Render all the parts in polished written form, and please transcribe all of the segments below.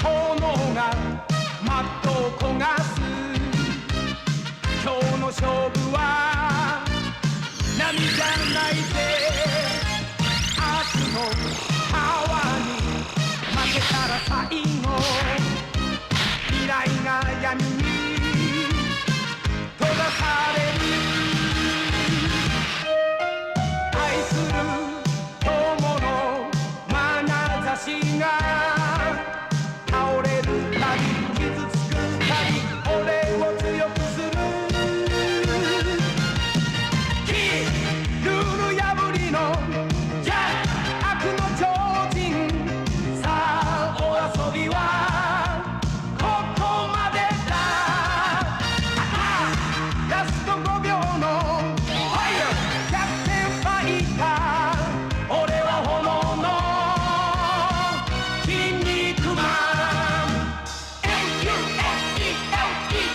炎がマットを焦がす今日の勝負は波じゃないぜ明日のパワーに負けたら最後未来が闇に閉ざされる愛する友の眼差しが倒れるたび傷つくたび俺を強くするルール破りのジャッ悪の超人さあお遊びはここまでだラスト5秒のファイヤー逆転ファイター俺は炎の筋肉マン MUSCLE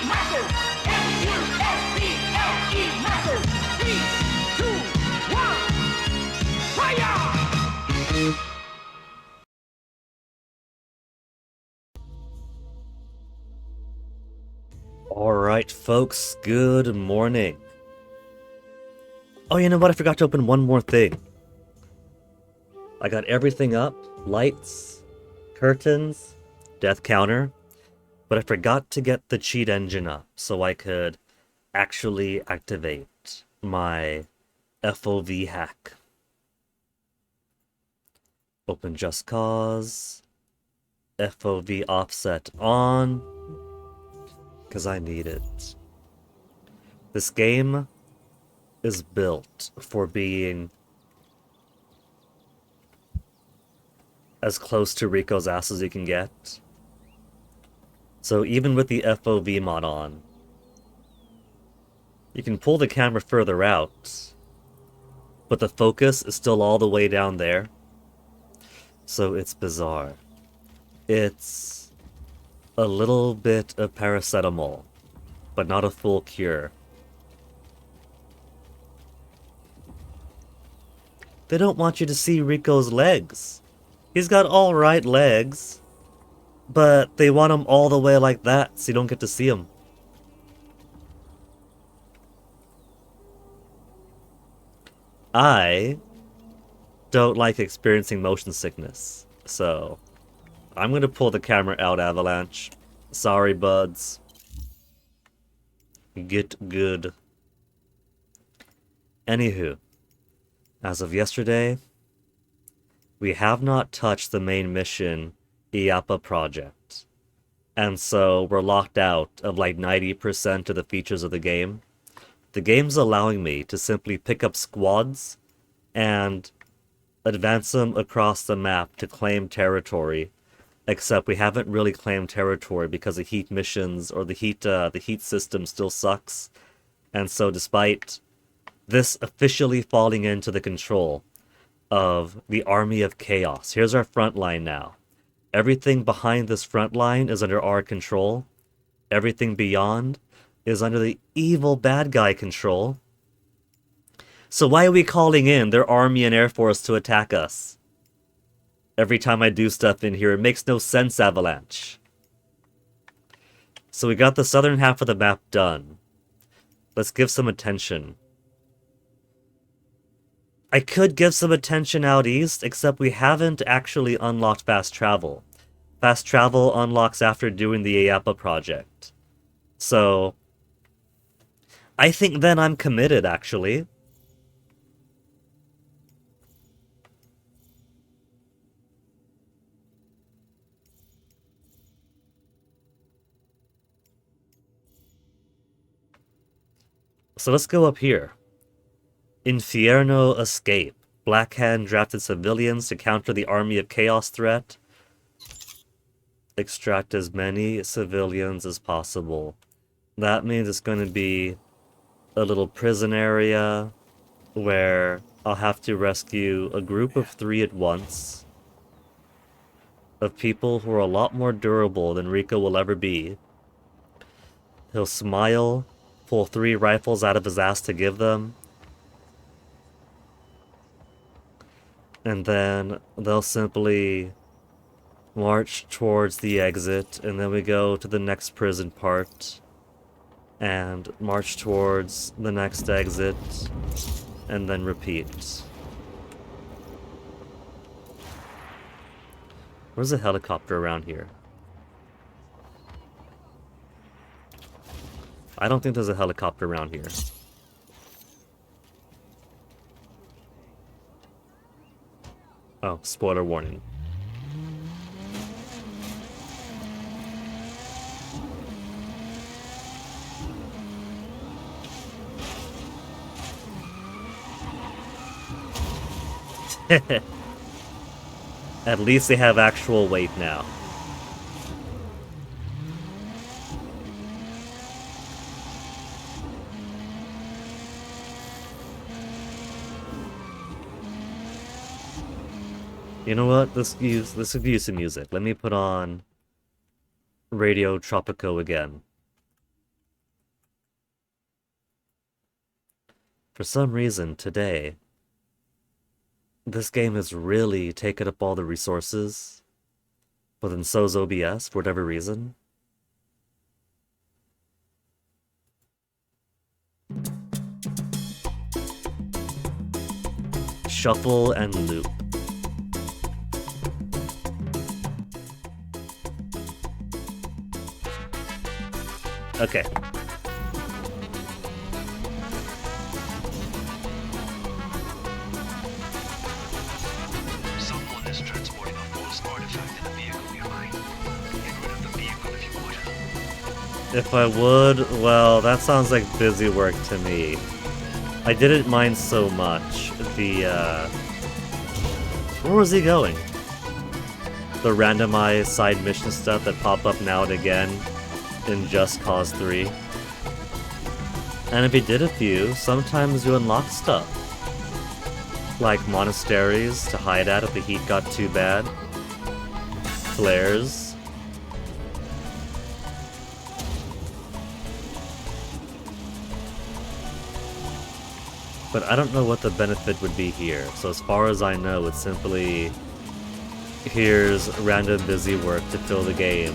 マッスル MUSCLE マッスル 3, 2, 1ファイヤーAlright, folks, good morning. Oh, you know what? I forgot to open one more thing. I got everything up, lights, curtains, death counter, but I forgot to get the cheat engine up so I could actually activate my FOV hack. Open Just Cause, FOV offset on, because I need it. This game is built for being as close to Rico's ass as you can get. So even with the FOV mod on, you can pull the camera further out, but the focus is still all the way down there. So it's bizarre. It's a little bit of paracetamol, but not a full cure. They don't want you to see Rico's legs. He's got alright legs, but they want him all the way like that so you don't get to see him. I don't like experiencing motion sickness, so I'm gonna pull the camera out, Avalanche. Sorry, buds. Get good. Anywho, as of yesterday, we have not touched the main mission, IAPA project. And so we're locked out of like 90% of the features of the game. The game's allowing me to simply pick up squads and advance them across the map to claim territory. Except we haven't really claimed territory because the heat missions or the heat system still sucks. And so despite this officially falling into the control of the Army of Chaos, here's our front line now. Everything behind this front line is under our control. Everything beyond is under the evil bad guy control. So why are we calling in their army and air force to attack us? Every time I do stuff in here, it makes no sense, Avalanche. So we got the southern half of the map done. Let's give some attention. I could give some attention out east, except we haven't actually unlocked fast travel. Fast travel unlocks after doing the IAPA project. So I think then I'm committed, actually. So let's go up here. Infierno Escape. Black Hand drafted civilians to counter the Army of Chaos threat. Extract as many civilians as possible. That means it's going to be a little prison area where I'll have to rescue a group of 3 at once. Of people who are a lot more durable than Rico will ever be. He'll smile, pull 3 rifles out of his ass to give them. And then they'll simply march towards the exit, and then we go to the next prison part, and march towards the next exit, and then repeat. Where's a helicopter around here? I don't think there's a helicopter around here. Oh, spoiler warning. At least they have actual weight now. You know what? Let's use some music. Let me put on Radio Tropico again. For some reason, today, this game has really taken up all the resources within so's OBS for whatever reason. Shuffle and loop. Okay. Someone is transporting a false artifact in a vehicle nearby. Get rid of the vehicle if you would. If I would, well, that sounds like busy work to me. I didn't mind so much where was he going? The randomized side mission stuff that pop up now and again in Just Cause 3. And if you did a few, sometimes you unlock stuff. Like monasteries to hide at if the heat got too bad. Flares. But I don't know what the benefit would be here, so as far as I know, it's simply here's random busy work to fill the game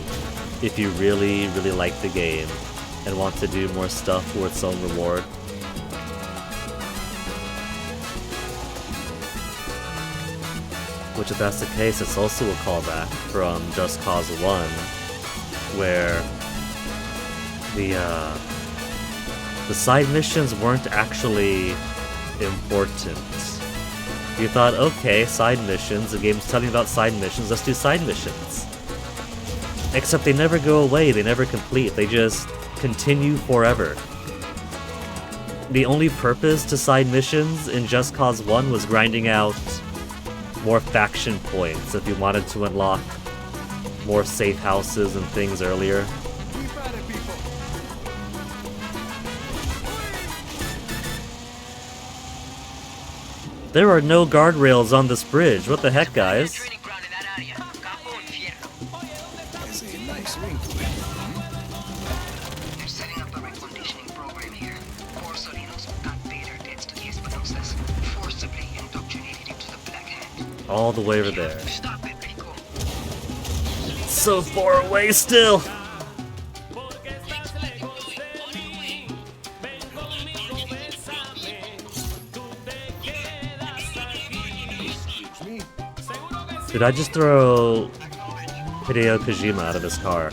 if you really, really like the game and want to do more stuff for its own reward. Which if that's the case, it's also a callback from Just Cause 1, where the side missions weren't actually important. You thought, okay, side missions, the game's telling you about side missions, let's do side missions. Except they never go away, they never complete, they just continue forever. The only purpose to side missions in Just Cause 1 was grinding out more faction points if you wanted to unlock more safe houses and things earlier. There are no guardrails on this bridge. What the heck, guys? They're setting up a reconditioning program here. Borsalinos got Vader dead to his hypnosis, forcibly indoctrinated into the Black Hand. All the way over there. Stop it, Rico. So far away still. Did I just throw Hideo Kojima out of his car?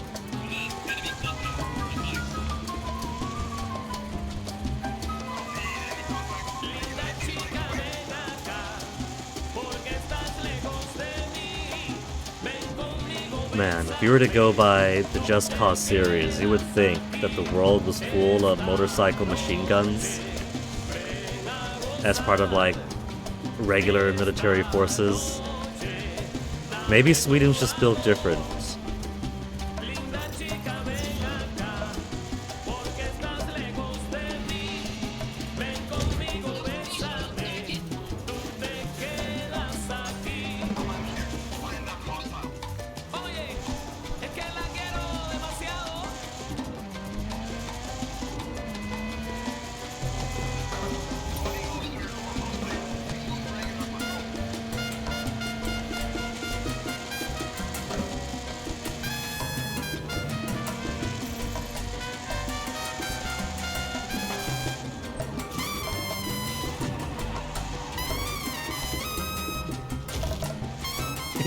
Man, if you were to go by the Just Cause series, you would think that the world was full of motorcycle machine guns as part of, like, regular military forces. Maybe Sweden's just built different.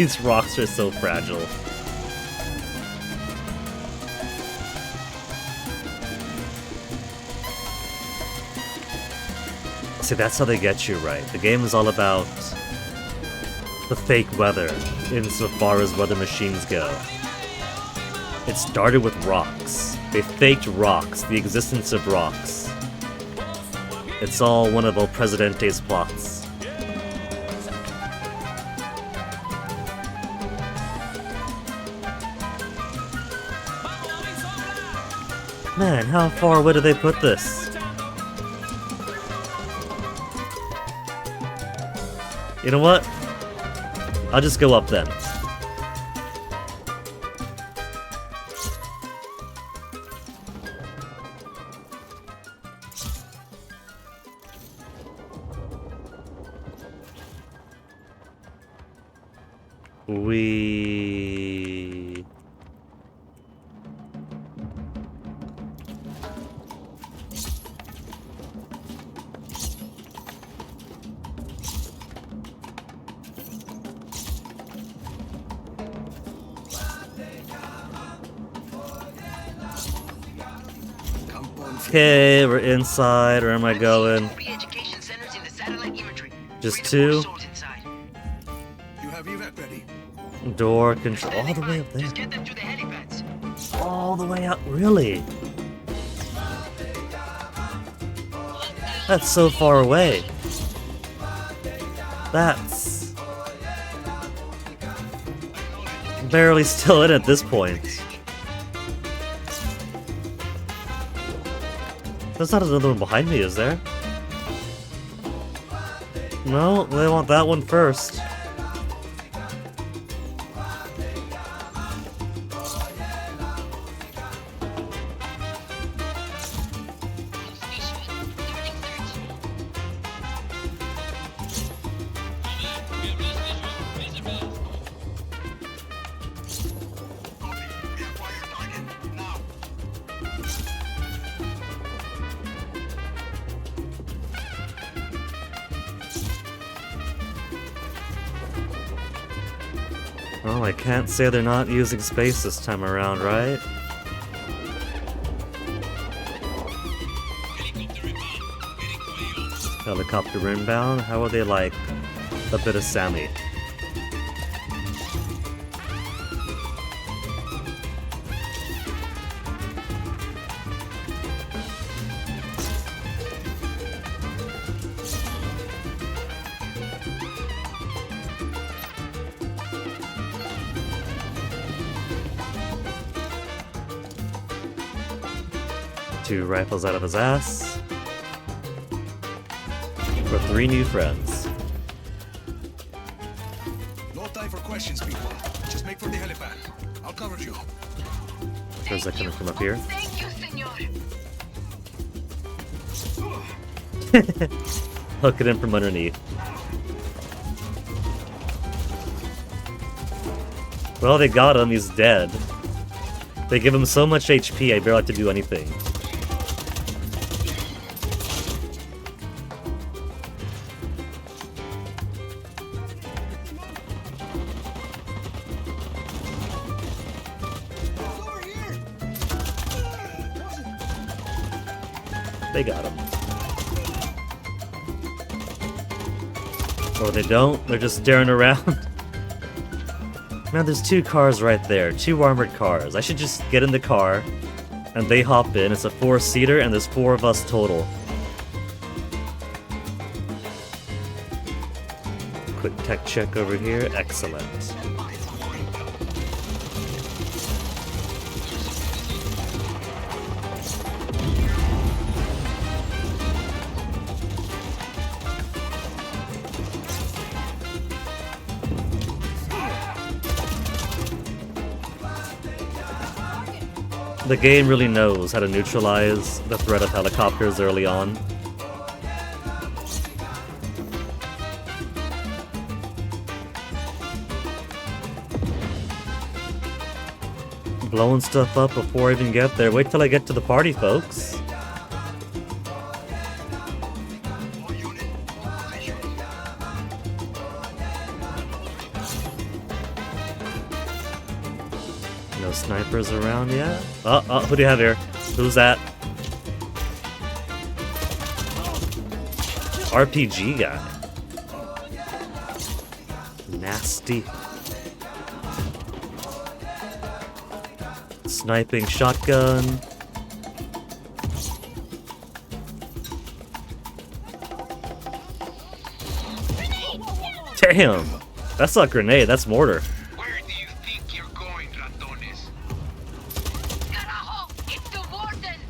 These rocks are so fragile. See, that's how they get you, right? The game is all about the fake weather, insofar as weather machines go. It started with rocks. They faked rocks, the existence of rocks. It's all one of El Presidente's plots. Man, how far away do they put this? You know what? I'll just go up then. We... Okay, we're inside. Where am I going? Re-education centers in the satellite imagery. Just Bring the two? souls inside. You have evac ready. Door control. All the way up there. Just get them to the helipads. All the way up. Really? That's so far away. That's... barely still in at this point. There's not another one behind me, is there? No, they want that one first. Oh, I can't say they're not using space this time around, right? Helicopter inbound? How are they like a bit of Sammy? Two rifles out of his ass. For 3 new friends. No time for questions, people. Just make for the helipad. I'll cover you. Or is that coming from up here? Thank you, senor. Hook it in from underneath. Well, they got him. He's dead. They give him so much HP, I barely have to do anything. They got him. Or they don't, they're just staring around. Man, there's 2 cars right there, 2 armored cars. I should just get in the car, and they hop in. It's a 4-seater, and there's 4 of us total. Quick tech check over here, excellent. The game really knows how to neutralize the threat of helicopters early on. Blowing stuff up before I even get there. Wait till I get to the party, folks. snipers around yet? Who do you have here? Who's that? RPG guy. Nasty. Sniping shotgun. Damn! That's not grenade, that's mortar. Where do you think you're going, ratones? Carajo! It's the warden!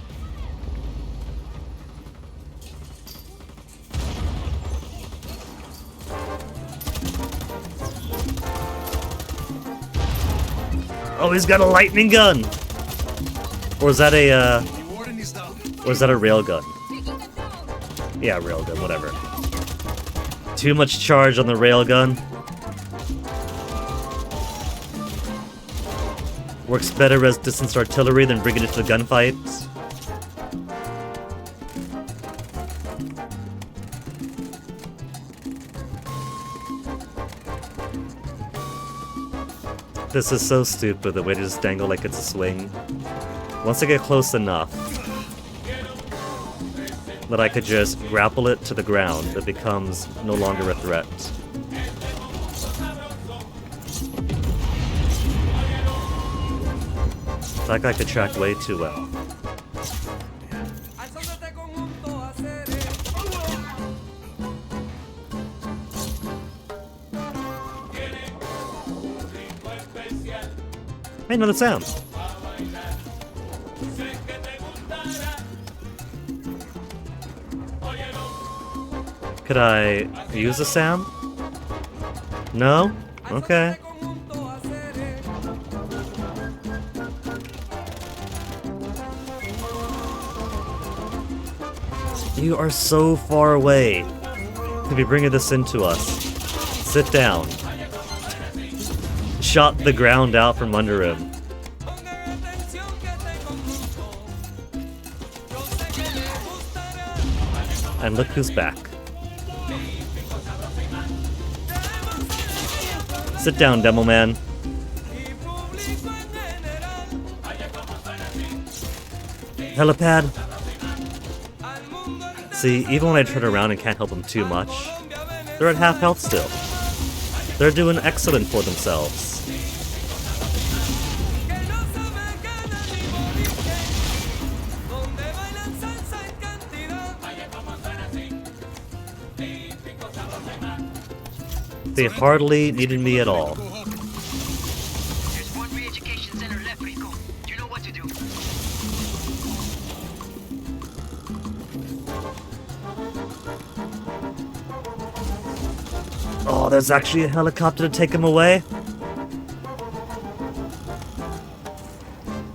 Oh, he's got a lightning gun! Or is that a, The warden is down. or is that a railgun? Yeah, railgun, whatever. Too much charge on the railgun. Works better as distance artillery than bringing it to the gunfights. This is so stupid, the way to just dangle like it's a swing. Once I get close enough that I could just grapple it to the ground, it becomes no longer a threat. That guy could track way too well. Hey, another sound. Could I use a Sam? No? Okay. You are so far away to be bringing this into us. Sit down. Shot the ground out from under him. And look who's back. Sit down, Demo Man. Helipad. See, even when I turn around and can't help them too much, they're at half health still. They're doing excellent for themselves. They hardly needed me at all. There's one re-education center left, Rico. You know what to do. Oh, there's actually a helicopter to take him away?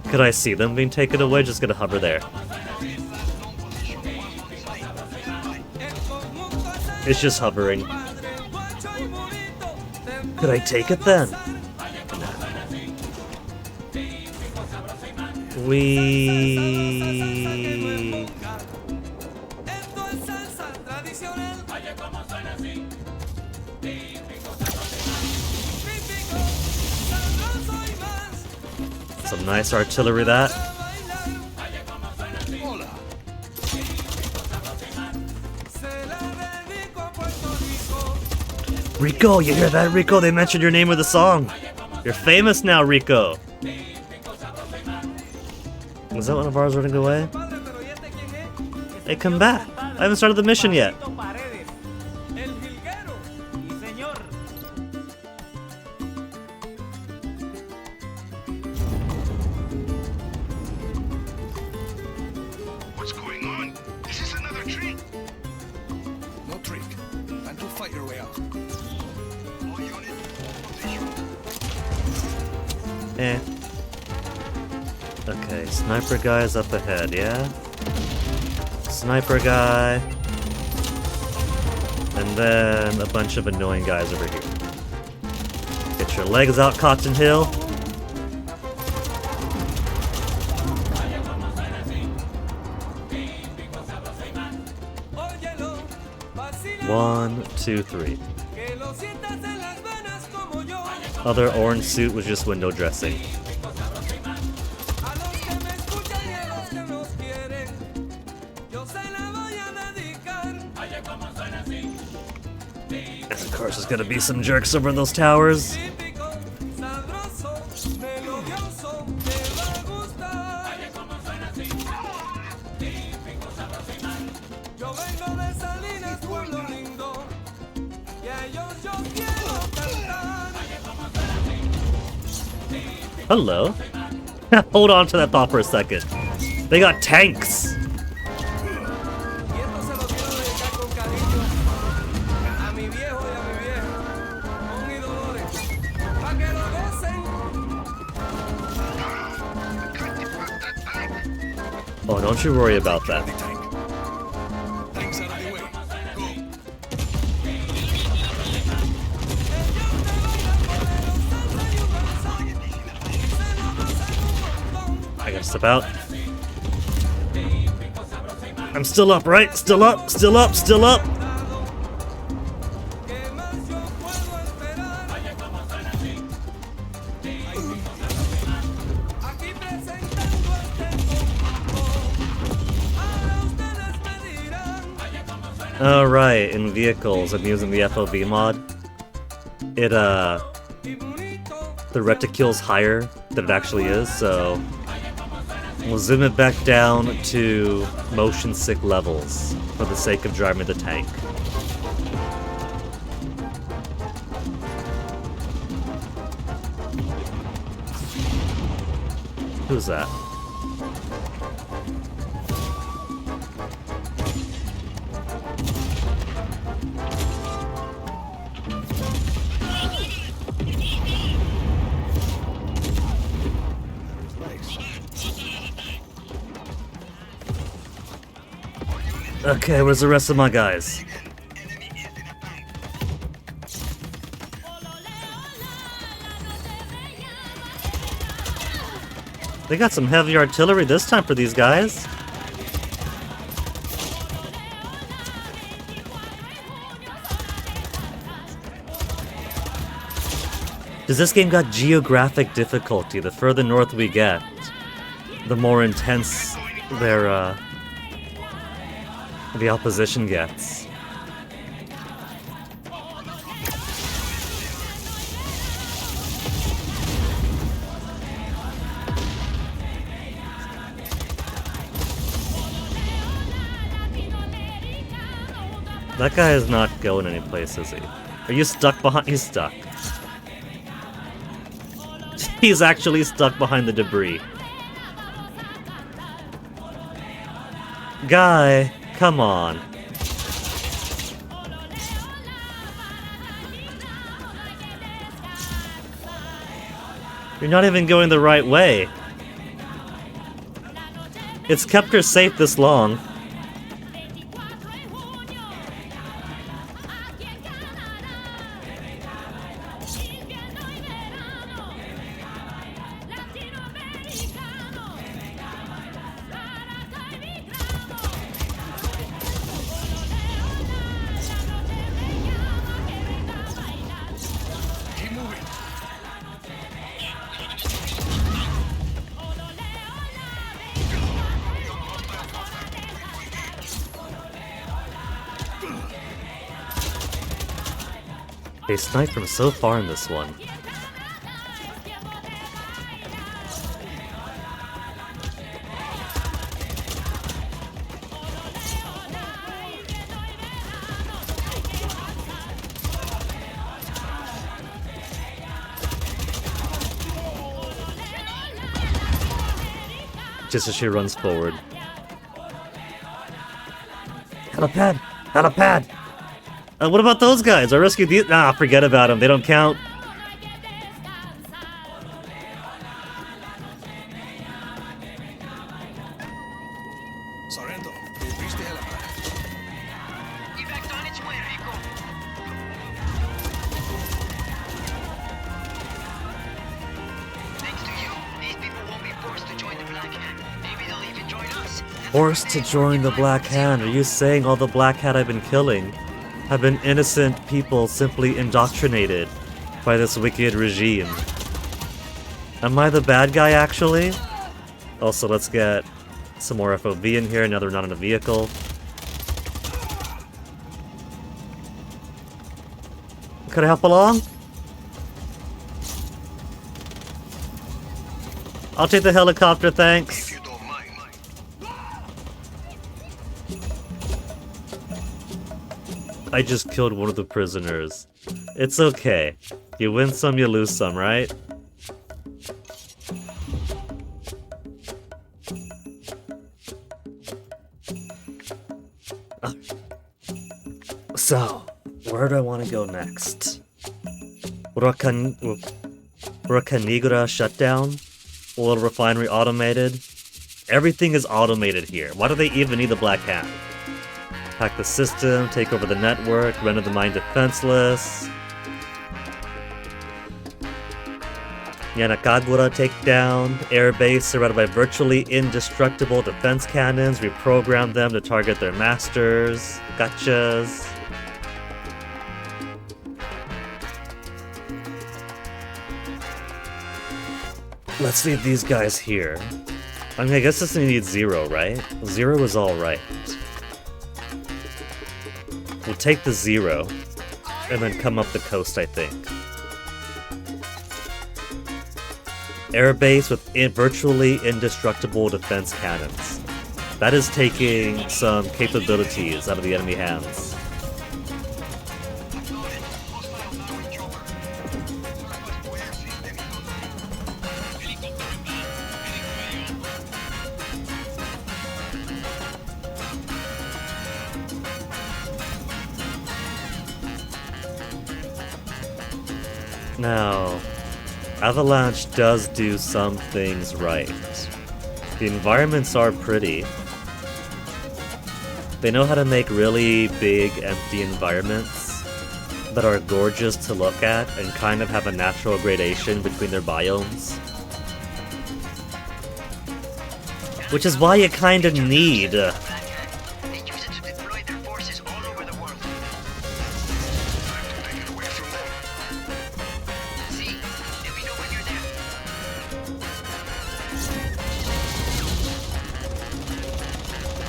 Could I see them being taken away? Just gonna hover there. It's just hovering. Could I take it then? We... Some nice artillery that. Hola. Rico, you hear that, Rico? They mentioned your name with the song. You're famous now, Rico. Was that one of ours running away? Hey, come back. I haven't started the mission yet. What's going on? This is another trick. No trick. Time to fight your way out. All unit, position. Eh. Okay, sniper guy's up ahead, yeah? Sniper guy. And then a bunch of annoying guys over here. Get your legs out, Cotton Hill. One, two, three. Other orange suit was just window dressing. And of course, there's gonna be some jerks over those towers. Típico, sabroso, melodioso, te va a gustar. Yo vengo de Salinas, pueblo lindo, y a ellos yo quiero cantar. Hello. Hold on to that thought for a second. They got tanks. Y esto se lo quiero dedicar con cariño a mi viejo y a mi vieja, con mi Dolores, pa' que lo gocen. Oh, don't you worry about that. The tank. Tank's out of the way. Go. I gotta step out. I'm still up, right? Still up, still up, still up. ¿Qué más yo puedo esperar? Aquí presentando este conjunto, ahora ustedes me dirán. Alright, in vehicles, I'm using the FOV mod. It, Y bonito, the reticule's higher than it actually is, so we'll zoom it back down to motion sick levels for the sake of driving the tank. Who's that? Okay, where's the rest of my guys? They got some heavy artillery this time for these guys. Does this game got geographic difficulty? The further north we get, the more intense their the opposition gets. That guy is not going anyplace, is he? Are you stuck behind? He's stuck. He's actually stuck behind the debris. Guy, come on. You're not even going the right way. It's kept her safe this long. Keep moving. They sniped from so far in this one. Just as she runs forward. Helipad! Helipad! What about those guys? I rescued these. Nah, forget about them. They don't count. Sorrento, we've reached the helipad. Evac on its way, Rico. Thanks to you, these people won't be forced to join the Black Hand. Maybe they'll even join us. Forced to join the Black Hand. Are you saying all the Black Hat I've been killing have been innocent people simply indoctrinated by this wicked regime? Am I the bad guy, actually? Also, let's get some more FOV in here now they're not in a vehicle. Could I help along? I'll take the helicopter, thanks. If you don't mind. I just killed one of the prisoners. It's okay. You win some, you lose some, right? So, where do I want to go next? Urakanigura shut down? Oil refinery automated? Everything is automated here. Why do they even need the Black Hand? Hack the system, take over the network, render the mine defenseless. Yanakagura takedown, airbase surrounded by virtually indestructible defense cannons, reprogram them to target their masters. Gotchas. Let's leave these guys here. I mean, I guess this thing needs 0, right? 0 is alright. We'll take the 0, and then come up the coast, I think. Airbase with virtually indestructible defense cannons. That is taking some capabilities out of the enemy hands. Now, Avalanche does do some things right. The environments are pretty. They know how to make really big, empty environments that are gorgeous to look at and kind of have a natural gradation between their biomes. Which is why you kind of need They use it to deploy their forces all over the world. Take it away from them. See? Let me know when you're there.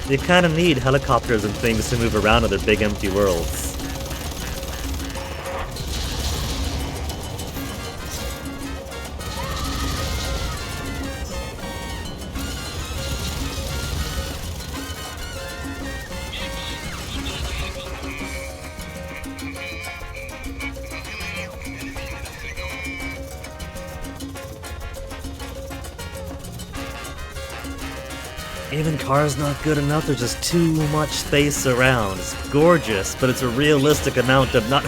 You kind of need helicopters and things to move around in their big empty worlds. Even car's not good enough, there's just too much space around. It's gorgeous, but it's a realistic amount of not...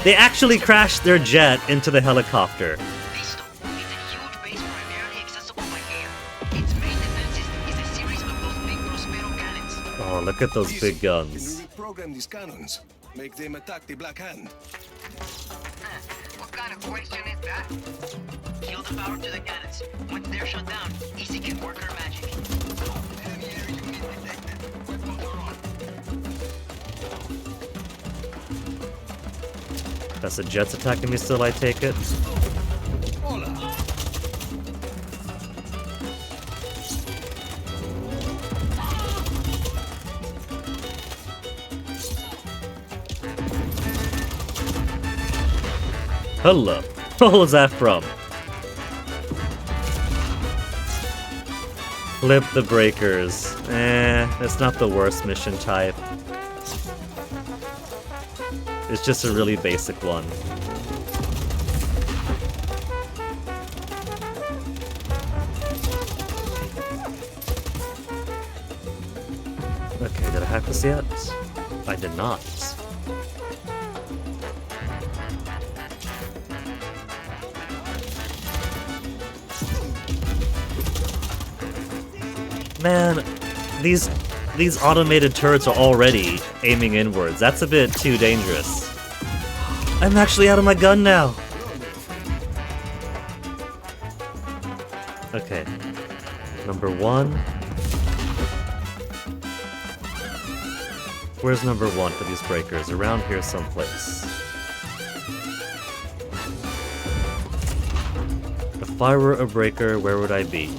They actually crashed their jet into the helicopter. Listo. It's a huge base primarily accessible by air. Its main defense is a series of those big Prospero cannons. Oh, look at those big Can guns. you reprogram these cannons? Make them attack the Black Hand. What kind of question is that? Kill the power to the cannons. Once they're shut down, Easy can work her magic. Enemy air unit detected. Weapons are on. That's the jets attacking me still, I take it. Hola. Hello. What was that from? Flip the breakers. It's not the worst mission type. It's just a really basic one. Okay, did I hack this yet? I did not. Man, these automated turrets are already aiming inwards. That's a bit too dangerous. I'm actually out of my gun now. Okay. Number 1. Where's number 1 for these breakers? Around here someplace. If I were a breaker, where would I be?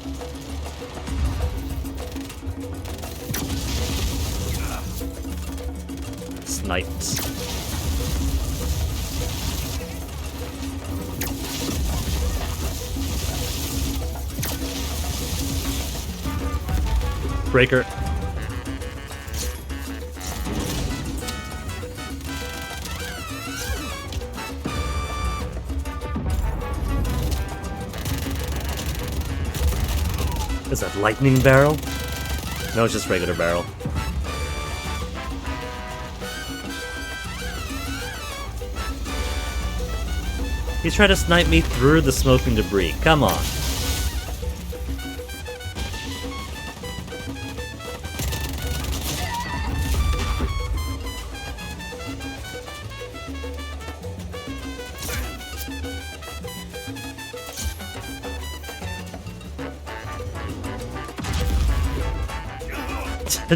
Sniped. breaker. Is that lightning barrel? No, it's just regular barrel. He's trying to snipe me through the smoke and debris. Come on.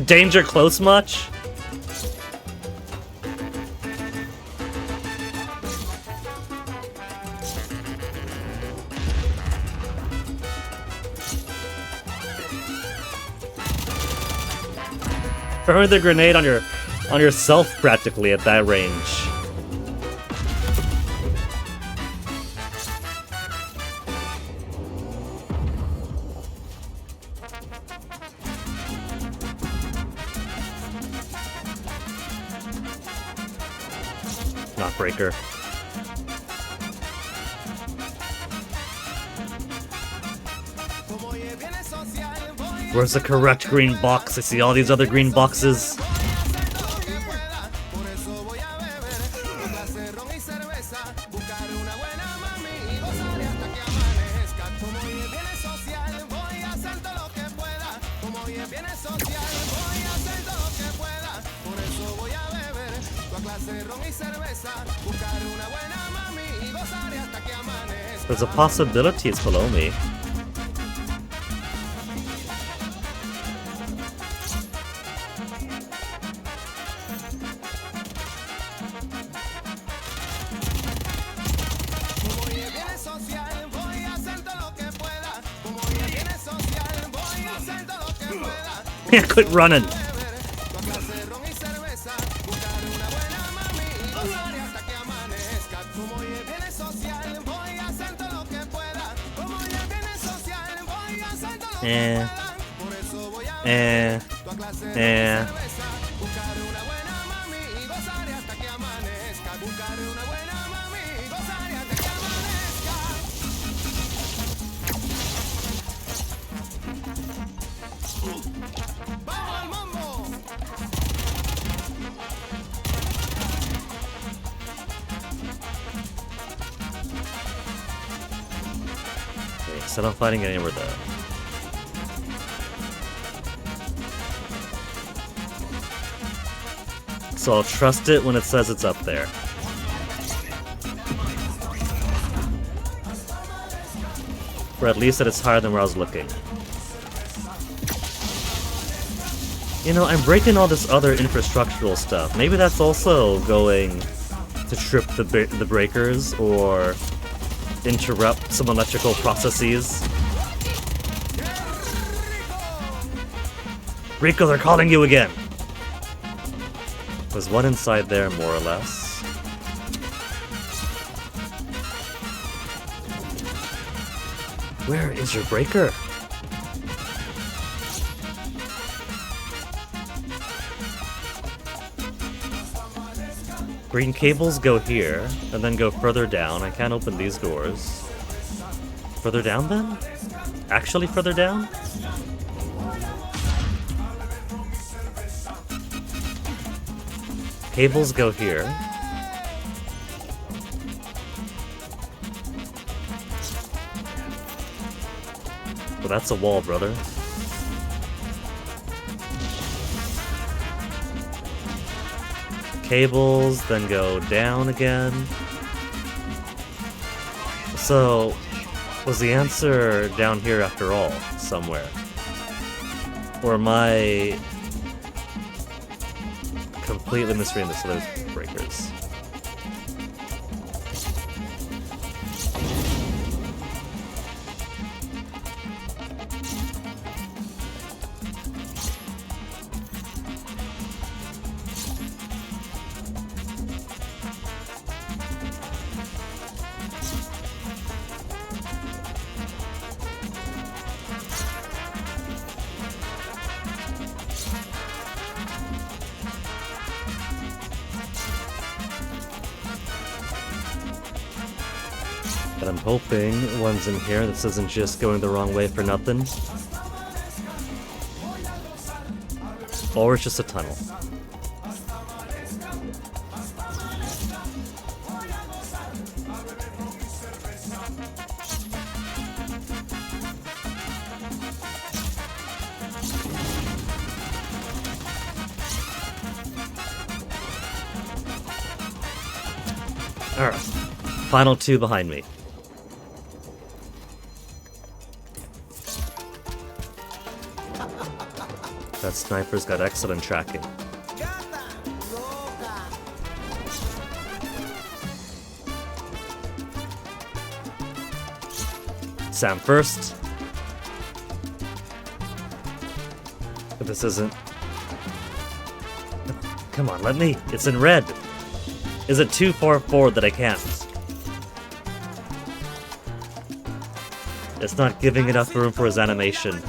Danger close much? Throw the grenade on yourself practically at that range. Not breaker. Where's the correct green box? I see all these other green boxes. There's a possibility it's below me. Yeah, quit running. So I'm fighting anywhere though. So I'll trust it when it says it's up there. Or at least that it's higher than where I was looking. You know, I'm breaking all this other infrastructural stuff. Maybe that's also going to trip the breakers or interrupt some electrical processes. Rico, they're calling you again! There's one inside there, more or less. Where is your breaker? Green cables go here, and then go further down. I can't open these doors. Further down then? Actually further down? Cables go here. Well, that's a wall, brother. Cables, then go down again. So, was the answer down here after all, somewhere? Or am I completely misreading this? So there's breakers. But I'm hoping one's in here. This isn't just going the wrong way for nothing. Or it's just a tunnel. Alright. Final two behind me. That sniper's got excellent tracking. Sam first. But this isn't... Come on, let me... It's in red! Is it too far forward that I can't? It's not giving enough room for his animation.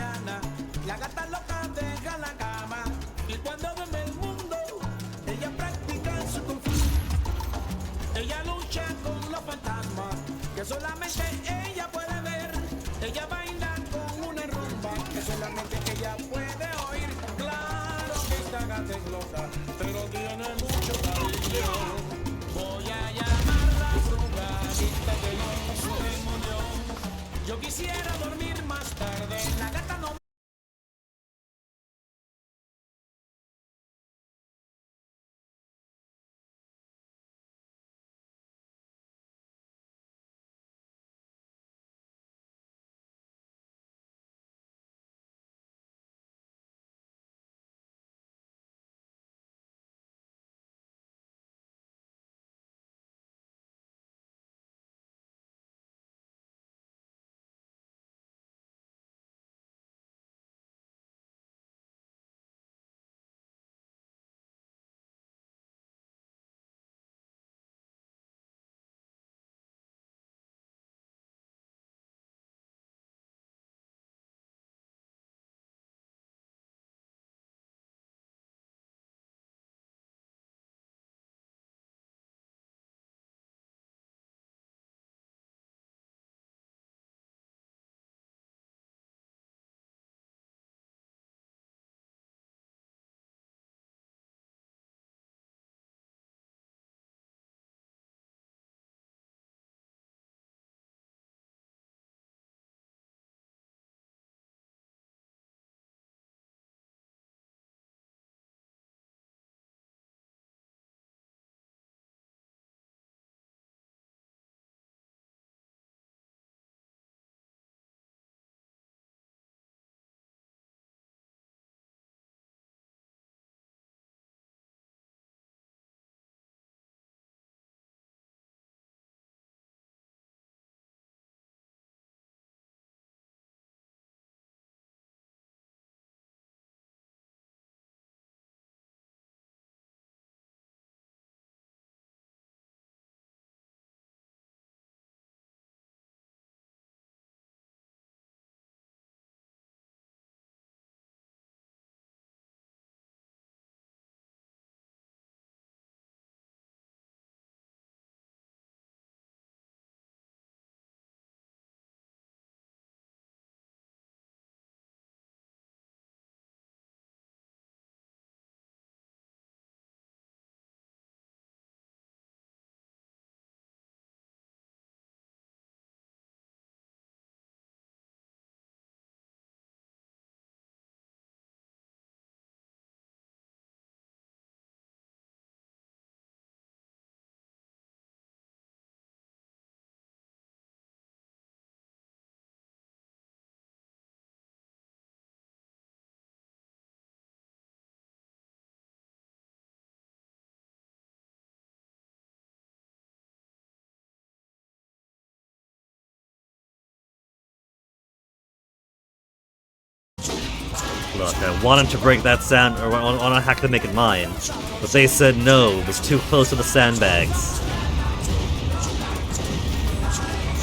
Look, I wanted to break that sand, or I want to hack to make it mine, but they said no, it was too close to the sandbags.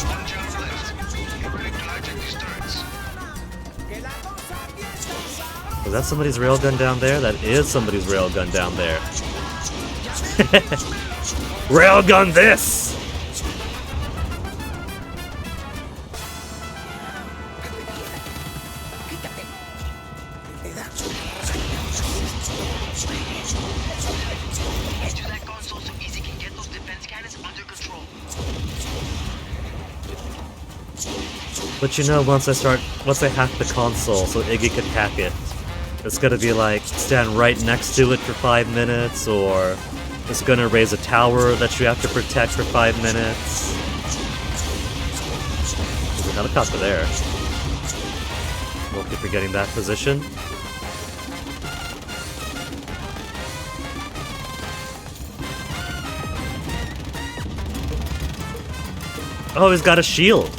One jump left. Get ready to hijack these turrets. Was that somebody's railgun down there? That is somebody's railgun down there. Railgun this! To that console so Easy can get those defense cannons under control. But you know, once I hack the console so Iggy can hack it, it's gonna be like, stand right next to it for 5 minutes, or it's gonna raise a tower that you have to protect for 5 minutes. There's a helicopter there. Won't keep forgetting that position. Oh, he's got a shield!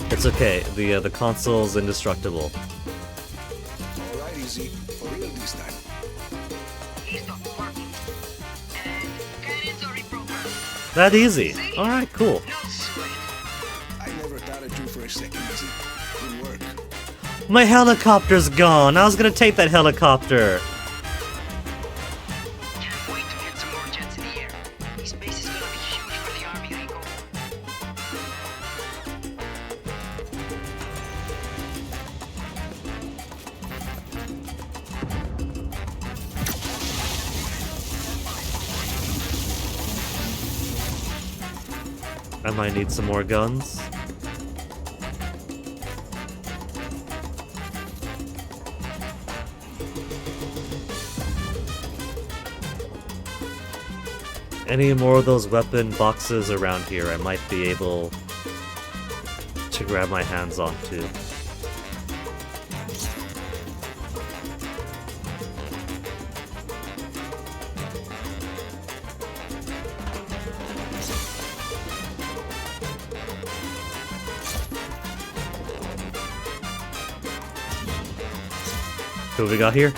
It's okay, the console's indestructible. All right, Easy. For real this time. Listo, working. And cannons are reprogrammed. That easy. Alright, cool. No sweat. I never doubted you for a second, Easy. Good work. My helicopter's gone! I was gonna take that helicopter! Can't wait to get some more jets in the air. This base is gonna be huge for the army, Rico. I might need some more guns. Any more of those weapon boxes around here I might be able to grab my hands onto. Who we got here?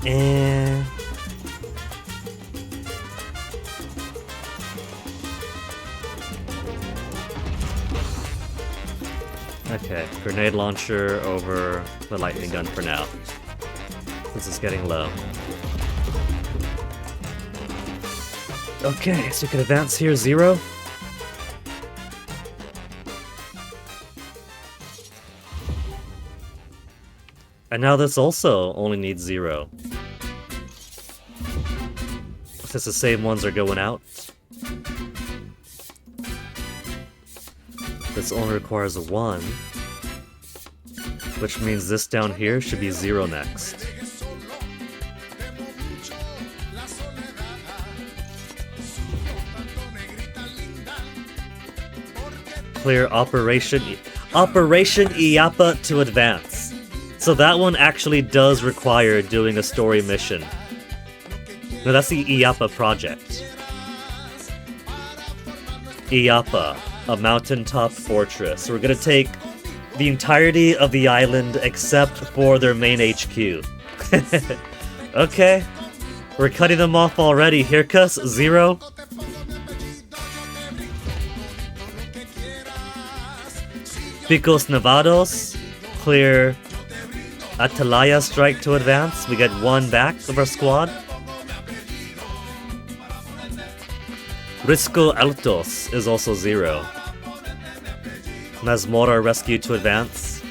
And okay, grenade launcher over the lightning gun for now. This is getting low. Okay, so we can advance here, 0. And now this also only needs 0. Since the same ones are going out. This only requires 1. Which means this down here should be 0 next. Clear Operation IAPA to advance. So that one actually does require doing a story mission. No, that's the IAPA project. IAPA, a mountaintop fortress. We're gonna take the entirety of the island except for their main HQ. Okay. We're cutting them off already. Here, cuss. 0. Picos Nevados. Clear Atalaya strike to advance. We get 1 back of our squad. Risco Altos is also 0. Mazmora rescue to advance.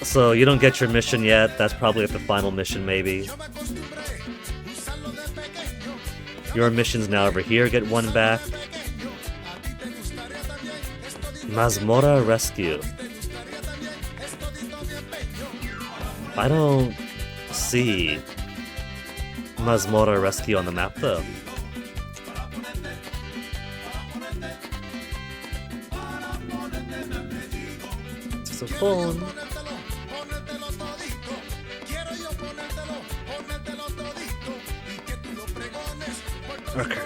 So you don't get your mission yet. That's probably at the final mission, maybe. Your mission's now over here. Get 1 back. Mazmora rescue. I don't see Mazmora rescue on the map though. Saxophone. Okay.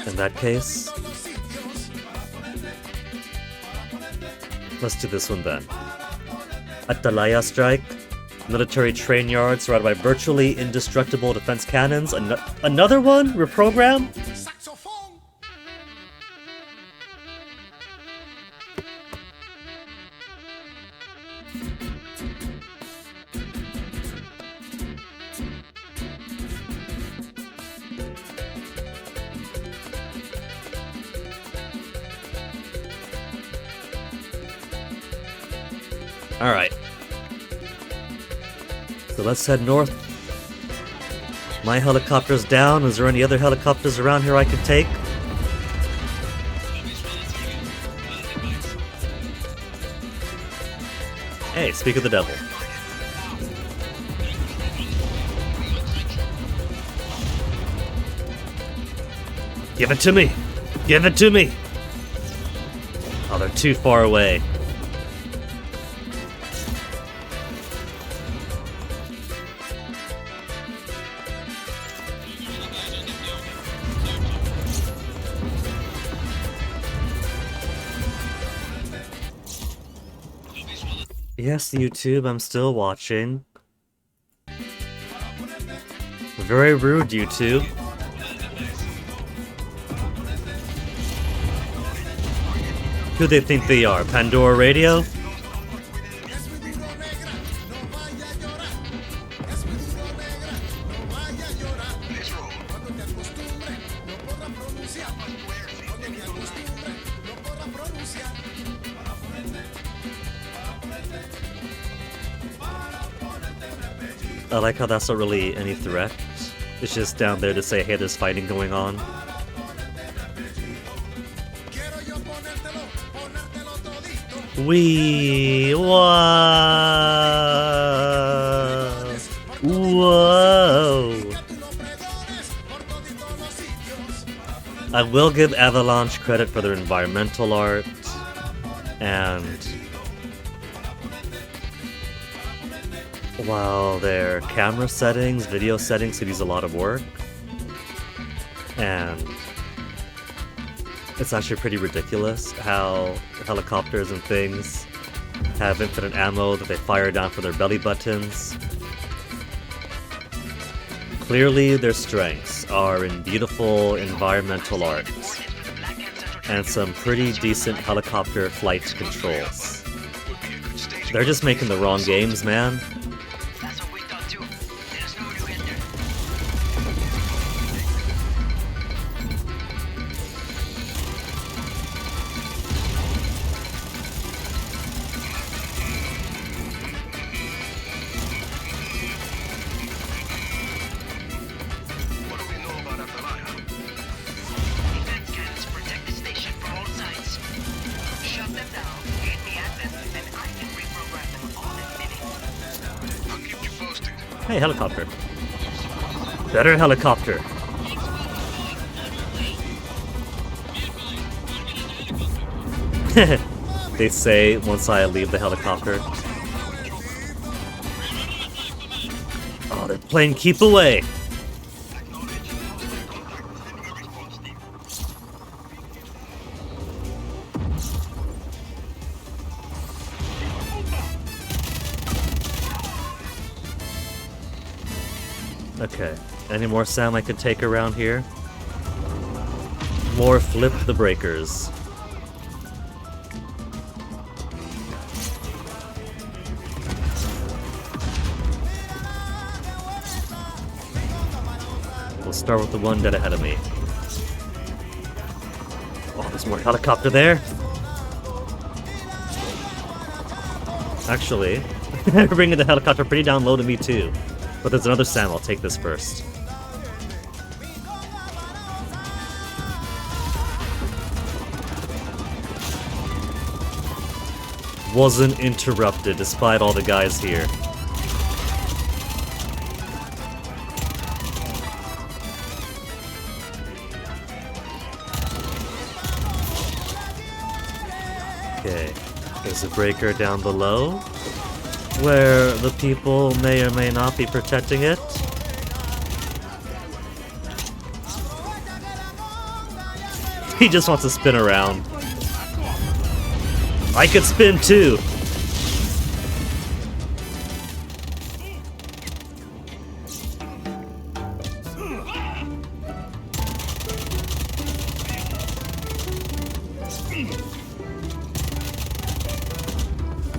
In that case, let's do this one then. Atalaya strike. Military train yard surrounded by virtually indestructible defense cannons. Another one? Reprogram? Alright. So let's head north. My helicopter's down. Is there any other helicopters around here I could take? Hey, speak of the devil. Give it to me! Give it to me! Oh, they're too far away. Yes, YouTube, I'm still watching. Very rude, YouTube. Who they think they are? Pandora Radio? I like how that's not really any threat. It's just down there to say, hey, there's fighting going on. Whoa! Whoa! I will give Avalanche credit for their environmental art, and while their camera settings, video settings could use a lot of work, and it's actually pretty ridiculous how helicopters and things have infinite ammo that they fire down from their belly buttons. Clearly, their strengths are in beautiful environmental art and some pretty decent helicopter flight controls. They're just making the wrong games, man. That's what we thought too. There's no new ender. What do we know about Atalaya? Defense cannons protect the station from all sides. Shut them down, gain the access, and I can reprogram them all in minutes. I'll keep you posted. Hey, helicopter. Better helicopter. They say once I leave the helicopter. Oh, they're playing keep away. Okay, any more Sam I could take around here? More flip the breakers. We'll start with the one dead ahead of me. Oh, there's more helicopter there. Actually, we're bringing the helicopter pretty down low to me too. But there's another Sam, I'll take this first. Wasn't interrupted despite all the guys here. Okay, there's a breaker down below, where the people may or may not be protecting it. He just wants to spin around. I could spin too!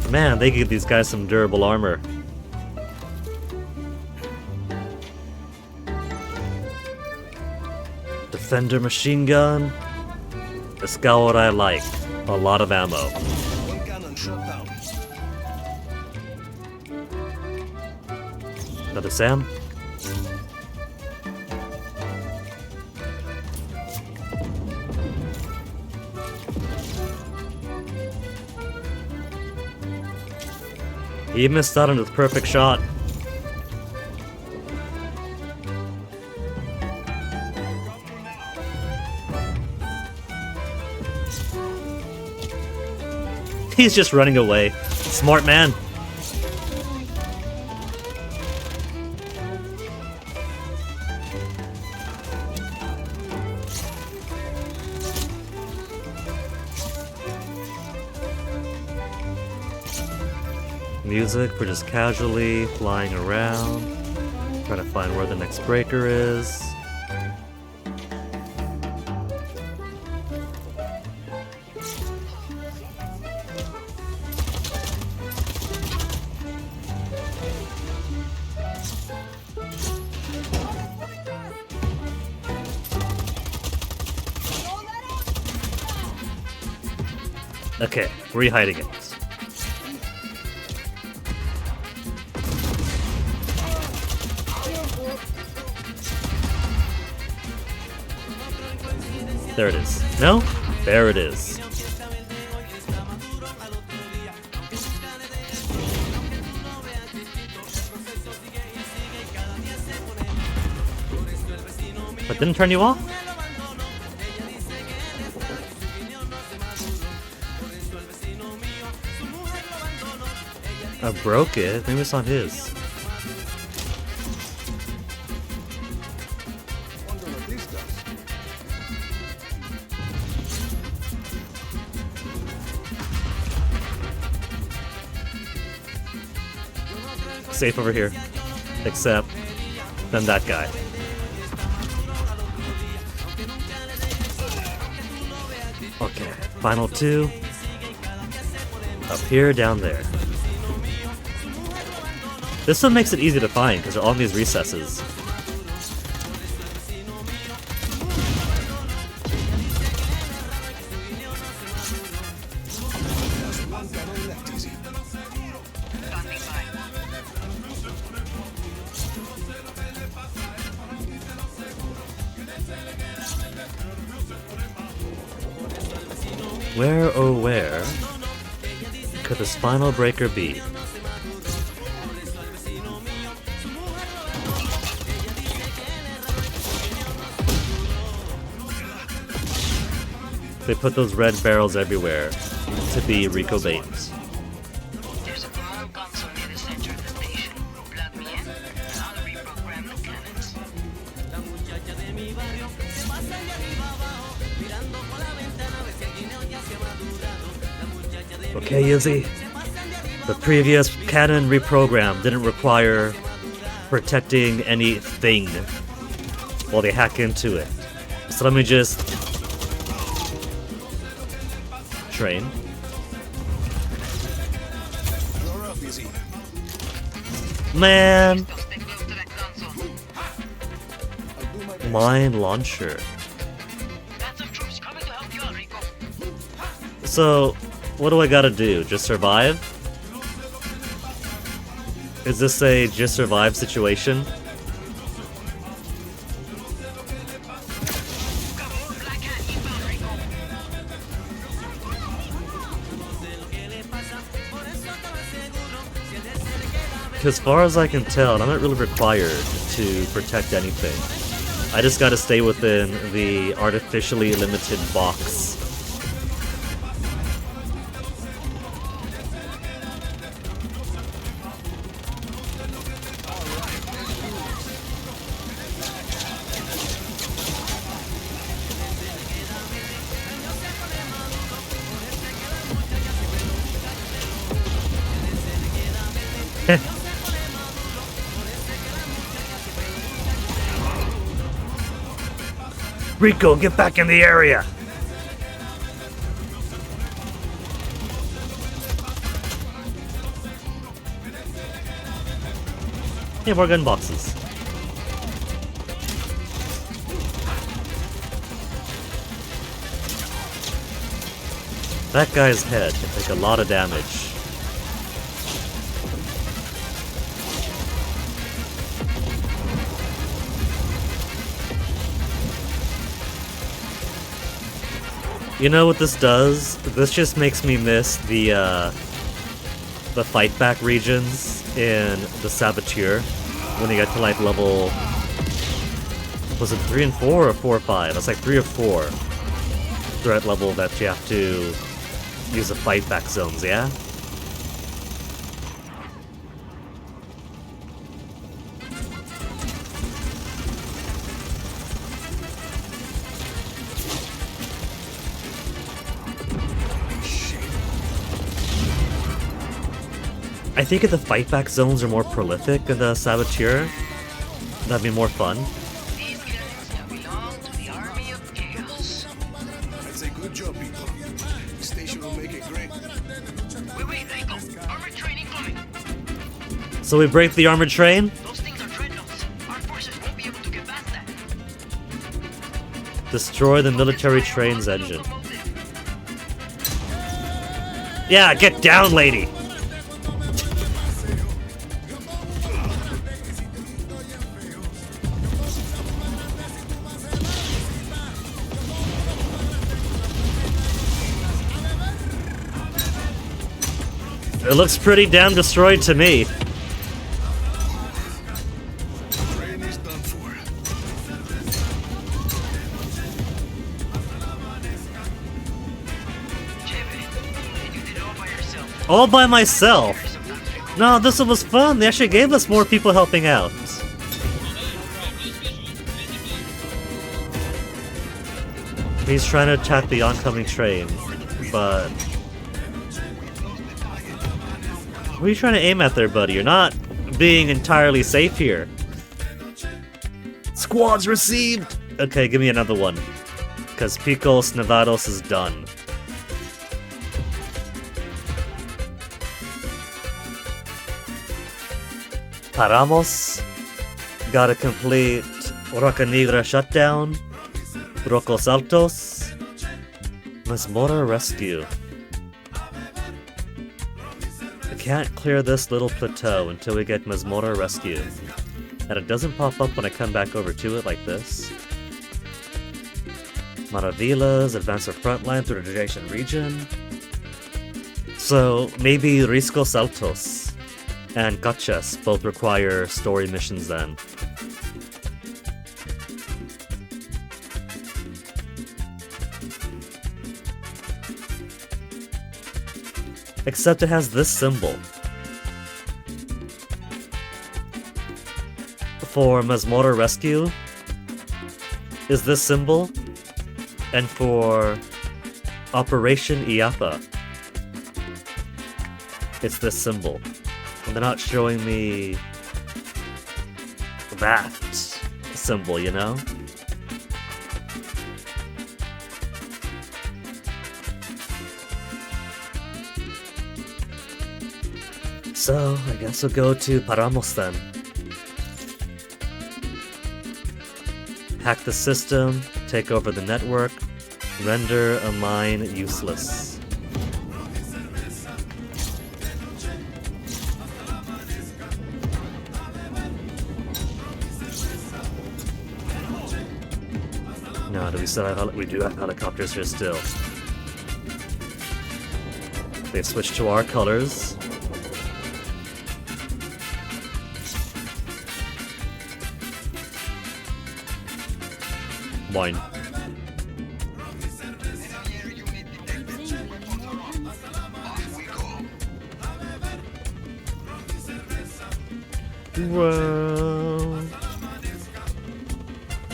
Man, they give these guys some durable armor. Defender machine gun. That's got what I like. A lot of ammo. One cannon shut down. Another Sam. He missed out on his perfect shot. He's just running away. Smart man. Music for just casually flying around, trying to find where the next breaker is. Okay, where are you hiding it? There it is. No? There it is. That didn't turn you off? I broke it. Maybe it's on his. Wonder what this does. Safe over here. Except then that guy. Okay, final two. Up here, down there. This one makes it easy to find because they're all in these recesses. Just one gunner left, easy. Standing by. Where, oh where, could the spinal breaker be? They put those red barrels everywhere to be Rico bait. There's a small console near the center of the station. Plug me in, and I'll reprogram the cannons. Okay, Izzy. The previous cannon reprogram didn't require protecting anything while they hack into it. So let me just train. You're up, easy. Man, So stay close to that console. I'll do my best. mine launcher. Lots of troops coming to help you out, Rico. So, what do I gotta do? Just survive? Is this a just survive situation? Black hat inbound, Rico. As far as I can tell, I'm not really required to protect anything. I just gotta stay within the artificially limited box. Rico, get back in the area! Hey, more gun boxes. That guy's head can take a lot of damage. You know what this does? This just makes me miss the fight back regions in the Saboteur when you get to like level, was it 3 and 4 or 4 or 5? It's like 3 or 4 threat level that you have to use the fight back zones, yeah? I think if the fight back zones are more prolific in the Saboteur, that'd be more fun. These cannons now belong to the army of chaos. I'd say good job, people. The station will make it great. Wait, Echo. Armored training coming. So we break the armored train? Those things are dreadnoughts. Our forces won't be able to get past that. Destroy the military train's engine. Yeah, get down, lady! It looks pretty damn destroyed to me. Train is done for. Chepe, you did it all by yourself. All by myself. Sometimes we No, this one was fun. They actually gave us more people helping out. He's trying to attack the oncoming train, but... What are you trying to aim at there, buddy? You're not being entirely safe here. Squads received! Okay, give me another one. Because Picos Nevados is done. Paramos. Gotta complete Roca Negra Shutdown. Rocos Altos. Mazmorra Rescue. I can't clear this little plateau until we get Mazmorra Rescue. And it doesn't pop up when I come back over to it like this. Maravillas, advance our front line through the adjacent region. So maybe Riscos Altos and Gachas both require story missions then. Except it has this symbol. For Mazmorra Rescue is this symbol, and for Operation IAPA it's this symbol. And they're not showing me that symbol, you know? So, I guess we'll go to Paramos then. Hack the system, take over the network, render a mine useless. No, do we still have we do have helicopters here still. They've switched to our colors. Mine. Whoa.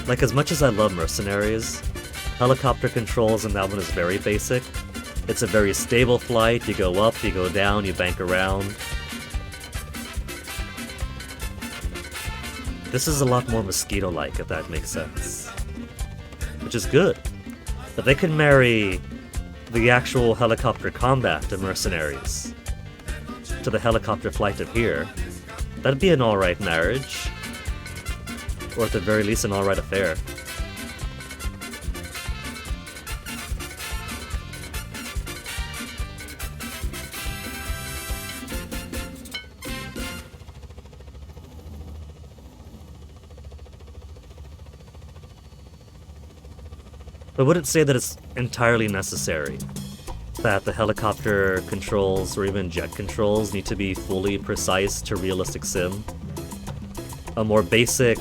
Like, as much as I love Mercenaries, helicopter controls in that one is very basic. It's a very stable flight. You go up, you go down, you bank around. This is a lot more Mosquito-like, if that makes sense. Which is good. But they can marry the actual helicopter combat of Mercenaries to the helicopter flight of here. That'd be an alright marriage. Or at the very least an alright affair. I wouldn't say that it's entirely necessary that the helicopter controls or even jet controls need to be fully precise to realistic sim. A more basic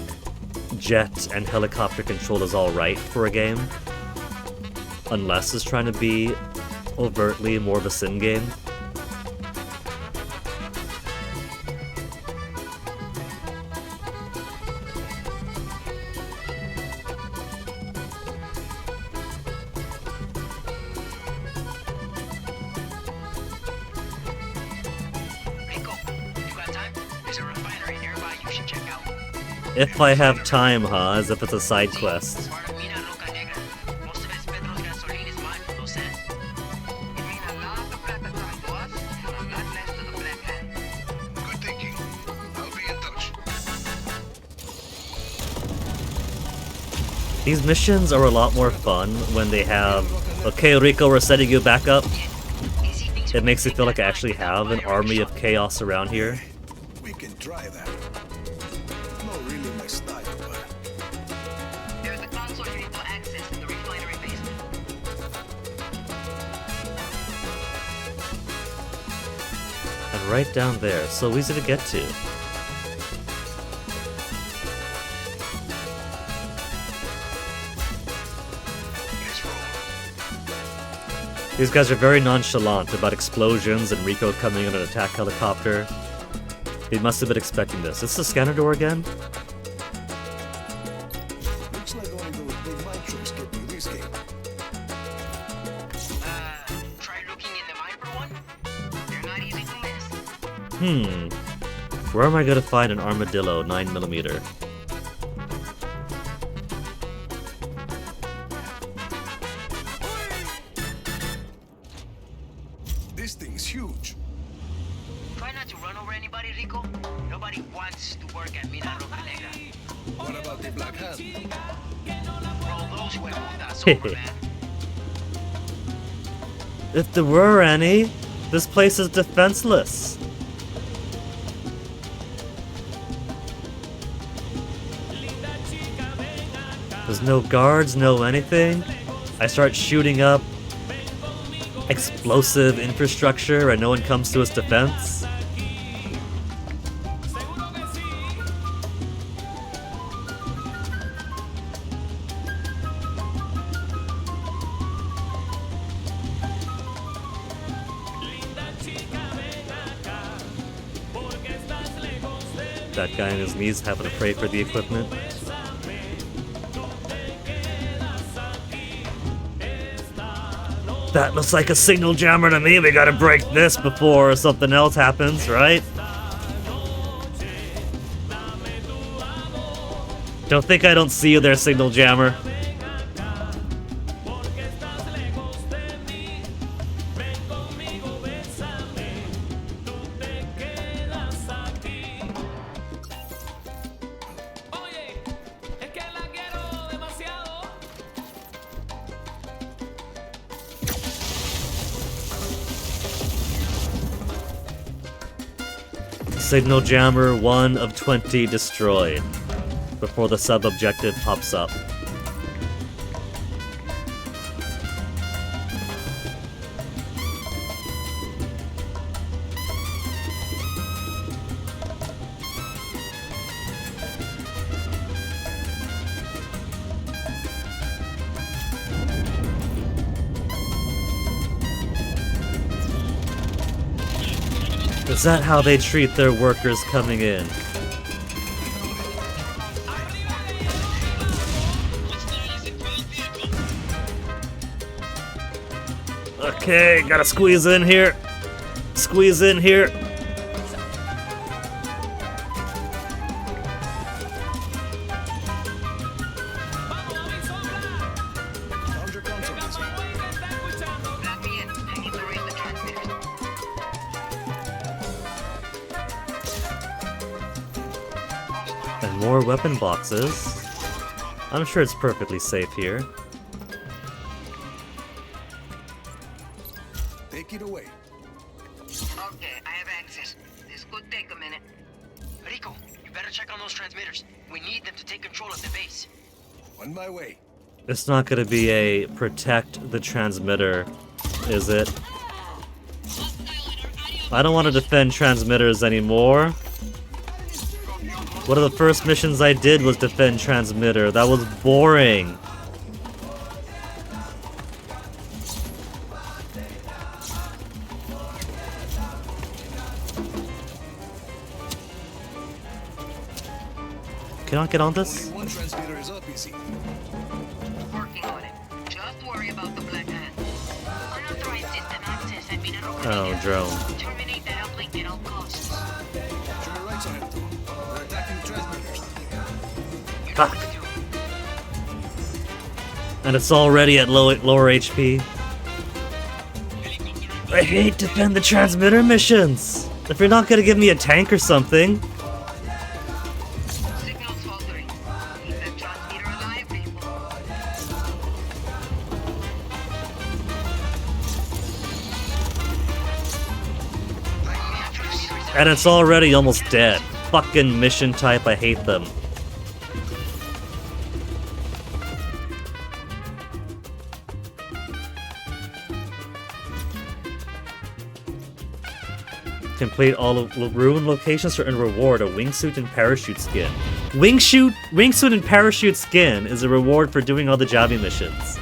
jet and helicopter control is alright for a game, unless it's trying to be overtly more of a sim game. Rico, you got time? There's a refinery nearby you should check out. If I have time, huh? As if it's a side quest. Part of Mina Roca Negra. Most of it's Pedro's gasoline is mined for Los Santos. It means a lot of plata coming to us and a lot less to the Black Hand. Good thinking. I'll be in touch. These missions are a lot more fun when they have, okay, Rico, we're setting you back up. Easy things It makes it feel like I actually have an army of chaos around here. We can try that. Not really my style, but There's a console you need to access in the refinery basement. And right down there, so easy to get to. let's roll. These guys are very nonchalant about explosions and Rico coming in an attack helicopter. They must have been expecting this. Is this the scanner door again? Looks like only those big mine trucks get through this gate. Try looking in the mine for one. They're not easy to miss. Where am I gonna find an armadillo 9mm? This thing's huge. Try not to run over anybody, Rico. Nobody wants to work at Mina Roca Negra. What about the Black Hand? Roll those hueputas over, man. If there were any, this place is defenseless. There's no guards, no anything. I start shooting up explosive infrastructure and no one comes to its defense. That guy on his knees having to pray for the equipment. That looks like a signal jammer to me. We gotta break this before something else happens, right? Don't think I don't see you there, signal jammer. Signal jammer 1 of 20 destroyed before the sub-objective pops up. Is that how they treat their workers coming in? Okay, gotta squeeze in here. Squeeze in here. Found your console, Izzy. Let me in. I need to raise the transmitters. And more weapon boxes. I'm sure it's perfectly safe here. Take it away. Okay, I have access. This could take a minute. Rico, you better check on those transmitters. We need them to take control of the base. On my way. It's not gonna be a protect the transmitter, is it? I don't want to defend transmitters anymore. One of the first missions I did was defend transmitter. That was boring. Can I get on this? Only one transmitter is up, easy. Working on it. Just worry about the Black Hand. Unauthorized system access has been Oh, allocated. drone. Terminate that uplink at all costs. To your right, Sargento. They're attacking transmitters. You know Fuck. what to do. And it's already at lower HP. I hate defend the transmitter missions. If you're not gonna give me a tank or something. Signal's faltering. Keep that transmitter alive, people. And it's already almost dead. Fucking mission type, I hate them. Complete all of ruined locations for and reward a wingsuit and parachute skin. Wingsuit and parachute skin is a reward for doing all the Javi missions.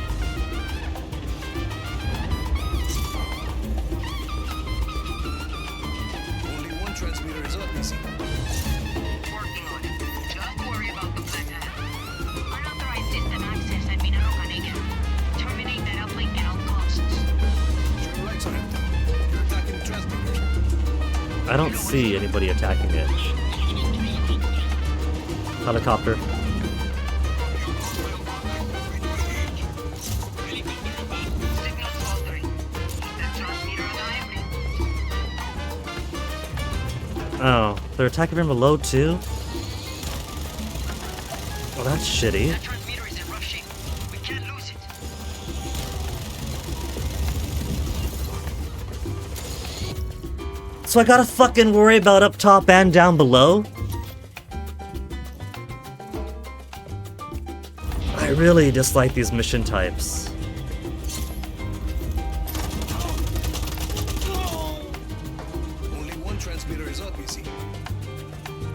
Only one transmitter is up, easy. Working on it. Just worry about the Black Hand. Unauthorized system access has been allocated. Terminate that uplink at all costs. To your right, Sargento. They're attacking transmitters. I don't see anybody attacking it. Helicopter. Signal's faltering. Keep that transmitter alive. Oh, they're attacking from below too? Well, that's shitty. That transmitter is in rough shape. We can't lose it. So I gotta fucking worry about up top and down below? I really dislike these mission types. Only one transmitter is up, easy.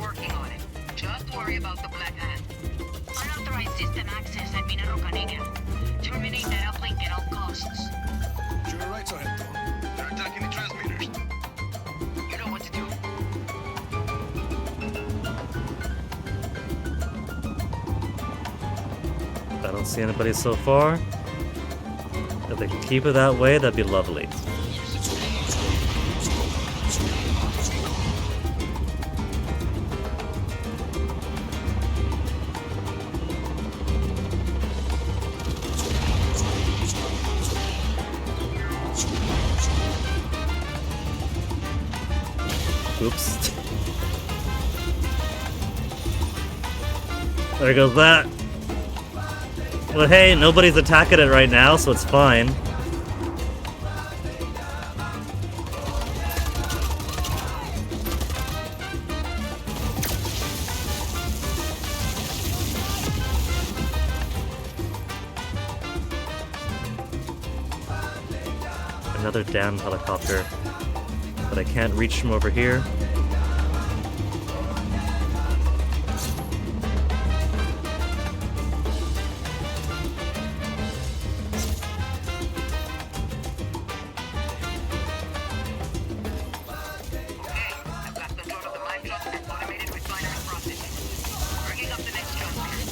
Working on it. Just worry about the Black Hand. Unauthorized system access has been allocated. Terminate that uplink at all costs. To your right, Sargento. They're attacking the transmitters. You know what to do. I don't see anybody so far. If they can keep it that way, that'd be lovely. Oops. There goes that. Well, hey, nobody's attacking it right now, so it's fine. Another damn helicopter. But I can't reach from over here. Okay, I've got control of the mine truck and automated refinery processing. Bringing up the next transmitter.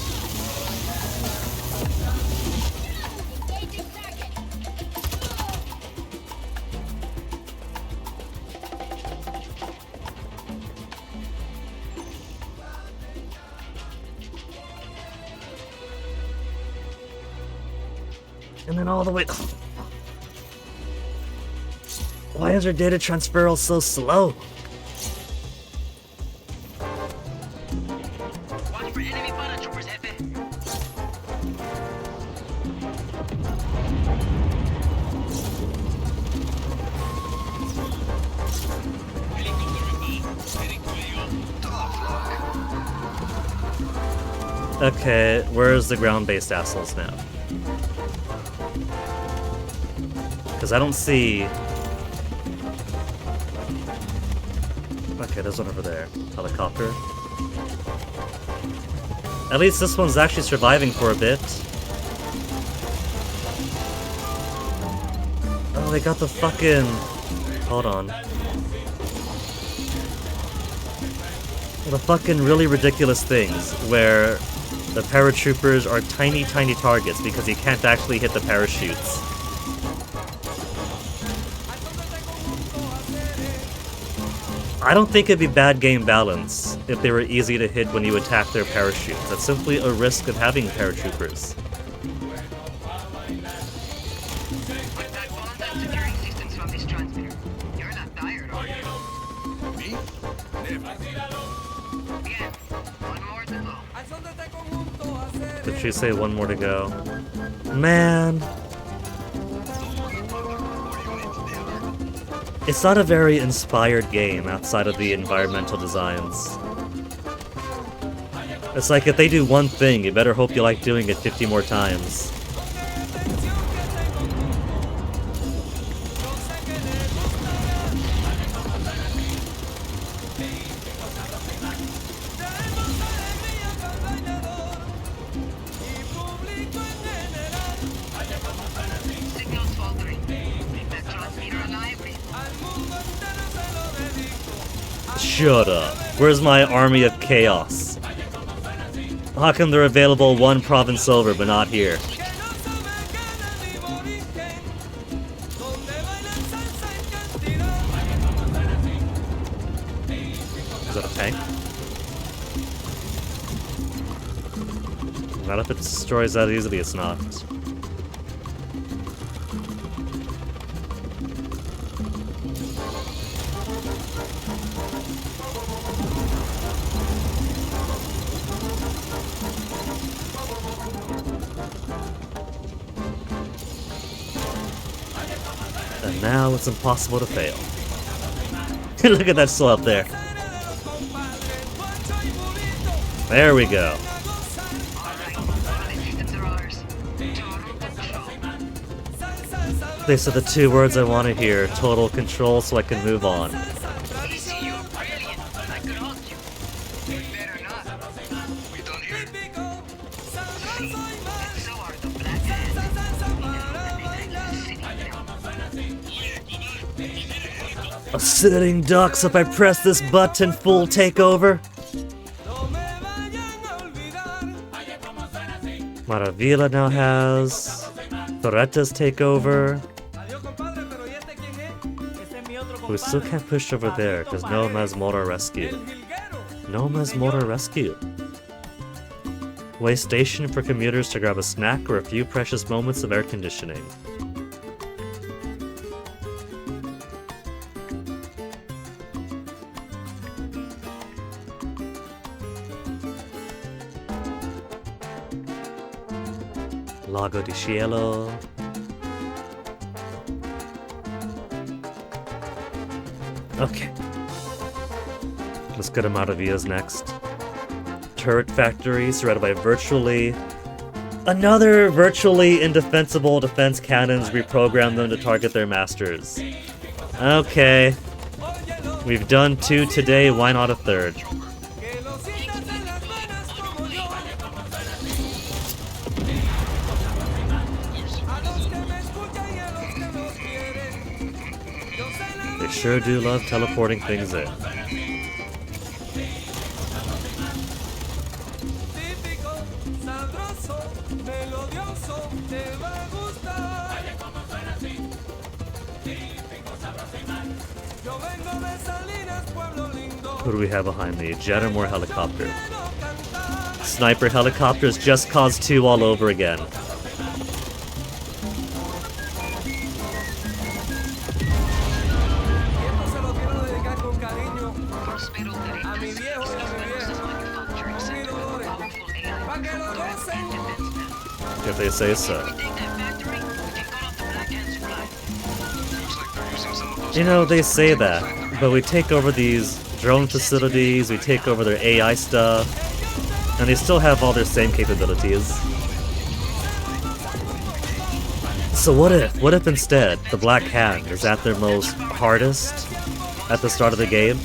And then all the way. Why is our data transfer so slow? Watch for enemy paratroopers, Jefe. Okay, where's the ground-based assholes now? Because I don't see... Okay, there's one over there. Helicopter. At least this one's actually surviving for a bit. Oh, they got the fucking... Hold on. The fucking really ridiculous things where the paratroopers are tiny, tiny targets because you can't actually hit the parachutes. I don't think it'd be bad game balance if they were easy to hit when you attack their parachutes. That's simply a risk of having paratroopers. With that bond securing systems from this transmitter, you're not tired, are you? Me? Never. Bien. One more to go. Did she say one more to go? Man. It's not a very inspired game outside of the environmental designs. It's like if they do one thing, you better hope you like doing it 50 more times. Signals faltering. Keep that transmitter alive. Shut up. Where's my army of chaos? How come they're available one province over but not here? Is that a tank? Not if it destroys that easily, it's not. And now it's impossible to fail. Look at that still up there. There we go. These are the two words I want to hear. Total control so I can move on. Easy, you're brilliant. I could hold you. Better not. We done here? See, and so are the Black Hands. A sitting ducks if I press this button, full takeover. Maravilla now has Torretas takeover. We still can't push over there because no Mazmorra rescue. No Mazmorra rescue. Way station for commuters to grab a snack or a few precious moments of air conditioning. Lago di Cielo. Okay. Let's go to Maravillas next. Turret factory surrounded by another virtually indefensible defense cannons. Reprogram them to target their masters. Okay. We've done 2 today, why not a 3rd? They sure do love teleporting things in. Who do we have behind me? Jet or more helicopter? Sniper helicopters just caused 2 all over again. If they say so. You know, they say that, but we take over these drone facilities, we take over their AI stuff, and they still have all their same capabilities. So what if instead the Black Hand is at their most hardest at the start of the game,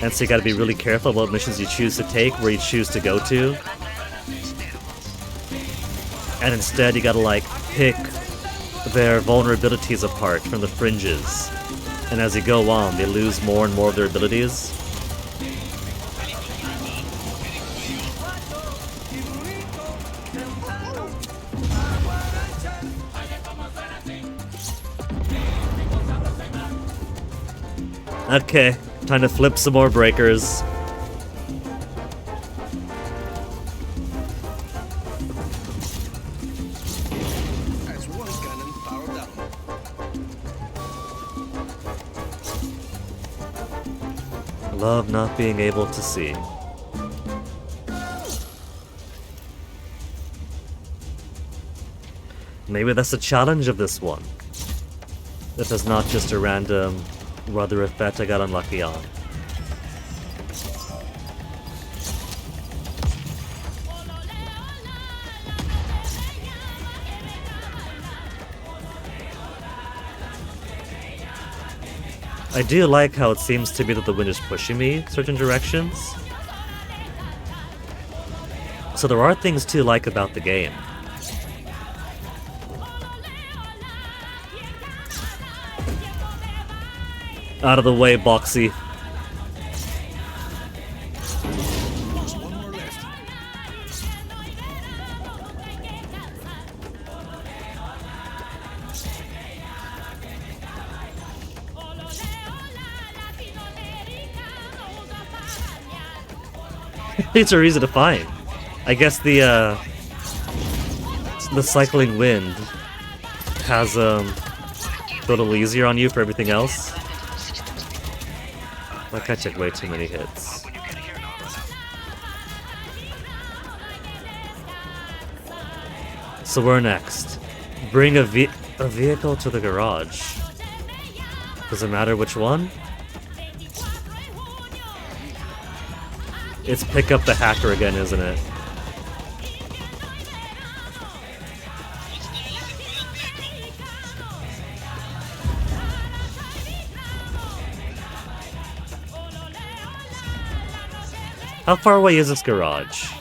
and so you gotta be really careful what missions you choose to take, where you choose to go to, and instead you gotta like pick their vulnerabilities apart from the fringes, and as you go on they lose more and more of their abilities. Okay, time to flip some more breakers. That's one cannon powered down. Love not being able to see. Maybe that's the challenge of this one. If it's not just a random weather effect I got unlucky on. I do like how it seems to be that the wind is pushing me certain directions. So there are things to like about the game. Out of the way, Boxy. Just one more left. These are easy to find. I guess the cycling wind has a little easier on you for everything else. That guy took way too many hits. So we're next. Bring a vehicle to the garage. Does it matter which one? It's pick up the hacker again, isn't it? How far away is this garage?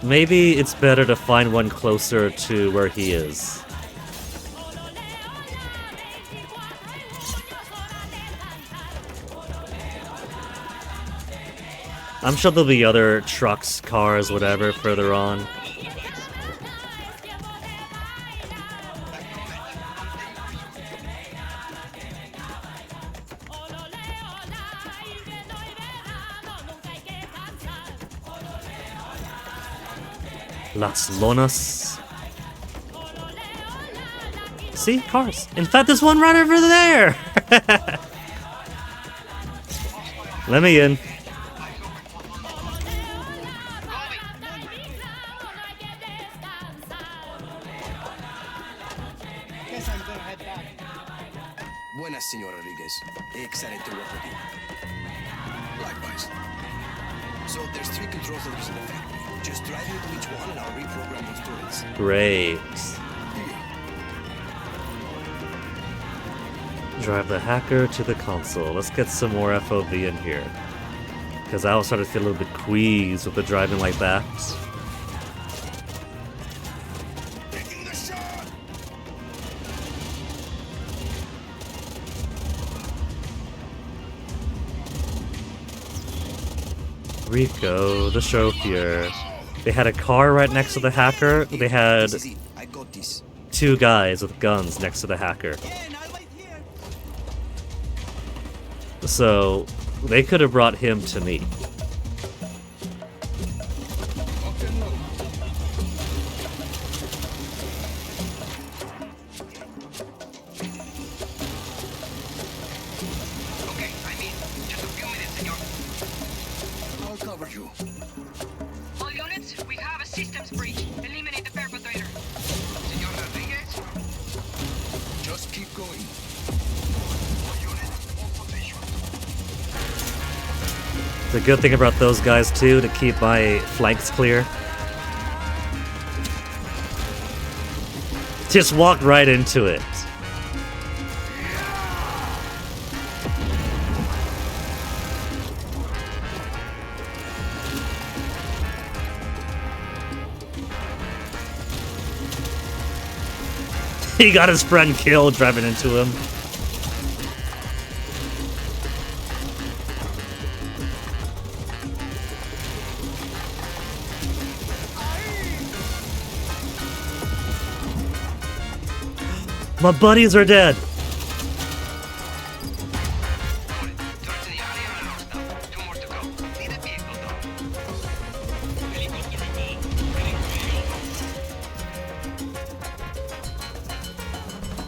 Maybe it's better to find one closer to where he is. I'm sure there'll be other trucks, cars, whatever, further on. Las Lonas. See? Cars. In fact, there's one right over there! Let me in. Buenas, Senor Rodriguez. Excited to work with you. Likewise. So there's 3 control centers in the factory. Just drive me to each one and I'll reprogram those turrets. Great. Drive the hacker to the console. Let's get some more FOV in here. Because I was starting to feel a little bit queased with the driving like that. Taking the shot! Rico, the chauffeur. They had a car right next to the hacker. They had Easy, I got this. 2 guys with guns next to the hacker. So, they could have brought him to me. Okay, I mean, just a few minutes, senor. I'll cover you. All units, we have a systems breach. Eliminate the perpetrator. Senor Rodriguez? Just keep going. The good thing about those guys too, to keep my flanks clear. Just walked right into it. He got his friend killed driving into him. My buddies are dead. Turn to the alley on the north now. 2 more to go. Need a vehicle, though. Helicopter involved. Heading for the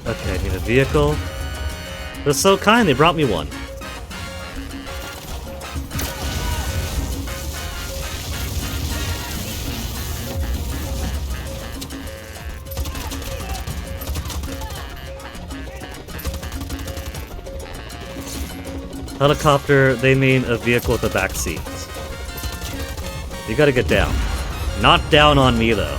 Okay, I need a vehicle. They're so kind, they brought me one. Helicopter, they mean a vehicle with a back seat. You gotta get down. Not down on me, though.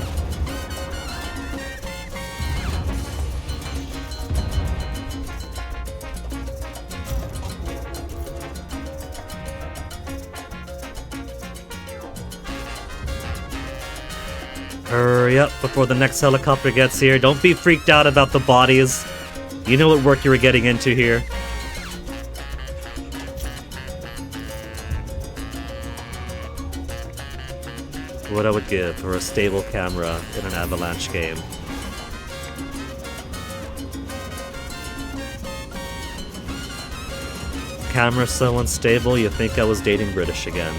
Hurry up before the next helicopter gets here. Don't be freaked out about the bodies. You know what work you were getting into here. What I would give for a stable camera in an Avalanche game. Camera so unstable, you think I was dating British again.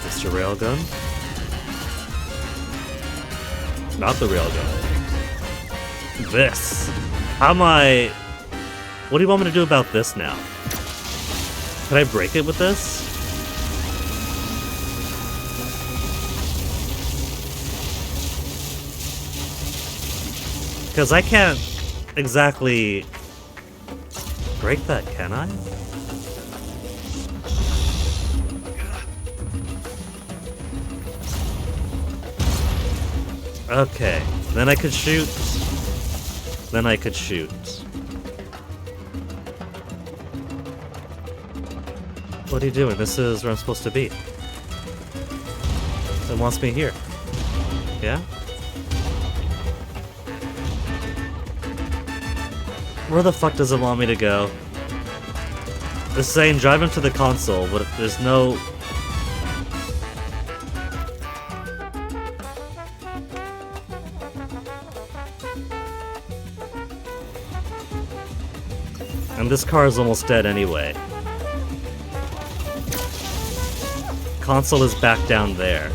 Mr. Railgun? Not the railgun. This. How am I... What do you want me to do about this now? Can I break it with this? Because I can't exactly break that, can I? Okay, then I could shoot. Then I could shoot. What are you doing? This is where I'm supposed to be. It wants me here. Yeah? Where the fuck does it want me to go? It's saying drive into the console, but there's no... And this car is almost dead anyway. Console is back down there.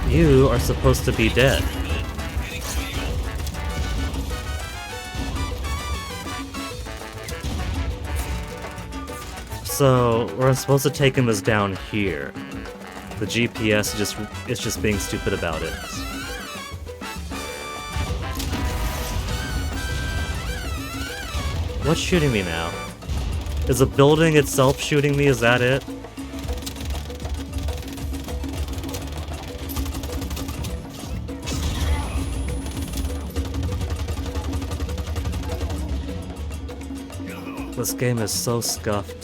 You are supposed to be dead. So, we're supposed to take him as down here. The GPS is just being stupid about it. What's shooting me now? Is the building itself shooting me? Is that it? This game is so scuffed.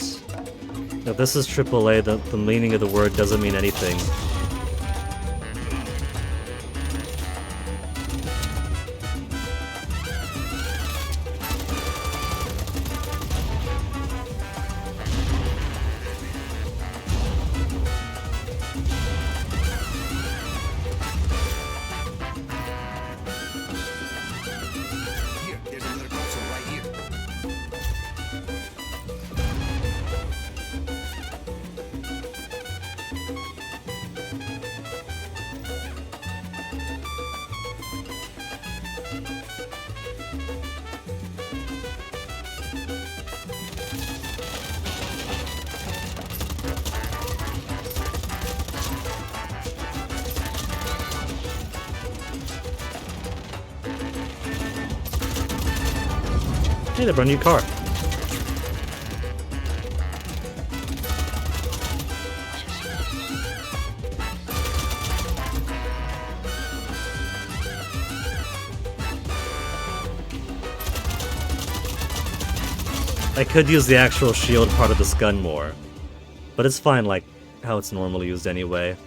If this is AAA, the meaning of the word doesn't mean anything. Here, there's another console right here. Hey, they brought a new car. I could use the actual shield part of this gun more, but it's fine like how it's normally used anyway.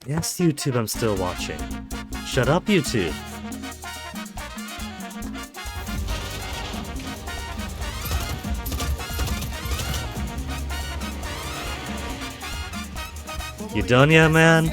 Yes, YouTube, I'm still watching. Shut up, YouTube. You done yet, man?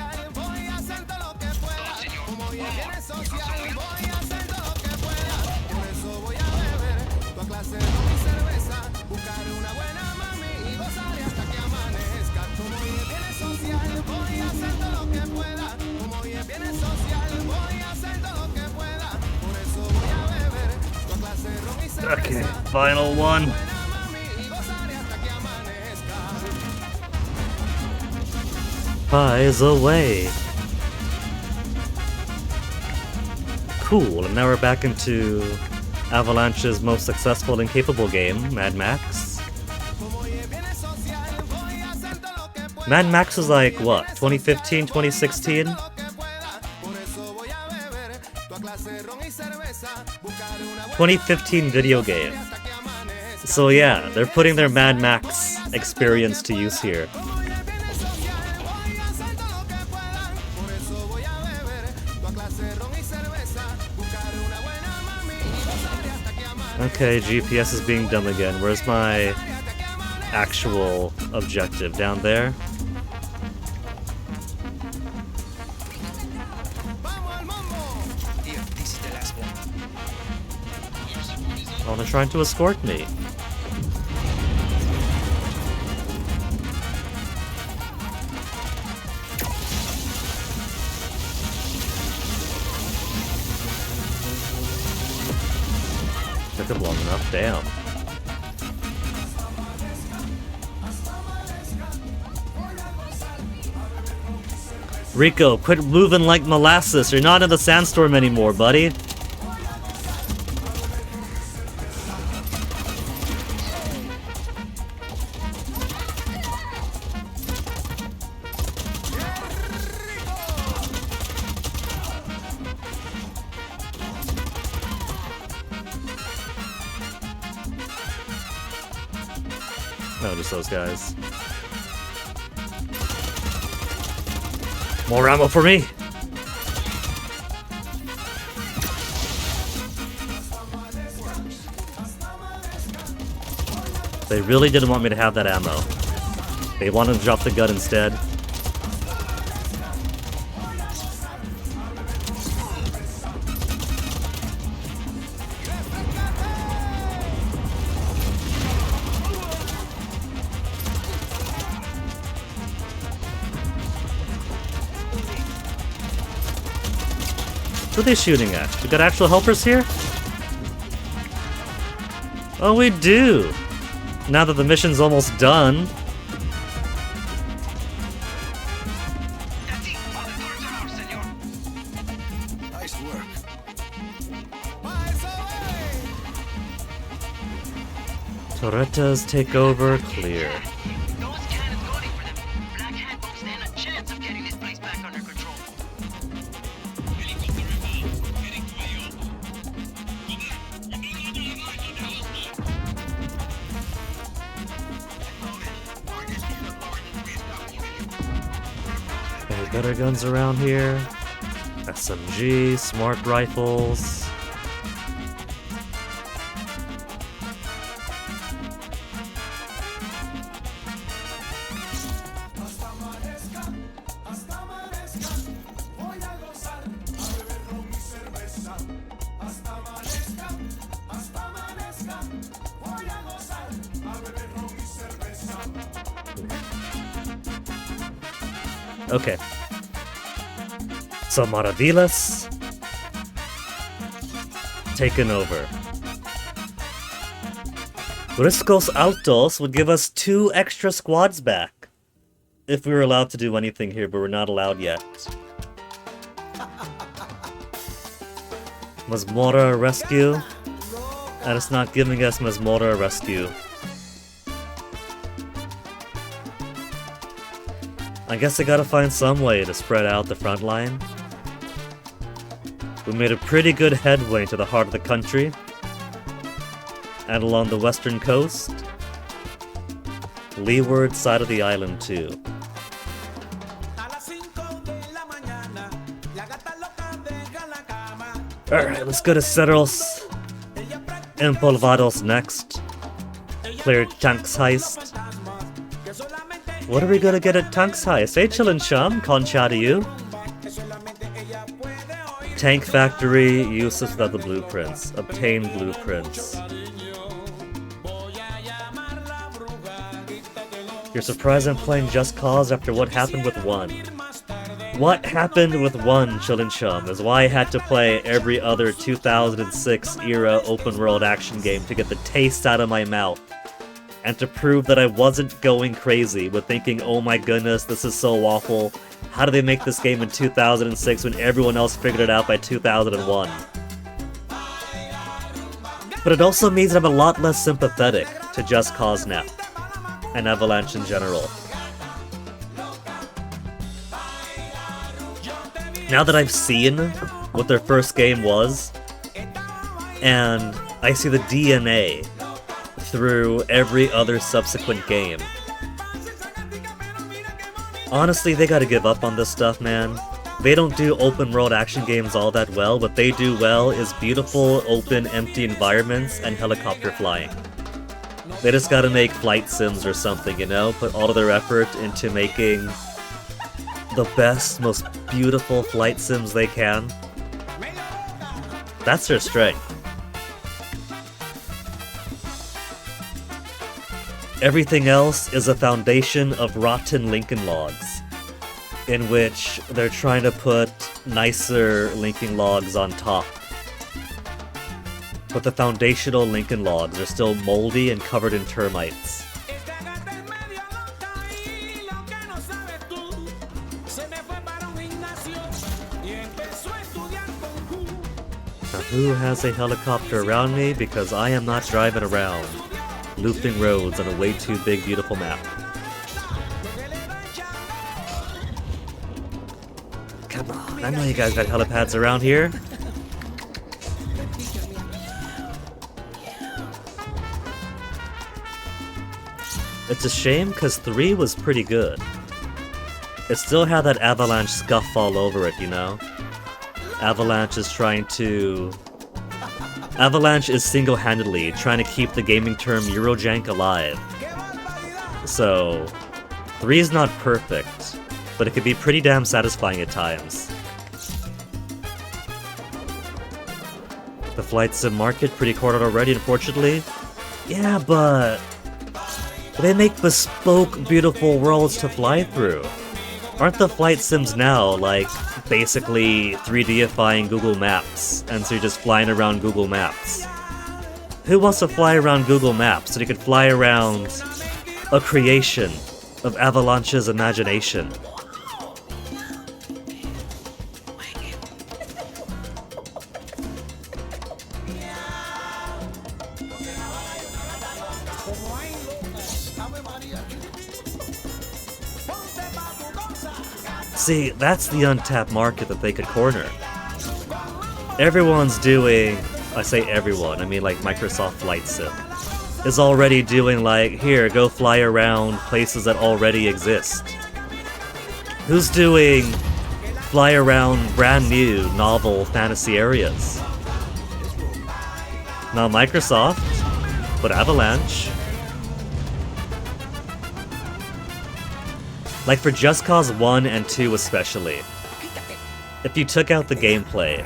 Okay, final one. Pies away. Cool, and now we're back into Avalanche's most successful and capable game, Mad Max. Mad Max was like, what, 2015, 2016? 2015 video game. So yeah, they're putting their Mad Max experience to use here. Okay, GPS is being dumb again. Where's my actual objective? Down there? Here, this is the last one. Oh, they're trying to escort me. Took it long enough, damn. Rico, quit moving like molasses. You're not in the sandstorm anymore, buddy. No, just those guys. More ammo for me! They really didn't want me to have that ammo. They wanted to drop the gun instead. What are they shooting at? We got actual helpers here? Oh, we do! Now that the mission's almost done. That's it. All the doors are ours, senor. Nice work. Torretas take over, clear. Those cannons going for them. Black Hat don't stand a chance of getting this place back under control. Okay, better guns around here. SMG, smart rifles. Okay. So Maravillas taken over. Riscos Altos would give us 2 extra squads back. If we were allowed to do anything here, but we're not allowed yet. Masmora Rescue? And it's not giving us Masmora Rescue. I guess I gotta find some way to spread out the front line. We made a pretty good headway to the heart of the country. And along the western coast. Leeward side of the island too. Alright, let's go to Cerros Empolvados next. Clear Tanks Heist. What are we gonna get at Tanks Heist? Hey chillin' chum, concha to you. Tank Factory, uses without the blueprints. Obtain blueprints. You're surprised I'm playing Just Cause after what happened with 1. What happened with 1, Chillin' Chum, is why I had to play every other 2006 era open world action game to get the taste out of my mouth. And to prove that I wasn't going crazy with thinking, oh my goodness, this is so awful. How did they make this game in 2006 when everyone else figured it out by 2001? But it also means I'm a lot less sympathetic to Just Cause now. And Avalanche in general. Now that I've seen what their first game was, and I see the DNA through every other subsequent game, honestly, they gotta give up on this stuff, man. They don't do open world action games all that well. What they do well is beautiful, open, empty environments and helicopter flying. They just gotta make flight sims or something, you know? Put all of their effort into making the best, most beautiful flight sims they can. That's their strength. Everything else is a foundation of rotten Lincoln Logs, in which they're trying to put nicer Lincoln Logs on top. But the foundational Lincoln Logs are still moldy and covered in termites. Now who has a helicopter around me? Because I am not driving around, looping roads on a way too big, beautiful map. Come on, I know you guys got helipads around here. It's a shame, because 3 was pretty good. It still had that Avalanche scuff all over it, you know? Avalanche is single-handedly trying to keep the gaming term Eurojank alive. So, 3 is not perfect, but it can be pretty damn satisfying at times. The flight sim market pretty crowded already, unfortunately. Yeah, but they make bespoke, beautiful worlds to fly through. Aren't the flight sims now, like, basically 3Difying Google Maps, and so you're just flying around Google Maps? Who wants to fly around Google Maps so you could fly around a creation of Avalanche's imagination? See, that's the untapped market that they could corner. Everyone's doing, I say everyone, I mean like Microsoft Flight Sim, is already doing like, here, go fly around places that already exist. Who's doing fly around brand new, novel fantasy areas? Not Microsoft, but Avalanche. Like for Just Cause 1 and 2 especially, if you took out the gameplay,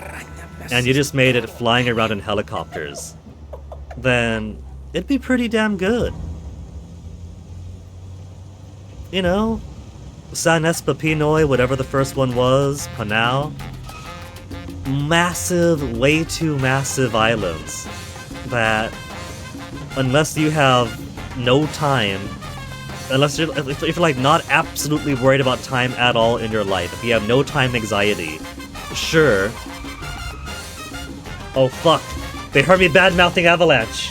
and you just made it flying around in helicopters, then it'd be pretty damn good. You know, San Espapinoy, whatever the first one was, Panau, massive, way too massive islands that, unless you have no time, if you're like not absolutely worried about time at all in your life, if you have no time anxiety, sure, Oh fuck. They heard me bad-mouthing Avalanche.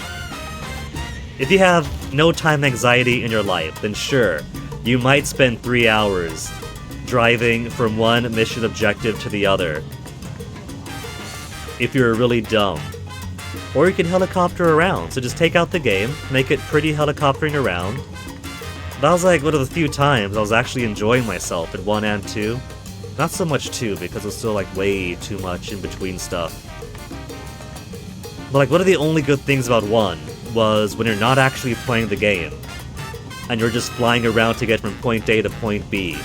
If you have no time anxiety in your life, then sure, you might spend 3 hours driving from one mission objective to the other. If you're really dumb. Or you can helicopter around, so just take out the game, make it pretty helicoptering around. That was like one of the few times I was actually enjoying myself in 1 and 2. Not so much 2, because it was still like way too much in between stuff. But like one of the only good things about 1 was when you're not actually playing the game, and you're just flying around to get from point A to point B.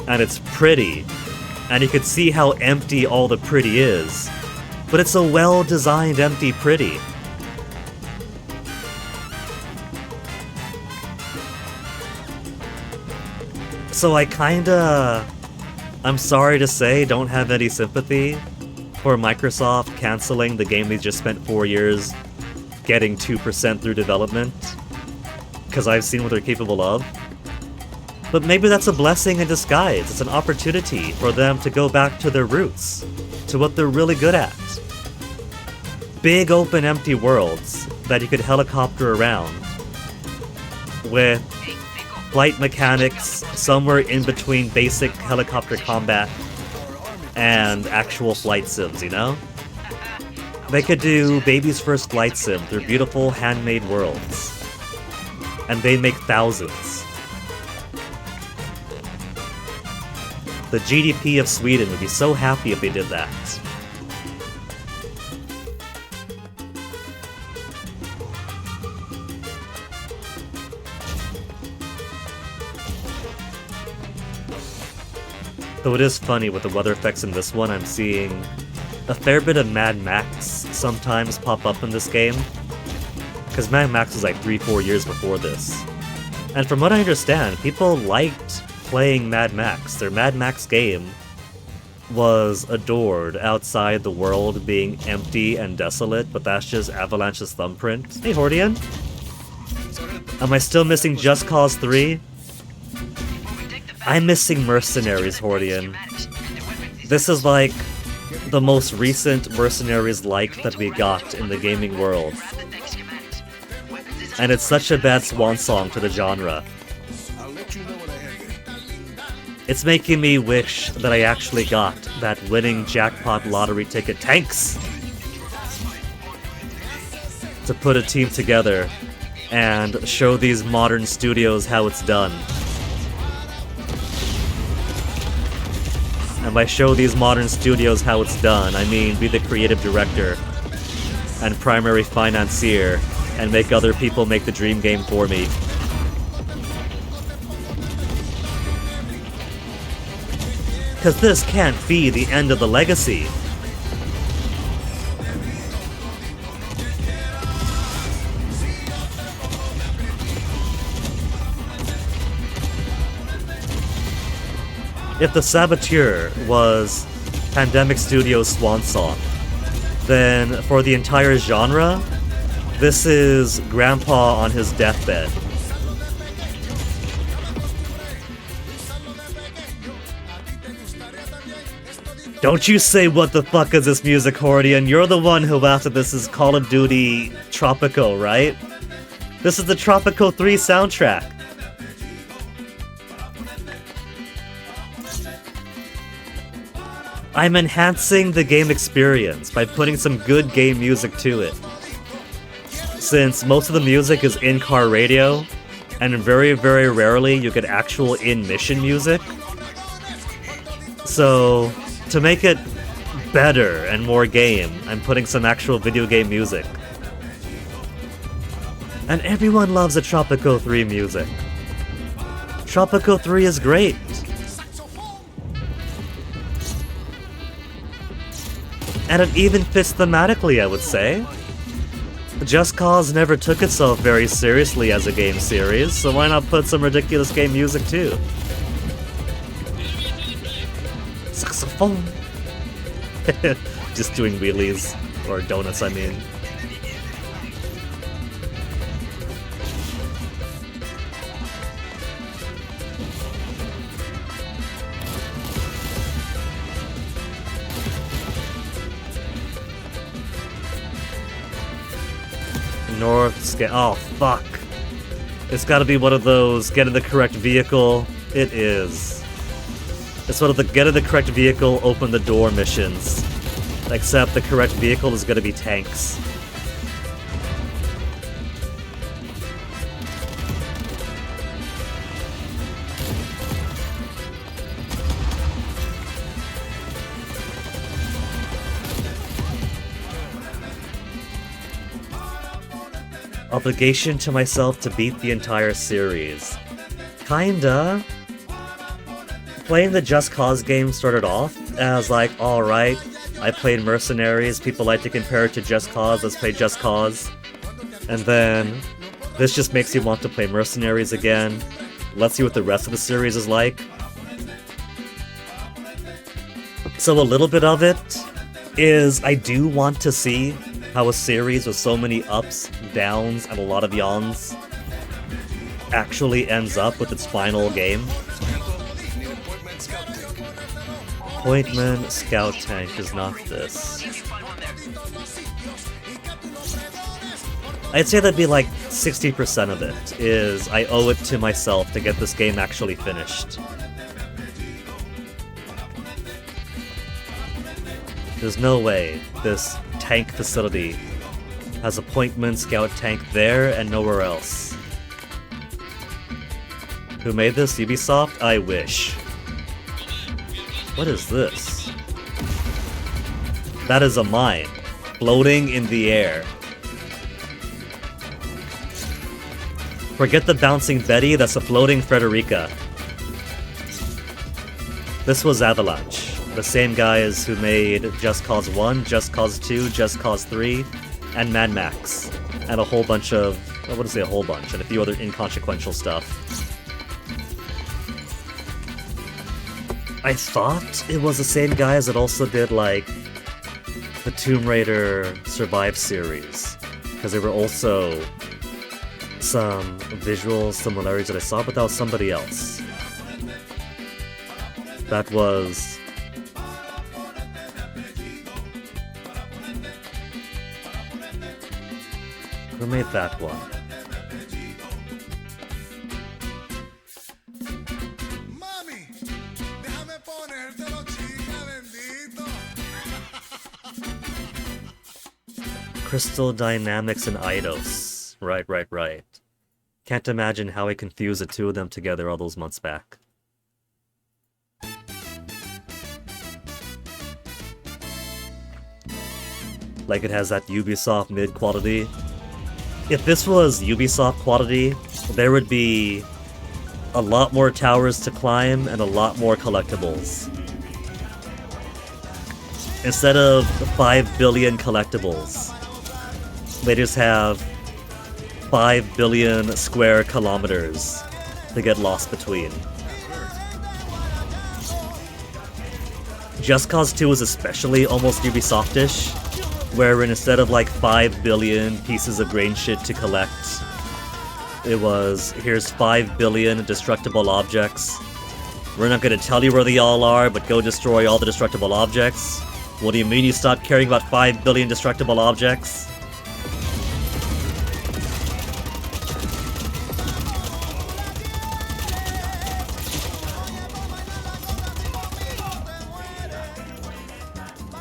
And it's pretty, and you can see how empty all the pretty is. But it's a well-designed empty pretty. So I kinda, I'm sorry to say, don't have any sympathy for Microsoft canceling the game they just spent 4 years getting 2% through development, because I've seen what they're capable of. But maybe that's a blessing in disguise. It's an opportunity for them to go back to their roots, to what they're really good at. Big open empty worlds that you could helicopter around, with flight mechanics somewhere in between basic helicopter combat and actual flight sims, you know? They could do baby's first flight sim through beautiful handmade worlds. And they make thousands. The GDP of Sweden would be so happy if they did that. Though it is funny with the weather effects in this one, I'm seeing a fair bit of Mad Max sometimes pop up in this game. Because Mad Max was like 3-4 years before this. And from what I understand, people liked playing Mad Max. Their Mad Max game was adored outside the world being empty and desolate, but that's just Avalanche's thumbprint. Hey Hordian! Am I still missing Just Cause 3? I'm missing Mercenaries, Hordian. This is like the most recent Mercenaries-like that we got in the gaming world. And it's such a bad swan song to the genre. It's making me wish that I actually got that winning jackpot lottery ticket, Tanks! To put a team together and show these modern studios how it's done. And by show these modern studios how it's done, I mean be the creative director and primary financier and make other people make the dream game for me. Because this can't be the end of the legacy. If The Saboteur was Pandemic Studios' swan song, then for the entire genre, this is Grandpa on his deathbed. Don't you say what the fuck is this music, Hordian? You're the one who asked if this is Call of Duty Tropico, right? This is the Tropico 3 soundtrack. I'm enhancing the game experience by putting some good game music to it. Since most of the music is in-car radio, and very, very rarely you get actual in-mission music. So, to make it better and more game, I'm putting some actual video game music. And everyone loves the Tropico 3 music. Tropico 3 is great. And it even fits thematically, I would say. Just Cause never took itself very seriously as a game series, so why not put some ridiculous game music too? Saxophone! Just doing wheelies. Or donuts, I mean. north, oh, fuck. It's gotta be one of those get in the correct vehicle. It is. It's one of the get in the correct vehicle, open the door missions. Except the correct vehicle is gonna be tanks. Obligation to myself to beat the entire series. Kinda. Playing the Just Cause game started off as like, alright, I played Mercenaries, people like to compare it to Just Cause, let's play Just Cause. And then, this just makes you want to play Mercenaries again. Let's see what the rest of the series is like. So a little bit of it is I do want to see how a series with so many ups, downs, and a lot of yawns actually ends up with its final game. Appointment Scout Tank is not this. I'd say that'd be like 60% of it, is I owe it to myself to get this game actually finished. There's no way this tank facility has Appointment Scout Tank there and nowhere else. Who made this? Ubisoft? I wish. What is this? That is a mine, floating in the air. Forget the bouncing Betty, that's a floating Frederica. This was Avalanche. The same guys who made Just Cause 1, Just Cause 2, Just Cause 3, and Mad Max. And a whole bunch of... I wouldn't say a whole bunch, and a few other inconsequential stuff. I thought it was the same guys that also did, like, the Tomb Raider Survive series. Because there were also some visual similarities that I saw, but that was somebody else. That was... Who made that one? Mami, déjame ponértelo, chica, bendito. Crystal Dynamics and Eidos. Right. Can't imagine how I confused the two of them together all those months back. Like it has that Ubisoft mid quality. If this was Ubisoft quality, there would be a lot more towers to climb and a lot more collectibles. Instead of 5 billion collectibles, they just have 5 billion square kilometers to get lost between. Just Cause 2 is especially almost Ubisoft-ish, where instead of like 5 billion pieces of grain shit to collect, it was, here's 5 billion destructible objects. We're not gonna tell you where they all are, but go destroy all the destructible objects. What do you mean you stopped caring about 5 billion destructible objects?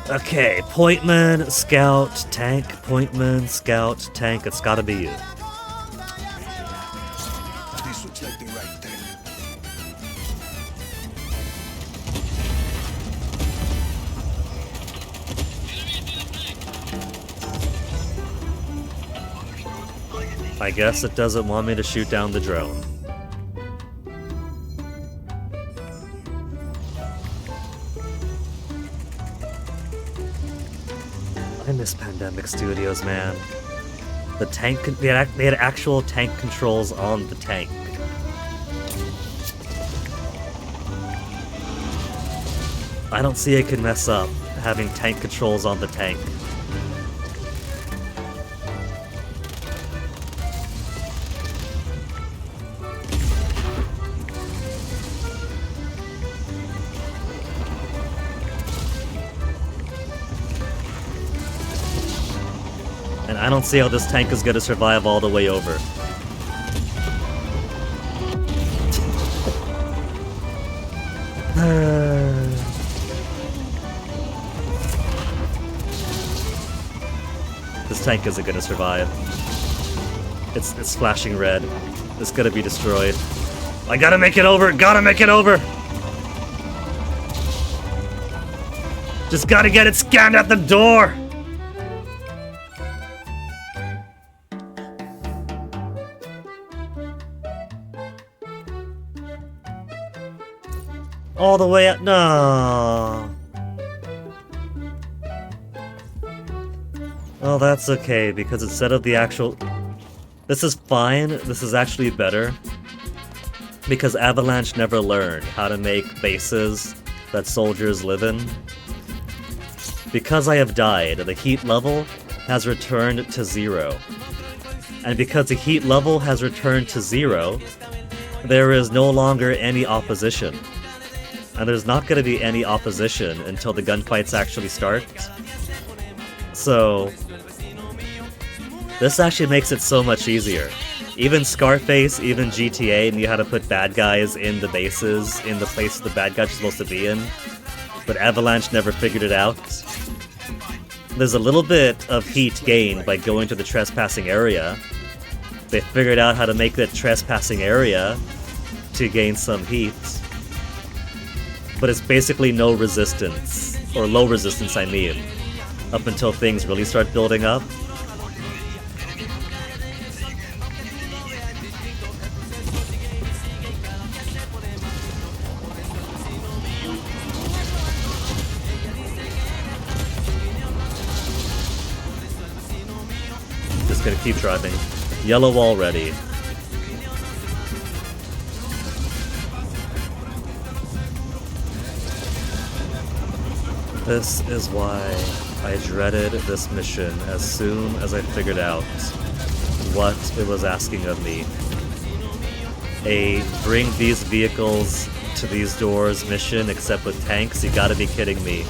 Okay, Pointman, Scout, Tank, Pointman, Scout, Tank, it's gotta be you. This looks like the right thing. I guess it doesn't want me to shoot down the drone. I miss Pandemic Studios, man. The tank, they had actual tank controls on the tank. I don't see it could mess up having tank controls on the tank. I don't see how this tank is gonna survive all the way over. This tank isn't gonna survive. It's flashing red. It's gonna be destroyed. I gotta make it over! Gotta make it over! Just gotta get it scanned at the door! All the way up. No. Well, that's okay, because instead of the actual... This is fine. This is actually better. Because Avalanche never learned how to make bases that soldiers live in. Because I have died, the heat level has returned to 0. And because the heat level has returned to 0, there is no longer any opposition. And there's not going to be any opposition until the gunfights actually start. So, this actually makes it so much easier. Even Scarface, even GTA knew how to put bad guys in the bases, in the places the bad guys are supposed to be in. But Avalanche never figured it out. There's a little bit of heat gained by going to the trespassing area. They figured out how to make that trespassing area to gain some heat. But it's basically no resistance, or low resistance I mean, up until things really start building up. Just gonna keep driving. Yellow wall ready. This is why I dreaded this mission as soon as I figured out what it was asking of me. A bring these vehicles to these doors mission except with tanks? You gotta be kidding me.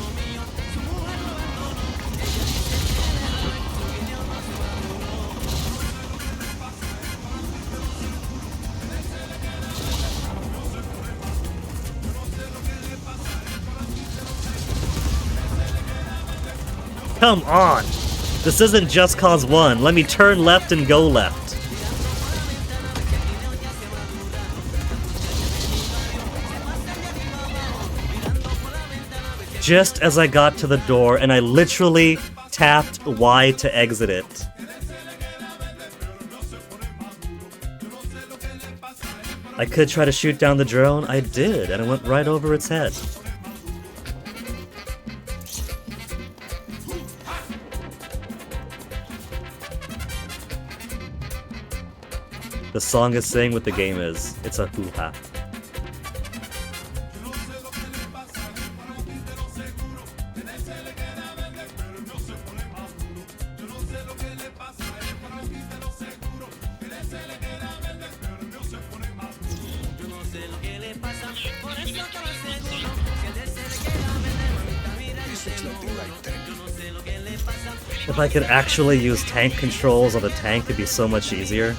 Come on! This isn't Just Cause 1. Let me turn left and go left. Just as I got to the door, and I literally tapped Y to exit it. I could try to shoot down the drone. I did, and it went right over its head. The song is saying what the game is. It's a hoo-ha. If I could actually use tank controls on the tank, it'd be so much easier.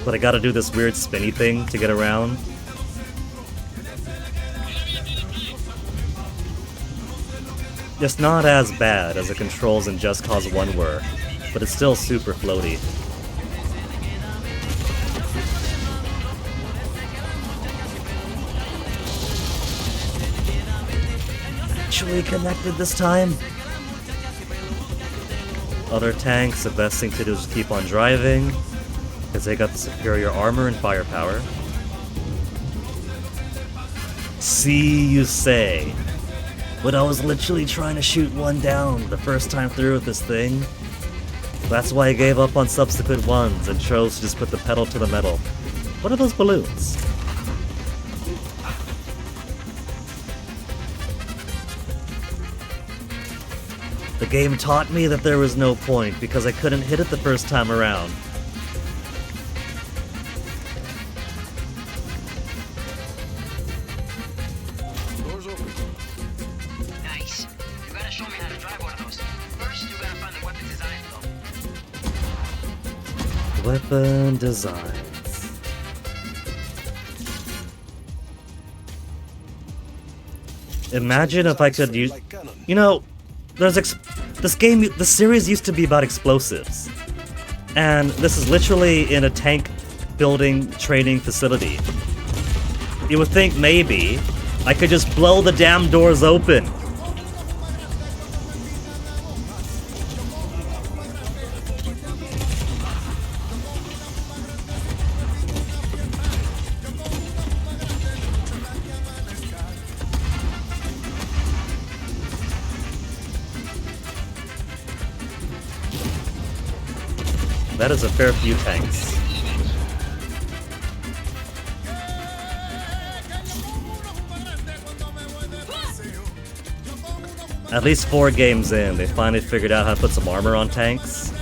But I gotta do this weird spinny thing to get around. It's not as bad as the controls in Just Cause 1 were, but it's still super floaty. Actually connected this time. Other tanks, the best thing to do is just keep on driving, because they got the superior armor and firepower. See, you say. But I was literally trying to shoot one down the first time through with this thing. That's why I gave up on subsequent ones and chose to just put the pedal to the metal. What are those balloons? The game taught me that there was no point because I couldn't hit it the first time around. Doors open. Nice. You gotta show me how to drive one of those. First, you gotta find the weapon design though. Weapon designs. Imagine if I could use. Like cannon. You know, this series used to be about explosives, and this is literally in a tank building training facility. You would think maybe I could just blow the damn doors open. That is a fair few tanks. At least 4 games in, they finally figured out how to put some armor on tanks.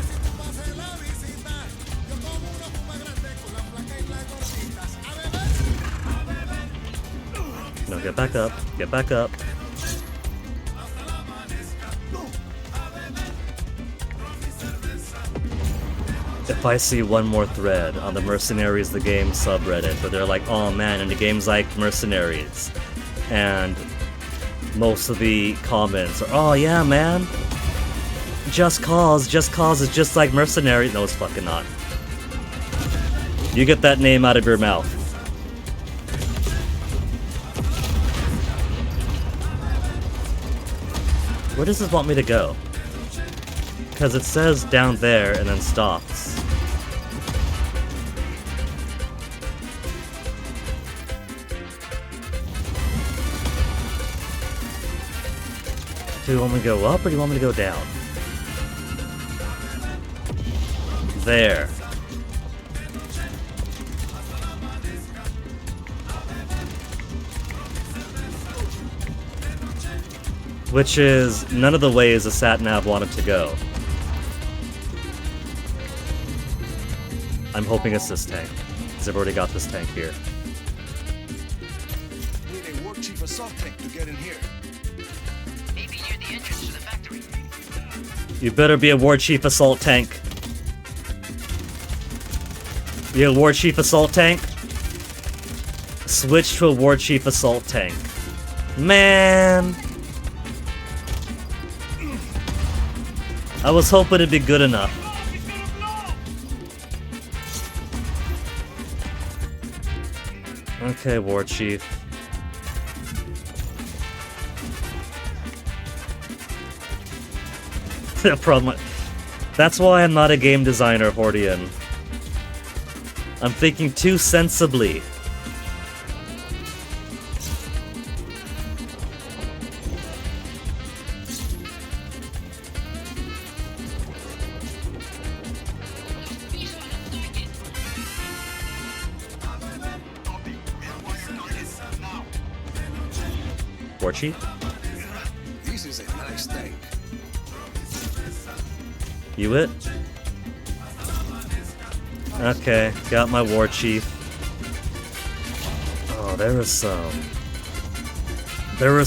No, get back up. Get back up. If I see one more thread on the Mercenaries the Game subreddit where they're like, oh man, and the game's like Mercenaries, and most of the comments are, oh yeah man, Just Cause is just like Mercenaries. No, it's fucking not. You get that name out of your mouth. Where does this want me to go? Because it says down there and then stops. Do you want me to go up or do you want me to go down? There. Which is none of the ways a sat-nav wanted to go. I'm hoping it's this tank, because I've already got this tank here. Need a war chief assault tank to get in here. Maybe near the entrance to the factory. You better be a War Chief assault tank. You a War Chief assault tank? Switch to a War Chief assault tank. Man! I was hoping it'd be good enough. Okay, War Chief. The problem. That's why I'm not a game designer, Hordian. I'm thinking too sensibly. War Chief? This is a nice tank. You it? Okay, got my War Chief. Oh, there was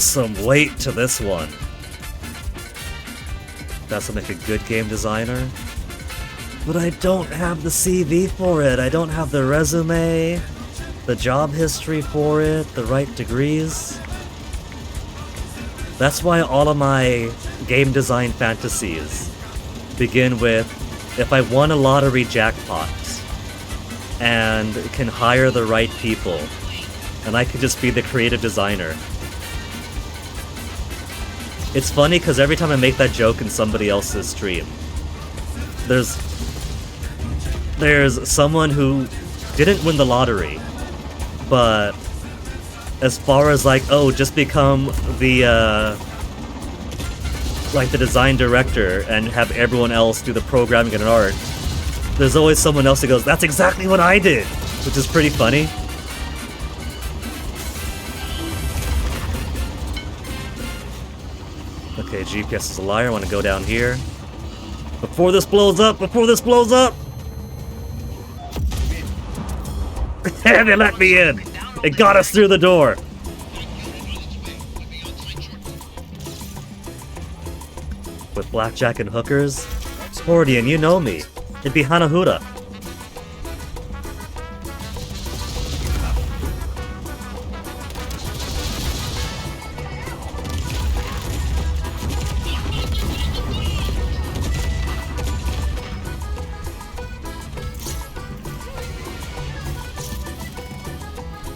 some weight to this one. That's to make a good game designer. But I don't have the CV for it. I don't have the resume, the job history for it, the right degrees. That's why all of my game design fantasies begin with, if I won a lottery jackpot and can hire the right people, and I could just be the creative designer. It's funny because every time I make that joke in somebody else's stream, there's someone who didn't win the lottery, but as far as like, oh, just become the like the design director and have everyone else do the programming and art, there's always someone else that goes, that's exactly what I did, which is pretty funny. Okay, GPS is a liar. I want to go down here. Before this blows up! Before this blows up! They let me in! It got us through the door! With blackjack and hookers? Hordian, you know me. It'd be Hanahuda.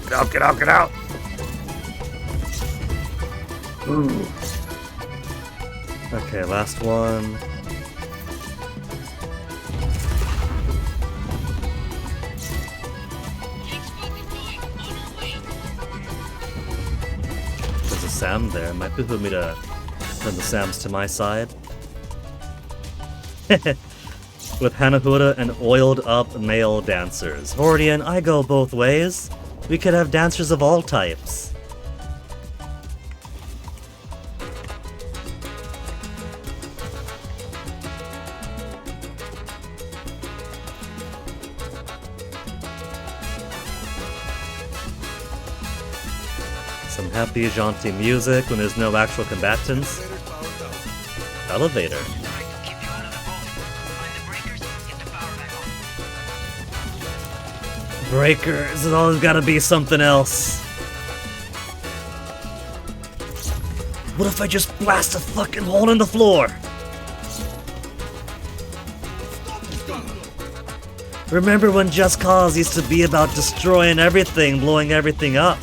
Get out, get out, get out! Ooh. Okay, last one. There's a Sam there. Might behoove me to turn the Sams to my side. With Hanahuda and oiled up male dancers. Hordian, I go both ways. We could have dancers of all types. Some happy, jaunty music when there's no actual combatants. Elevator. Trying to keep you out of the boat. Find the breakers, get the power back on. Breakers, there's always gotta be something else. What if I just blast a fucking hole in the floor? Remember when Just Cause used to be about destroying everything, blowing everything up?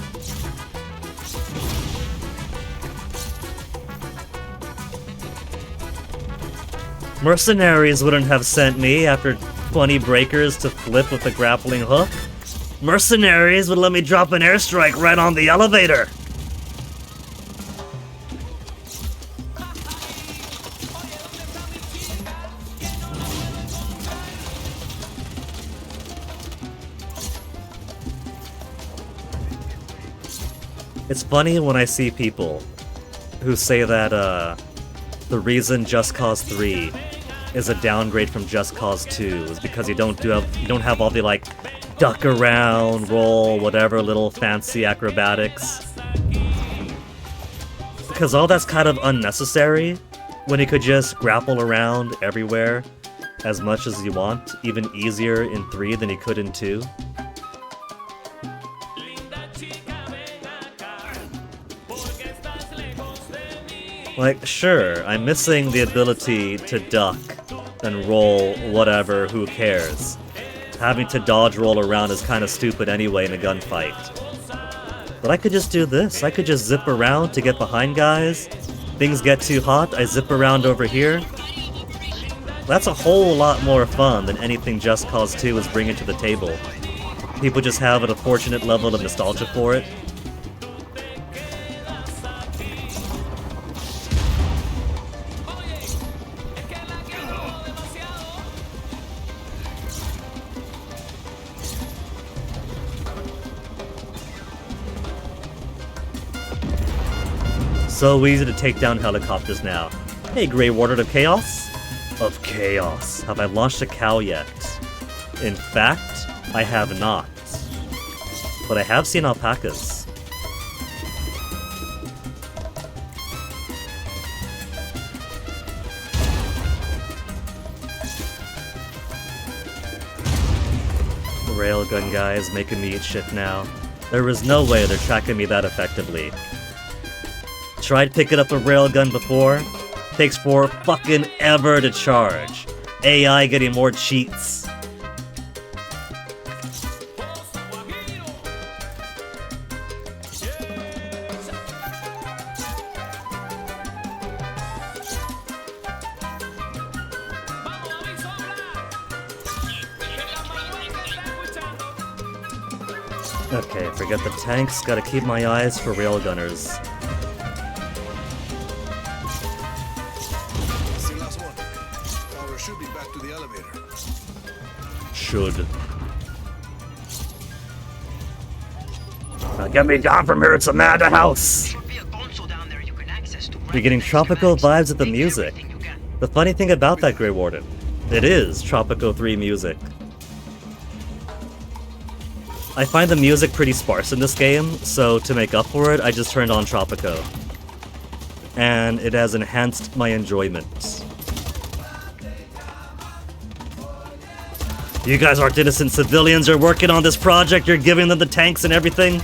Mercenaries wouldn't have sent me after 20 breakers to flip with a grappling hook. Mercenaries would let me drop an airstrike right on the elevator. It's funny when I see people who say that the reason Just Cause 3 is a downgrade from Just Cause 2 is because you don't have all the like duck around, roll, whatever little fancy acrobatics. Because all that's kind of unnecessary when you could just grapple around everywhere as much as you want, even easier in 3 than you could in 2. Like, sure, I'm missing the ability to duck and roll whatever, who cares. Having to dodge roll around is kind of stupid anyway in a gunfight. But I could just do this. I could just zip around to get behind guys. Things get too hot, I zip around over here. That's a whole lot more fun than anything Just Cause 2 is bringing to the table. People just have an unfortunate level of nostalgia for it. So easy to take down helicopters now. Hey, Grey Warden of Chaos? Of Chaos. Have I launched a cow yet? In fact, I have not. But I have seen alpacas. Railgun guys making me eat shit now. There is no way they're tracking me that effectively. Tried picking up a railgun before. Takes for fucking ever to charge. AI getting more cheats. Okay, forget the tanks, gotta keep my eyes for railgunners. Should. Now get me down from here, it's a madhouse! Should be a console down there you can access to You're getting tropical vibes with the music. everything you can. The funny thing about that, Grey Warden, it is Tropico 3 music. I find the music pretty sparse in this game, so to make up for it, I just turned on Tropico. And it has enhanced my enjoyment. You guys aren't innocent civilians, you're working on this project, you're giving them the tanks and everything.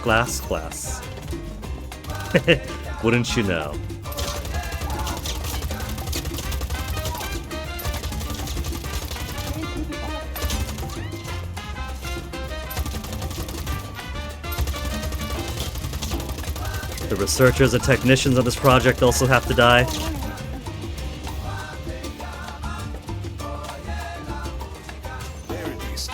glass class. Wouldn't you know? The researchers and technicians on this project also have to die. There it is.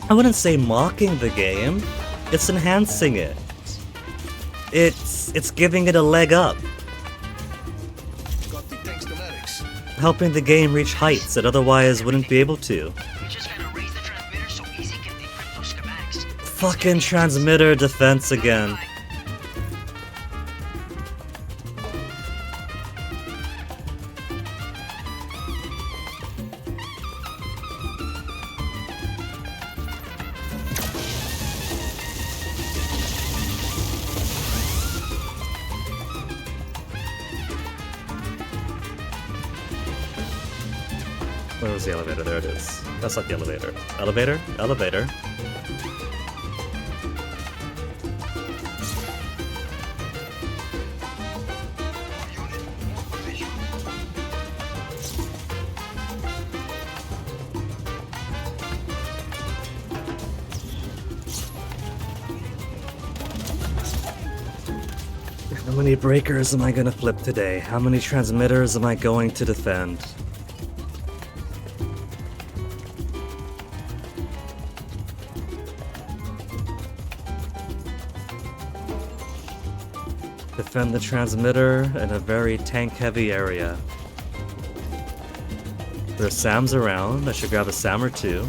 I wouldn't say mocking the game. It's enhancing it. It's giving it a leg up, Got the tank schematics. helping the game reach heights it otherwise wouldn't be able to. You just gotta raise the transmitter so Easy can decrypt those schematics. Fucking transmitter defense again. Where was the elevator? There it is. That's not the elevator. Elevator? Elevator. How many breakers am I gonna flip today? How many transmitters am I going to defend? Defend the transmitter in a very tank-heavy area. There's SAMs around. I should grab a SAM or two.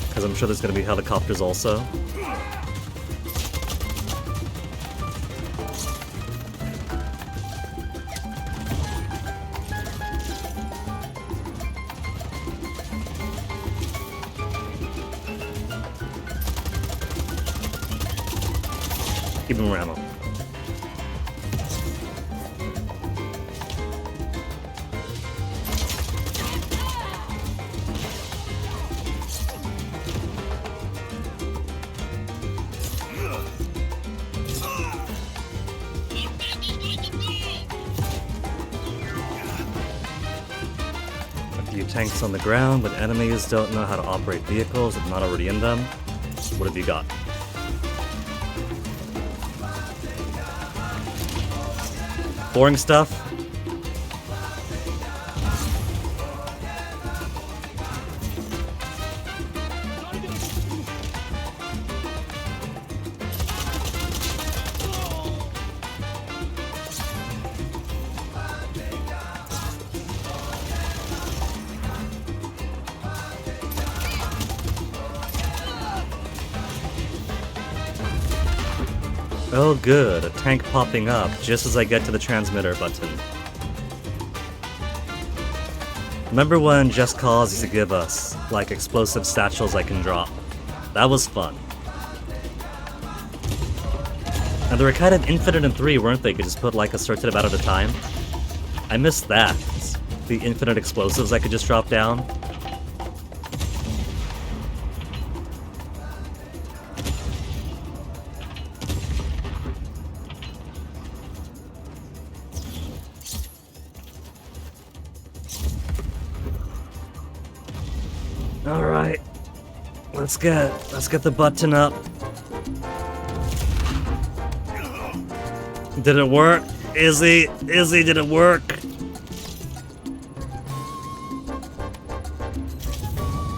Because I'm sure there's going to be helicopters also. Keep him ammo. A few tanks on the ground, but enemies don't know how to operate vehicles if not already in them. What have you got? Boring stuff. Oh good, a tank popping up just as I get to the transmitter button. Remember when Just Cause used to give us, like, explosive satchels I can drop? That was fun. And they were kind of infinite in 3, weren't they? You could just put like a certain amount at a time. I missed that. The infinite explosives I could just drop down. Alright. Let's get the button up. Did it work? Izzy, did it work?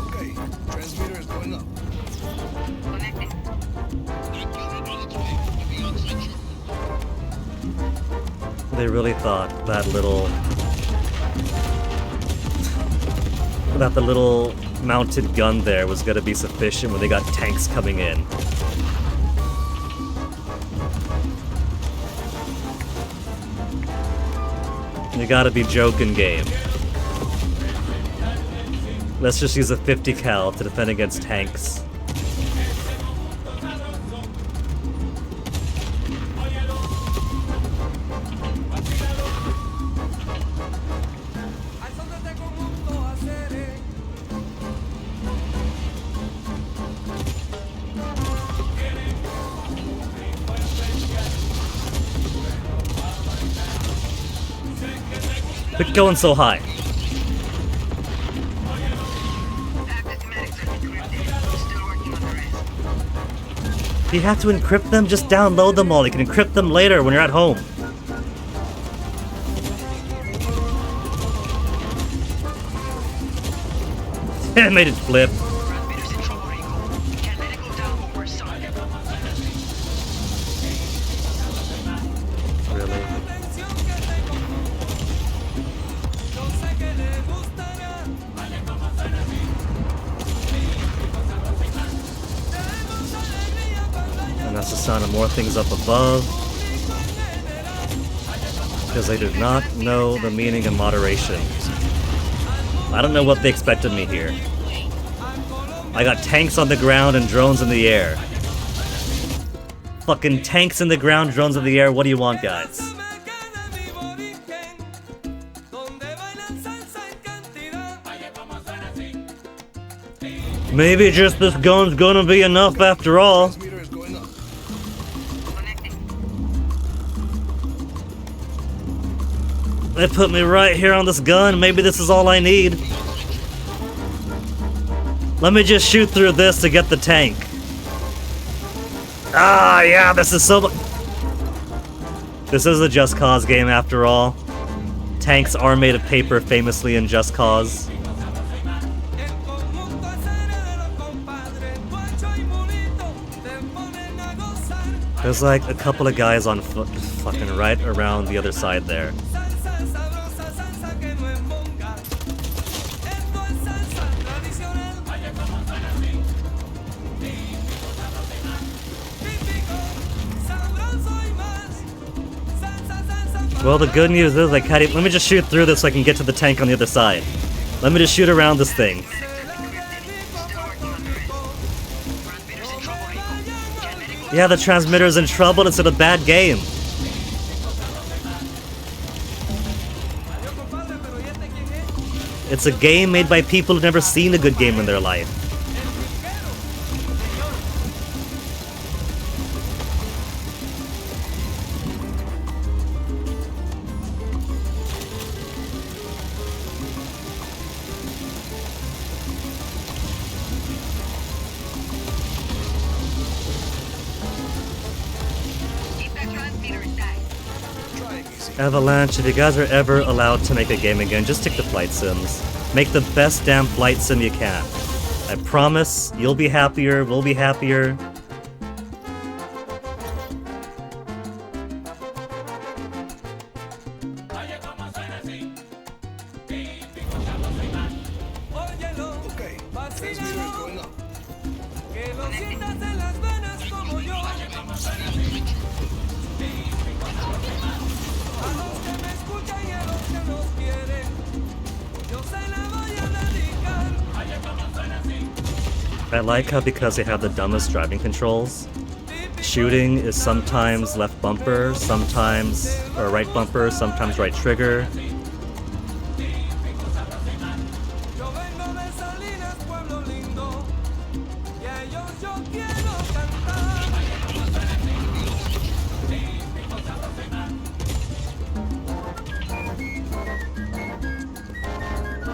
Okay, transmitter is going up. Connecting. They really thought that the little mounted gun there was gonna be sufficient when they got tanks coming in. You gotta be joking, game. Let's just use a 50 cal to defend against tanks. Quit going so high. Active schematics are decrypted. Still working on the rest. Do you have to encrypt them? Just download them all. You can encrypt them later when you're at home. It made it flip. Transmitter's in trouble, Rico. Can't let it go down when we're sunk. Really? And that's the sound of more things up above. Because I did not know the meaning of moderation. I don't know what they expected me here. I got tanks on the ground and drones in the air. Fucking tanks in the ground, drones in the air. What do you want, guys? Maybe just this gun's gonna be enough after all. Transmitter is going up. Connecting. They put me right here on this gun. Maybe this is all I need. Let me just shoot through this to get the tank. Ah, yeah, this is so... This is a Just Cause game after all. Tanks are made of paper, famously in Just Cause. There's like a couple of guys on foot fucking right around the other side there. Well, the good news is I can't even... Let me just shoot through this so I can get to the tank on the other side. Let me just shoot around this thing. Yeah, the transmitter's in trouble. It's in a bad game. It's a game made by people who've never seen a good game in their life. Keep that transmitter intact. Trying easy. Avalanche, if you guys are ever allowed to make a game again, just stick to flight sims. Make the best damn flight sim you can. I promise, you'll be happier, we'll be happier. Okay. Transmitter is going up. I like how because they have the dumbest driving controls, shooting is sometimes left bumper, sometimes or right bumper, sometimes right trigger.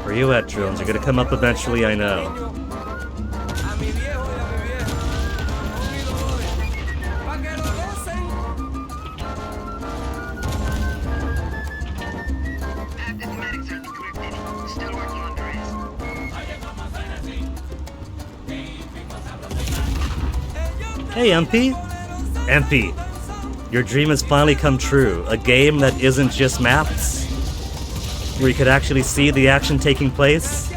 Where you at, drones? You're gonna come up eventually, I know. Active schematics are decrypted. Still working on the rest. Hey, MP? MP, your dream has finally come true. A game that isn't just maps, where you could actually see the action taking place.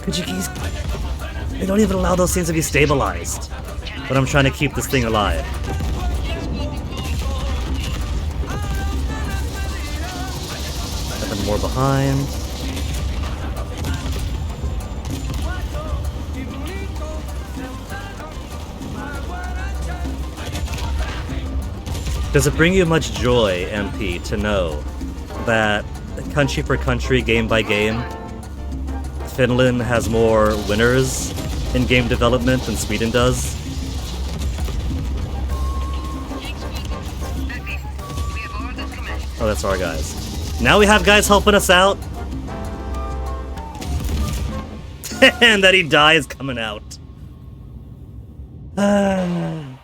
Could you please... They don't even allow those things to be stabilized. But I'm trying to keep this thing alive. Nothing more behind. Does it bring you much joy, MP, to know that country for country, game by game, Finland has more winners in game development than Sweden does? Active. Oh, that's our guys. Now we have guys helping us out. And that he dies coming out. I'm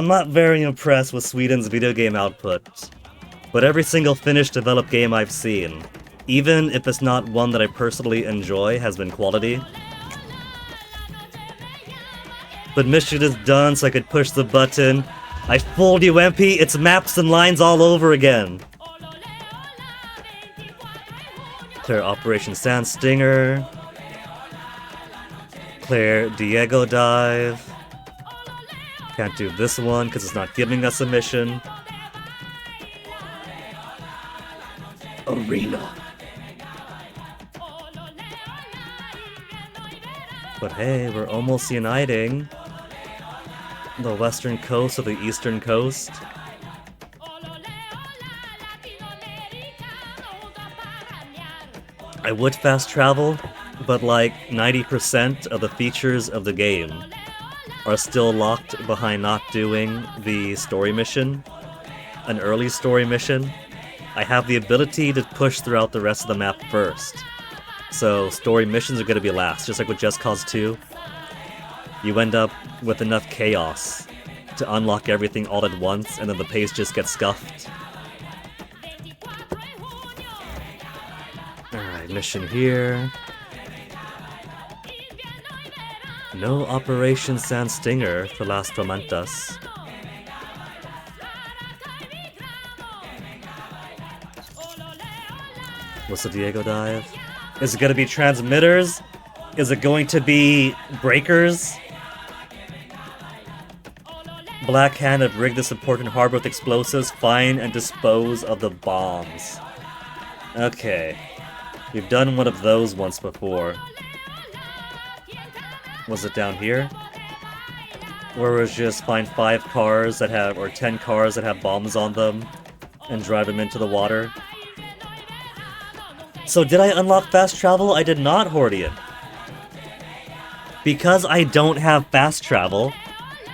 not very impressed with Sweden's video game output, but every single finished developed game I've seen, even if it's not one that I personally enjoy, has been quality. But mission is done, so I could push the button. I fooled you, MP. It's maps and lines all over again. Clear Operation Sand Stinger. Clear Diego Dive. Can't do this one because it's not giving us a mission. Arena. But hey, we're almost uniting the western coast of the eastern coast. I would fast travel, but like 90% of the features of the game are still locked behind not doing the story mission, an early story mission. I have the ability to push throughout the rest of the map first. So story missions are going to be last, just like with Just Cause 2. You end up with enough chaos to unlock everything all at once, and then the pace just gets scuffed. Alright, mission here. No Operation Sand Stinger for Las Tormentas. What's the Diego Dive? Is it going to be transmitters? Is it going to be breakers? Black Hand have rigged this important harbor with explosives. Find and dispose of the bombs. Okay. We've done one of those once before. Was it down here? Where it was just find 5 cars that have, or 10 cars that have bombs on them, and drive them into the water? So did I unlock fast travel? I did not, Hordian. Because I don't have fast travel,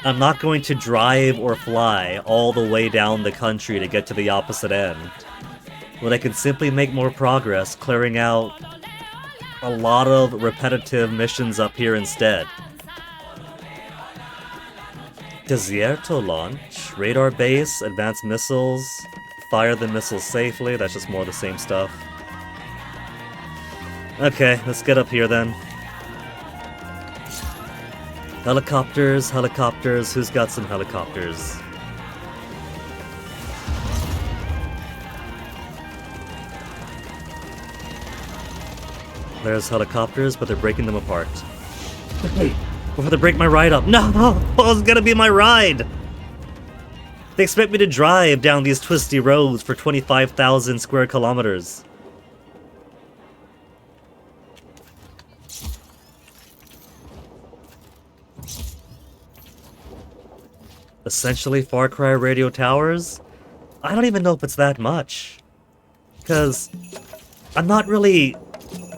I'm not going to drive or fly all the way down the country to get to the opposite end. But I can simply make more progress clearing out a lot of repetitive missions up here instead. Desierto launch, radar base, advanced missiles, fire the missiles safely, that's just more of the same stuff. Okay, let's get up here then. Helicopters, helicopters, who's got some helicopters? There's helicopters, but they're breaking them apart. Before they break my ride up. No! What was gonna be my ride? They expect me to drive down these twisty roads for 25,000 square kilometers. Essentially Far Cry radio towers? I don't even know if it's that much. Because I'm not really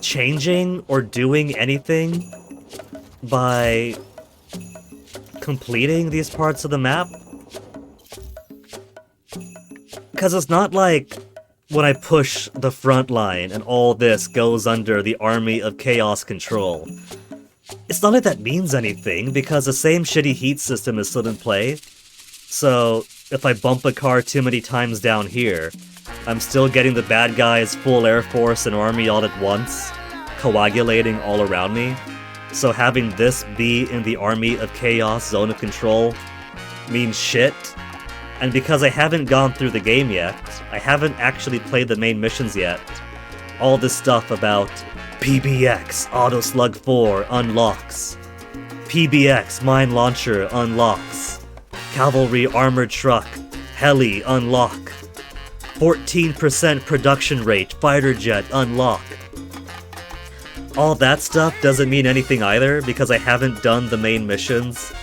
changing or doing anything by completing these parts of the map. Because it's not like when I push the front line and all this goes under the Army of Chaos control. It's not like that means anything, because the same shitty heat system is still in play. So, if I bump a car too many times down here, I'm still getting the bad guys' full air force and army all at once, coagulating all around me. So having this be in the Army of Chaos zone of control means shit. And because I haven't gone through the game yet, I haven't actually played the main missions yet, all this stuff about PBX Auto Slug 4 unlocks, PBX Mine Launcher unlocks, Cavalry Armored Truck, Heli unlock, 14% production rate fighter jet unlock. All that stuff doesn't mean anything either, because I haven't done the main missions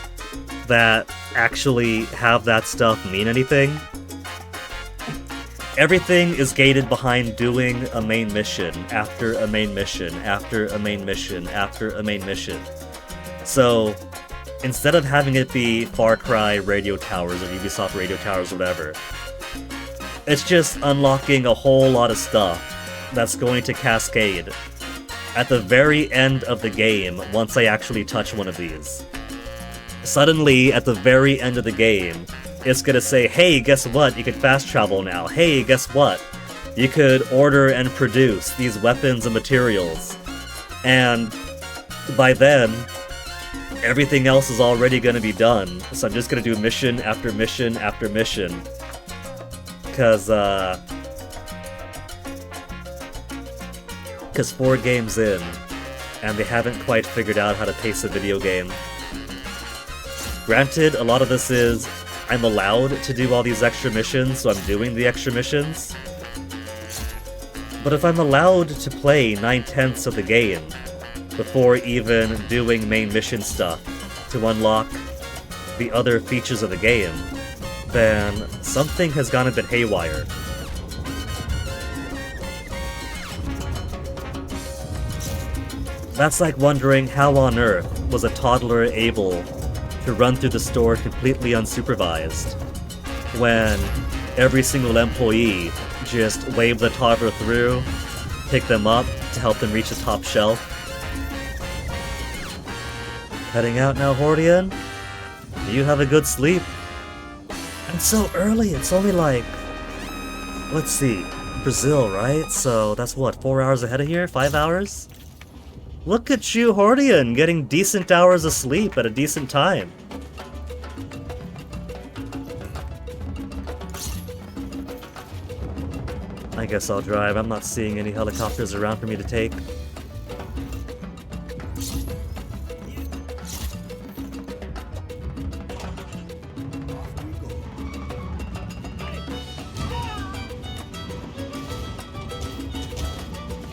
that actually have that stuff mean anything. Everything is gated behind doing a main mission, after a main mission, after a main mission, after a main mission. So, instead of having it be Far Cry radio towers or Ubisoft radio towers or whatever, It's just unlocking a whole lot of stuff that's going to cascade at the very end of the game once I actually touch one of these. Suddenly, at the very end of the game, it's gonna say, hey, guess what? You can fast travel now. Hey, guess what? You could order and produce these weapons and materials. And by then, everything else is already gonna be done. So I'm just gonna do mission after mission after mission. Because 4 games in, and they haven't quite figured out how to pace a video game. Granted, a lot of this is, I'm allowed to do all these extra missions, so I'm doing the extra missions. But if I'm allowed to play 9/10ths of the game before even doing main mission stuff to unlock the other features of the game, then something has gone a bit haywire. That's like wondering how on earth was a toddler able to run through the store completely unsupervised when every single employee just waved the toddler through, picked them up to help them reach the top shelf. Heading out now, Hordian? You have a good sleep. It's so early, it's only like... Let's see, Brazil, right? So that's what, 4 hours ahead of here? 5 hours? Look at you, Hordian, getting decent hours of sleep at a decent time. I guess I'll drive. I'm not seeing any helicopters around for me to take.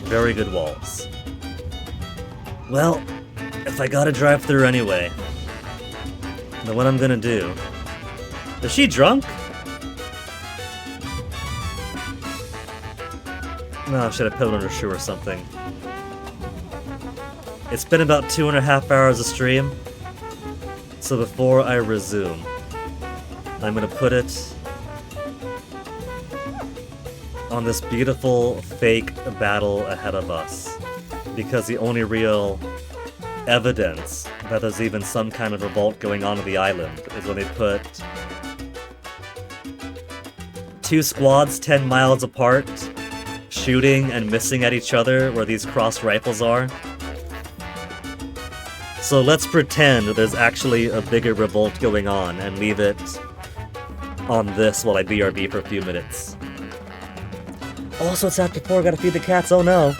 Very good walls. Well, if I gotta drive through anyway, then what I'm gonna do... Is she drunk? No, I should have put it on her shoe or something. It's been about 2.5 hours of stream, so before I resume, I'm gonna put it on this beautiful fake battle ahead of us, because the only real evidence that there's even some kind of revolt going on the island is when they put 2 squads 10 miles apart, shooting and missing at each other where these crossed rifles are. So let's pretend there's actually a bigger revolt going on and leave it on this while I BRB for a few minutes. Also, it's after 4, gotta feed the cats, oh no.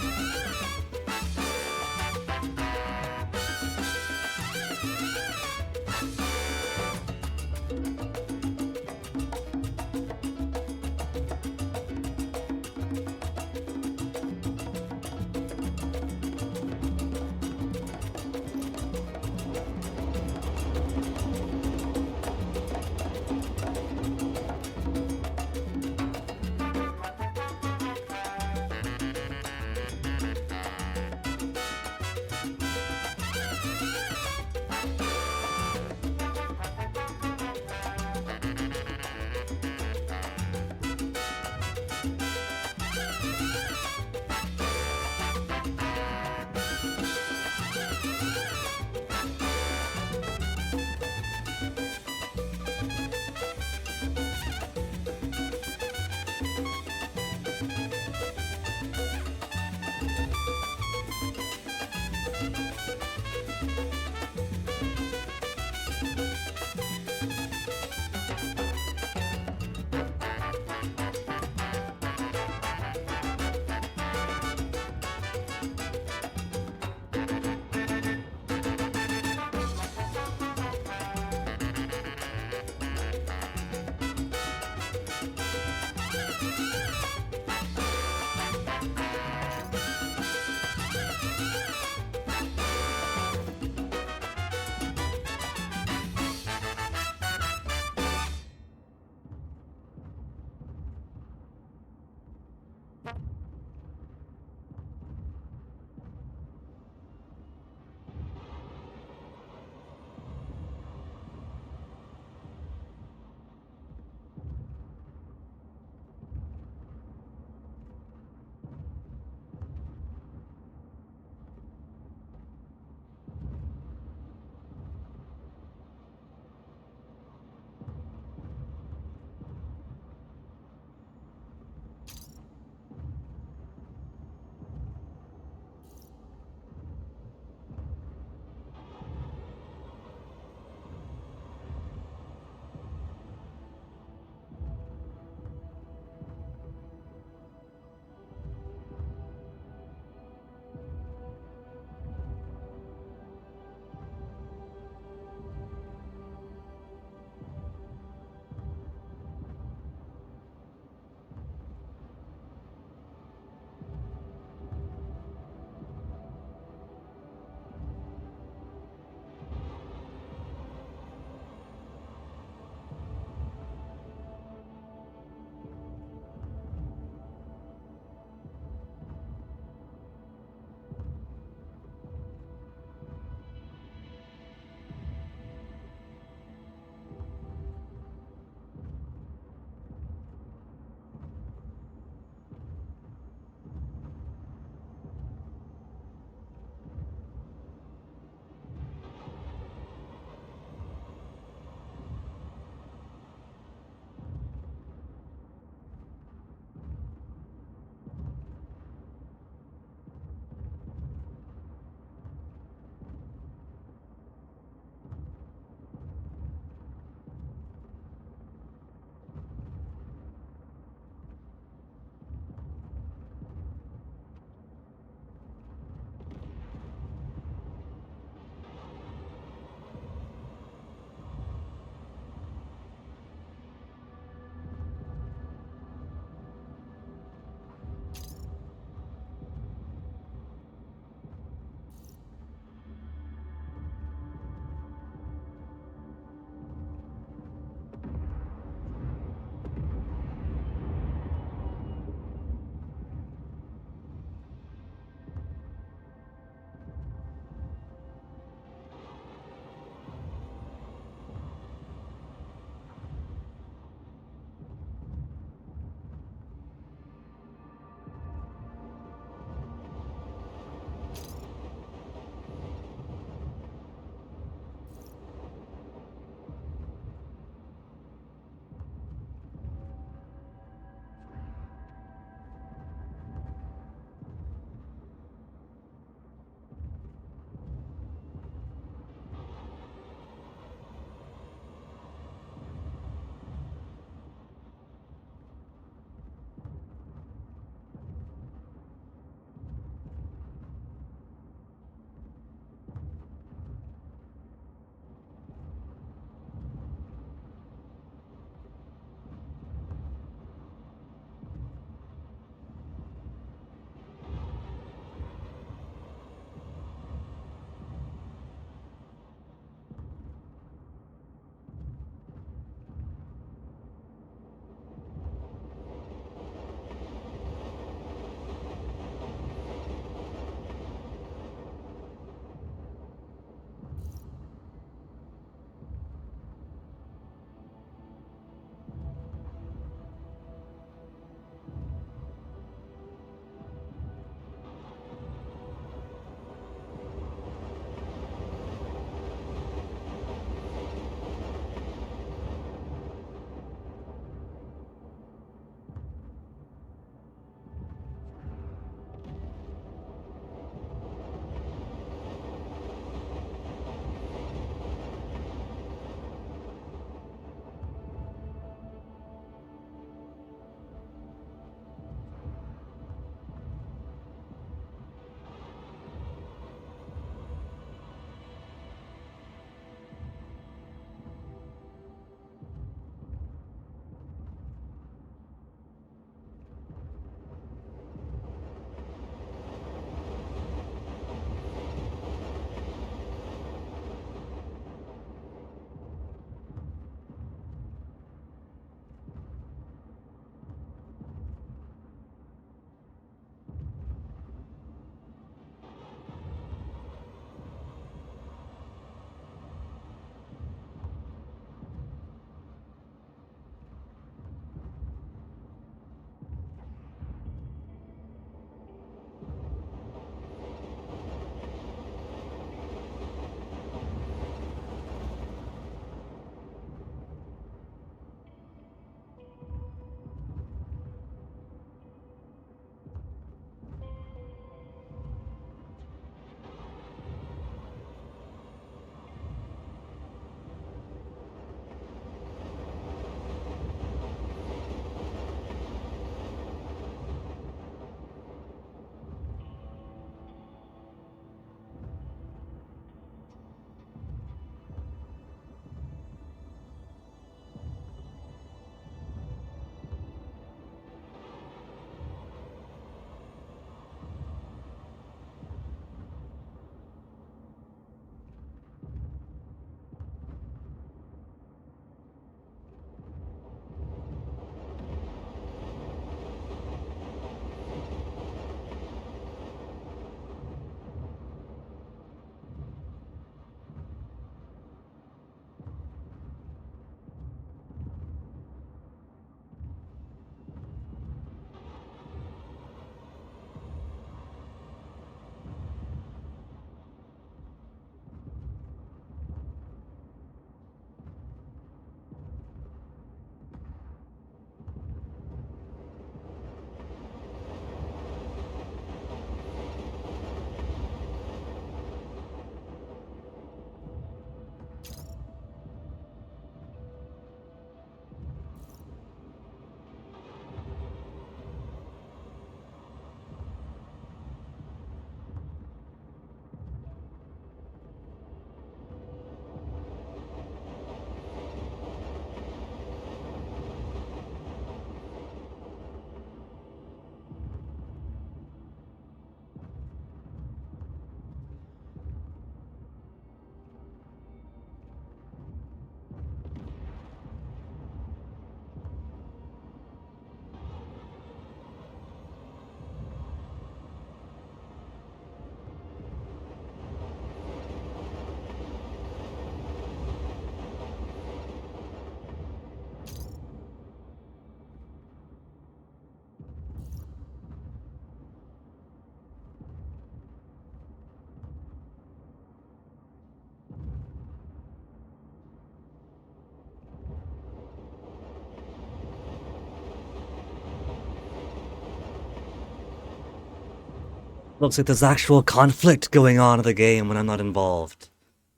Looks like there's actual conflict going on in the game when I'm not involved.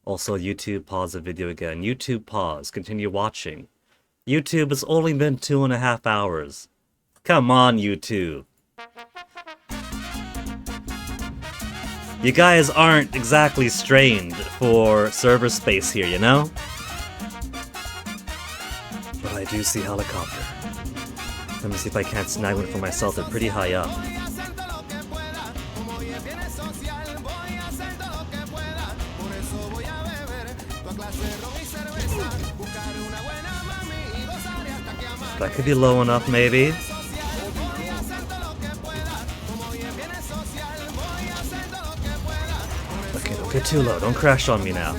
Also, YouTube pause the video again. YouTube pause. Continue watching. YouTube has only been 2.5 hours. Come on, YouTube. You guys aren't exactly strained for server space here, you know? But I do see helicopter. Let me see if I can't snag one for myself. They're pretty high up. That could be low enough, maybe. Okay, don't get too low. Don't crash on me now.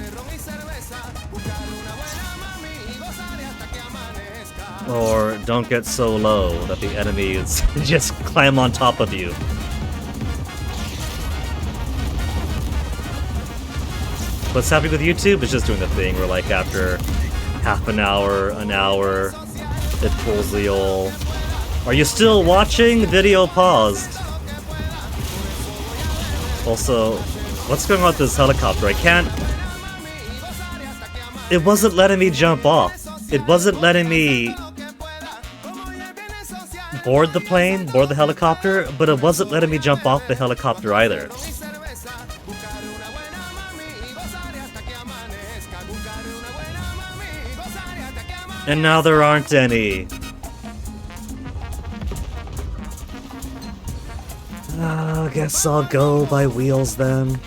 Or don't get so low that the enemies just climb on top of you. What's happening with YouTube is just doing the thing where, like, after half an hour, it pulls the old... Are you still watching? Video paused. Also, what's going on with this helicopter? I can't... It wasn't letting me jump off. It wasn't letting me board the plane, board the helicopter, but it wasn't letting me jump off the helicopter either. And now there aren't any. I guess I'll go by wheels then.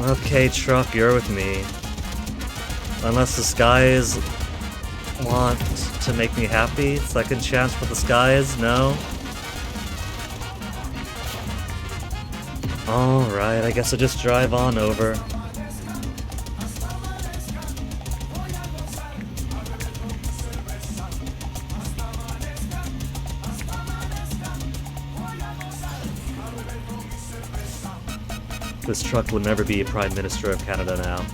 Okay, truck, you're with me. Unless the skies want to make me happy. Second chance for the skies? No? Alright, I guess I'll just drive on over. This truck will never be Prime Minister of Canada now.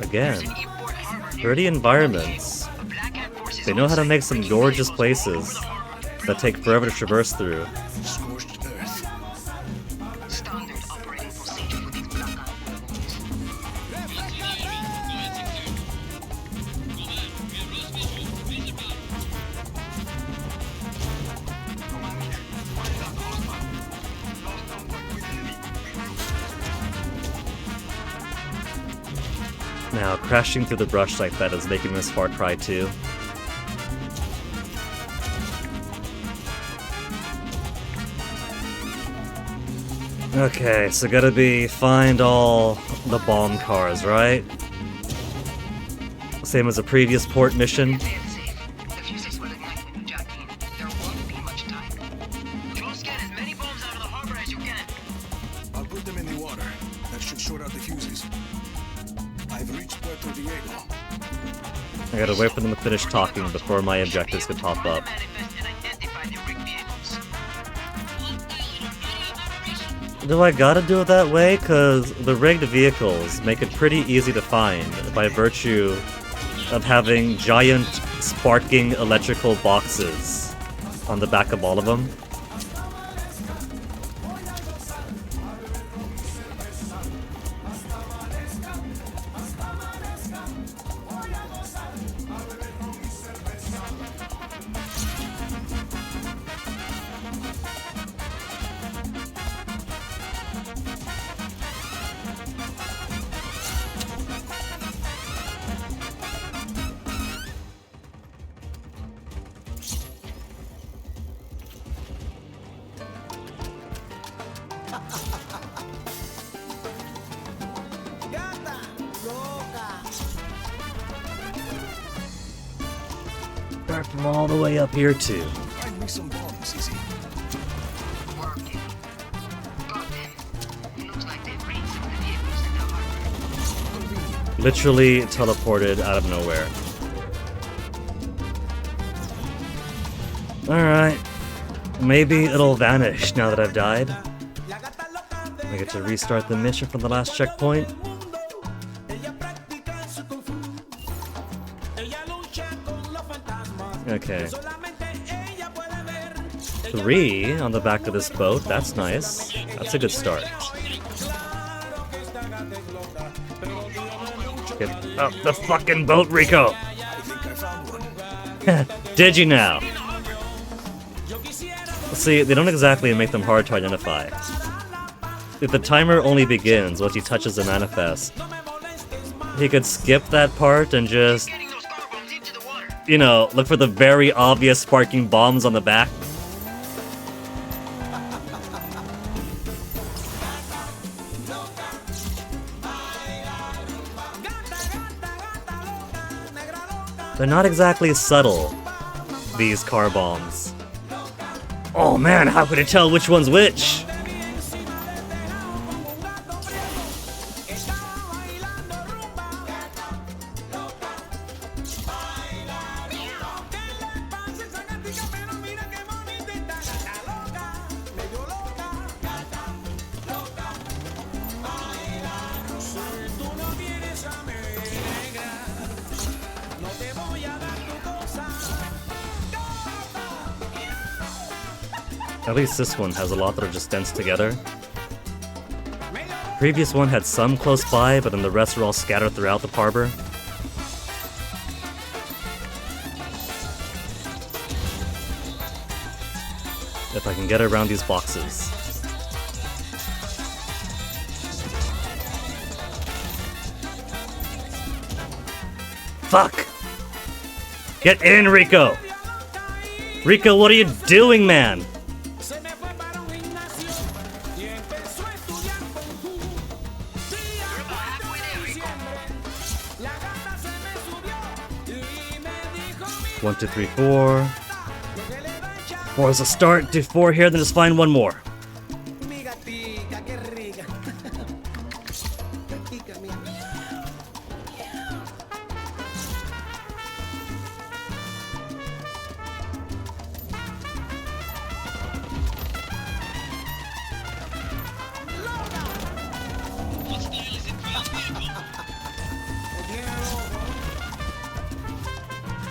Again. Pretty environments. They know how to make some gorgeous places that take forever to traverse through. Scorched earth. Standard operating procedure for these blackout weapons. Now, crashing through the brush like that is making this Far Cry 2. Okay, so gotta be find all the bomb cars, right? Same as the previous port mission. Stay safe. The fuses will ignite when you jack in. There won't be much time. Drone scan as many bombs out of the harbor as you can. I'll put them in the water. That should short out the fuses. I've reached Puerto Diego. I gotta wait for them to finish talking before my objectives could pop up. Do I gotta do it that way? Cause the rigged vehicles make it pretty easy to find by virtue of having giant sparking electrical boxes on the back of all of them. Start from all the way up here too. Find me some bombs, Izzy. Working. Got them. Literally teleported out of nowhere. Alright. Maybe it'll vanish now that I've died. I get to restart the mission from the last checkpoint. Okay. 3 on the back of this boat. That's nice. That's a good start. Get up the fucking boat, Rico! I think I found one. Did you now? See, they don't exactly make them hard to identify. If the timer only begins once he touches the manifest, he could skip that part and just, Getting those car bombs into the water. you know, look for the very obvious sparking bombs on the back. They're not exactly subtle, these car bombs. Oh man, how could I tell which one's which? At least this one has a lot that are just dense together. Previous one had some close by, but then the rest are all scattered throughout the harbor. If I can get around these boxes. Fuck! Get in, Rico! Rico, what are you doing, man? You're about halfway there, Rico. 1, 2, 3, 4. 4 is a start. Do 4 here, then just find one more. Mi gatica, qué rica. Gatica mía.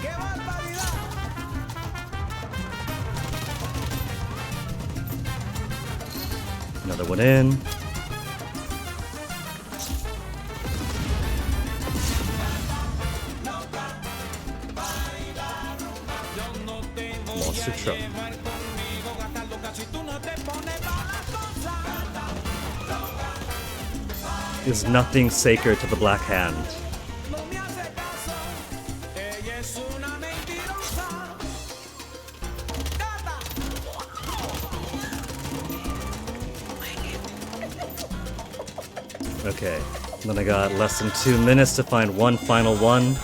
¡Qué barbaridad! Another one in. Monster truck. Is nothing sacred to the Black Hand. Okay, then I got less than 2 minutes to find one final one.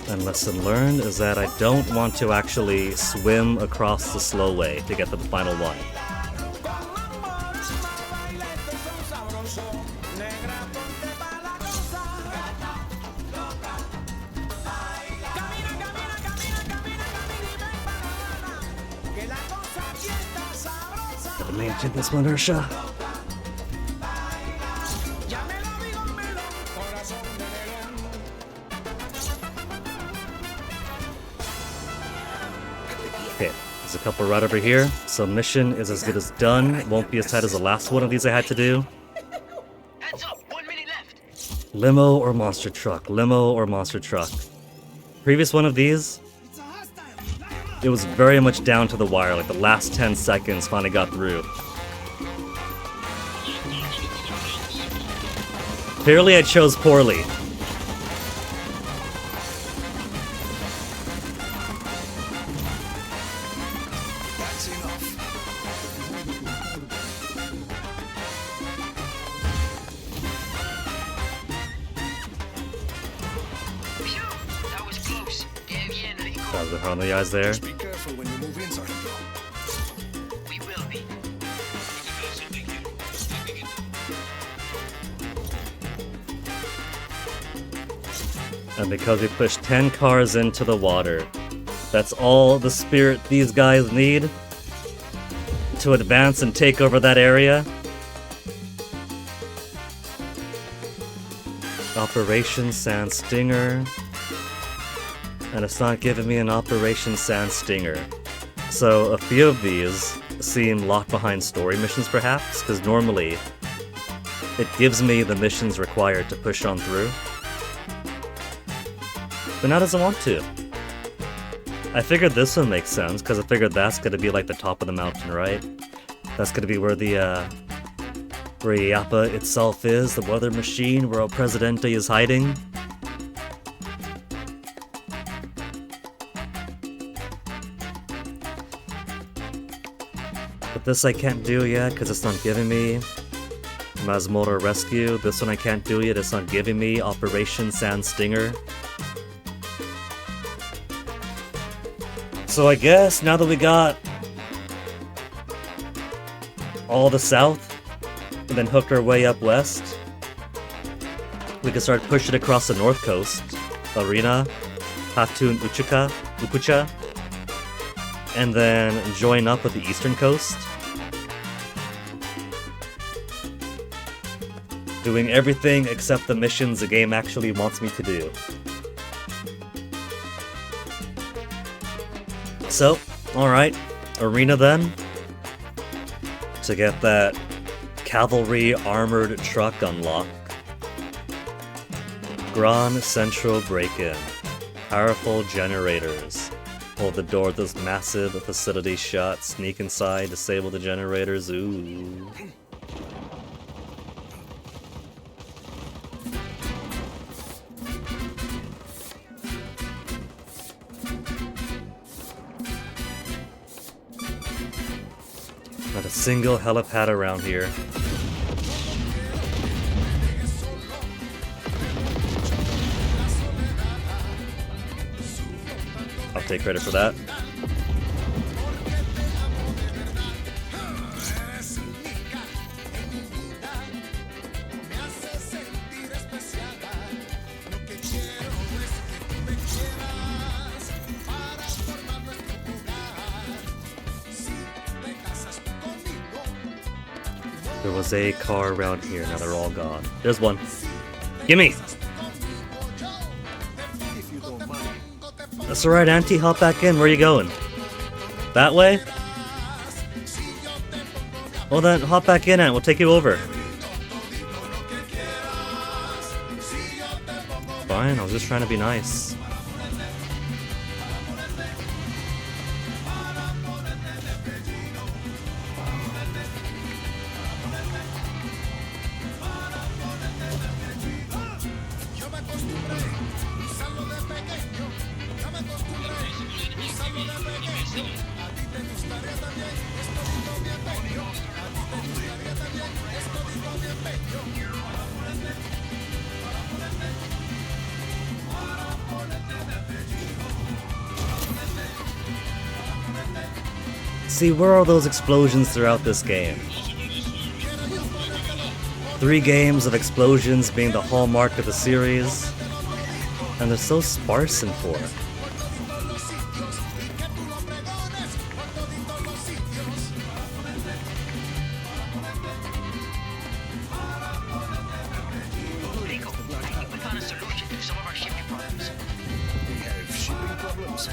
And lesson learned is that I don't want to actually swim across the slow way to get to the final one. Gotta maintain this inertia. Okay, there's a couple right over here. So mission is as good as done. It won't be as tight as the last one of these I had to do. Heads up, 1 minute left. Limo or monster truck? Limo or monster truck? Previous one of these, it was very much down to the wire, like the last 10 seconds finally got through. Clearly I chose poorly. That's enough. Phew, that was close. Qué bien, Rico. Got the on the eyes there. Just be careful when you move in, Sargento. We will be. And because we pushed 10 cars into the water, that's all the spirit these guys need to advance and take over that area. Operation Sand Stinger. And it's not giving me an Operation Sand Stinger. So a few of these seem locked behind story missions perhaps, because normally it gives me the missions required to push on through. But now it doesn't want to. I figured this one makes sense, because I figured that's gonna be like the top of the mountain, right? That's gonna be where the where IAPA itself is, the weather machine, where El Presidente is hiding. But this I can't do yet, because it's not giving me Mazmorra Rescue. This one I can't do yet, it's not giving me Operation Sand Stinger. So I guess now that we got all the south, and then hooked our way up west, we can start pushing across the north coast. Arena, Hatun Ukucha, and then join up with the eastern coast. Doing everything except the missions the game actually wants me to do. So, alright, Arena then. To get that cavalry armored truck unlock. Grand Central Break-In. Powerful generators. Hold the door of this massive facility shut. Sneak inside, disable the generators. Ooh. Not a single helipad around here. I'll take credit for that. There was a car around here, now they're all gone. There's one. Gimme! That's alright, Auntie, hop back in. Where are you going? That way? Well then, hop back in, Aunt. We'll take you over. Fine, I was just trying to be nice. See, where are those explosions throughout this game? 3 games of explosions being the hallmark of the series, and they're so sparse in 4. Rico, I think we found a solution to some of our shipping problems. We have shipping problems.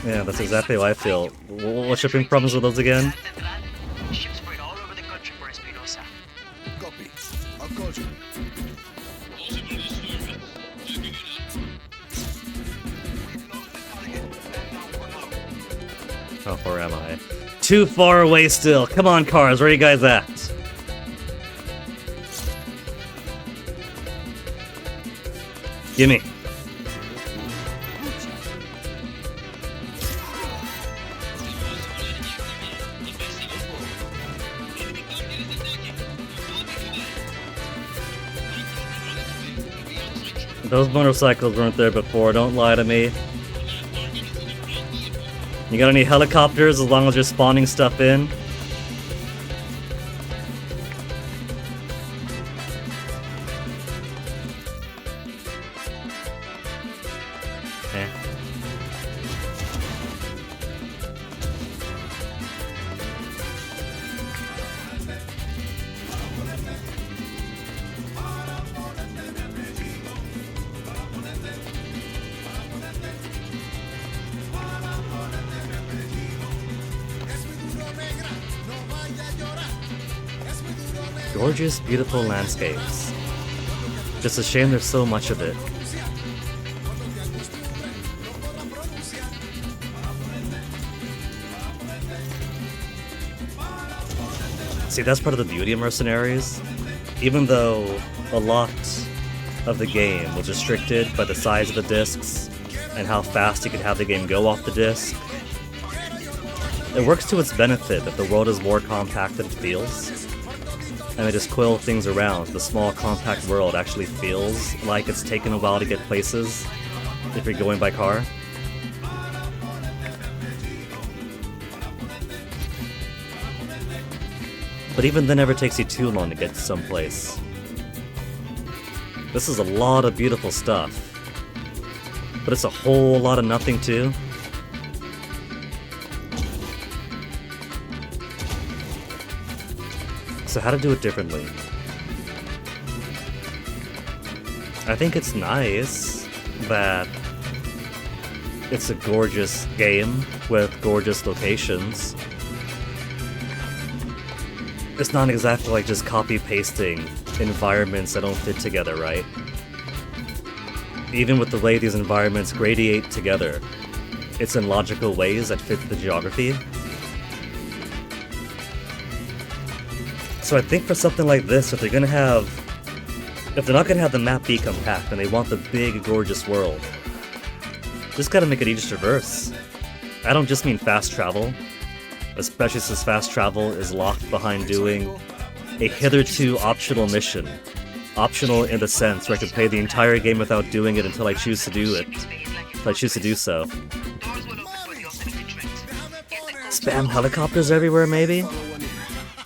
Yeah, that's exactly how I feel. What shipping problems were those again? Ships spread all over the country for Espinosa. Copy. I'll call you. How far am I? Too far away still. Come on, cars, where are you guys at? Gimme. Those motorcycles weren't there before, don't lie to me. You got any helicopters as long as you're spawning stuff in? Gorgeous, beautiful landscapes. Just a shame there's so much of it. See, that's part of the beauty of Mercenaries. Even though a lot of the game was restricted by the size of the discs and how fast you could have the game go off the disc, it works to its benefit that the world is more compact than it feels. And they just quill things around. The small, compact world actually feels like it's taken a while to get places if you're going by car. But even then, never takes you too long to get to someplace. This is a lot of beautiful stuff. But it's a whole lot of nothing too. So how to do it differently? I think it's nice that it's a gorgeous game with gorgeous locations. It's not exactly like just copy-pasting environments that don't fit together, right? Even with the way these environments gradiate together, it's in logical ways that fit the geography. So I think for something like this, if they're not gonna have the map be compact and they want the big, gorgeous world, just gotta make it easy to traverse. I don't just mean fast travel, especially since fast travel is locked behind doing a hitherto optional mission. Optional in the sense where I can play the entire game without doing it until I choose to do it. If I choose to do so. Doors will open for the alternative trains. Get the code. Spam helicopters everywhere, maybe?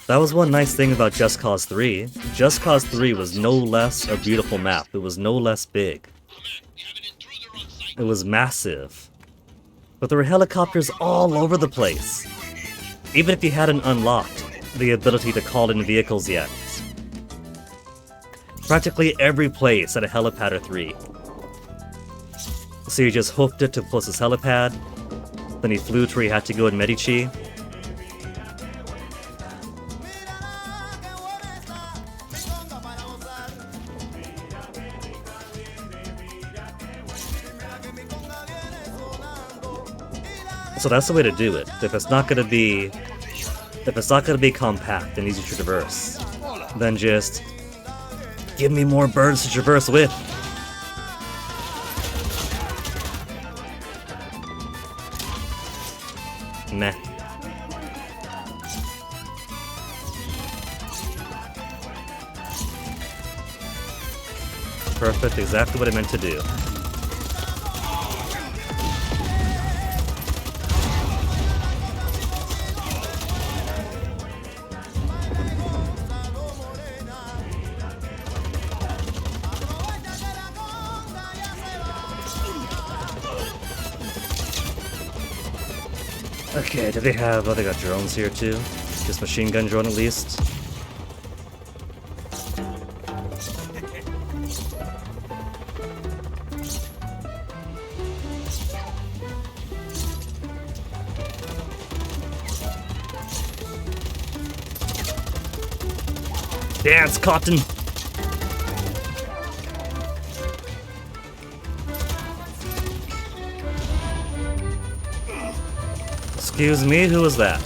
That was one nice thing about Just Cause 3. Just Cause 3 was no less a beautiful map. It was no less big. It was massive. But there were helicopters all over the place. Even if you hadn't unlocked the ability to call in vehicles yet. Practically every place had a helipad or 3. So you just hooked it to the closest helipad, then he flew to where he had to go in Medici. So that's the way to do it. If it's not gonna be compact and easy to traverse, then just give me more birds to traverse with. Meh. Perfect, exactly what I meant to do. Okay, do they have... oh, they got drones here too. This machine gun drone at least. Dance, Cotton! Excuse me, who was that?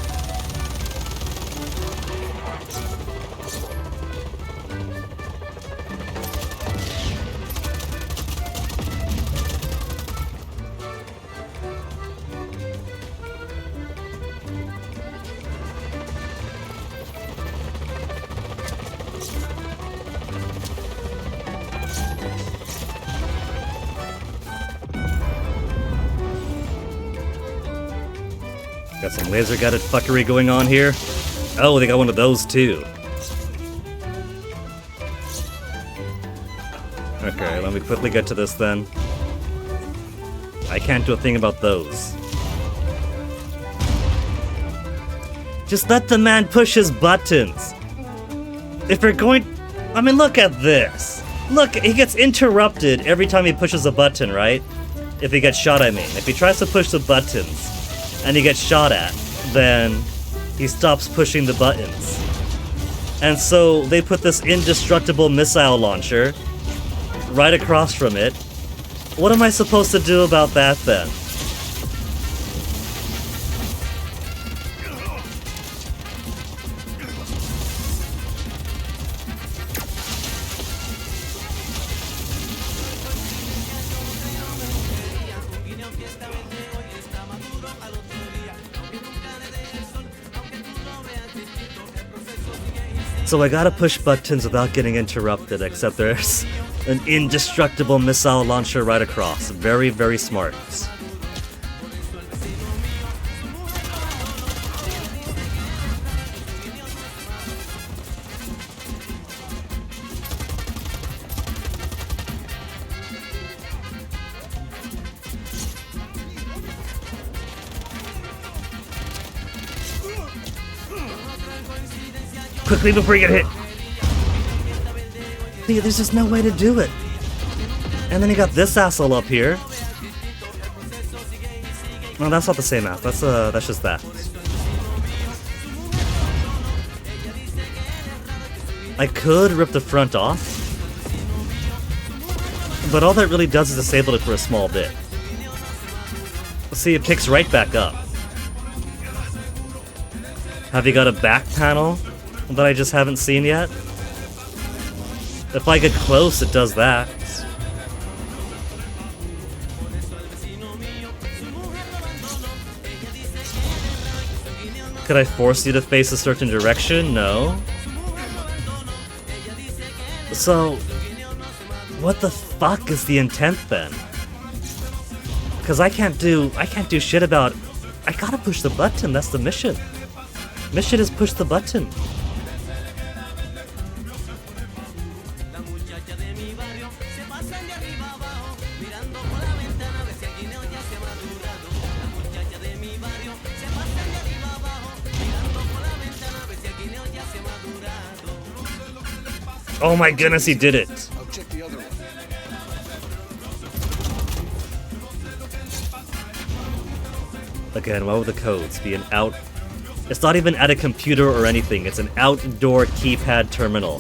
Got some laser-guided fuckery going on here. Oh, they got one of those too. Okay, let me quickly get to this then. I can't do a thing about those. Just let the man push his buttons. If you're going... I mean, look at this. Look, he gets interrupted every time he pushes a button, right? If he gets shot, I mean. If he tries to push the buttons and he gets shot at, then he stops pushing the buttons. And so they put this indestructible missile launcher right across from it. What am I supposed to do about that then? So I gotta push buttons without getting interrupted, except there's an indestructible missile launcher right across. Very, very smart. Quickly before you get hit! See, there's just no way to do it. And then you got this asshole up here. No, that's not the same ass. That's just that. I could rip the front off, but all that really does is disable it for a small bit. See, it picks right back up. Have you got a back panel that I just haven't seen yet? If I get close, it does that. Could I force you to face a certain direction? No. So, what the fuck is the intent then? Because I can't do shit about. I gotta push the button. That's the mission. Mission is push the button. Oh my goodness, he did it! I'll check the other one. Again, what would the codes be? An out... It's not even at a computer or anything, it's an outdoor keypad terminal.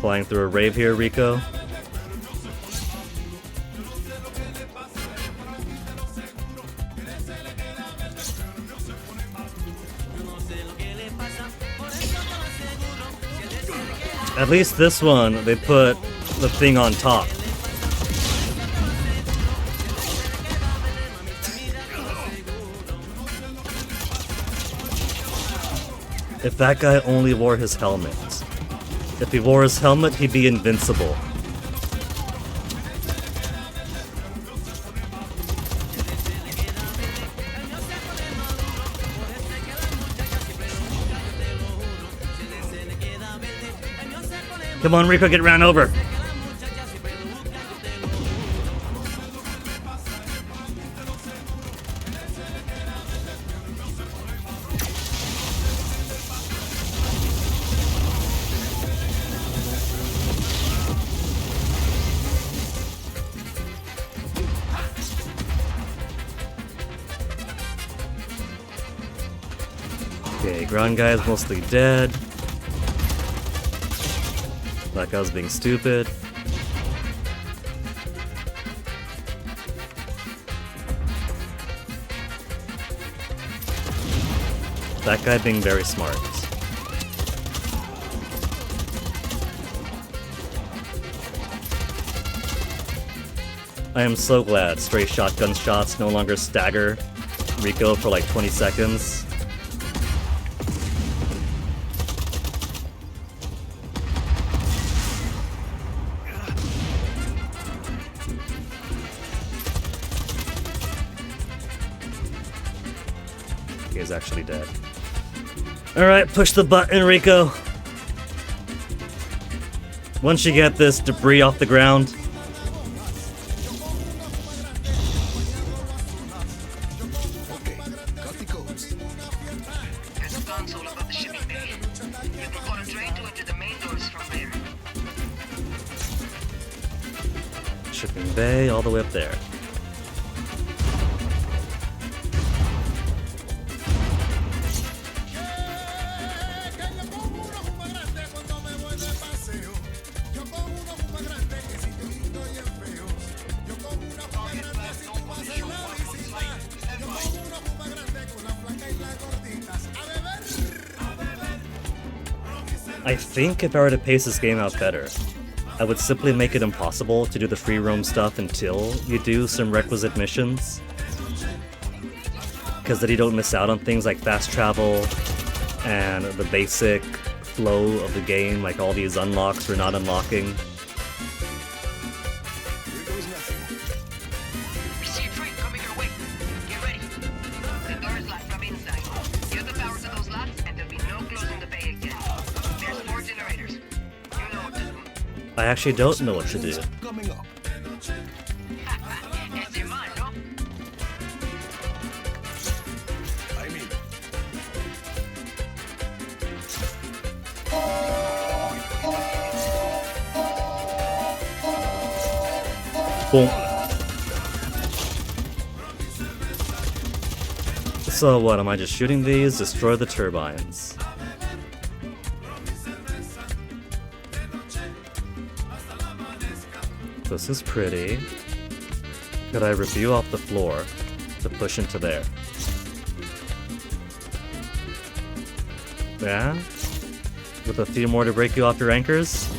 Flying through a rave here, Rico. At least this one, they put the thing on top. If that guy only wore his helmet. If he wore his helmet, he'd be invincible. Come on, Rico, get ran over. Okay, ground guy is mostly dead. That guy was being stupid. That guy being very smart. I am so glad stray shotgun shots no longer stagger Rico for like 20 seconds. He's actually dead. Alright, push the button, Rico. Once you get this debris off the ground. Okay, got the codes. There's a console above the shipping bay. You can put a train to enter the Bay all the way up there. I think if I were to pace this game out better, I would simply make it impossible to do the free roam stuff until you do some requisite missions. Because then you don't miss out on things like fast travel and the basic flow of the game, like all these unlocks we're not unlocking. Here goes nothing. We see a train coming your way. Get ready. The door is locked from inside. Give the power to those locks, and there'll be no closing the bay again. There's 4 generators. You know what to do. I actually don't know what to do. Coming up. Ese man, no? I mean, Boom. So what, am I just shooting these? Destroy the turbines. This is pretty. Could I review off the floor to push into there? Yeah? With a few more to break you off your anchors?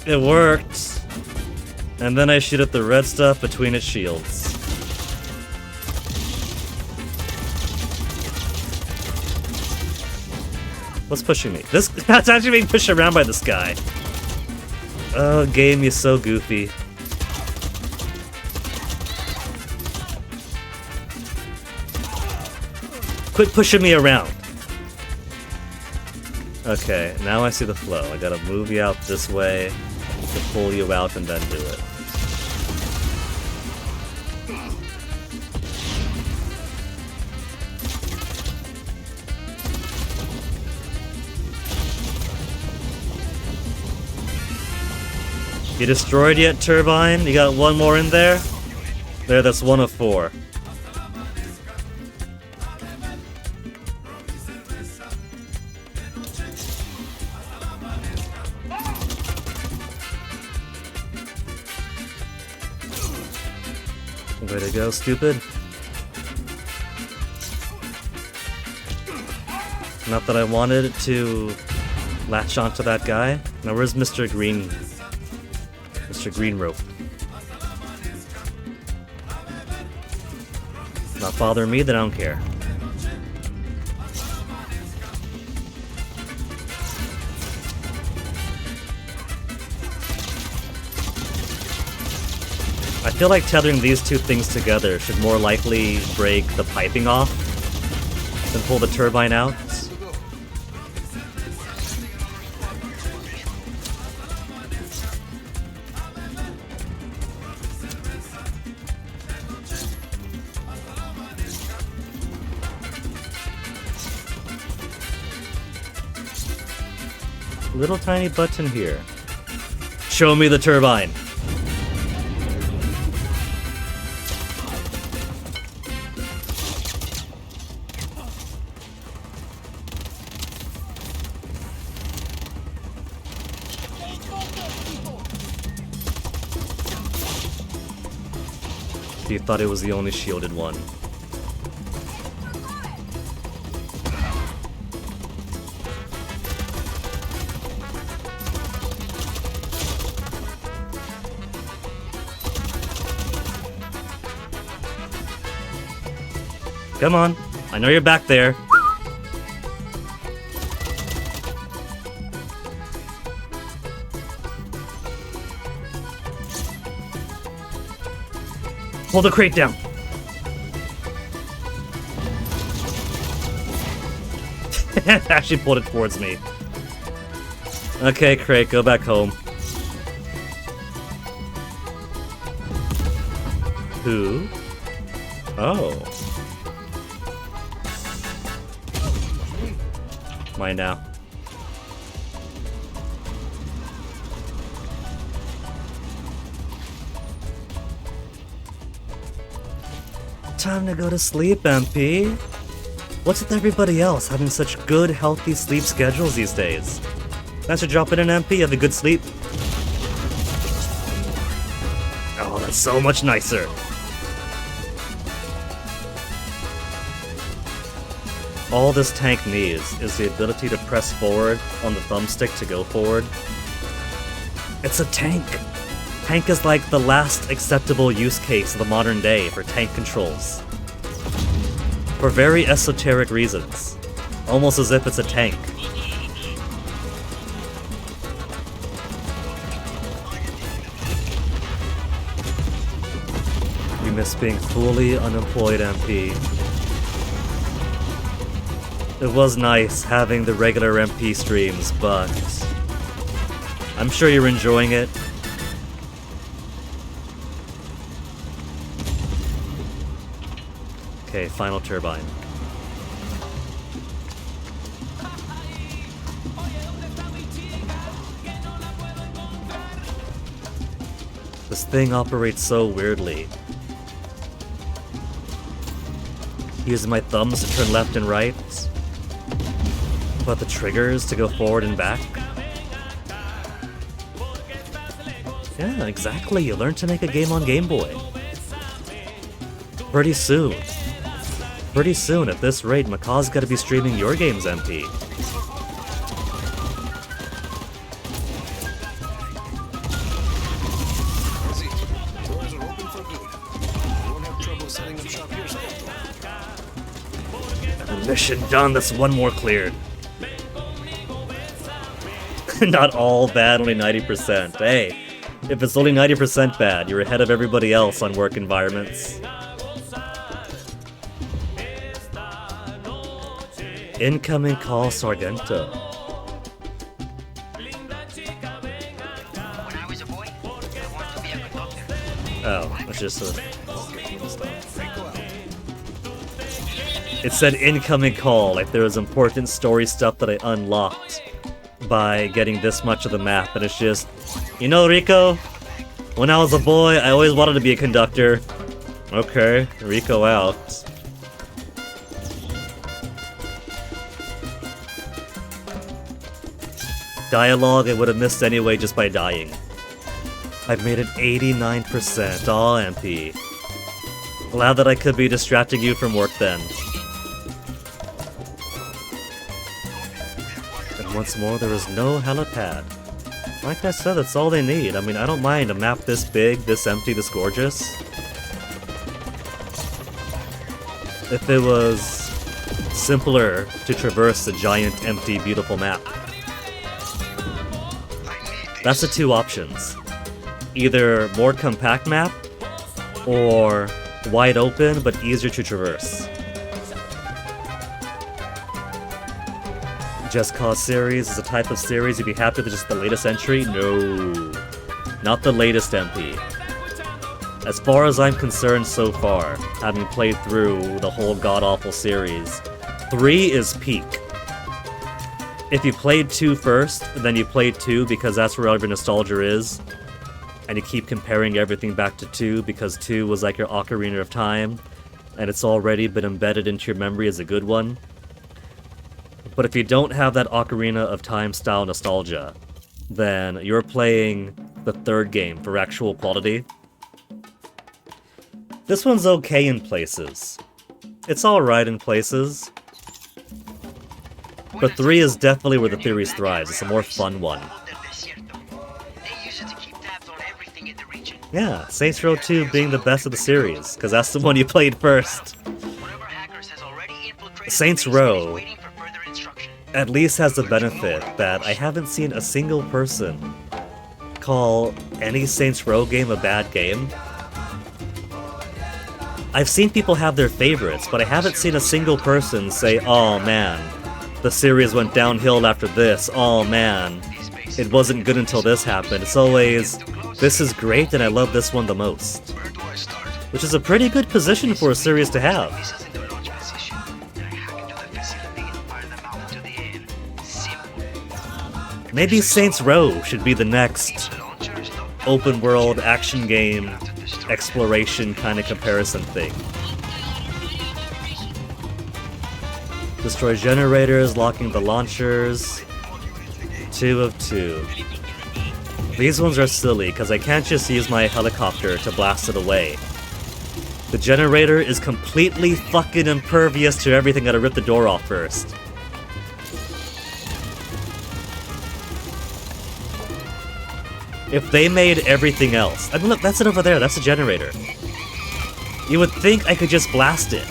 It worked! And then I shoot at the red stuff between its shields. What's pushing me? That's actually being pushed around by this guy. Oh, game, you're so goofy. Quit pushing me around. Okay, now I see the flow. I gotta move you out this way to pull you out and then do it. You destroyed yet, turbine? You got one more in there? There, that's 1 of 4. Way to go, stupid. Not that I wanted to latch onto that guy. Now where's Mr. Green? Mr. Green Rope. Not bothering me, then I don't care. I feel like tethering these two things together should more likely break the piping off than pull the turbine out. Little tiny button here. Show me the turbine. You thought it was the only shielded one. Come on, I know you're back there. Pull the crate down. Actually pulled it towards me. Okay, crate, go back home. Who? Oh. Mine now. Time to go to sleep, MP. What's with everybody else having such good, healthy sleep schedules these days? Thanks for dropping in, MP. Have a good sleep. Oh, that's so much nicer. All this tank needs is the ability to press forward on the thumbstick to go forward. It's a tank! Tank is like the last acceptable use case of the modern day for tank controls. For very esoteric reasons. Almost as if it's a tank. You miss being fully unemployed, MP. It was nice having the regular MP streams, but I'm sure you're enjoying it. Okay, final turbine. This thing operates so weirdly. Using my thumbs to turn left and right, but the triggers to go forward and back. Yeah, exactly. You learn to make a game on Game Boy. Pretty soon. Pretty soon, at this rate, Macaw's gotta be streaming your games, MP. Izzy, doors are open for good. You won't have trouble setting up shop yourself. Mission done, that's one more cleared. Not all bad, only 90%. Hey, if it's only 90% bad, you're ahead of everybody else on work environments. Incoming call, Sargento. When I was a boy, I wanted to be a conductor. Oh, that's just a... It said incoming call, like there was important story stuff that I unlocked by getting this much of the map, and it's just... You know, Rico? When I was a boy, I always wanted to be a conductor. Okay, Rico out. Dialogue I would have missed anyway just by dying. I've made it 89%. Aw, MP. Glad that I could be distracting you from work then. And once more, there is no helipad. Like I said, that's all they need. I mean, I don't mind a map this big, this empty, this gorgeous. If it was simpler to traverse a giant, empty, beautiful map. That's the two options. Either more compact map, or wide open but easier to traverse. Just Cause series is a type of series you'd be happy with just the latest entry? No. Not the latest MP. As far as I'm concerned so far, having played through the whole god-awful series, 3 is peak. If you played 2 first, then you played 2 because that's where all your nostalgia is, and you keep comparing everything back to 2 because 2 was like your Ocarina of Time, and it's already been embedded into your memory as a good one. But if you don't have that Ocarina of Time style nostalgia, then you're playing the 3rd game for actual quality. This one's okay in places. It's alright in places. But 3 is definitely where the theories thrives. It's a more fun one. Yeah, Saints Row 2 being the best of the series, because that's the one you played first. Saints Row at least has the benefit that I haven't seen a single person call any Saints Row game a bad game. I've seen people have their favorites, but I haven't seen a single person say, "Oh man, the series went downhill after this, oh man, it wasn't good until this happened." It's always, "This is great and I love this one the most." Which is a pretty good position for a series to have. Maybe Saints Row should be the next Launchers, though. open world action game exploration kind of comparison thing. Destroy generators, locking the launchers. 2 of 2. These ones are silly because I can't just use my helicopter to blast it away. The generator is completely fucking impervious to everything. Gotta rip the door off first. If they made everything else... I mean, look, that's it over there. That's a generator. You would think I could just blast it.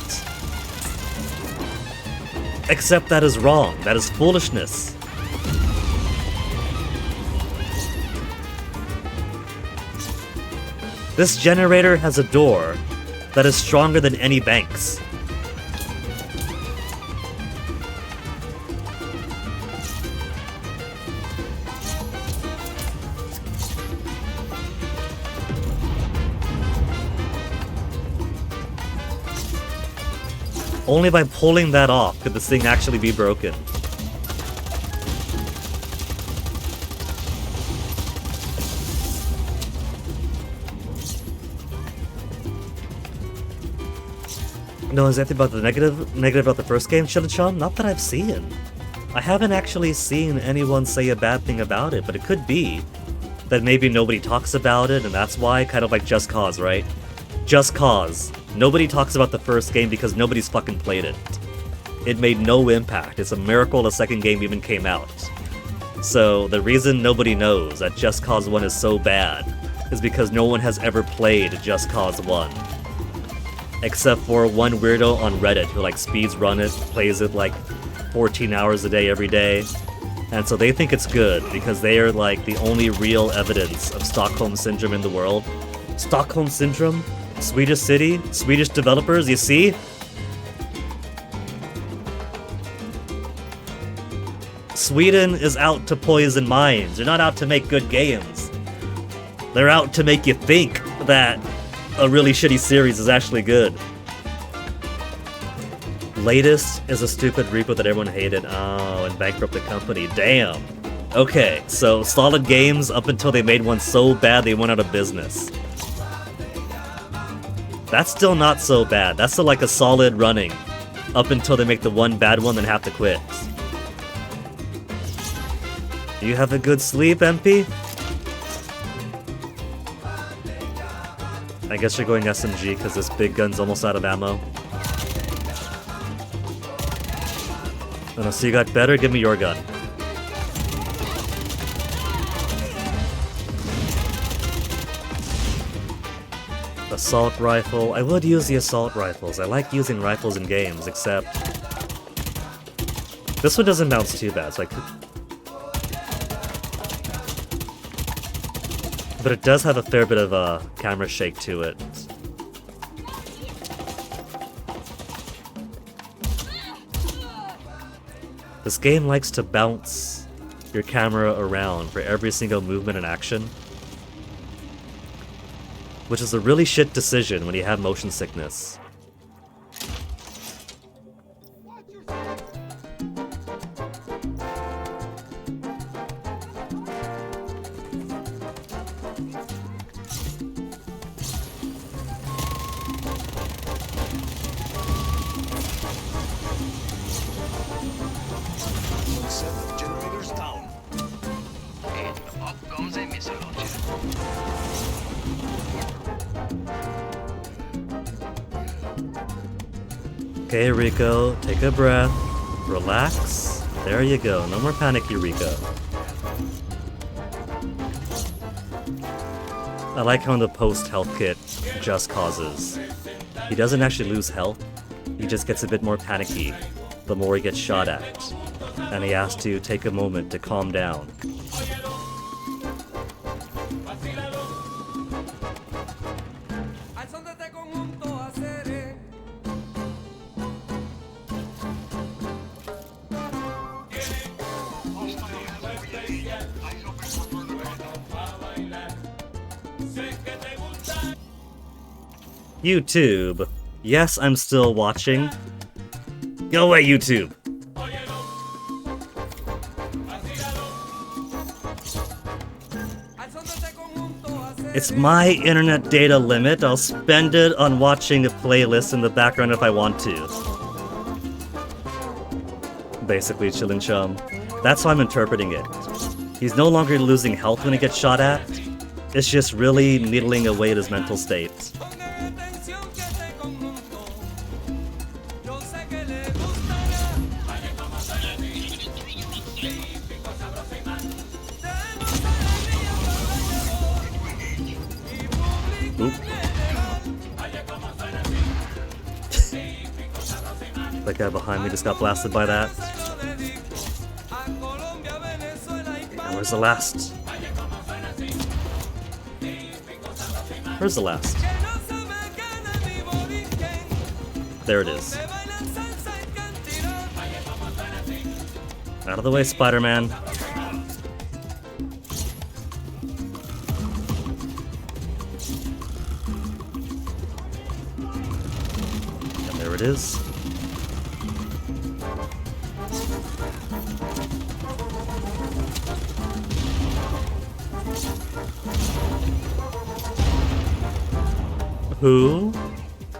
Except that is wrong. That is foolishness. This generator has a door that is stronger than any bank's. Only by pulling that off could this thing actually be broken. No, is anything about the negative about the first game, Shinichon? Not that I've seen. I haven't actually seen anyone say a bad thing about it, but it could be that maybe nobody talks about it, and that's why, kind of like Just Cause, right? Just Cause. Nobody talks about the first game because nobody's fucking played it. It made no impact. It's a miracle the second game even came out. So the reason nobody knows that Just Cause 1 is so bad is because no one has ever played Just Cause 1. Except for one weirdo on Reddit who like speeds run it, plays it like 14 hours a day every day. And so they think it's good because they are like the only real evidence of Stockholm Syndrome in the world. Stockholm Syndrome? Swedish city? Swedish developers, you see? Sweden is out to poison minds. They're not out to make good games. They're out to make you think that a really shitty series is actually good. Latest is a stupid reboot that everyone hated. Oh, and bankrupt the company. Damn. Okay, so Solid Games up until they made one so bad they went out of business. That's still not so bad. That's still like a solid running. Up until they make the one bad one, then have to quit. Do you have a good sleep, MP? I guess you're going SMG because this big gun's almost out of ammo. Oh, so you got better? Give me your gun. Assault rifle. I would use the assault rifles. I like using rifles in games, except this one doesn't bounce too bad. So I could... But it does have a fair bit of a camera shake to it. This game likes to bounce your camera around for every single movement and action, which is a really shit decision when you have motion sickness. Generators down. And up comes a missile launcher. Okay, Rico, take a breath, relax. There you go, no more panicky, Rico. I like how in the post-health kit Just Causes, he doesn't actually lose health, he just gets a bit more panicky the more he gets shot at, and he has to take a moment to calm down. Al son de este conjunto haceré. YouTube. Yes, I'm still watching. Go away, YouTube. It's my internet data limit. I'll spend it on watching a playlist in the background if I want to. Basically, Chillin' Chum. That's how I'm interpreting it. He's no longer losing health when he gets shot at. It's just really needling away at his mental state. Oop. That guy behind me just got blasted by that. And where's the last? Where's the last? There it is. Out of the way, Spider-Man. And there it is. Who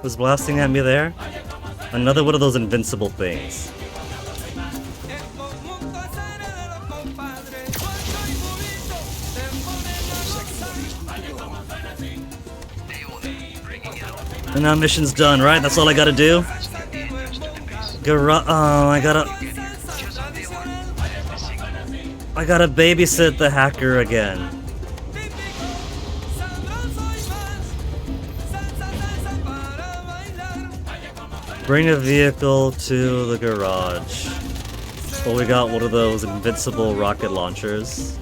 was blasting at me there? Another one of those invincible things. And now mission's done, right? That's all I gotta do? Oh, I gotta babysit the hacker again. Bring a vehicle to the garage. Well, we got one of those invincible rocket launchers.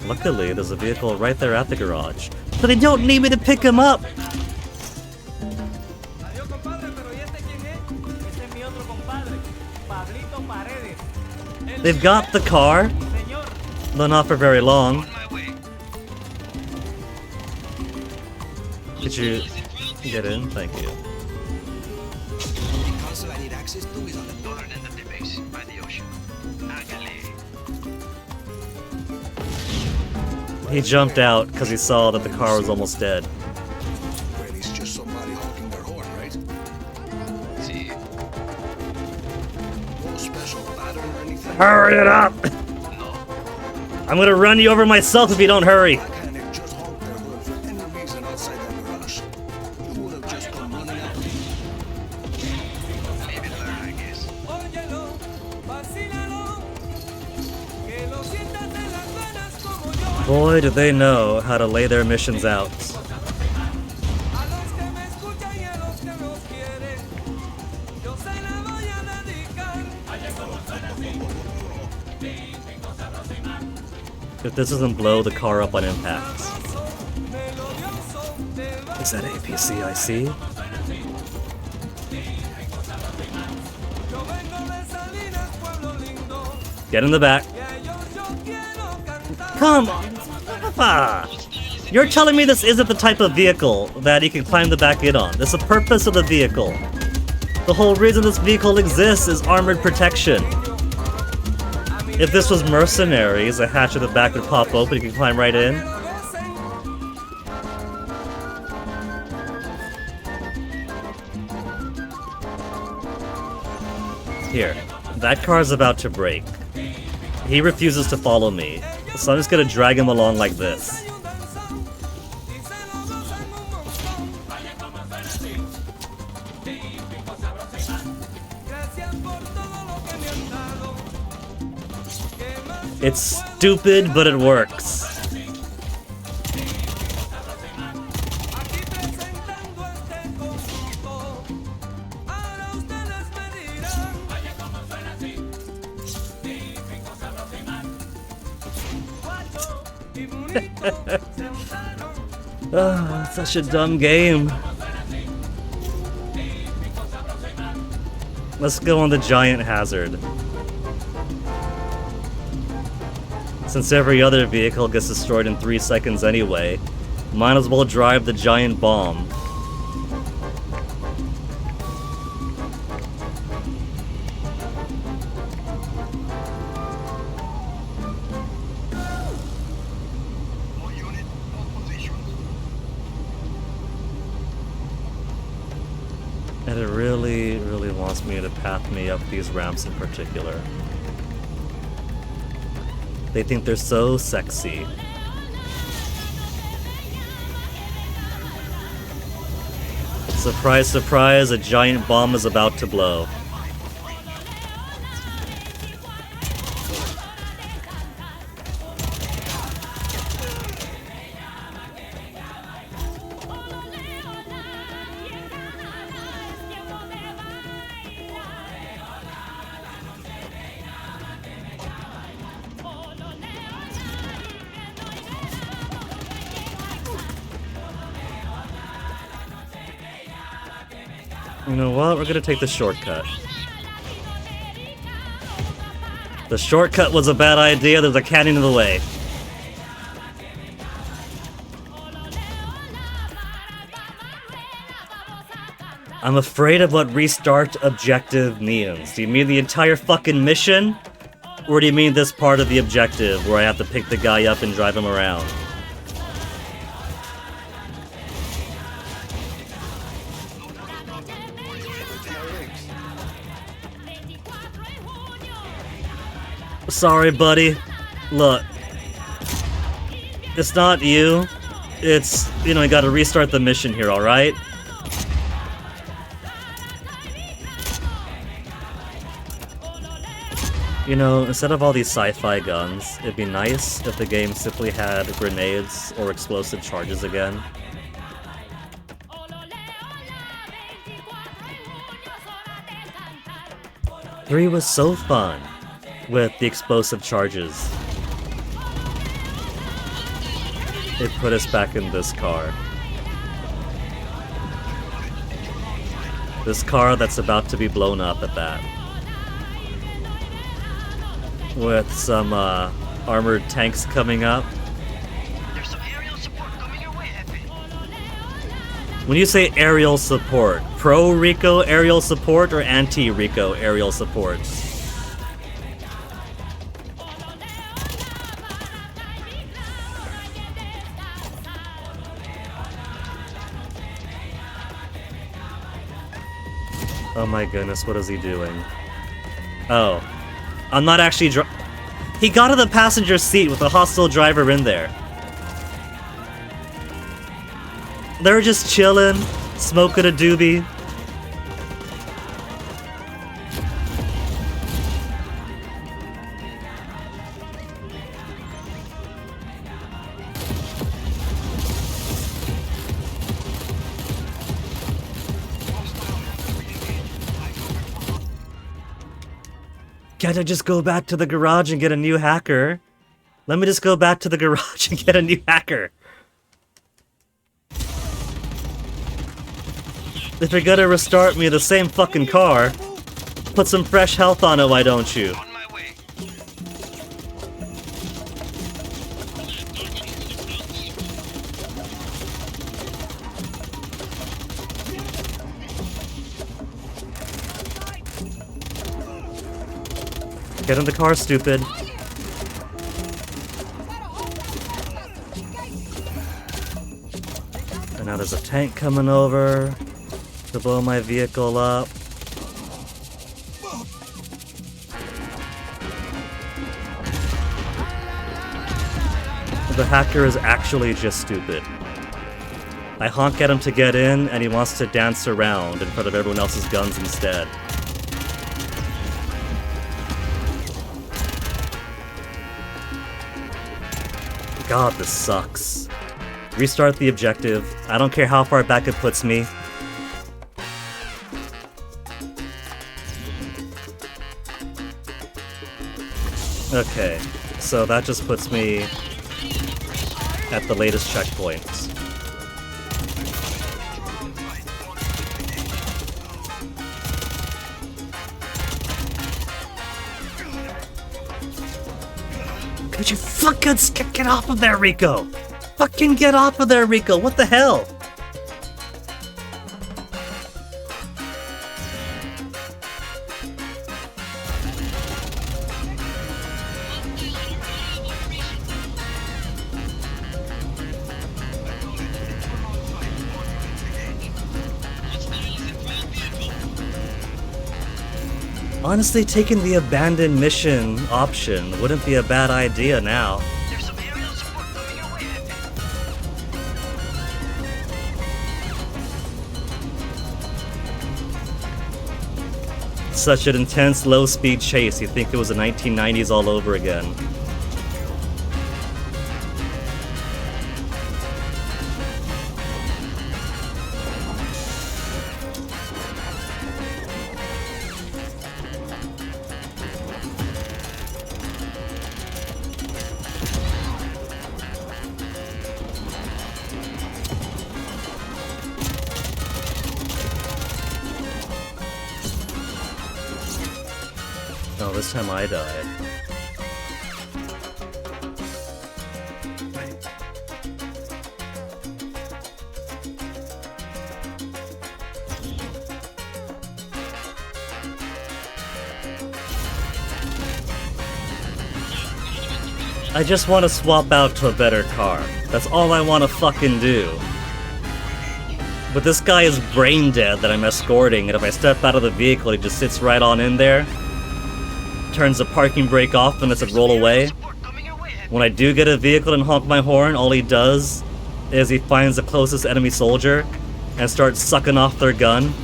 Luckily, there's a vehicle right there at the garage. But they don't need me to pick him up! Adiós, compadre, pero ¿y este quién es? Este es mi otro compadre, Pablito Paredes. They've got the car, Señor, though not for very long. Could you get in? Thank you. The console I need access to is on the Northern end of the base, by the ocean. Hágale. He jumped out because he saw that the car was almost dead. well, it's just somebody honking their horn, right? Sí. No special pattern or anything. Hurry it up! No. I'm gonna run you over myself if you don't hurry. That kind of just honked their horn for any reason outside that garage. You would have just come running out. Maybe learn, I guess. óyelo, vacílalo, que lo sientas en las venas como yo. Boy, do they know how to lay their missions out. A los que me escuchan y a los que nos quieren, yo se la voy a dedicar. If this doesn't blow the car up on impact. Melodioso, te va Is that APCIC? Yo vengo de Salinas, pueblo lindo, Get in the back. y a ellos yo quiero cantar. Come on! Papa! You're telling me this isn't the type of vehicle that you can climb the back in on. That's the purpose of the vehicle. The whole reason this vehicle exists is armored protection. If this was mercenaries, a hatch at the back would pop open, you can climb right in. Here, that car's about to break. He refuses to follow me, so I'm just gonna drag him along like this. Hay un danzón, y se lo gozan un montón. Gracias por todo lo que me han dado. Que más It's stupid, but it works. aquí presentando este conjunto. Ahora ustedes me dirán. Guacho y bonito se juntaron. Ah, such a dumb game. Let's go on the giant hazard. Since every other vehicle gets destroyed in 3 seconds anyway, might as well drive the giant bomb. And it really, really wants me to path me up these ramps in particular. They think they're so sexy. Surprise, surprise, a giant bomb is about to blow. You know what? We're gonna take the shortcut. The shortcut was a bad idea. There's a cannon in the way. I'm afraid of what restart objective means. Do you mean the entire fucking mission? Or do you mean this part of the objective where I have to pick the guy up and drive him around? Sorry, buddy. Look. It's not you. It's, you know, you gotta restart the mission here, alright? You know, instead of all these sci-fi guns, it'd be nice if the game simply had grenades or explosive charges again. Three was so fun with the explosive charges. It put us back in this car. This car that's about to be blown up at that. With some armored tanks coming up. There's some aerial support coming your way, Epi. When you say aerial support, pro-Rico aerial support or anti-Rico aerial support? Oh my goodness, what is he doing? Oh. I'm not actually He got in the passenger seat with a hostile driver in there. They're just chilling, smoking a doobie. Can't I just go back to the garage and get a new hacker? Let me just go back to the garage and get a new hacker. If you're gonna restart me the same fucking car, put some fresh health on it, why don't you? On my way. Get in the car, stupid. And now there's a tank coming over to blow my vehicle up. The hacker is actually just stupid. I honk at him to get in, and he wants to dance around in front of everyone else's guns instead. God, this sucks. Restart the objective. I don't care how far back it puts me. Okay, so that just puts me at the latest checkpoint. Could you fucking get off of there, Rico? Fucking get off of there, Rico. What the hell? Honestly, taking the abandoned mission option wouldn't be a bad idea now. There's some aerial support coming your way, Epic. Such an intense low-speed chase, you'd think it was the 1990s all over again. Oh, this time I died. I just want to swap out to a better car. That's all I want to fucking do. But this guy is brain dead that I'm escorting, and if I step out of the vehicle, he just sits right on in there. Turns the parking brake off and lets it roll away. When I do get a vehicle and honk my horn, all he does is he finds the closest enemy soldier and starts sucking off their gun.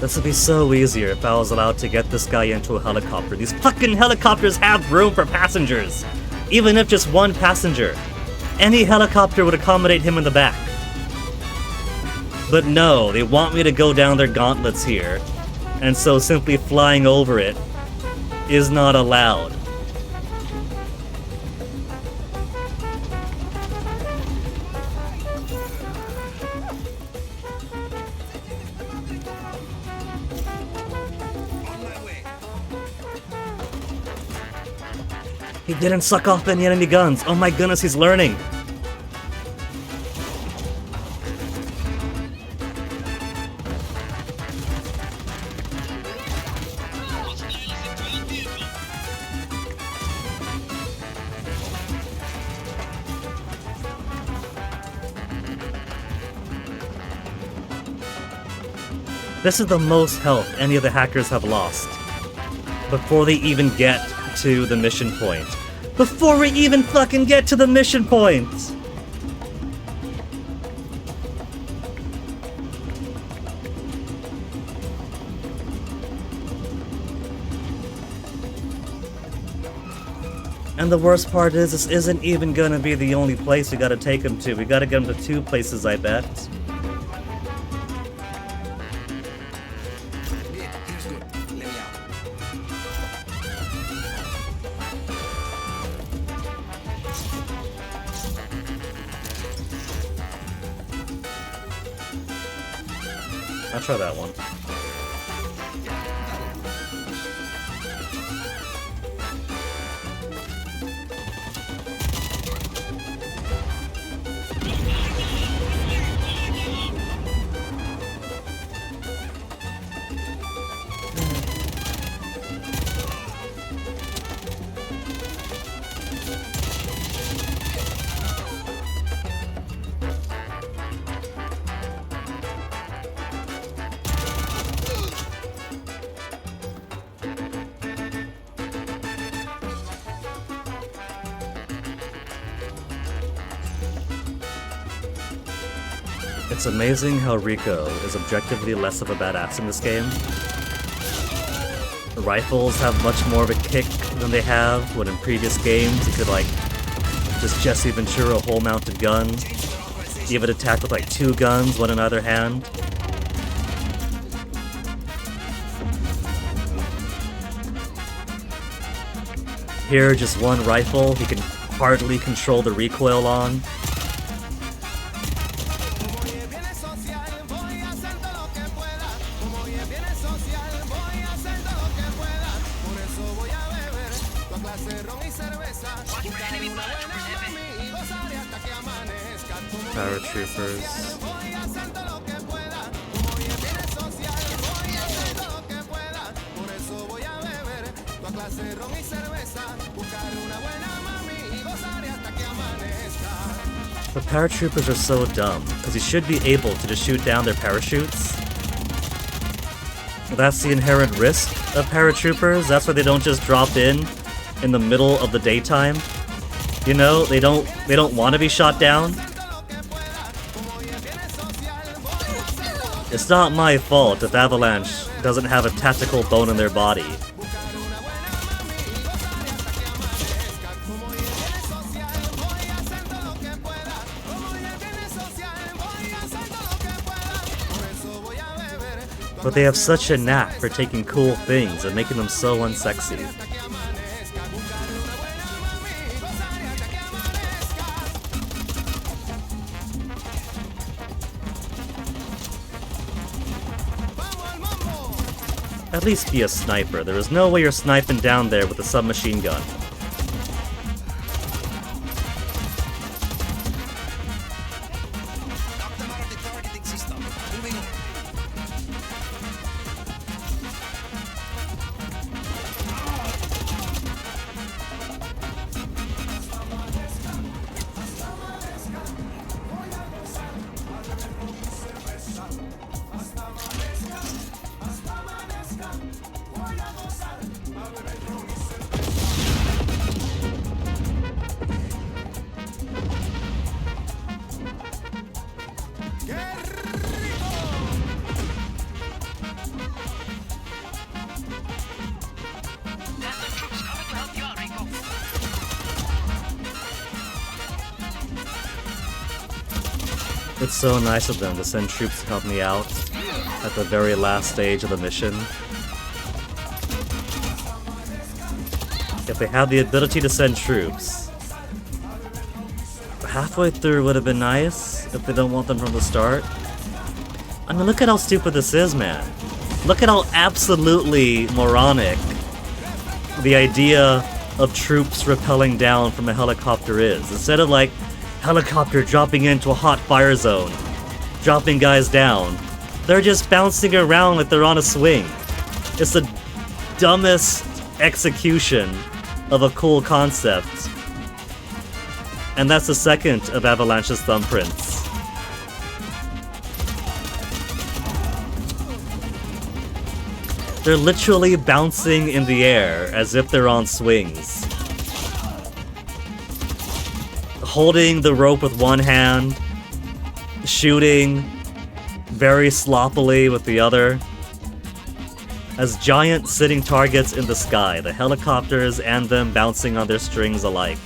This would be so easier if I was allowed to get this guy into a helicopter. These fucking helicopters have room for passengers! Even if just one passenger. Any helicopter would accommodate him in the back. But no, they want me to go down their gauntlets here, and so simply flying over it is not allowed. He didn't suck off any enemy guns. Oh my goodness, he's learning. This is the most health any of the hackers have lost before they even get to the mission point. Before we even fucking get to the mission point! And the worst part is, this isn't even gonna be the only place we gotta take him to. We gotta get him to 2 places, I bet. Here's good. Let me out. I'll try that one. It's amazing how Rico is objectively less of a badass in this game. The rifles have much more of a kick than they have, when in previous games you could like just Jesse Ventura whole mounted gun. Even attack with like 2 guns, one in either hand. Here, just one rifle he can hardly control the recoil on. Watch for enemy flash, Epic. Paratroopers. Voy a hacer todo lo que pueda. Como ella viene social, voy a hacer todo lo que pueda. Por eso voy a beber toda clase de ron y cerveza. Buscar una buena mami y gozar hasta que amanezca. But paratroopers are so dumb, because you should be able to just shoot down their parachutes. That's the inherent risk of paratroopers. That's why they don't just drop in the middle of the daytime. You know, they don't want to be shot down. It's not my fault if Avalanche doesn't have a tactical bone in their body. But they have such a knack for taking cool things and making them so unsexy. At least be a sniper. There is no way you're sniping down there with a submachine gun. Knock them out of the targeting system. Moving on. Have the troops coming to help you out, Rico. It's so nice of them to send troops to help me out at the very last stage of the mission. If they have the ability to send troops, halfway through would have been nice if they don't want them from the start. I mean, look at how stupid this is, man. Look at how absolutely moronic the idea of troops rappelling down from a helicopter is. Instead of, like, helicopter dropping into a hot fire zone, dropping guys down, they're just bouncing around like they're on a swing. It's the dumbest execution of a cool concept. And that's the second of Avalanche's thumbprints. They're literally bouncing in the air as if they're on swings. Holding the rope with one hand, shooting very sloppily with the other. As giant sitting targets in the sky, the helicopters and them bouncing on their strings alike.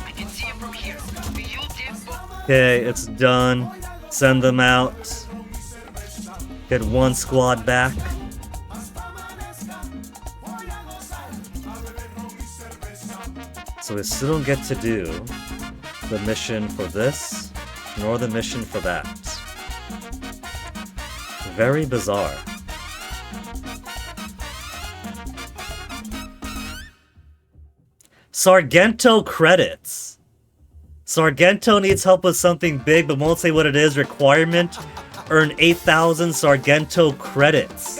I can see him from here. You did both. Okay, it's done. Send them out. Get one squad back. So we still don't get to do the mission for this, nor the mission for that. Very bizarre. Sargento credits. Sargento needs help with something big, but won't say what it is. Requirement: earn 8,000 Sargento credits.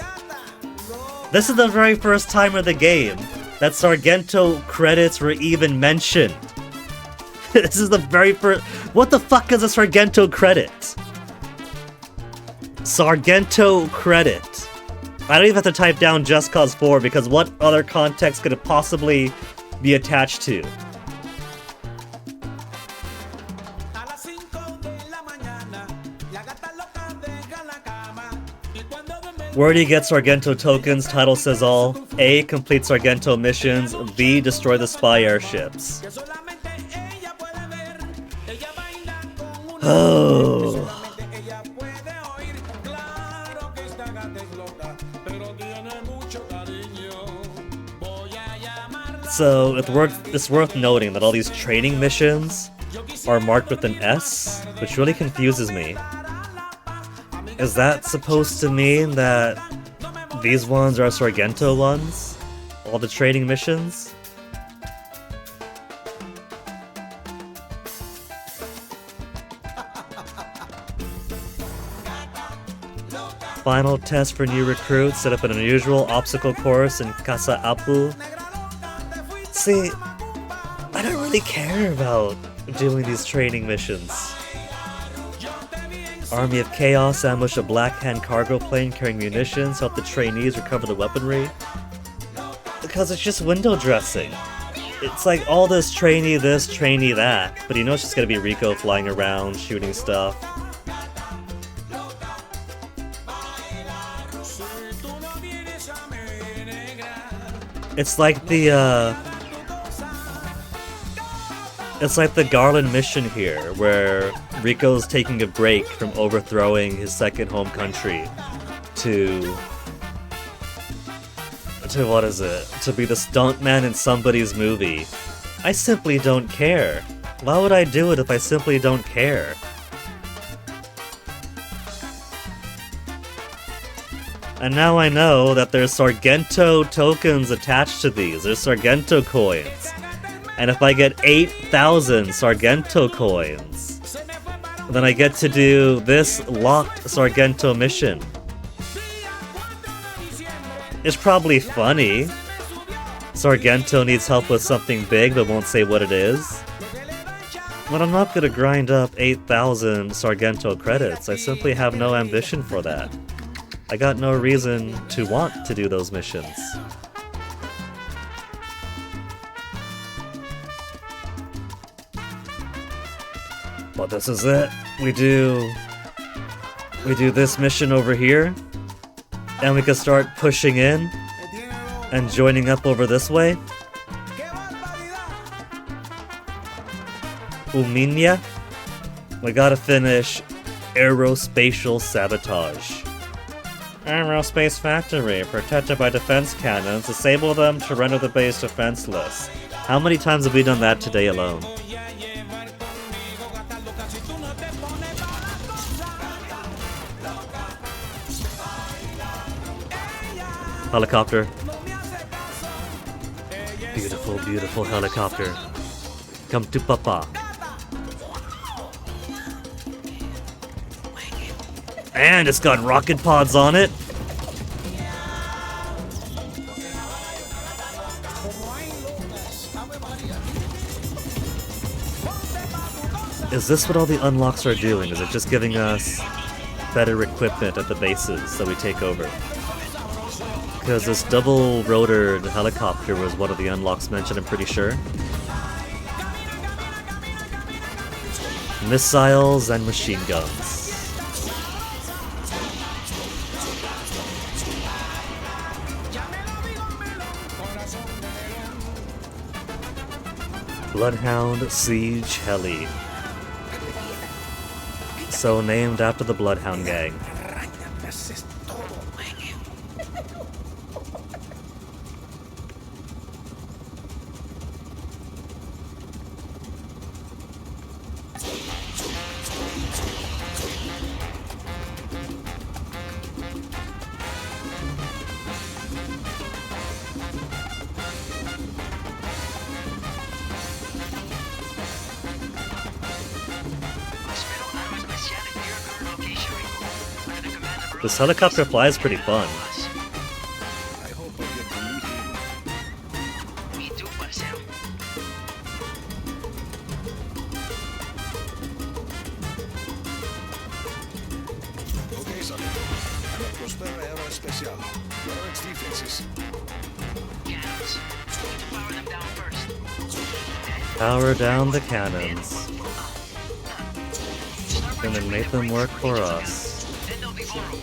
This is the very first time in the game that Sargento credits were even mentioned. This is the very first. What the fuck is a Sargento credit? Sargento credit. I don't even have to type down Just Cause 4 because what other context could it possibly be attached to? A las 5 de la mañana, la gata loca deja la cama. Y cuando duerme, Where do you get Sargento tokens? Title says all. A. Complete Sargento missions. B. Destroy the spy airships. que solamente ella puede ver. Ella baila con una. Oh. Solamente ella puede oír. Claro que esta gata es loca, pero tiene mucho cariño. Voy a llamarla. So it's worth noting that all these training missions are marked with an S, which really confuses me. Is that supposed to mean that these ones are Sargento ones? All the training missions? Final test for new recruits, set up an unusual obstacle course in Casa Apu. See, I don't really care about doing these training missions. Army of Chaos ambush a Black Hand cargo plane carrying munitions, help the trainees recover the weaponry. Because it's just window dressing. It's like all this, trainee that, but you know it's just gonna be Rico flying around, shooting stuff. It's like the Garland mission here, where Rico's taking a break from overthrowing his second home country to what is it? To be the stuntman in somebody's movie. I simply don't care. Why would I do it if I simply don't care? And now I know that there's Sargento tokens attached to these. There's Sargento coins. And if I get 8,000 Sargento coins, then I get to do this locked Sargento mission. It's probably funny. Sargento needs help with something big but won't say what it is. But I'm not gonna grind up 8,000 Sargento credits. I simply have no ambition for that. I got no reason to want to do those missions. But this is it. We do this mission over here, and we can start pushing in and joining up over this way. Uminya. We gotta finish Aerospatial Sabotage. Aerospace Factory, protected by defense cannons, disable them to render the base defenseless. How many times have we done that today alone? Helicopter. Beautiful, beautiful helicopter. Come to Papa. And it's got rocket pods on it. Is this what all the unlocks are doing? Is it just giving us better equipment at the bases that we take over? Because this double-rotored helicopter was one of the unlocks mentioned, I'm pretty sure. Missiles and machine guns. Bloodhound Siege Heli. So named after the Bloodhound Gang. This helicopter flies pretty fun. I hope I get to meet you. Me too, parceiro. Okay, Sargento. I'm at Prospera Aeroespecial. What are its defenses? Cannons. Need to power them down first. Power down the cannons. Gonna make them work for us. Then they'll be vulnerable.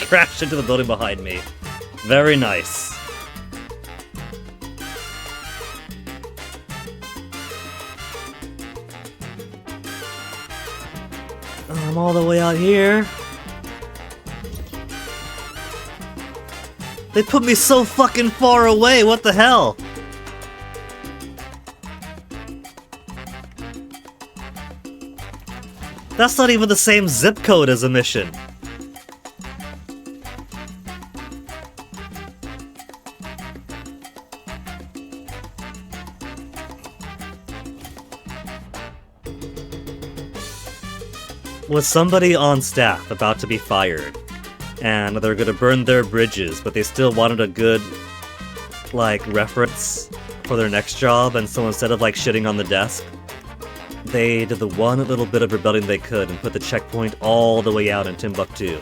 Crashed into the building behind me. Very nice. I'm all the way out here. They put me so fucking far away, what the hell? That's not even the same zip code as a mission. Was somebody on staff about to be fired, and they're gonna burn their bridges, but they still wanted a good, like, reference for their next job, and so instead of, like, shitting on the desk, they did the one little bit of rebellion they could and put the checkpoint all the way out in Timbuktu.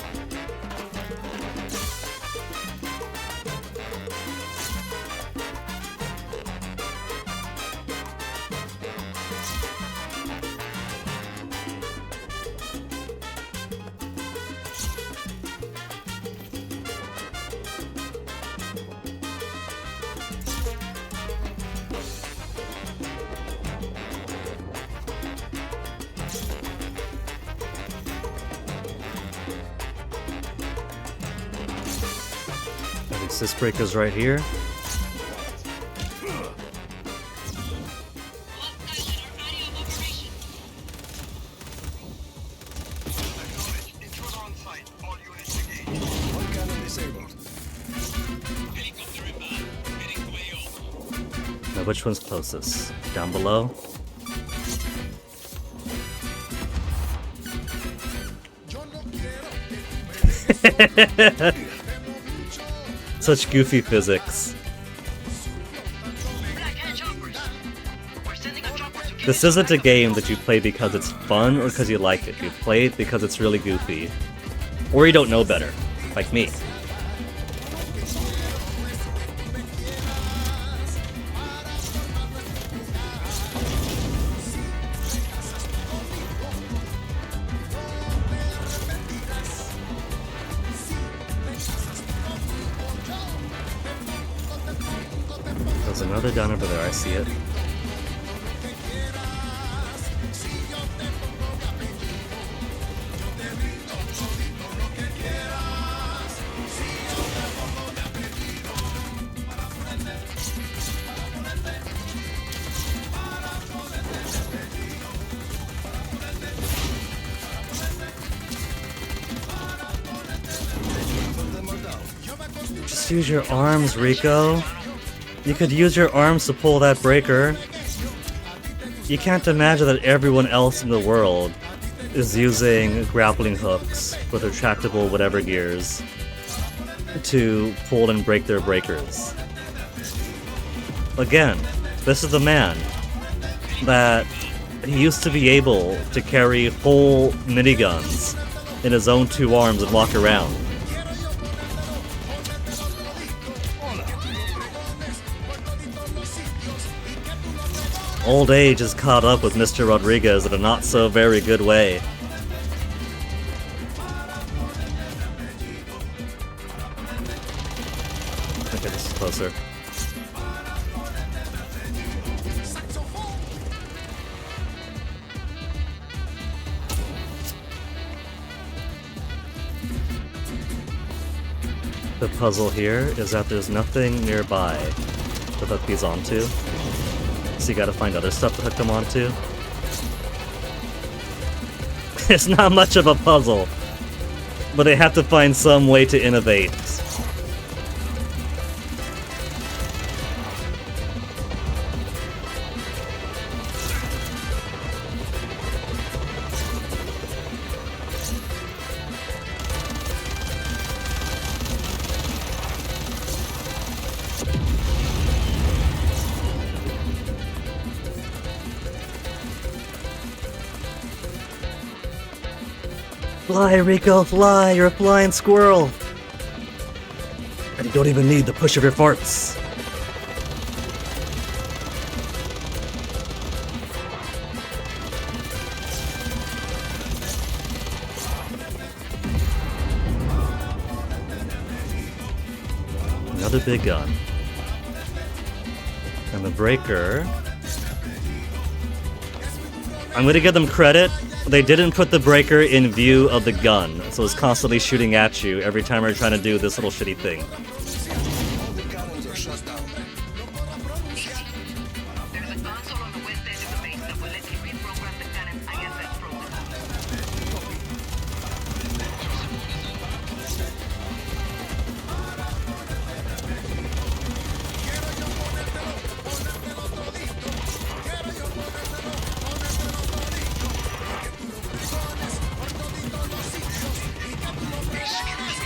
This breaker's right here. One cannon disabled. Now which one's closest? Down below? Such goofy physics. Blackhand choppers. We're sending a chopper to kill This isn't a game that you play because it's fun or because you like it. You play it because it's really goofy. Or you don't know better, like me. There's another down over there, I see it. Just use your arms, Rico. You could use your arms to pull that breaker. You can't imagine that everyone else in the world is using grappling hooks with retractable whatever gears to pull and break their breakers. Again, this is the man that he used to be able to carry whole miniguns in his own two arms and walk around. Old age is caught up with Mr. Rodriguez in a not so very good way. Okay, this is closer. The puzzle here is that there's nothing nearby to hook these onto. So you gotta find other stuff to hook them onto. It's not much of a puzzle, but they have to find some way to innovate. Fly, Rico, fly! You're a flying squirrel! And you don't even need the push of your farts. Another big gun. And the breaker... I'm gonna give them credit. They didn't put the breaker in view of the gun, so it's constantly shooting at you every time you're trying to do this little shitty thing. shuts down. There's a console on the west edge of the base that will let you reprogram the cannon's IFS program.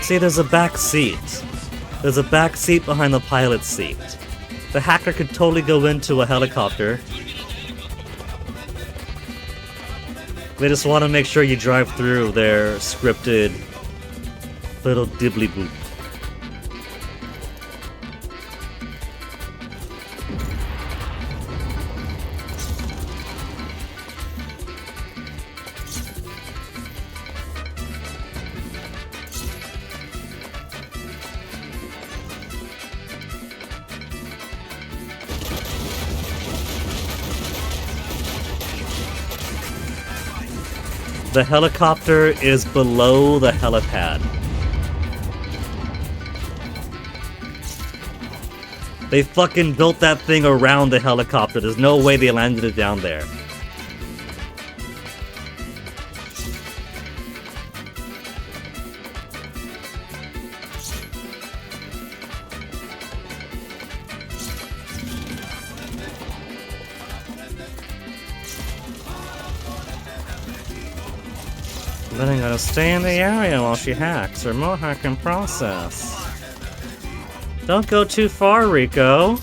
See, there's a back seat. There's a back seat behind the pilot's seat. The hacker could totally go into a helicopter. They just want to make sure you drive through their scripted little dibbly boop. The helicopter is below the helipad. They fucking built that thing around the helicopter. There's no way they landed it down there. Then I'm gonna stay in the area while she hacks, or Mohawk can process. Don't go too far, Rico.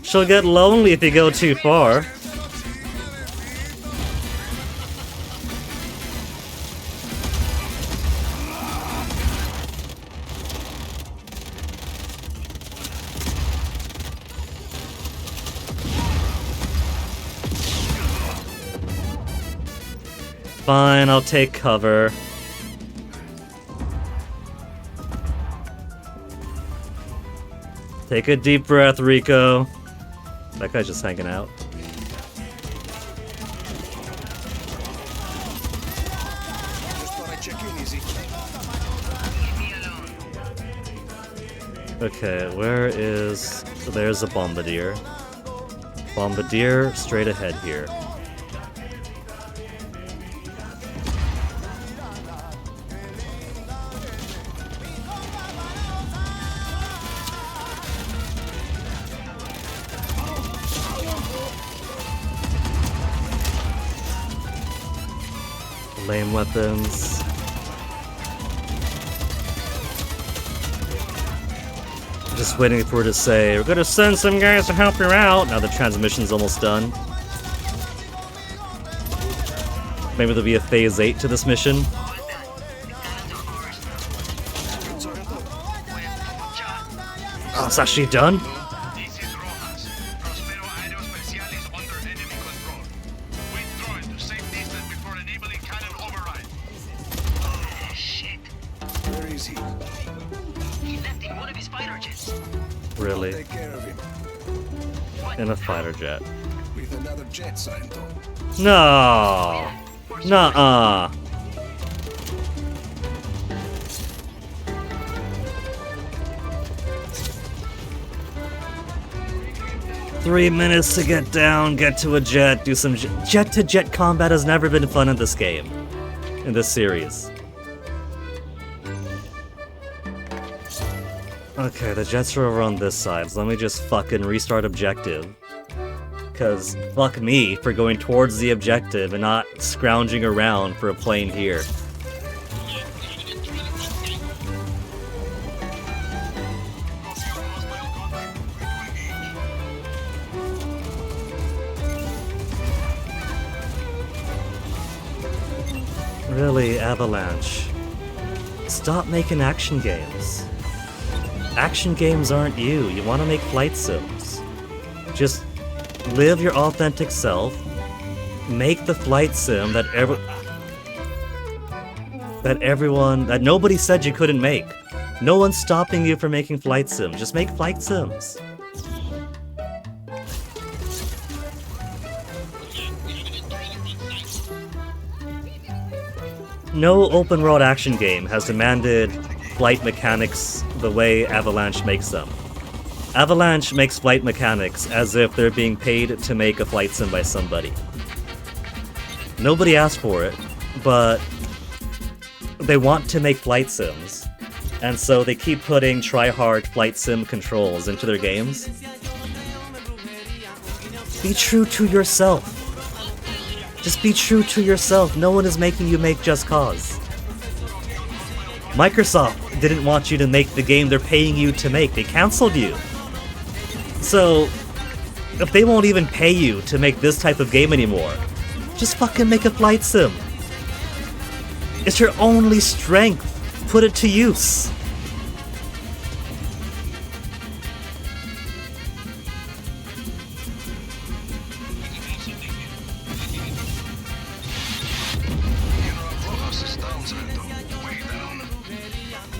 She'll get lonely if you go too far. Fine, I'll take cover. Take a deep breath, Rico. That guy's just hanging out. Just thought I'd check in, Easy. Okay, where is... There's a Bombardier. Bombardier straight ahead here. Lame weapons. I'm just waiting for her to say, we're gonna send some guys to help you out. Now the transmission's almost done. Maybe there'll be a phase 8 to this mission. Oh, it's actually done? This is Rojas. Prospero Aerospecial is under enemy control. Withdraw to safe distance before enabling cannon override. Shit. Where is he? He left in one of his fighter jets. Really? Take care of him. In a fighter jet. With another jet, Santo. No! Nuh-uh. Three minutes to get down, get to a jet, do some jet-to-jet combat has never been fun in this game. In this series. Okay, the jets are over on this side, so let me just fucking restart objective. Cause fuck me for going towards the objective and not scrounging around for a plane here. Really, Avalanche. Stop making action games. Action games aren't you. You want to make flight sims. Just live your authentic self. Make the flight sim that nobody said you couldn't make. No one's stopping you from making flight sims. Just make flight sims. No open world action game has demanded flight mechanics the way Avalanche makes them. Avalanche makes flight mechanics as if they're being paid to make a flight sim by somebody. Nobody asked for it, but they want to make flight sims, and so they keep putting try-hard flight sim controls into their games. Be true to yourself. Just be true to yourself. No one is making you make Just Cause. Microsoft didn't want you to make the game they're paying you to make. They canceled you. So, if they won't even pay you to make this type of game anymore, just fucking make a flight sim. It's your only strength. Put it to use. Rojas is down, Salto. Way down.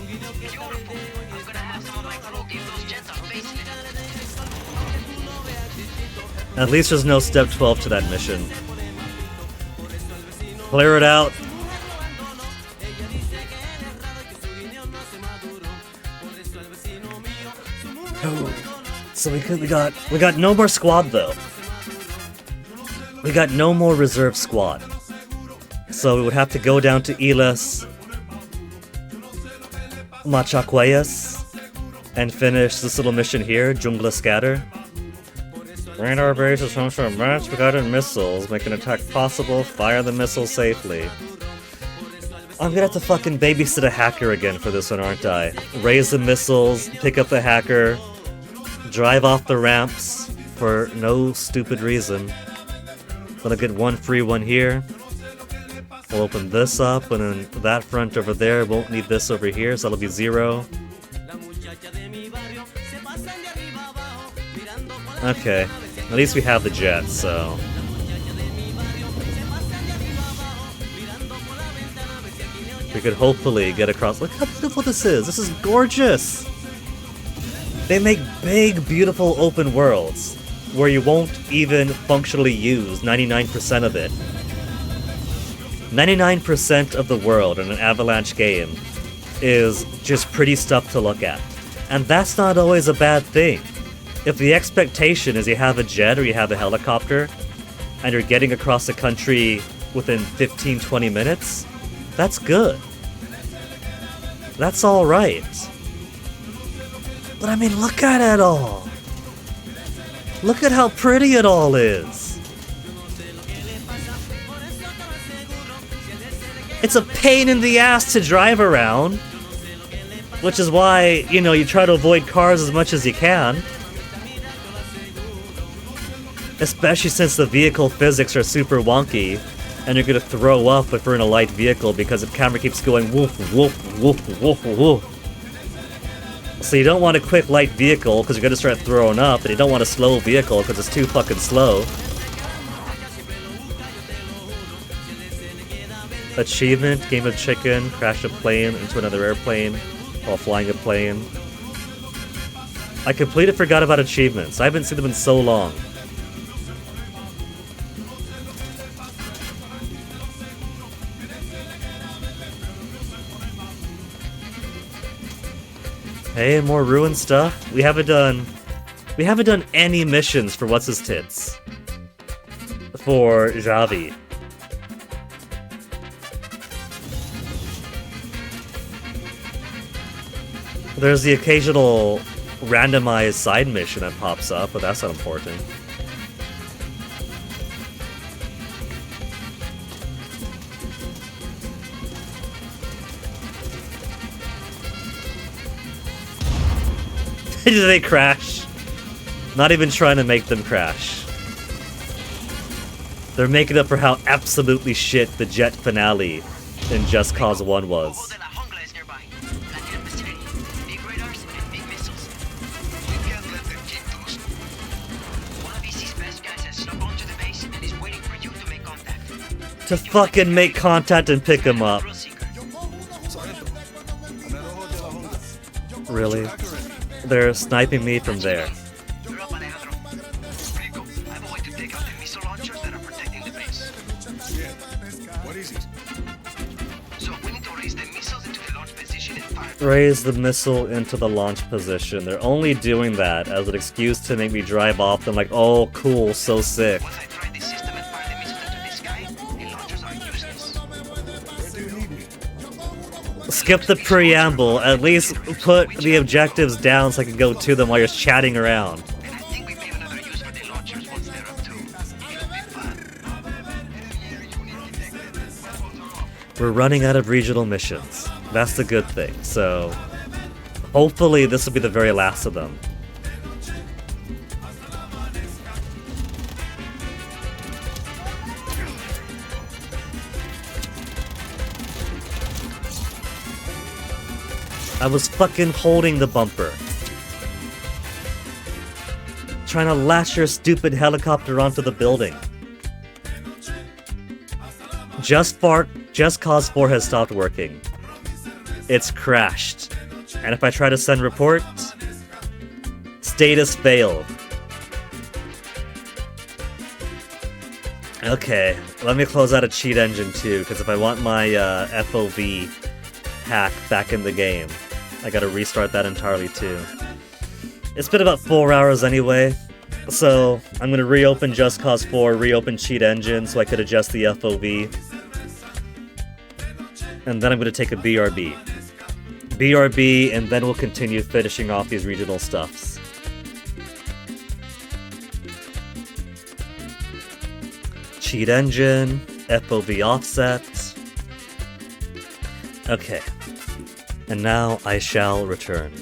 Beautiful. I'm gonna have some of my crew give those jets a facelift. At least there's no step 12 to that mission. Clear it out. So we got no more squad though. We got no more reserve squad. So we would have to go down to Ilas Machacueyas and finish this little mission here, Jungla Scatter. Radar base is home to match-guided missiles. Make an attack possible. Fire the missile safely. I'm gonna have to fucking babysit a hacker again for this one, aren't I? Raise the missiles, pick up the hacker, drive off the ramps for no stupid reason. Gonna get one free one here. We'll open this up, and then that front over there won't need this over here, so that'll be 0. Okay, at least we have the jet, so... we could hopefully get across... Look how beautiful this is! This is gorgeous! They make big, beautiful open worlds, where you won't even functionally use 99% of it. 99% of the world in an Avalanche game is just pretty stuff to look at. And that's not always a bad thing. If the expectation is you have a jet or you have a helicopter, and you're getting across the country within 15-20 minutes, that's good. That's alright. But I mean, look at it all! Look at how pretty it all is! It's a pain in the ass to drive around, which is why, you know, you try to avoid cars as much as you can. Especially since the vehicle physics are super wonky, and you're gonna throw up if you're in a light vehicle because the camera keeps going woof, woof, woof, woof, woof. So you don't want a quick light vehicle because you're gonna start throwing up, and you don't want a slow vehicle because it's too fucking slow. Achievement, game of chicken, crash a plane into another airplane while flying a plane. I completely forgot about achievements. I haven't seen them in so long. Hey, more ruin stuff. We haven't done any missions for what's his tits. For Javi. There's the occasional randomized side mission that pops up, but that's not important. Did they crash? Not even trying to make them crash. They're making up for how absolutely shit the jet finale in Just Cause 1 was. Ojo de la jungla is nearby. Platinum vicinity. Big radars and big missiles. We can't let them keep those. One of EC's best guys has snuck onto the base and is waiting for you to make contact. To fucking make contact and pick him up. Thrill seeker. Really? They're sniping me from there. You're up, Alejandro. Rico, I have a way to take out the missile launchers that are protecting the base. Yeah. What is it? So we need to raise the missiles into the launch position and fire raise the missile into the launch position. They're only doing that as an excuse to make me drive off them like, oh, cool, so sick. Once I tried this system and fired the missile into the sky, the launchers are useless. Where do you need me? Skip the preamble. At least put the objectives down so I can go to them while you're chatting around. And I think we made another use for the launchers once they're up too. Should be fun. We're running out of regional missions. That's the good thing. So, hopefully this will be the very last of them. I was fucking holding the bumper. Trying to lash your stupid helicopter onto the building. Just Cause 4 has stopped working. It's crashed. And if I try to send report, status failed. Okay, let me close out a cheat engine too, because if I want my FOV hack back in the game, I gotta restart that entirely too. It's been about 4 hours anyway, so I'm gonna reopen Just Cause 4, reopen cheat engine so I could adjust the FOV. And then I'm gonna take a BRB. BRB, and then we'll continue finishing off these regional stuffs. Cheat engine, FOV offset. Okay. And now I shall return.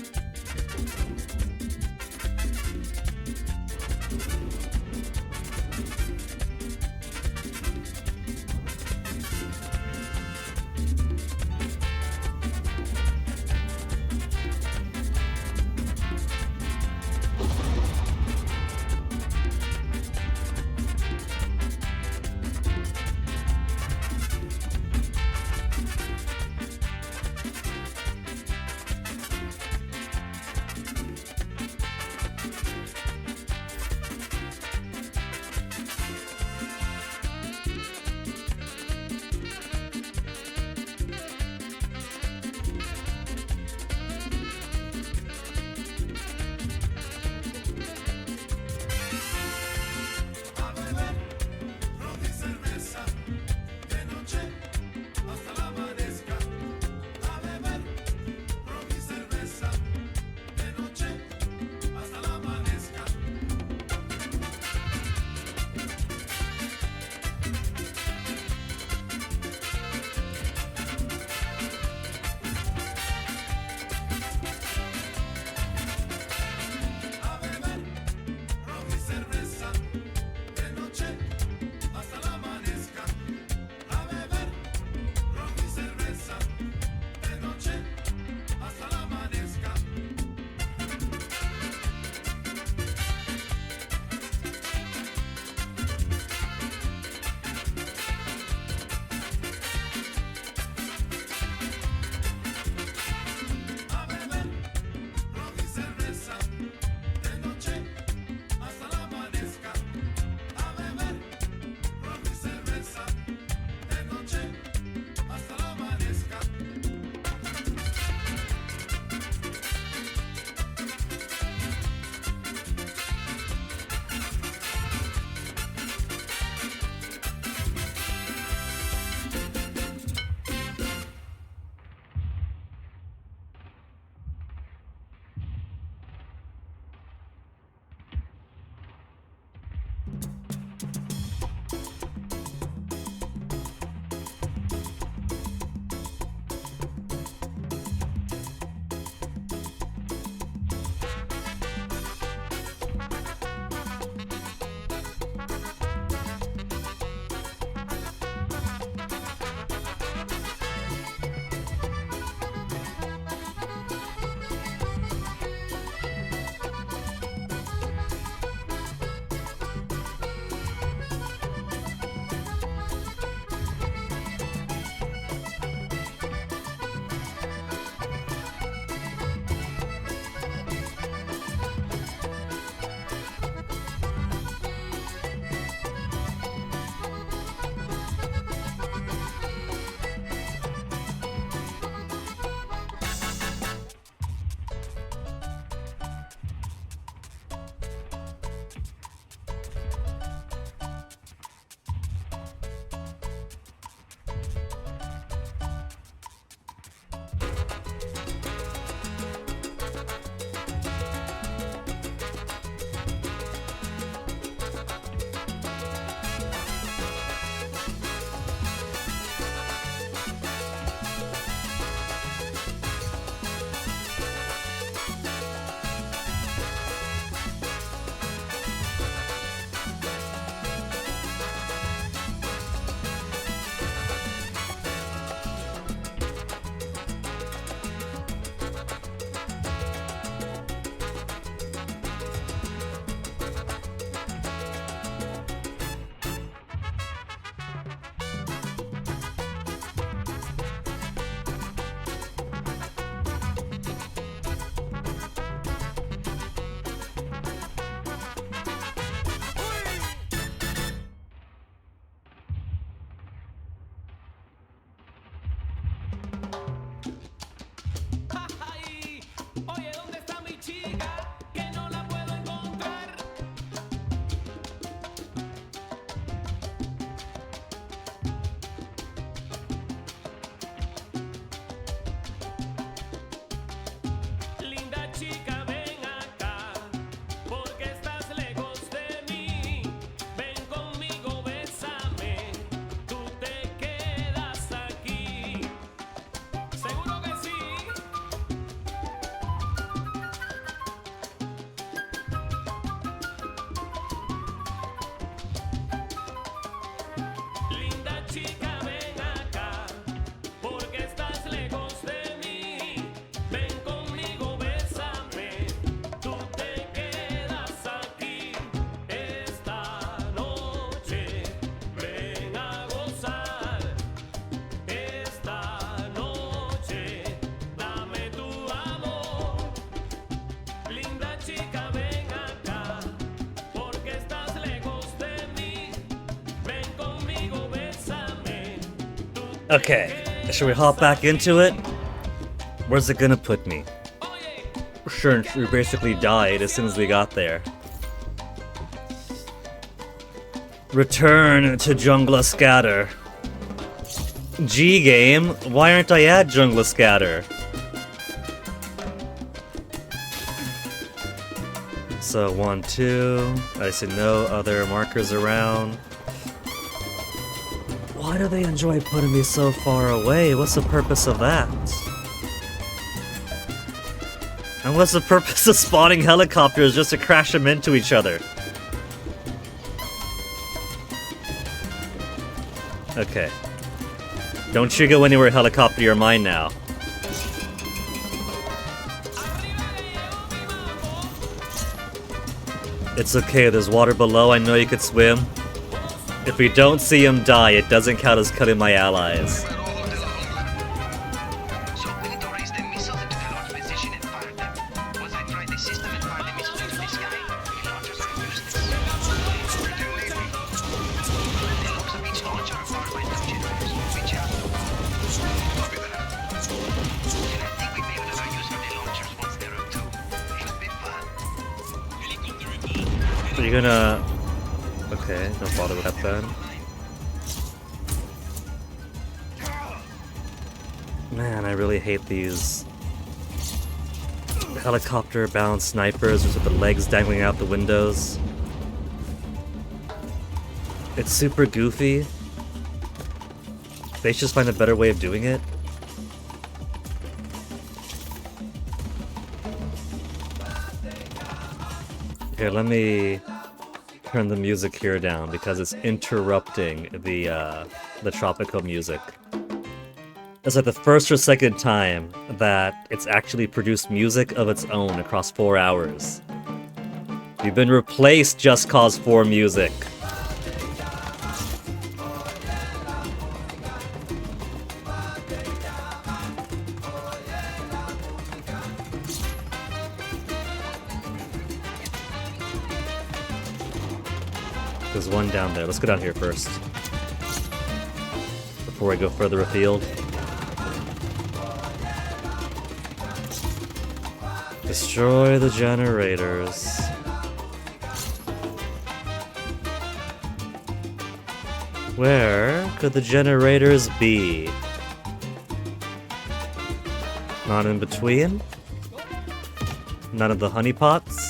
Okay, should we hop back into it? Where's it gonna put me? Sure, we basically died as soon as we got there. Return to Jungla Scatter. G game? Why aren't I at Jungla Scatter? So 1, 2. I see no other markers around. Why do they enjoy putting me so far away? What's the purpose of that? And what's the purpose of spawning helicopters just to crash them into each other? Okay. Don't you go anywhere, helicopter, you're mine now. It's okay, there's water below, I know you could swim. If we don't see him die, it doesn't count as cutting my allies. So we need to raise the missiles into the launch position and fire them. Once I try the system and fire the missiles into the sky, the launchers are useless. The locks of each launcher are powered by 2 generators, which have to. And I think we may have another use for the launchers once they're up too. Should be fun. Are you gonna... Okay, don't bother with that then. Man, I really hate these helicopter-bound snipers with the legs dangling out the windows. It's super goofy. They should just find a better way of doing it. Here, let me turn the music here down because it's interrupting the tropical music. It's like the first or second time that it's actually produced music of its own across 4 hours. You've been replaced, Just Cause 4 music. There's one down there. Let's go down here first. Before I go further afield. Destroy the generators. Where could the generators be? Not in between? None of the honeypots?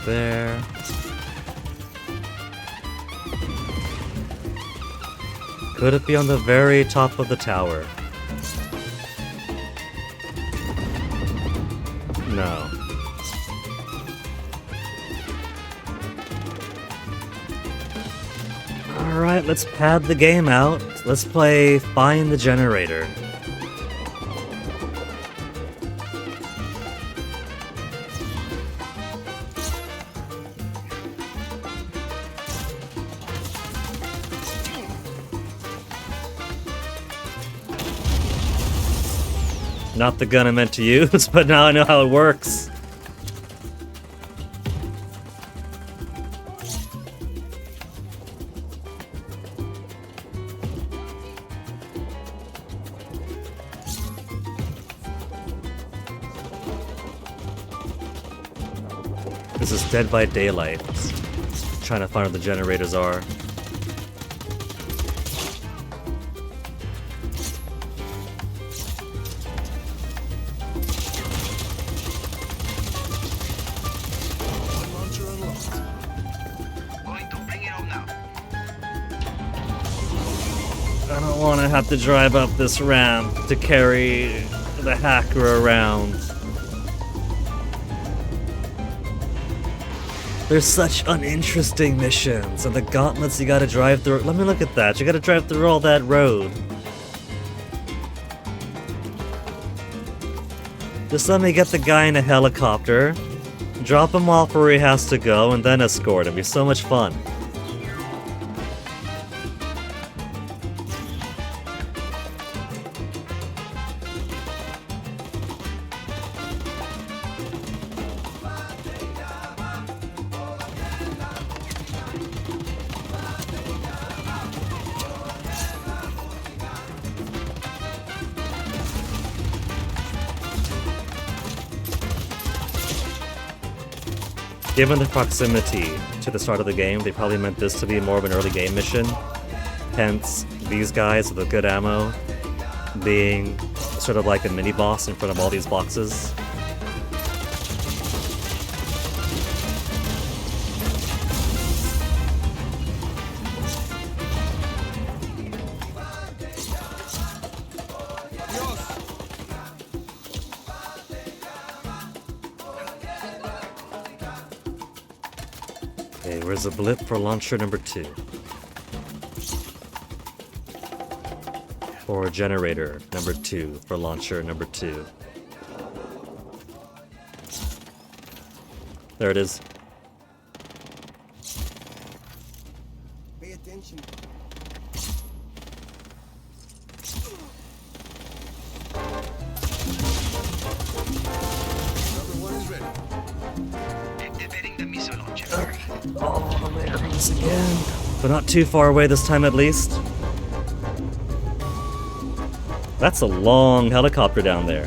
There. Could it be on the very top of the tower? No. Alright, let's pad the game out. Let's play Find the Generator. Not the gun I meant to use, but now I know how it works. This is Dead by Daylight. Trying to find where the generators are. I don't want to have to drive up this ramp to carry the hacker around. There's such uninteresting missions, and the gauntlets you gotta drive through. Let me look at that. You gotta drive through all that road. Just let me get the guy in a helicopter, drop him off where he has to go, and then escort him. It'd be so much fun. Given the proximity to the start of the game, they probably meant this to be more of an early game mission. Hence, these guys with good ammo being sort of like a mini-boss in front of all these boxes. Okay, where's the blip for launcher number 2? Or generator number 2 for launcher number 2. There it is. Pay attention. Number 1 is ready. Activating the missile launcher. Oh, there it is again. But not too far away this time, at least. That's a long helicopter down there.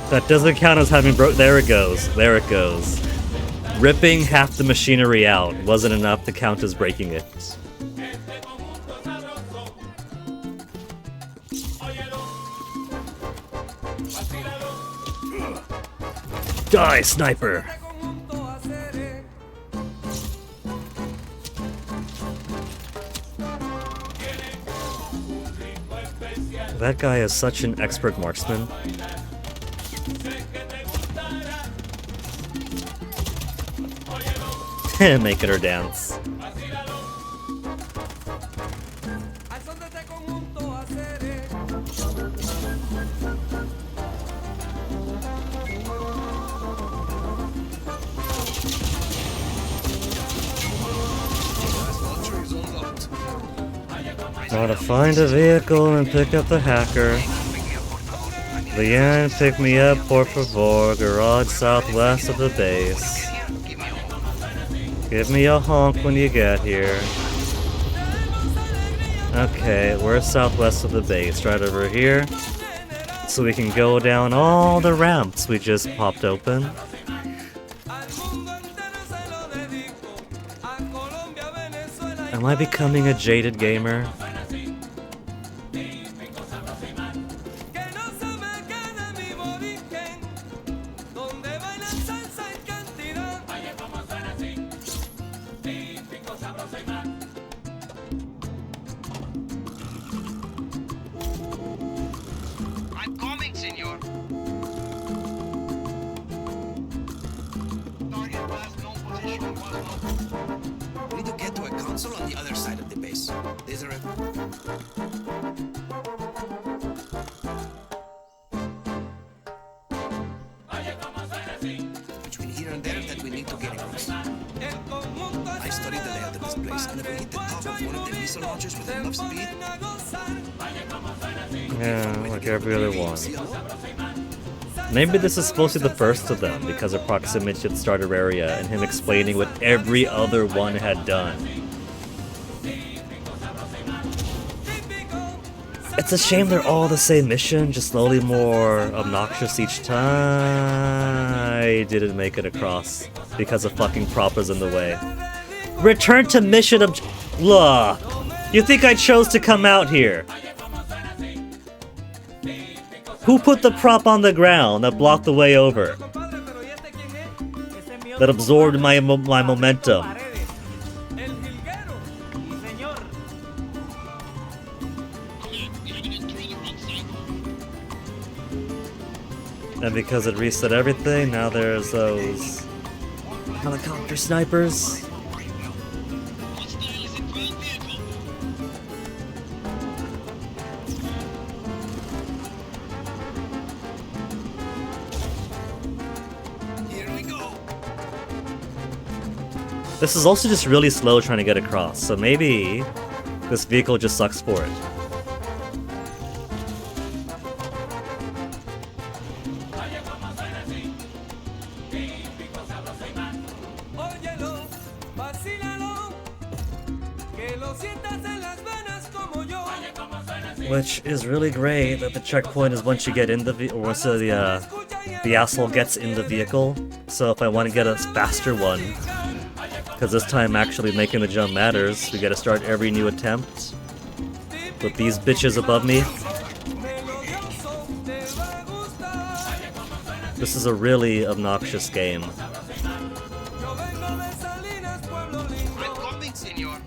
That doesn't count as having broke. There it goes. There it goes. Ripping half the machinery out wasn't enough to count as breaking it. Die, sniper! That guy is such an expert marksman. Making her dance. Launcher is unlocked. Gotta find a vehicle and pick up the hacker. Leanne, pick me up, por favor. Garage southwest of the base. Give me a honk when you get here. Okay, we're southwest of the base, right over here. So we can go down all the ramps we just popped open. Am I becoming a jaded gamer? I'm coming, senor. Target last known position was known. We need to get to a console on the other side of the base. Is there a... Between here and there that we need to get across. I studied the layout of this place, and if we hit the top of one of the missile launchers with enough speed... Yeah, like every other one. Maybe this is supposed to be the first of them because of proximity to the starter area and him explaining what every other one had done. It's a shame they're all the same mission, just slowly more obnoxious each time. I didn't make it across because of fucking proppers in the way. Return to mission Look! You think I chose to come out here? Who put the prop on the ground that blocked the way over? That absorbed my momentum. And because it reset everything, now there's those helicopter snipers. Here we go! This is also just really slow trying to get across, so maybe this vehicle just sucks for it. Which is really great that the checkpoint is once you get in the once the asshole gets in the vehicle. So if I want to get a faster one, because this time actually making the jump matters, we gotta start every new attempt with these bitches above me. This is a really obnoxious game. Red coming, senor.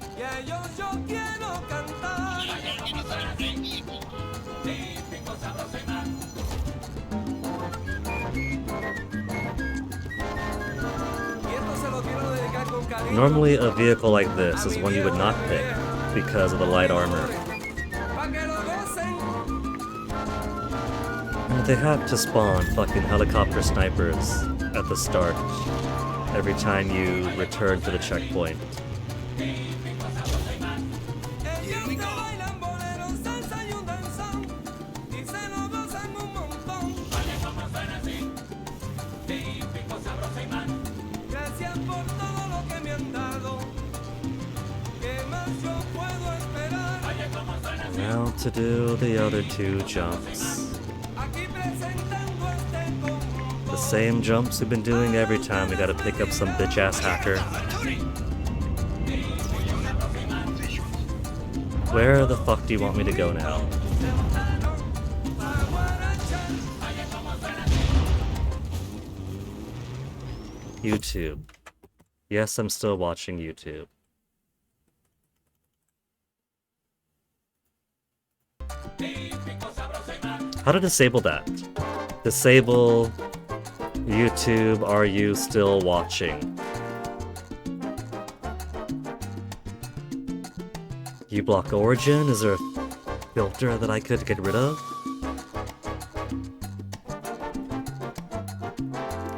Normally a vehicle like this is one you would not pick because of the light armor. And they have to spawn fucking helicopter snipers at the start every time you return to the checkpoint. Here we go. Now to do the other two jumps. The same jumps we've been doing every time we gotta pick up some bitch-ass hacker. Where the fuck do you want me to go now? YouTube. Yes, I'm still watching YouTube. How to disable that? Disable YouTube, are you still watching? uBlock Origin? Is there a filter that I could get rid of?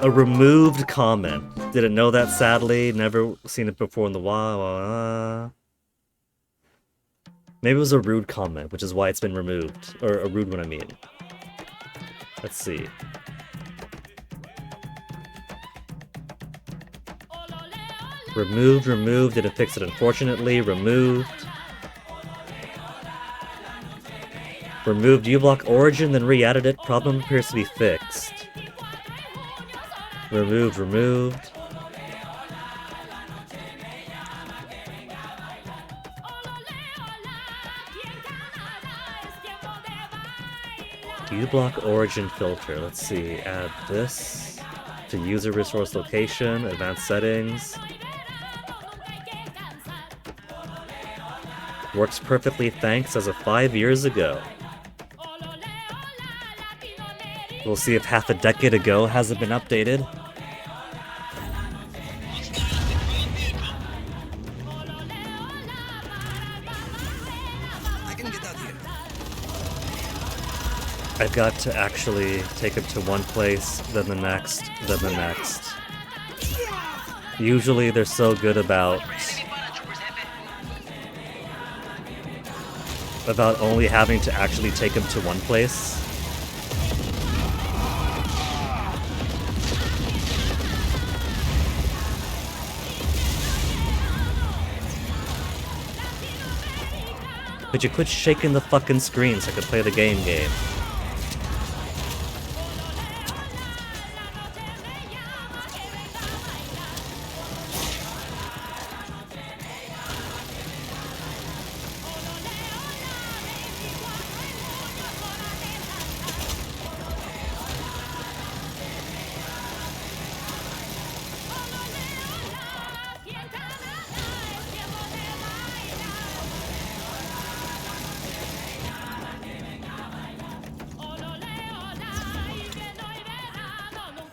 A removed comment. Didn't know that, sadly. Never seen it before in the wild. Maybe it was a rude comment, which is why it's been removed. Or a rude one, I mean. Let's see. Removed, didn't fix it unfortunately. Removed uBlock Origin, then re-added it. Problem appears to be fixed. Removed. uBlock Origin filter. Let's see. Add this to user resource location, advanced settings. Works perfectly thanks as of 5 years ago. We'll see if half a decade ago hasn't been updated. I can get out here. I've got to actually take him to one place, then the next, then the next. Usually they're so good about only having to actually take him to one place. Could you quit shaking the fucking screen so I could play the game?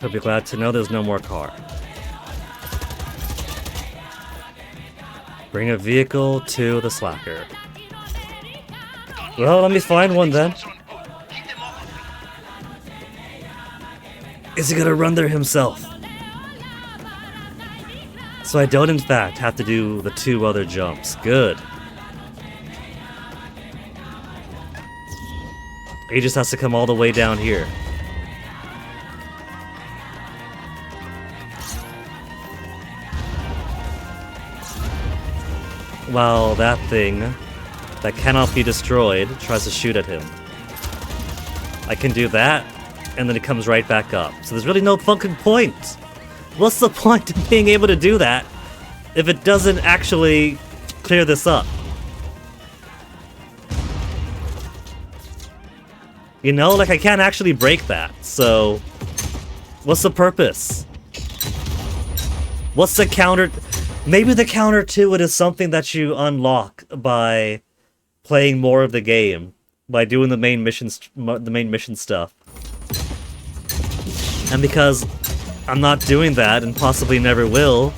You'll be glad to know there's no more car. Bring a vehicle to the slacker. Well, let me find one then. Is he gonna run there himself? So I don't in fact have to do the two other jumps. Good. He just has to come all the way down here. while that thing that cannot be destroyed tries to shoot at him. I can do that, and then it comes right back up. So there's really no fucking point. What's the point of being able to do that if it doesn't actually clear this up? You know, like I can't actually break that, so what's the purpose? What's the counter? Maybe the counter to it is something that you unlock by playing more of the game, by doing the main mission stuff. And because I'm not doing that and possibly never will,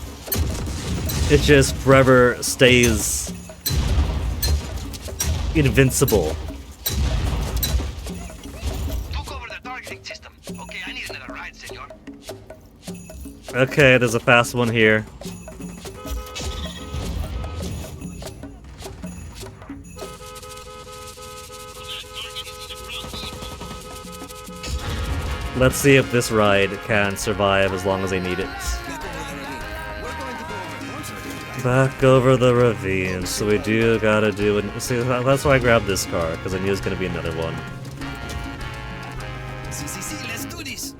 it just forever stays invincible. Took over the targeting system. Okay, I need another ride, senor. Okay, there's a fast one here. Let's see if this ride can survive as long as they need it. Back over the ravine, so we do gotta do it. See, that's why I grabbed this car, because I knew it was gonna be another one. See, let's do this.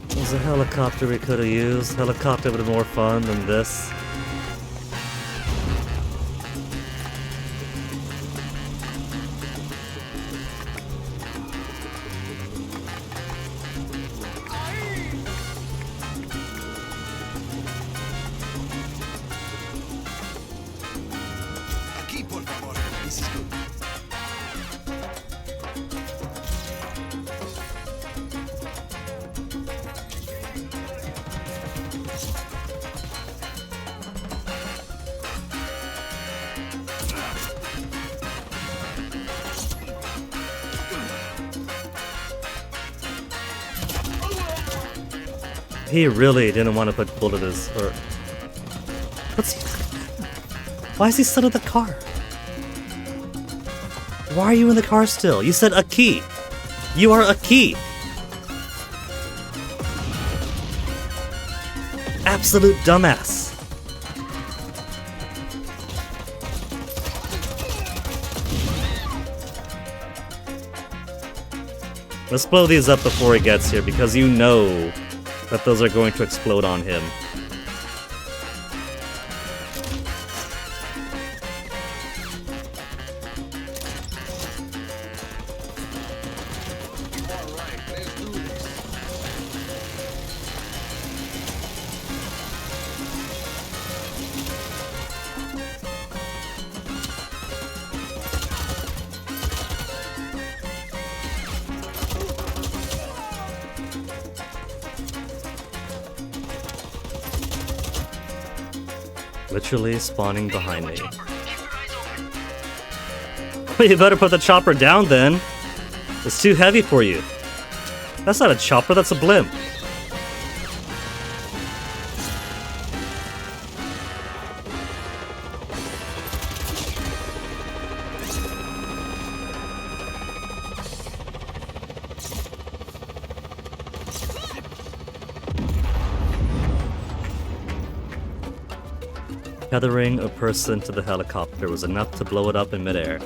There's a helicopter we could have used. Helicopter would have been more fun than this. Aquí, por favor. This is good. He really didn't want to put bullet in his, or... What's he... Why is he still in the car? Why are you in the car still? You said a key. You are a key. Absolute dumbass. Let's blow these up before he gets here, because you know that those are going to explode on him. Literally spawning behind me. Chopper, keep your eyes open. Well, you better put the chopper down then. It's too heavy for you. That's not a chopper, that's a blimp. Tethering a person to the helicopter was enough to blow it up in midair.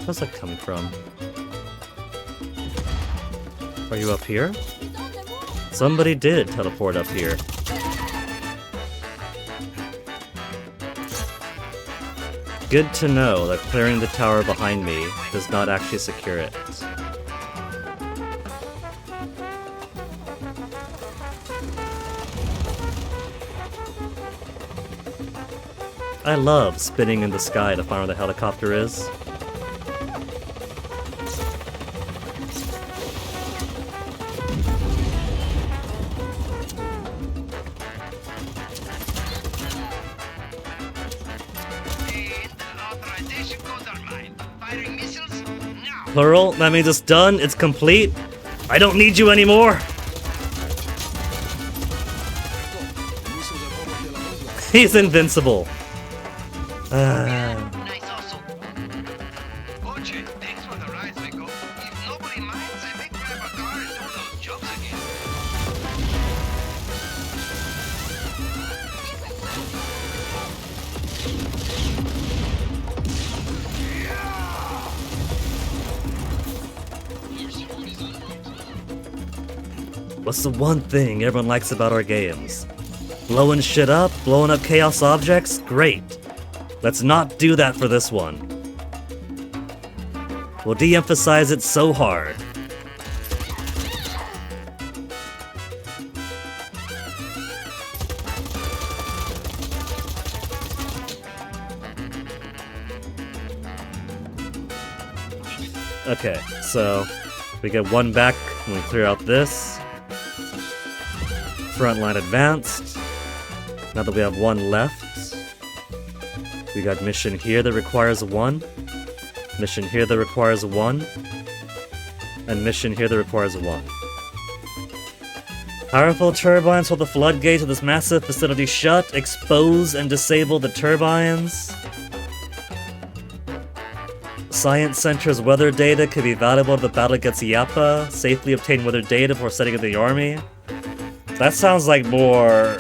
Where's that coming from? Are you up here? Somebody did teleport up here. Good to know that clearing the tower behind me does not actually secure it. I love spinning in the sky to find where the helicopter is. Authorization codes are mine. Firing missiles now. Plural, that means it's done, it's complete. I don't need you anymore. The missiles are over He's invincible. Nice hustle. Oche, thanks for the rides, Rico. If nobody minds, I may grab a car and do those jobs again. What's the one thing everyone likes about our games? Blowing shit up? Blowing up chaos objects? Great. Let's not do that for this one. We'll de-emphasize it so hard. Okay, so we get one back when we clear out this. Front line advanced. Now that we have one left, we got mission here that requires one, mission here that requires one, and mission here that requires one. Powerful turbines hold the floodgates of this massive facility shut, expose and disable the turbines. Science Center's weather data could be valuable if the battle against Yappa. Safely obtain weather data before setting up the army. That sounds like more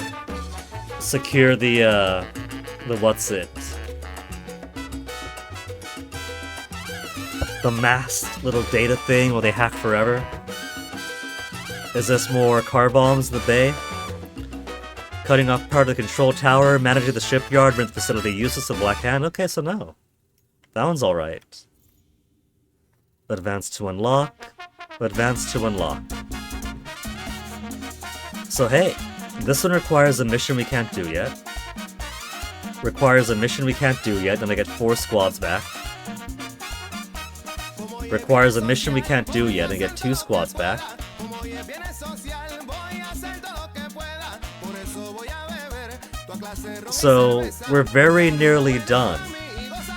secure the what's it? The masked little data thing where they hack forever. Is this more car bombs in the bay? Cutting off part of the control tower, managing the shipyard, rent facility useless of Black Hand. Okay, so no. That one's alright. Advance to unlock. Advance to unlock. So hey, this one requires a mission we can't do yet. Requires a mission we can't do yet, then I get 4 squads back. Requires a mission we can't do yet, and I get 2 squads back. So we're very nearly done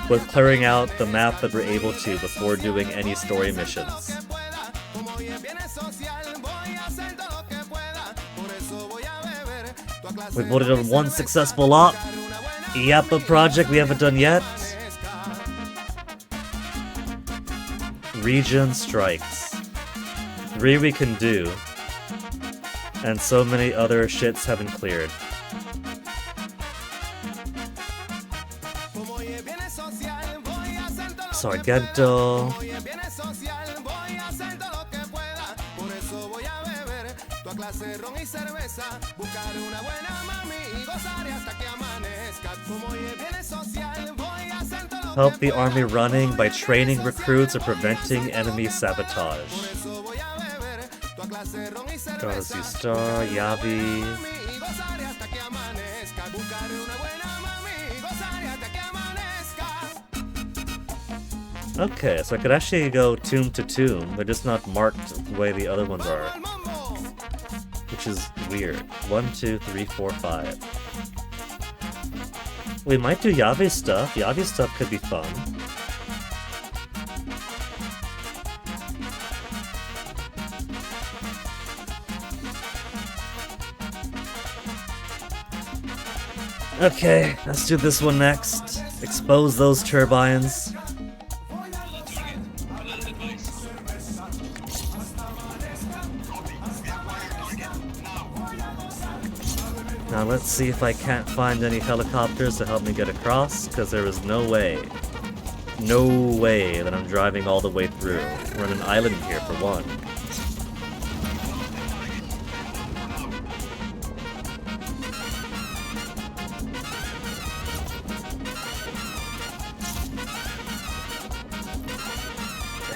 with clearing out the map that we're able to before doing any story missions. We've voted on 1 successful op. Yappa project we haven't done yet. Region strikes. 3 we can do. And so many other shits haven't cleared. Sargento. Help the army running by training recruits or preventing enemy sabotage. Goddess U Star, Yavi. Okay, so I could actually go tomb to tomb. They're just not marked the way the other ones are. Which is weird. 1, 2, 3, 4, 5. We might do Yavi's stuff. Yavi's stuff could be fun. Okay, let's do this one next. Expose those turbines. Now let's see if I can't find any helicopters to help me get across, because there is no way that I'm driving all the way through. We're on an island here for one.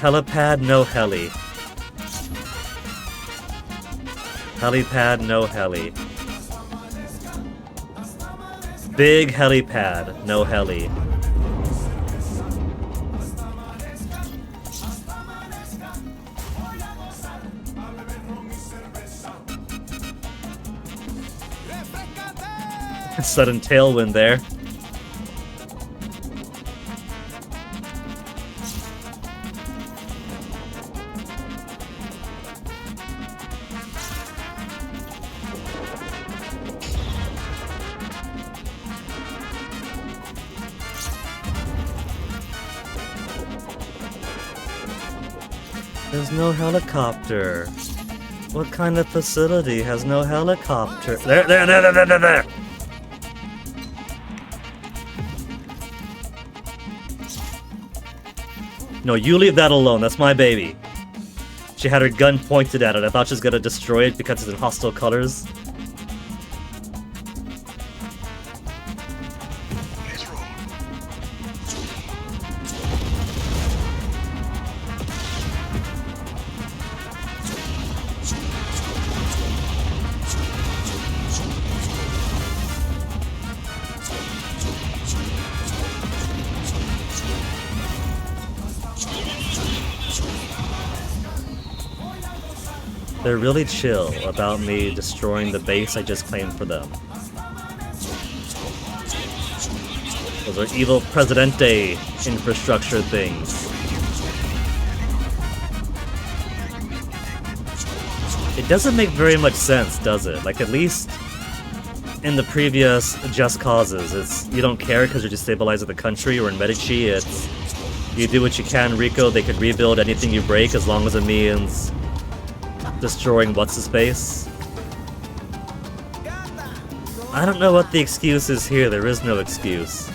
Helipad, no heli. Helipad, no heli. Big helipad, no heli. Sudden tailwind there. There's no helicopter. What kind of facility has no helicopter? There. No, you leave that alone. That's my baby. She had her gun pointed at it. I thought she was gonna destroy it because it's in hostile colors. Let's roll. They're really chill about me destroying the base I just claimed for them. Those are evil Presidente infrastructure things. It doesn't make very much sense, does it? Like, at least in the previous Just Causes, it's you don't care because you're destabilizing the country, or in Medici, it's you do what you can, Rico, they could rebuild anything you break as long as it means destroying what's-his-face. I don't know what the excuse is here, there is no excuse.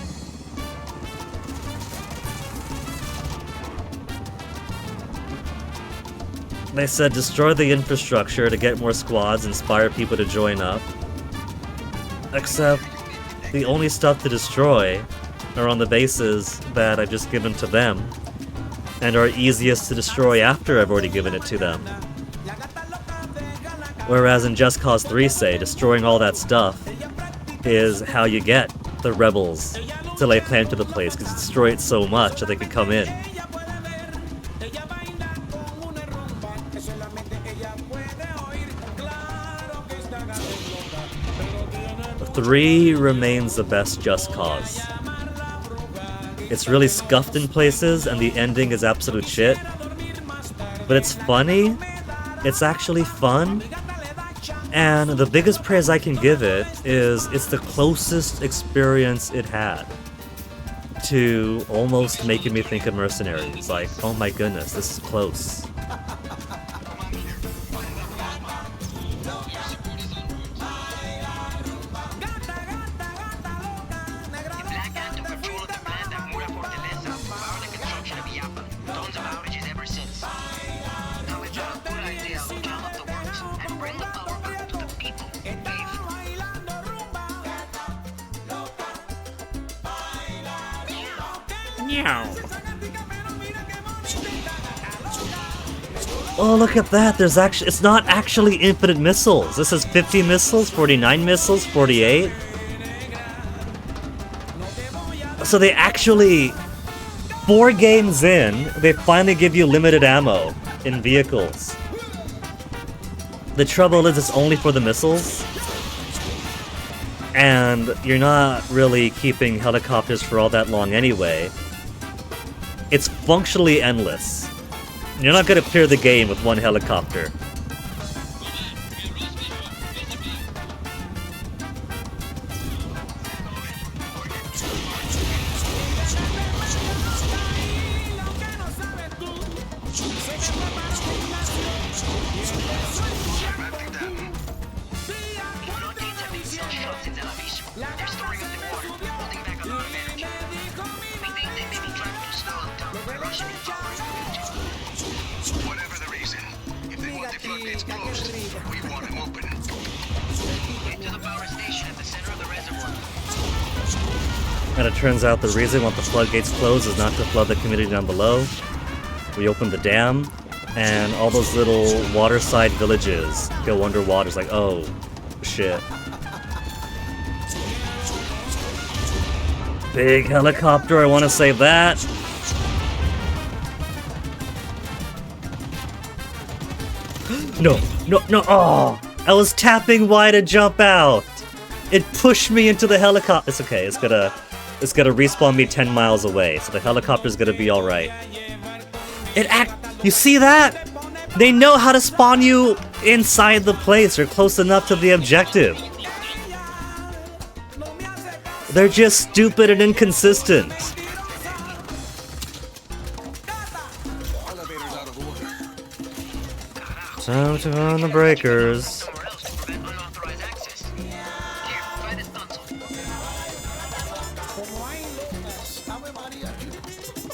They said destroy the infrastructure to get more squads, inspire people to join up. Except, the only stuff to destroy are on the bases that I've just given to them, and are easiest to destroy after I've already given it to them. Whereas in Just Cause 3, say, destroying all that stuff is how you get the rebels to lay claim to the place, because you destroy it so much that they could come in. 3 remains the best Just Cause. It's really scuffed in places, and the ending is absolute shit. But it's funny. It's actually fun. And the biggest praise I can give it is it's the closest experience it had to almost making me think of Mercenaries. Like, oh my goodness, this is close. Oh, look at that. There's actually, it's not actually infinite missiles. This is 50 missiles, 49 missiles, 48. So they actually, 4 games in, they finally give you limited ammo in vehicles. The trouble is it's only for the missiles. And you're not really keeping helicopters for all that long anyway. It's functionally endless. You're not gonna clear the game with 1 helicopter. Whatever the reason, if they want the floodgates closed, we want them open. Get to the power station at the center of the reservoir. And it turns out the reason we want the floodgates closed is not to flood the community down below. We open the dam, and all those little waterside villages go underwater. It's like, oh, shit. Big helicopter, I want to save that. No, oh! I was tapping Y to jump out! It pushed me into the helicopter. It's okay, it's gonna respawn me 10 miles away, so the helicopter's gonna be alright. You see that? They know how to spawn you inside the place or close enough to the objective. They're just stupid and inconsistent. Elevator's out of order. Time to run the breakers. Somewhere else to prevent unauthorized access. Here, try this console.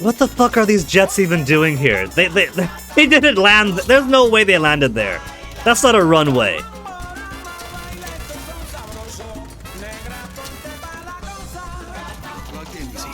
What the fuck are these jets even doing here? They didn't land. There's no way they landed there. That's not a runway. Plugged in, easy.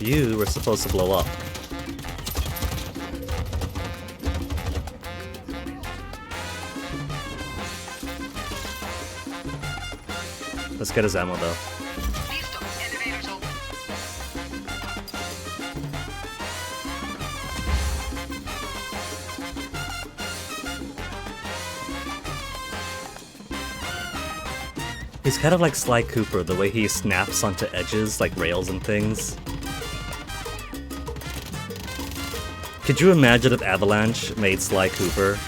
You were supposed to blow up. Let's get his ammo though. Listo, elevators open. He's kind of like Sly Cooper, the way he snaps onto edges like rails and things. Could you imagine if Avalanche made Sly Cooper?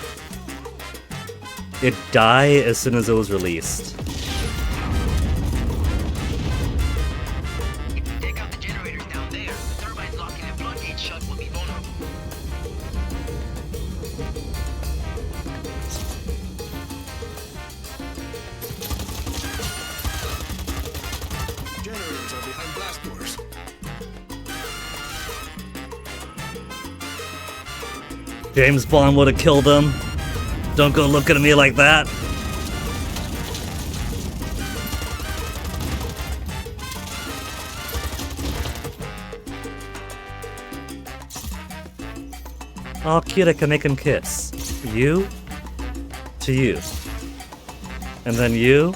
It'd die as soon as it was released. If you take out the generators down there, the turbines locking the floodgates shut will be vulnerable. Generators are behind blast doors. James Bond would have killed him. Don't go looking at me like that. Oh, cute, I can make him kiss. You to you. And then you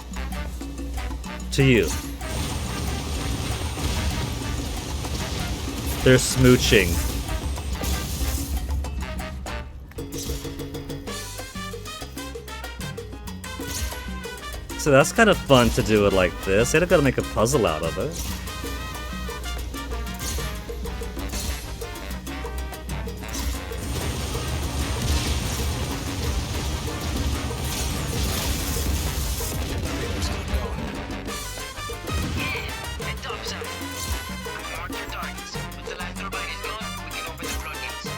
to you. They're smooching. So that's kind of fun to do it like this. They'd have got to make a puzzle out of it. Head topside. I marked your targets. Once the last turbine is gone, we can open the floodgates.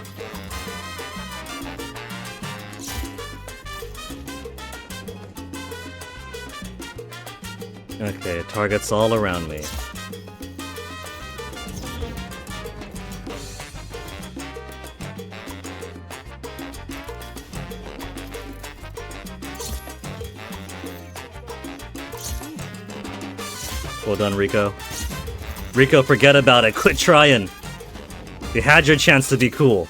Okay, targets all around me. Well done, Rico. Rico, forget about it. Quit trying. You had your chance to be cool.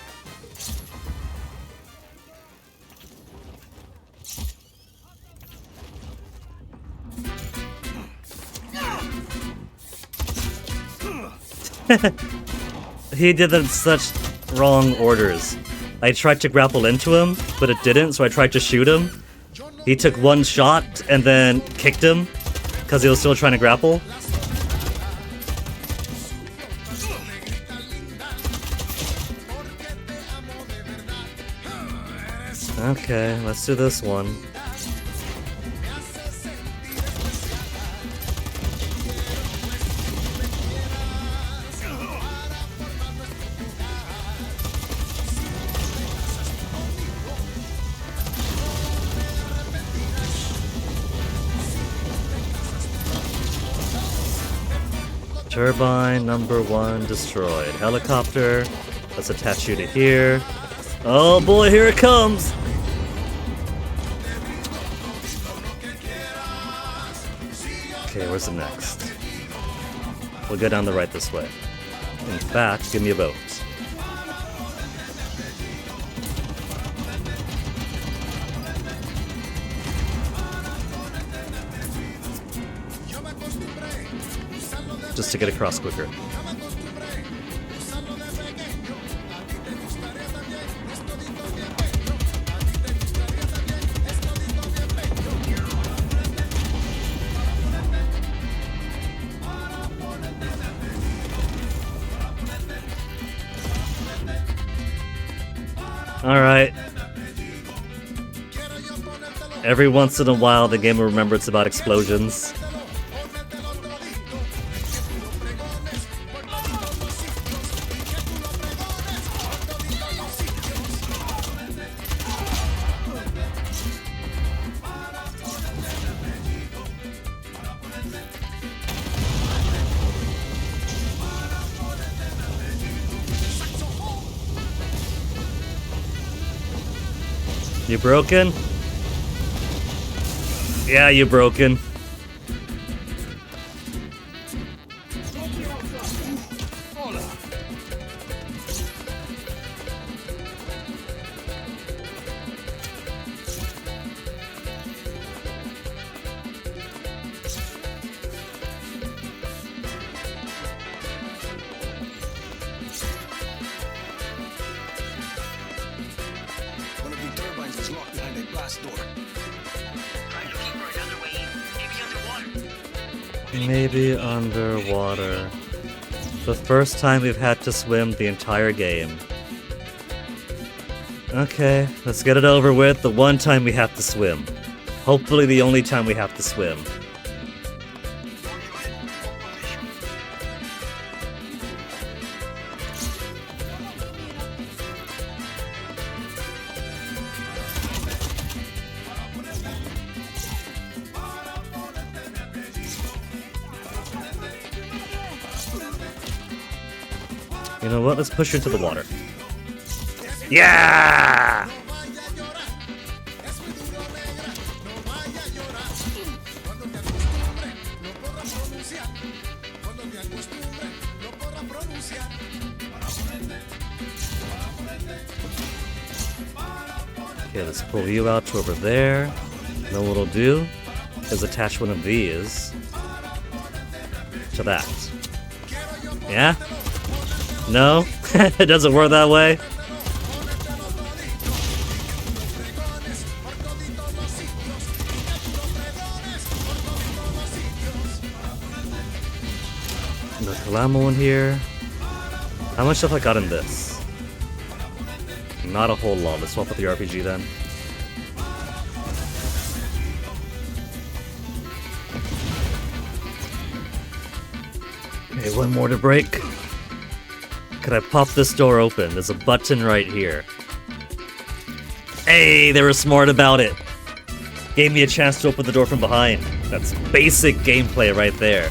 He did it in such wrong orders. I tried to grapple into him, but it didn't, so I tried to shoot him. He took one shot and then kicked him because he was still trying to grapple. Okay, let's do this one. Turbine number 1 destroyed. Helicopter. Let's attach you to here. Oh boy, here it comes! Okay, where's the next? We'll go down the right this way. In fact, give me a boat. Just to get across quicker. Alright. Every once in a while, the game will remember it's about explosions. You broken? Yeah, you broken. One of the turbines is locked behind a blast door. Try looking for another way in. Maybe underwater. Maybe underwater. The first time we've had to swim the entire game. Okay, let's get it over with. The one time we have to swim. Hopefully the only time we have to swim. You know what? Let's push her into the water. Yeah! Okay, let's pull you out to over there. Then what we'll do is attach one of these to that. Yeah? No? It doesn't work that way? The Kalamo in here. How much stuff I got in this? Not a whole lot. Let's swap with the RPG then. Okay, one more to break. Could I pop this door open? There's a button right here. Hey, they were smart about it. Gave me a chance to open the door from behind. That's basic gameplay right there.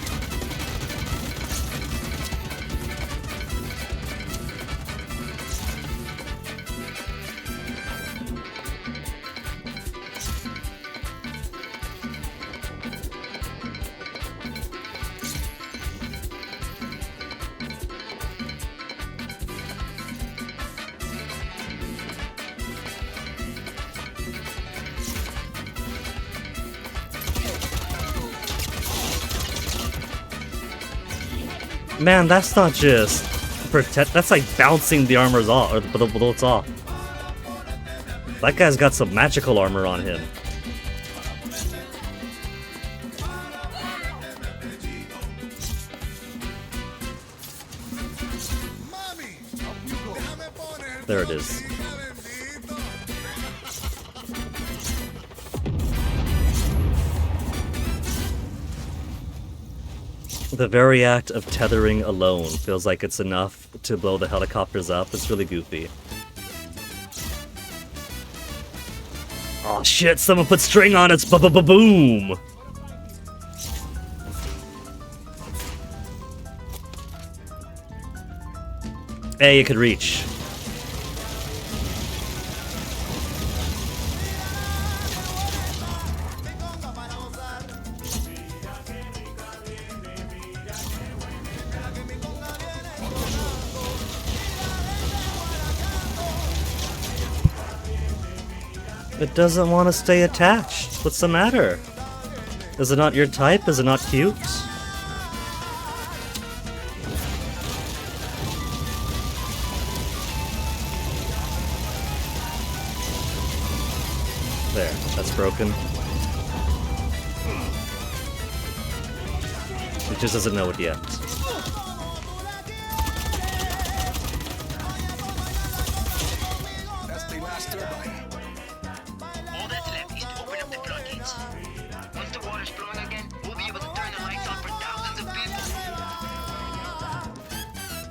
Man, that's not just protect. That's like bouncing the armors off, or the bullets off. That guy's got some magical armor on him. There it is. The very act of tethering alone feels like it's enough to blow the helicopters up. It's really goofy. Oh shit, someone put string on it! Boom! Hey, you could reach. It doesn't want to stay attached. What's the matter? Is it not your type? Is it not cute? There, that's broken. It just doesn't know it yet. That's the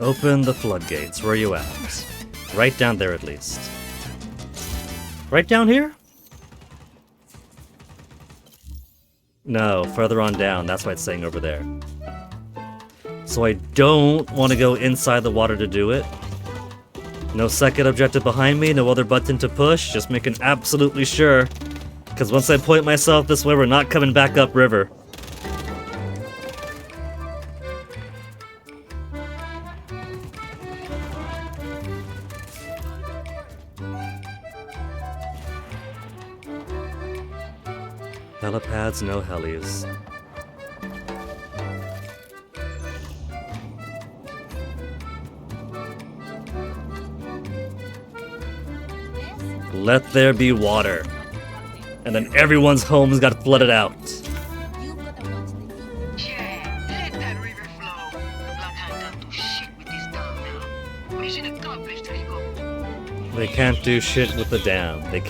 Open the floodgates. Where are you at? Right down there at least. Right down here? No, further on down. That's why it's saying over there. So I don't want to go inside the water to do it. No second objective behind me, no other button to push, just making absolutely sure. Because once I point myself this way, we're not coming back upriver. Helipads, no helis. Let there be water. And then everyone's homes got flooded out. Yeah, let that river flow. Black Hand can't do shit with this dam now. Mission accomplished, Rico. They can't do shit with the dam. They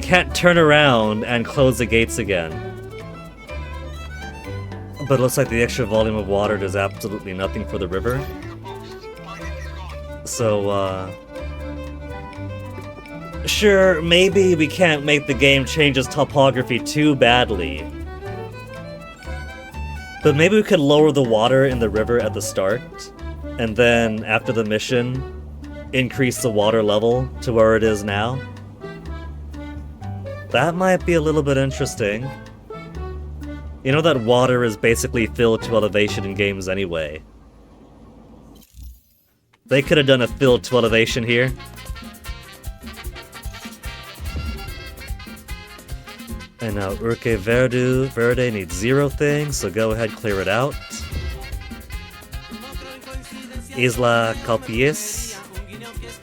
can't turn around and close the gates again. But it looks like the extra volume of water does absolutely nothing for the river. So, sure, maybe we can't make the game change its topography too badly. But maybe we could lower the water in the river at the start, and then, after the mission, increase the water level to where it is now. That might be a little bit interesting. You know that water is basically filled to elevation in games anyway. They could have done a filled to elevation here. And now Urque Verde needs 0 things, so go ahead, clear it out. Isla Calpies,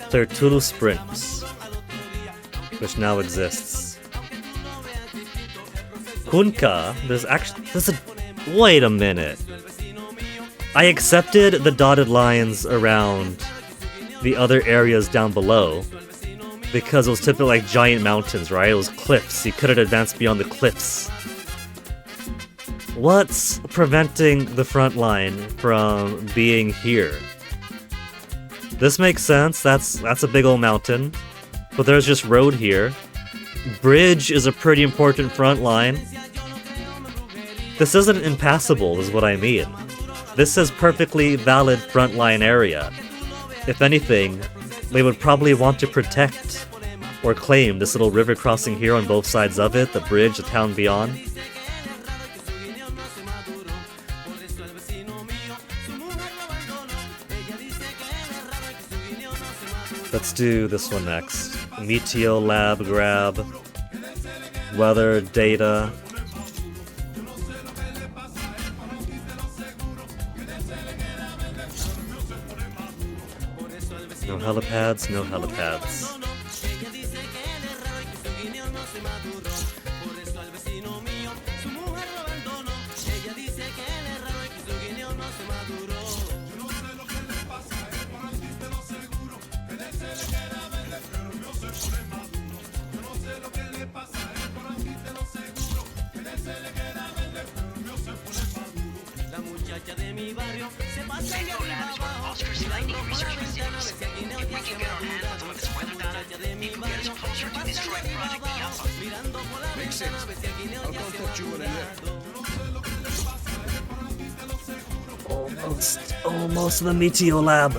Tertulus Sprints, which now exists. Hunka, wait a minute. I accepted the dotted lines around the other areas down below because it was typically like giant mountains, right? It was cliffs. You couldn't advance beyond the cliffs. What's preventing the front line from being here? This makes sense. That's a big old mountain. But there's just road here. Bridge is a pretty important front line. This isn't impassable, is what I mean. This is perfectly valid frontline area. If anything, they would probably want to protect or claim this little river crossing here on both sides of it, the bridge, the town beyond. Let's do this one next. Meteo Lab grab. Weather data. No helipads, no helipads. Meteo Lab is one of Oscar's lightning research facilities. If we can get our hands on some of this weather data, it could get us closer to destroying Project Iapa. Makes sense. I'll contact you when I'm there. Almost to the Meteo Lab.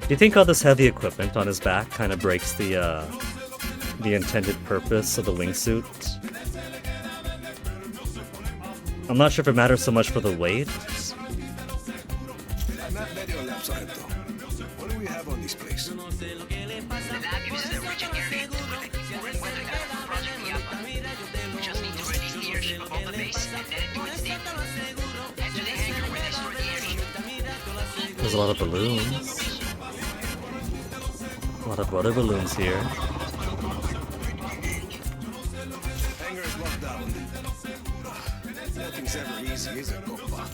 Do you think all this heavy equipment on his back kind of breaks the intended purpose of the wingsuit? I'm not sure if it matters so much for the weight. I'm not ready on lab side though. What do we have on this place? The lab uses the rigid area equipment for weather data for Project Iapa. We just need to release the airship above the base and then it to its depot. Head to the hangar where they store the airship. There's a lot of balloons. A lot of water balloons here. Hangar is locked down. Nothing's ever easy, is it, Copa?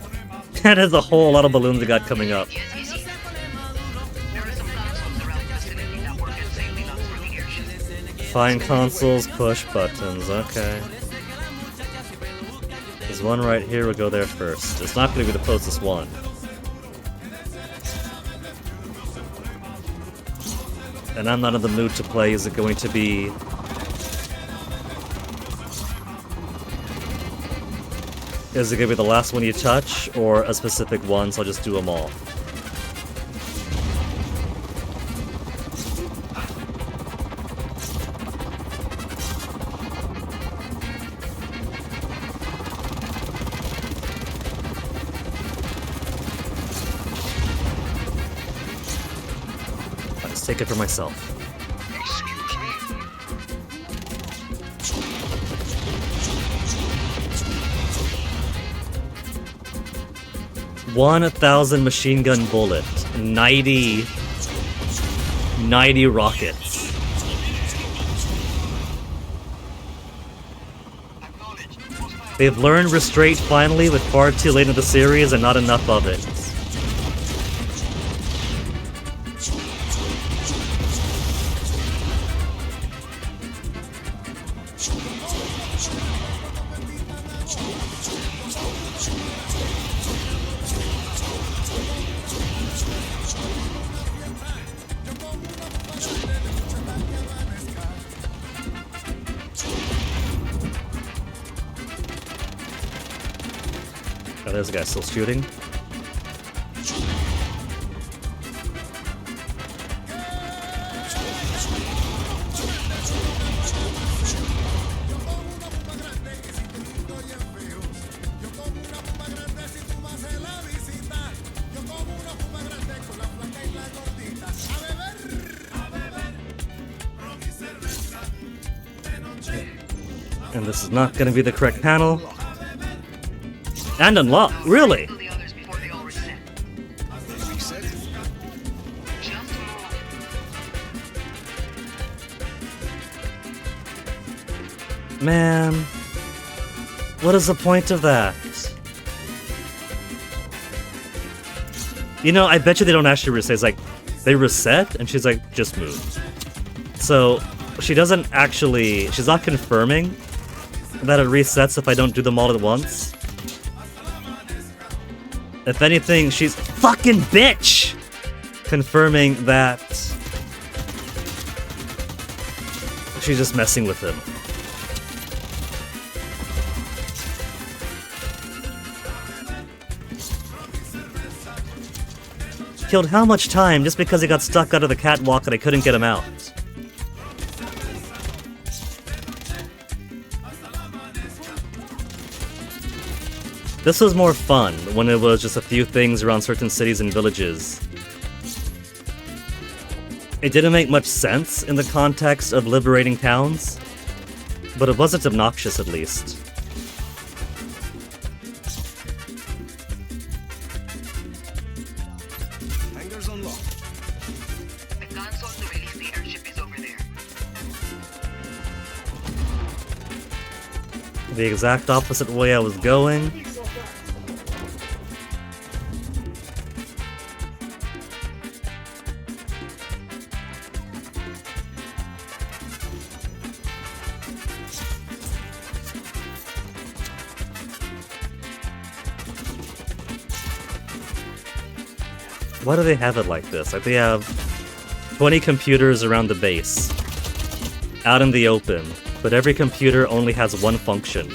That is a whole lot of balloons we got coming up. Yes, easy. There are some consoles around the vicinity that work as safety locks for the airship. Find consoles, push buttons. Okay. There's one right here. We'll go there first. It's not going to be the closest one. And I'm not in the mood to play. Is it going to be... Is it going to be the last one you touch, or a specific one, so I'll just do them all? Let's take it for myself. Excuse me? 1,000 machine gun bullet, 90 rockets. They've learned restraint finally with far too late in the series and not enough of it. Oh, there's a guy still shooting. And this is not going to be the correct panel. And unlock, really? To the others before they all reset. Reset? Just move. Man, what is the point of that? You know, I bet you they don't actually reset. It's like, they reset, and she's like, just move. So, she doesn't actually... She's not confirming that it resets if I don't do them all at once. If anything, she's fucking bitch! Confirming that she's just messing with him. Killed how much time just because he got stuck out of the catwalk and I couldn't get him out? This was more fun when it was just a few things around certain cities and villages. It didn't make much sense in the context of liberating towns, but it wasn't obnoxious at least. Hangars unlocked. The console to release the airship is over there. The exact opposite way I was going. Why do they have it like this? Like they have 20 computers around the base, out in the open, but every computer only has one function.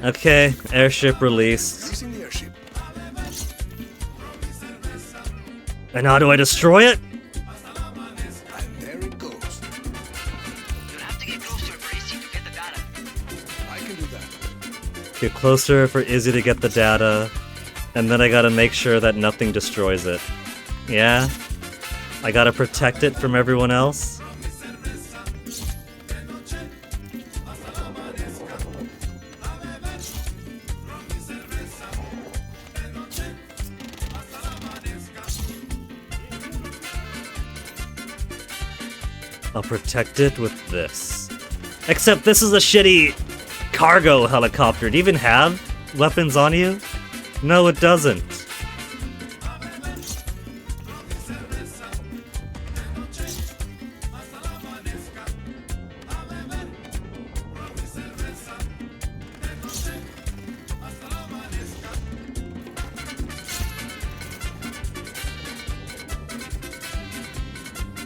Okay, airship released. Releasing the airship. And how do I destroy it? And there it goes. You'll have to get closer for AC to get the data. I can do that. Get closer for Izzy to get the data, and then I gotta make sure that nothing destroys it. Yeah? I gotta protect it from everyone else? I'll protect it with this. Except this is a shitty cargo helicopter. Do you even have weapons on you? No, it doesn't.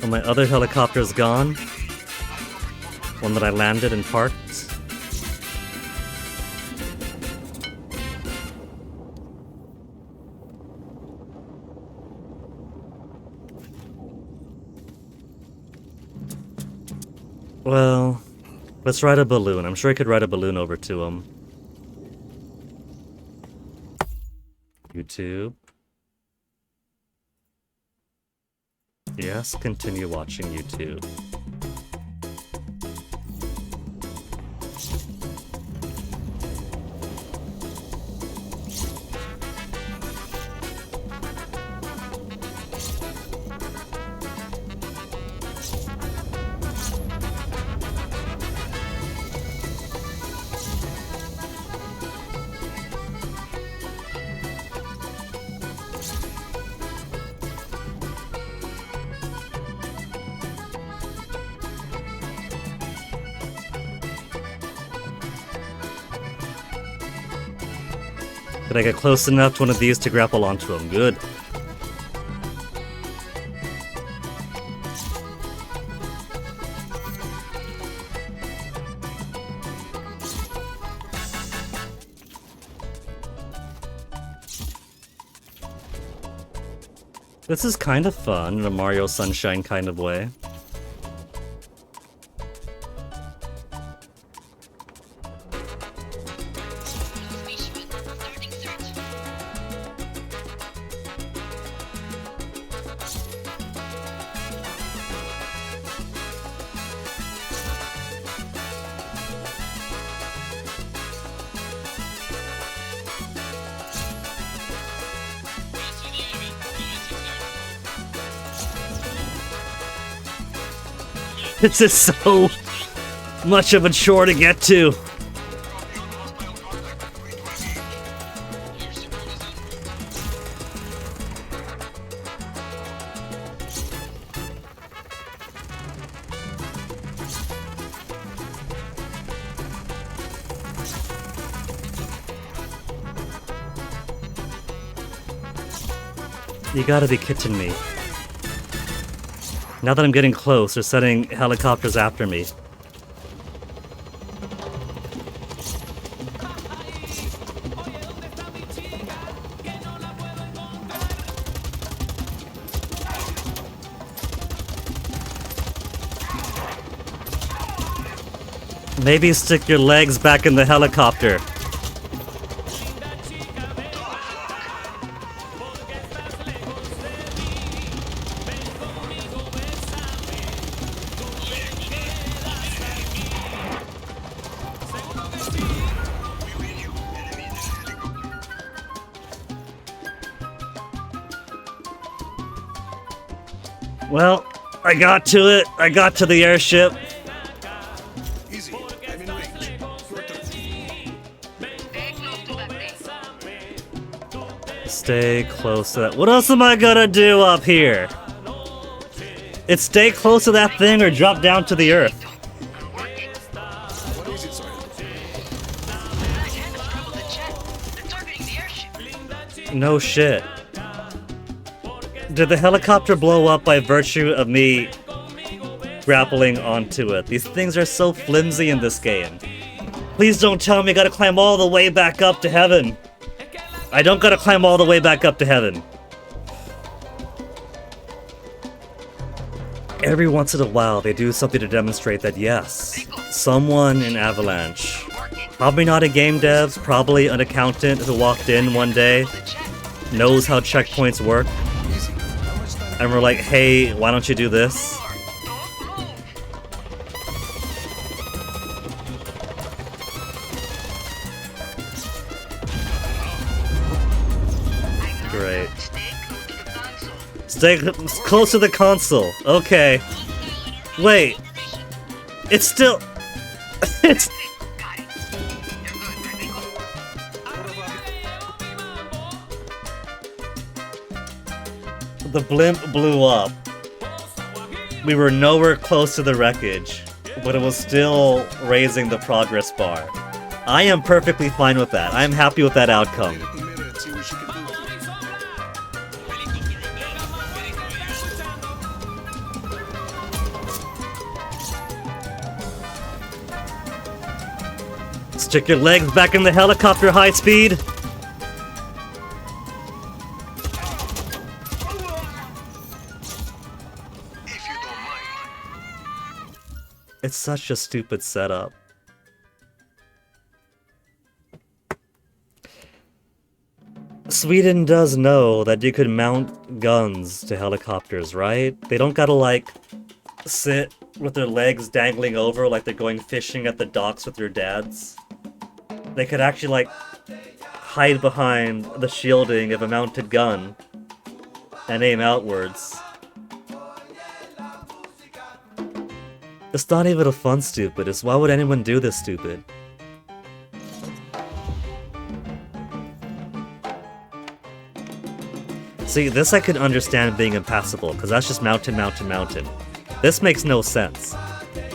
Well, my other helicopter's gone. One that I landed and parked. Well, let's ride a balloon. I'm sure I could ride a balloon over to him. YouTube. Yes, continue watching YouTube. Did I get close enough to one of these to grapple onto him? Good. This is kind of fun in a Mario Sunshine kind of way. This is so much of a chore to get to. You gotta be kidding me. Now that I'm getting close, they're sending helicopters after me. Maybe stick your legs back in the helicopter. Well, I got to it. I got to the airship. Easy. I'm in range. Your turn. Stay close to that thing. Stay close to that. What else am I gonna do up here? It's stay close to that thing or drop down to the earth. I'm working. What is it, Soil? I can't travel the jet. They're targeting the airship. No shit. Did the helicopter blow up by virtue of me grappling onto it? These things are so flimsy in this game. Please don't tell me I gotta climb all the way back up to heaven. I don't gotta climb all the way back up to heaven. Every once in a while, they do something to demonstrate that yes, someone in Avalanche, probably not a game dev, probably an accountant who walked in one day, knows how checkpoints work, Easy. How much time? and we're like, hey, why don't you do this? Don't move. Great. Stay close to the console. Stay close to the console. Okay. Wait, it's still... it's... Got it. You're good, right, Nico? The blimp blew up. We were nowhere close to the wreckage, but it was still raising the progress bar. I am perfectly fine with that. I am happy with that outcome. Mira, see what she can do. Stick your legs back in the helicopter, high speed. If you don't mind. It's such a stupid setup. Sweden does know that you could mount guns to helicopters, right? They don't gotta, like, sit with their legs dangling over like they're going fishing at the docks with their dads. They could actually, like, hide behind the shielding of a mounted gun and aim outwards. It's not even a fun stupid, it's why would anyone do this stupid? See, this I could understand being impassable, because that's just mountain, mountain, mountain. This makes no sense.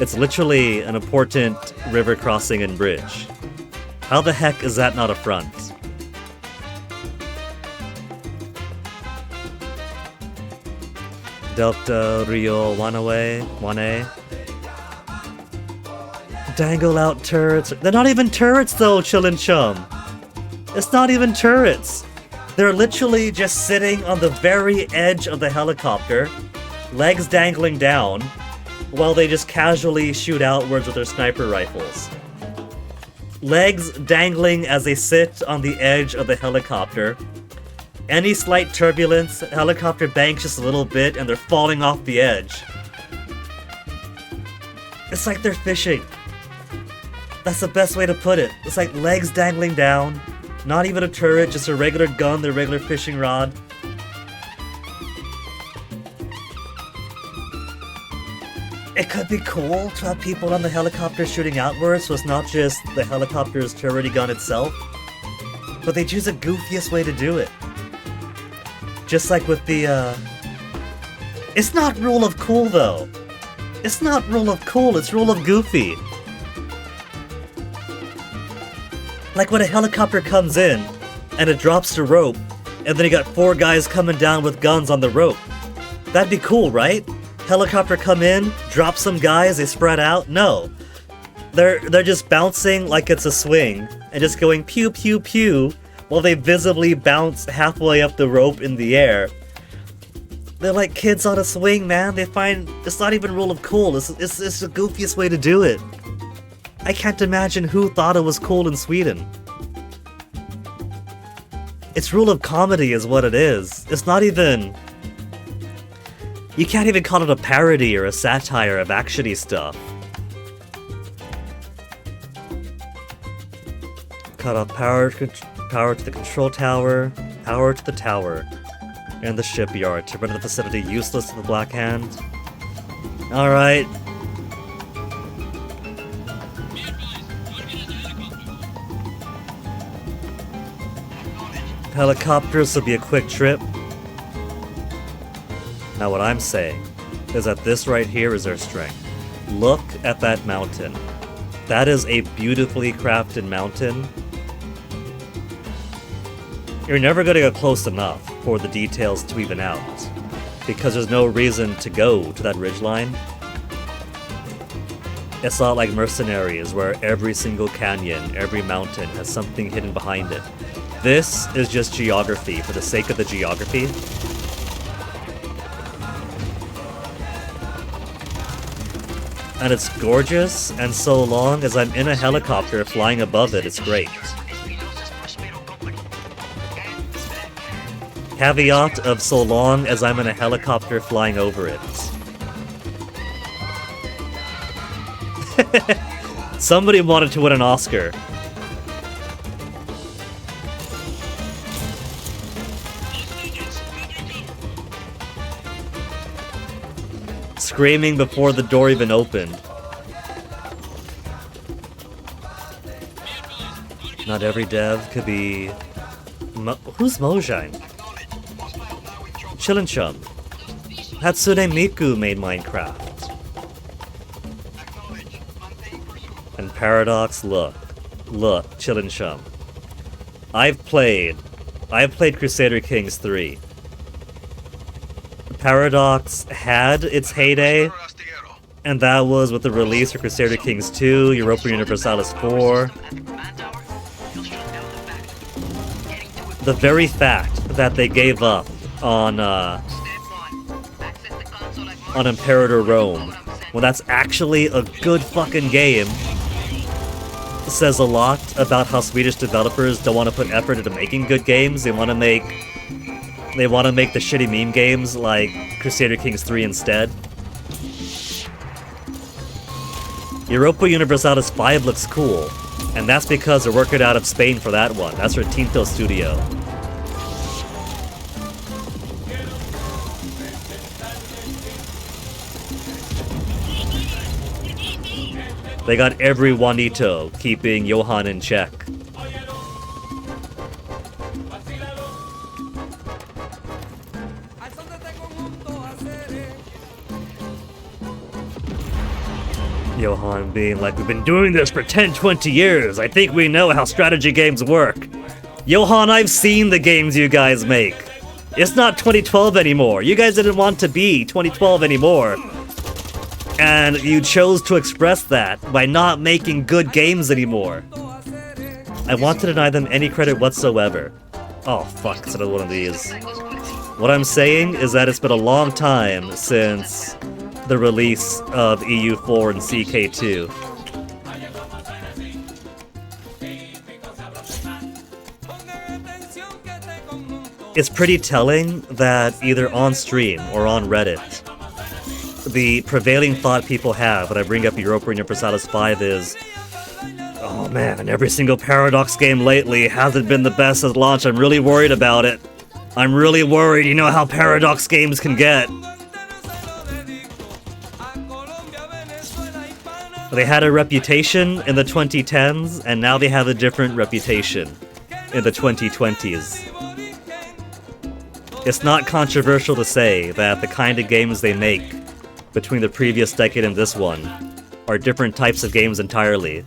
It's literally an important river crossing and bridge. How the heck is that not a front? Delta Rio Wane. Dangle out turrets. They're not even turrets though, Chillin' Chum. It's not even turrets. They're literally just sitting on the very edge of the helicopter, legs dangling down, while they just casually shoot outwards with their sniper rifles. Legs dangling as they sit on the edge of the helicopter. Any slight turbulence, helicopter banks just a little bit and they're falling off the edge. It's like they're fishing. That's the best way to put it. It's like legs dangling down, not even a turret, just a regular gun, their regular fishing rod. It could be cool to have people on the helicopter shooting outwards, so it's not just the helicopter's turrety gun itself. But they choose the goofiest way to do it. Just like with the, It's not rule of cool, though. It's not rule of cool, it's rule of goofy. Like when a helicopter comes in, and it drops the rope, and then you got 4 guys coming down with guns on the rope. That'd be cool, right? Helicopter come in, drop some guys, they spread out? No. They're just bouncing like it's a swing, and just going pew pew pew, while they visibly bounce halfway up the rope in the air. They're like kids on a swing, man. They find it's not even rule of cool, it's the goofiest way to do it. I can't imagine who thought it was cool in Sweden. It's rule of comedy is what it is. It's not even... You can't even call it a parody or a satire of actiony stuff. Cut off power to the control tower, power to the tower, and the shipyard to render the facility useless to the Black Hand. Alright. Helicopters will be a quick trip. Now what I'm saying is that this right here is our strength. Look at that mountain. That is a beautifully crafted mountain. You're never going to get close enough for the details to even out, because there's no reason to go to that ridgeline. It's not like Mercenaries, where every single canyon, every mountain has something hidden behind it. This is just geography for the sake of the geography. And it's gorgeous, and so long as I'm in a helicopter flying above it, it's great. Caveat of so long as I'm in a helicopter flying over it. Somebody wanted to win an Oscar. screaming before the door even opened. Not every dev could be... Who's Mojang? Chillin' Chum. Hatsune Miku made Minecraft. And Paradox, look, Chillin' Chum. I've played Crusader Kings 3. Paradox had its heyday, and that was with the release of Crusader Kings 2, Europa Universalis 4. The very fact that they gave up on Imperator Rome, well, that's actually a good fucking game, says a lot about how Swedish developers don't want to put effort into making good games. They want to make the shitty meme games like Crusader Kings 3 instead. Europa Universalis 5 looks cool, and that's because they're working out of Spain for that one. That's Tinto Studio. They got every Juanito keeping Johan in check. Johan being like, we've been doing this for 10-20 years. I think we know how strategy games work. Johan, I've seen the games you guys make. It's not 2012 anymore. You guys didn't want to be 2012 anymore. And you chose to express that by not making good games anymore. I want to deny them any credit whatsoever. Oh fuck, it's another one of these. What I'm saying is that it's been a long time since the release of EU4 and CK2. It's pretty telling that either on stream or on Reddit, the prevailing thought people have when I bring up Europa Universalis 5 is, oh man, every single Paradox game lately hasn't been the best at launch. I'm really worried about it. I'm really worried. You know how Paradox games can get. They had a reputation in the 2010s, and now they have a different reputation in the 2020s. It's not controversial to say that the kind of games they make between the previous decade and this one are different types of games entirely.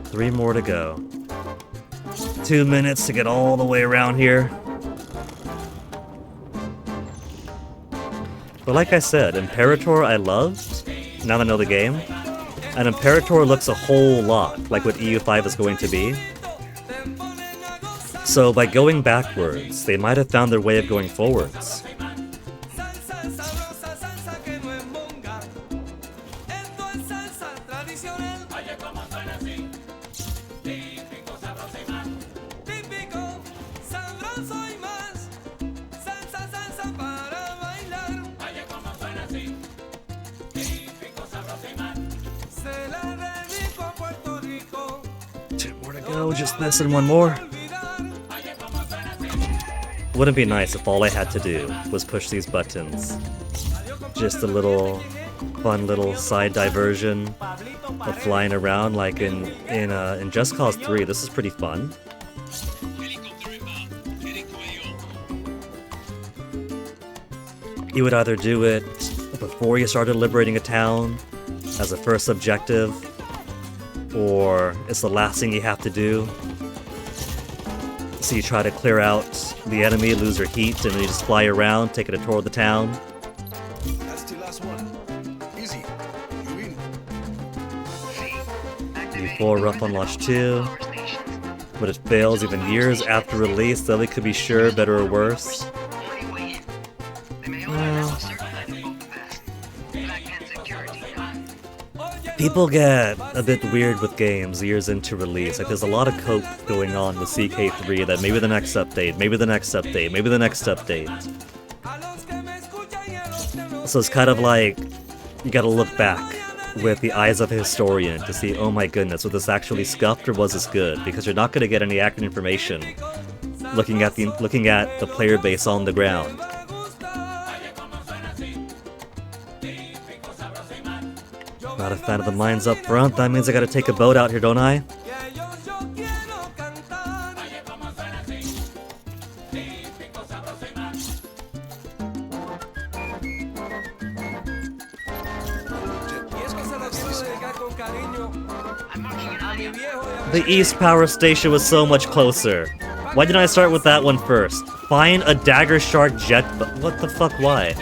Three more to go. 2 minutes to get all the way around here. But like I said, Imperator I loved, now that I know the game. And Imperator looks a whole lot like what EU5 is going to be. So by going backwards, they might have found their way of going forwards. Just this and one more. Wouldn't it be nice if all I had to do was push these buttons? Just a little fun little side diversion of flying around like in Just Cause 3. This is pretty fun. You would either do it before you started liberating a town as a first objective, or it's the last thing you have to do. So you try to clear out the enemy, lose your heat, and then you just fly around, taking a tour of the town. That's the last one. Easy. You win. EU4 rough on launch 2, but it fails even years after release, though they could be sure, better or worse. People get a bit weird with games years into release. Like, there's a lot of cope going on with CK3 that maybe the next update, maybe the next update, maybe the next update. So it's kind of like, you gotta look back with the eyes of a historian to see, oh my goodness, was this actually scuffed or was this good? Because you're not going to get any accurate information looking at the player base on the ground. Not a fan of the mines up front. That means I gotta take a boat out here, don't I? The East Power Station was so much closer. Why didn't I start with that one first? Find a Dagger Shark jet what the fuck, why?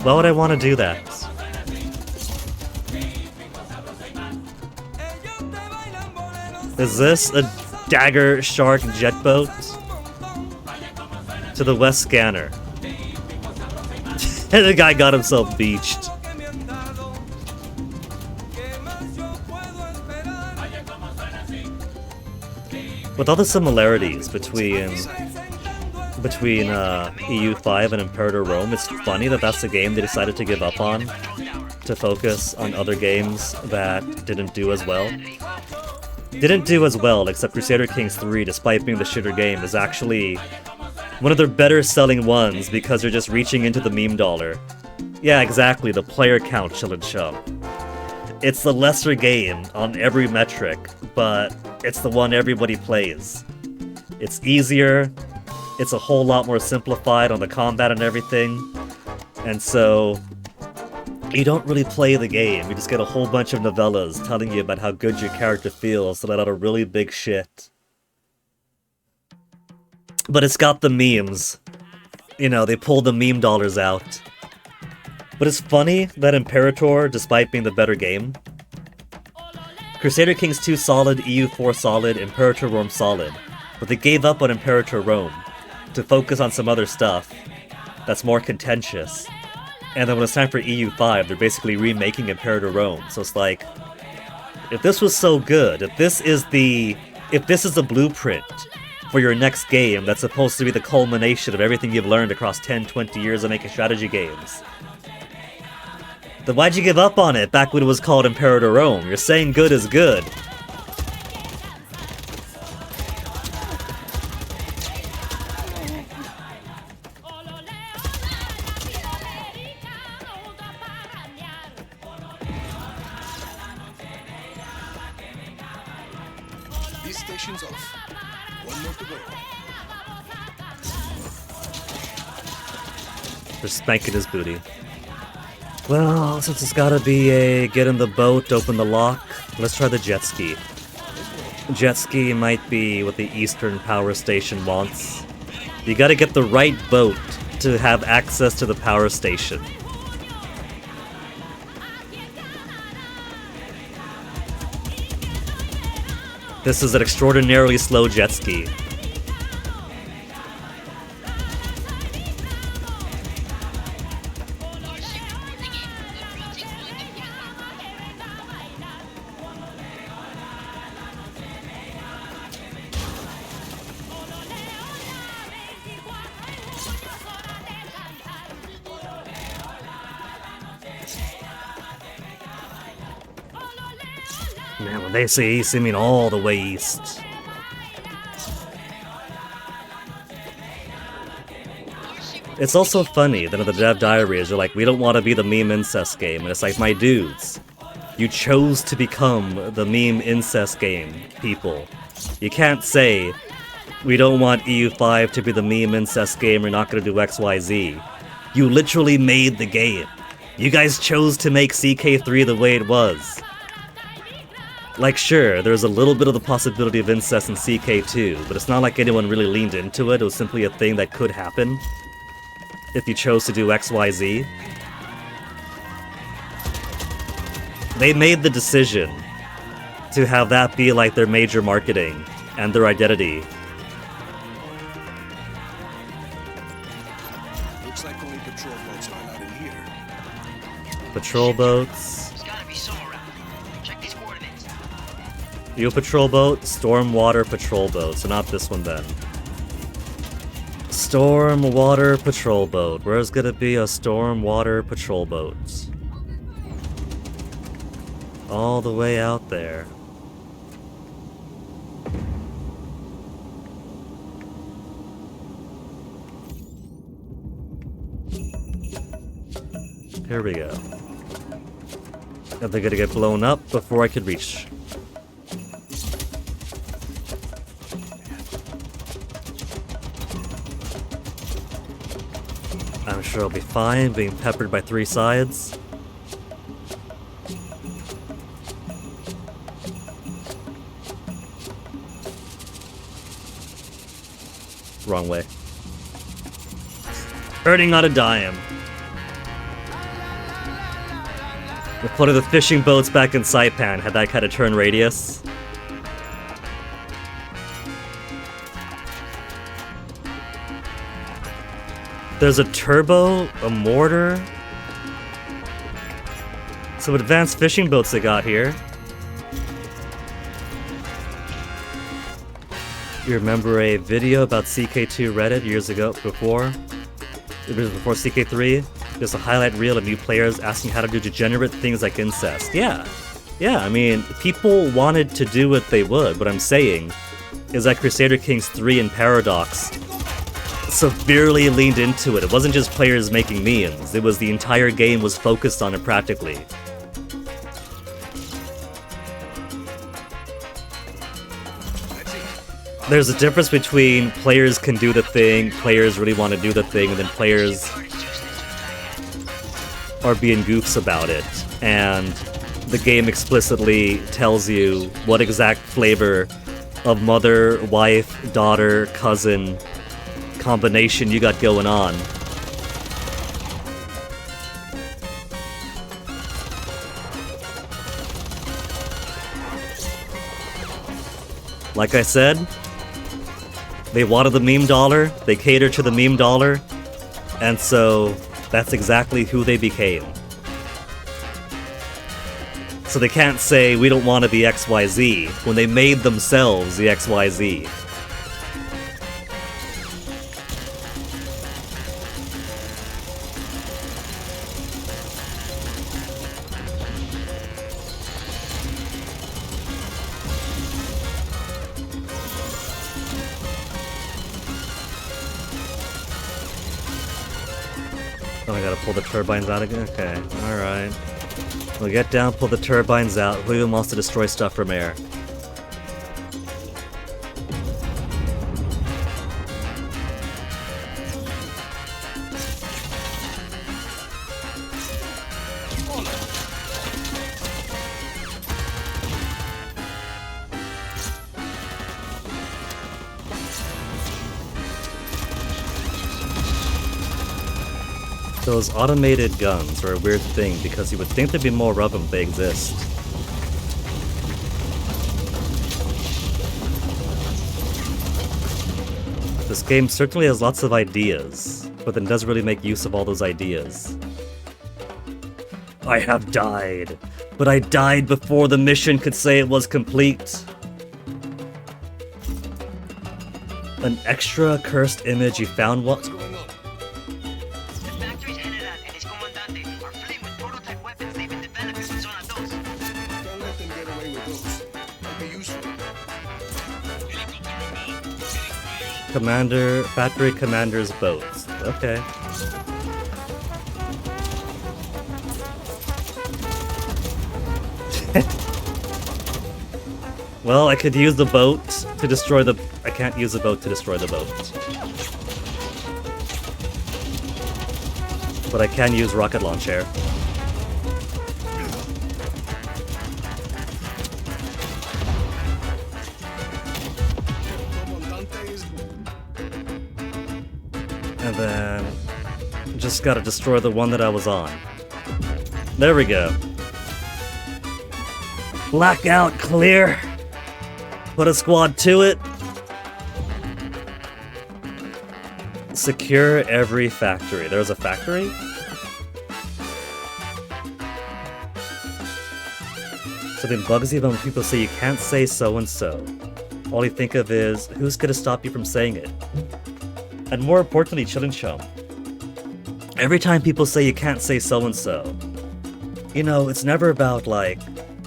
Why would I want to do that? Is this a Dagger Shark jet boat? To the West Scanner. And the guy got himself beached. With all the similarities between EU5 and Imperator Rome, it's funny that that's the game they decided to give up on to focus on other games that didn't do as well. Didn't do as well, except Crusader Kings 3, despite being the shitter game, is actually one of their better selling ones because they're just reaching into the meme dollar. Yeah, exactly, the player count, Chill and Chum. It's the lesser game on every metric, but it's the one everybody plays. It's easier, it's a whole lot more simplified on the combat and everything, and so you don't really play the game, you just get a whole bunch of novellas telling you about how good your character feels to let out a really big shit. But it's got the memes. You know, they pull the meme dollars out. But it's funny that Imperator, despite being the better game, Crusader Kings 2 solid, EU4 solid, Imperator Rome solid, but they gave up on Imperator Rome to focus on some other stuff that's more contentious. And then when it's time for EU5, they're basically remaking Imperator Rome. So it's like, if this was so good, if this is the blueprint for your next game that's supposed to be the culmination of everything you've learned across 10, 20 years of making strategy games, then why'd you give up on it back when it was called Imperator Rome? You're saying good is good. This station's off. One more to go. They're spanking his booty. Well, since it's gotta be a get in the boat, open the lock, let's try the jet ski. Jet ski might be what the Eastern Power Station wants. You gotta get the right boat to have access to the power station. This is an extraordinarily slow jet ski. Man, when they say east, they mean all the way east. It's also funny that in the dev diaries, you're like, we don't want to be the meme incest game. And it's like, my dudes, you chose to become the meme incest game, people. You can't say, we don't want EU5 to be the meme incest game, we're not going to do XYZ. You literally made the game. You guys chose to make CK3 the way it was. Like, sure, there's a little bit of the possibility of incest in CK2, but it's not like anyone really leaned into it. It was simply a thing that could happen if you chose to do XYZ. They made the decision to have that be like their major marketing and their identity. Looks like only patrol boats are allowed in here. Patrol boats. There's gotta be some around. Check these coordinates. Eel patrol boat, stormwater patrol boat, so not this one then. Storm water patrol boat. Where's gonna be a storm water patrol boat? All the way out there. Here we go. And they're gonna get blown up before I could reach. I'm sure I'll be fine being peppered by three sides. Wrong way. Hurting on a dime. We're putting the fishing boats back in Saipan. Had that kind of turn radius. There's a turbo, a mortar, some advanced fishing boats they got here. You remember a video about CK2 Reddit years ago, before? It was before CK3. There's a highlight reel of new players asking how to do degenerate things like incest. Yeah, I mean, people wanted to do what they would. What I'm saying is that Crusader Kings 3 and Paradox severely leaned into it. It wasn't just players making memes. It was the entire game was focused on it practically. There's a difference between players can do the thing, players really want to do the thing, and then players are being goofs about it. And the game explicitly tells you what exact flavor of mother, wife, daughter, cousin combination you got going on. Like I said, they wanted the meme dollar, they catered to the meme dollar, and so that's exactly who they became. So they can't say, we don't want to be XYZ, when they made themselves the XYZ. Oh, I gotta pull the turbines out again? Okay, alright. We'll get down, pull the turbines out. Who even wants to destroy stuff from air? Those automated guns are a weird thing because you would think there'd be more of them if they exist. This game certainly has lots of ideas, but then doesn't really make use of all those ideas. I have died, but I died before the mission could say it was complete. An extra cursed image you found what? Factory Commander's boats. Okay. Well, I could use the boat to destroy the... I can't use the boat to destroy the boat. But I can use rocket launcher. And then just gotta destroy the one that I was on. There we go. Blackout clear. Put a squad to it. Secure every factory. There's a factory? Something bugs you when people say you can't say so and so. All you think of is, who's gonna stop you from saying it? And more importantly, Chillin' Chum, every time people say you can't say so-and-so, you know, it's never about like,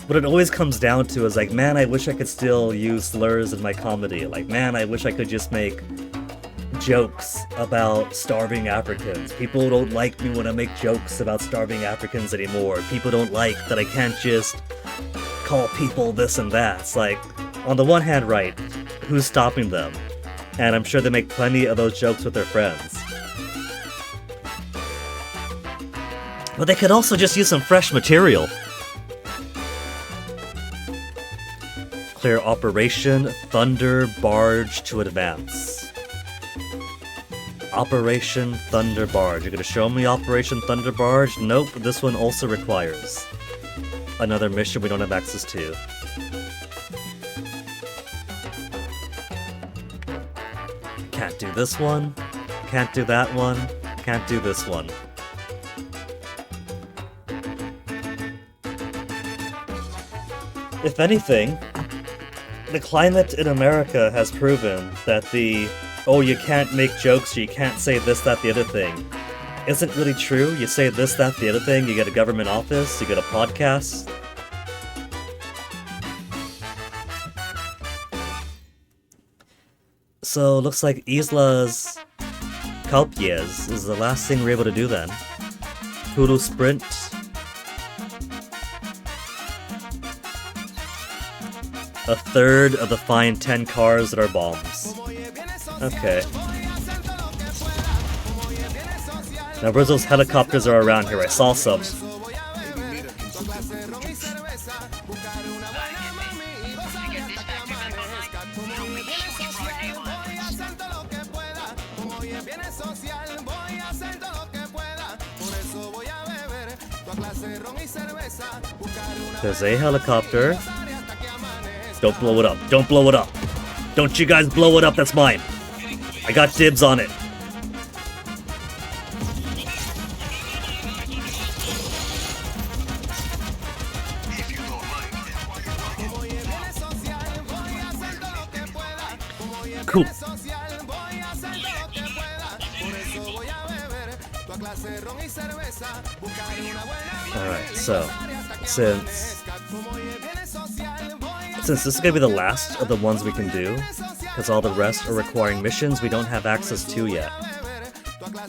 what it always comes down to is like, man, I wish I could still use slurs in my comedy. Like, man, I wish I could just make jokes about starving Africans. People don't like me when I make jokes about starving Africans anymore. People don't like that I can't just call people this and that. It's like, on the one hand, right, who's stopping them? And I'm sure they make plenty of those jokes with their friends. But they could also just use some fresh material. Clear Operation Thunder Barge to advance. Operation Thunder Barge. You're gonna show me Operation Thunder Barge? Nope, this one also requires another mission we don't have access to. Can't do this one. Can't do that one. Can't do this one. If anything, the climate in America has proven that the oh, you can't make jokes, or you can't say this, that, the other thing isn't really true. You say this, that, the other thing, you get a government office, you get a podcast. So, looks like Islas Calpies is the last thing we're able to do then. Hulu Sprint. A third of the fine 10 cars that are bombs. Okay. Now, where's those helicopters are around here? I saw some. There's a helicopter. Don't blow it up. Don't blow it up. Don't you guys blow it up. That's mine. I got dibs on it. Cool. Alright, so since this is gonna be the last of the ones we can do, because all the rest are requiring missions we don't have access to yet.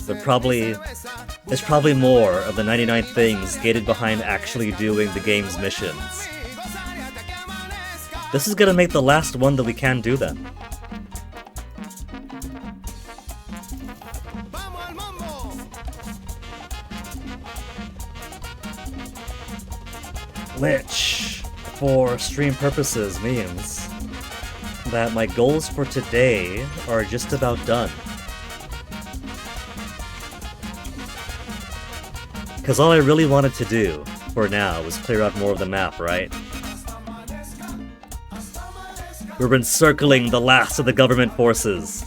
There's probably more of the 99 things gated behind actually doing the game's missions. This is gonna make the last one that we can do then. Which, for stream purposes, means that my goals for today are just about done. Because all I really wanted to do, for now, was clear out more of the map, right? We've been circling the last of the government forces.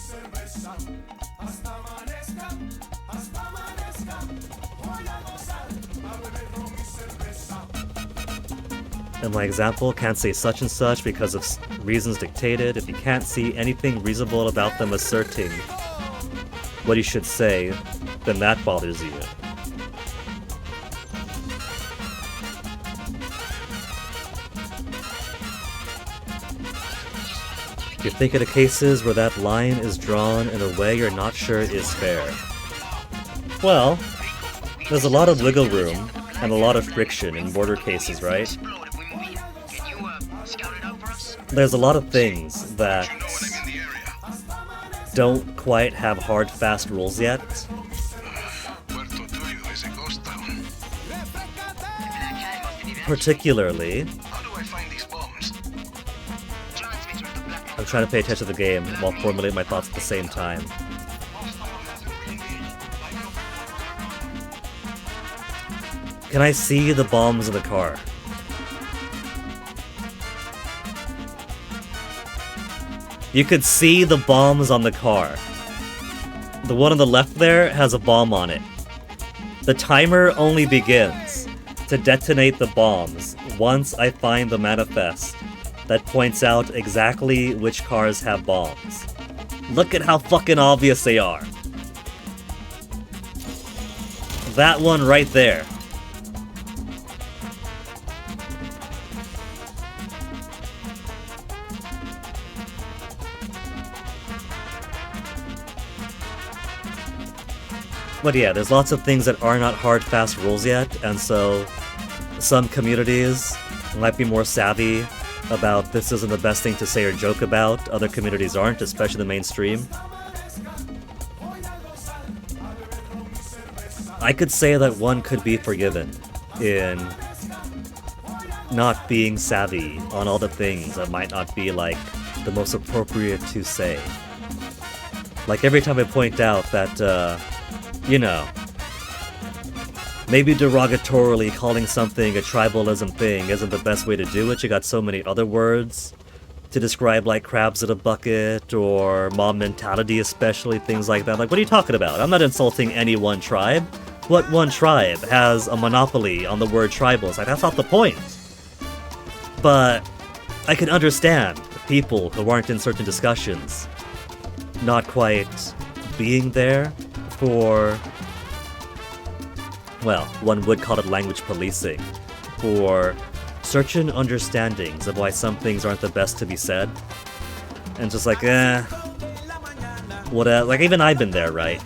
In my example, can't say such and such because of reasons dictated. If you can't see anything reasonable about them asserting what you should say, then that bothers you. You think of the cases where that line is drawn in a way you're not sure is fair. Well, there's a lot of wiggle room and a lot of friction in border cases, right? There's a lot of things that don't quite have hard, fast rules yet. Particularly, I'm trying to pay attention to the game while formulating my thoughts at the same time. Can I see the bombs in the car? You could see the bombs on the car. The one on the left there has a bomb on it. The timer only begins to detonate the bombs once I find the manifest that points out exactly which cars have bombs. Look at how fucking obvious they are. That one right there. But yeah, there's lots of things that are not hard, fast rules yet, and so some communities might be more savvy about this isn't the best thing to say or joke about. Other communities aren't, especially the mainstream. I could say that one could be forgiven in not being savvy on all the things that might not be, like, the most appropriate to say. Like, every time I point out that, you know, maybe derogatorily calling something a tribalism thing isn't the best way to do it. You got so many other words to describe, like crabs in a bucket or mob mentality, especially things like that. Like, what are you talking about? I'm not insulting any one tribe. What one tribe has a monopoly on the word tribals? Like, that's not the point. But I can understand people who aren't in certain discussions not quite being there for, well, one would call it language policing, for certain understandings of why some things aren't the best to be said. And just like, what, like, even I've been there, right?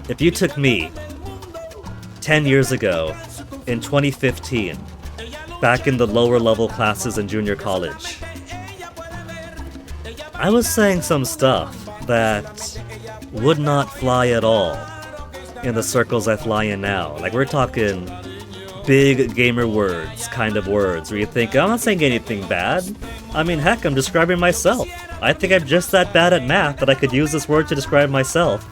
If you took me 10 years ago, in 2015, back in the lower level classes in junior college, I was saying some stuff that would not fly at all in the circles I fly in now. Like, we're talking big gamer words, kind of words, where you think, I'm not saying anything bad. I mean, heck, I'm describing myself. I think I'm just that bad at math that I could use this word to describe myself.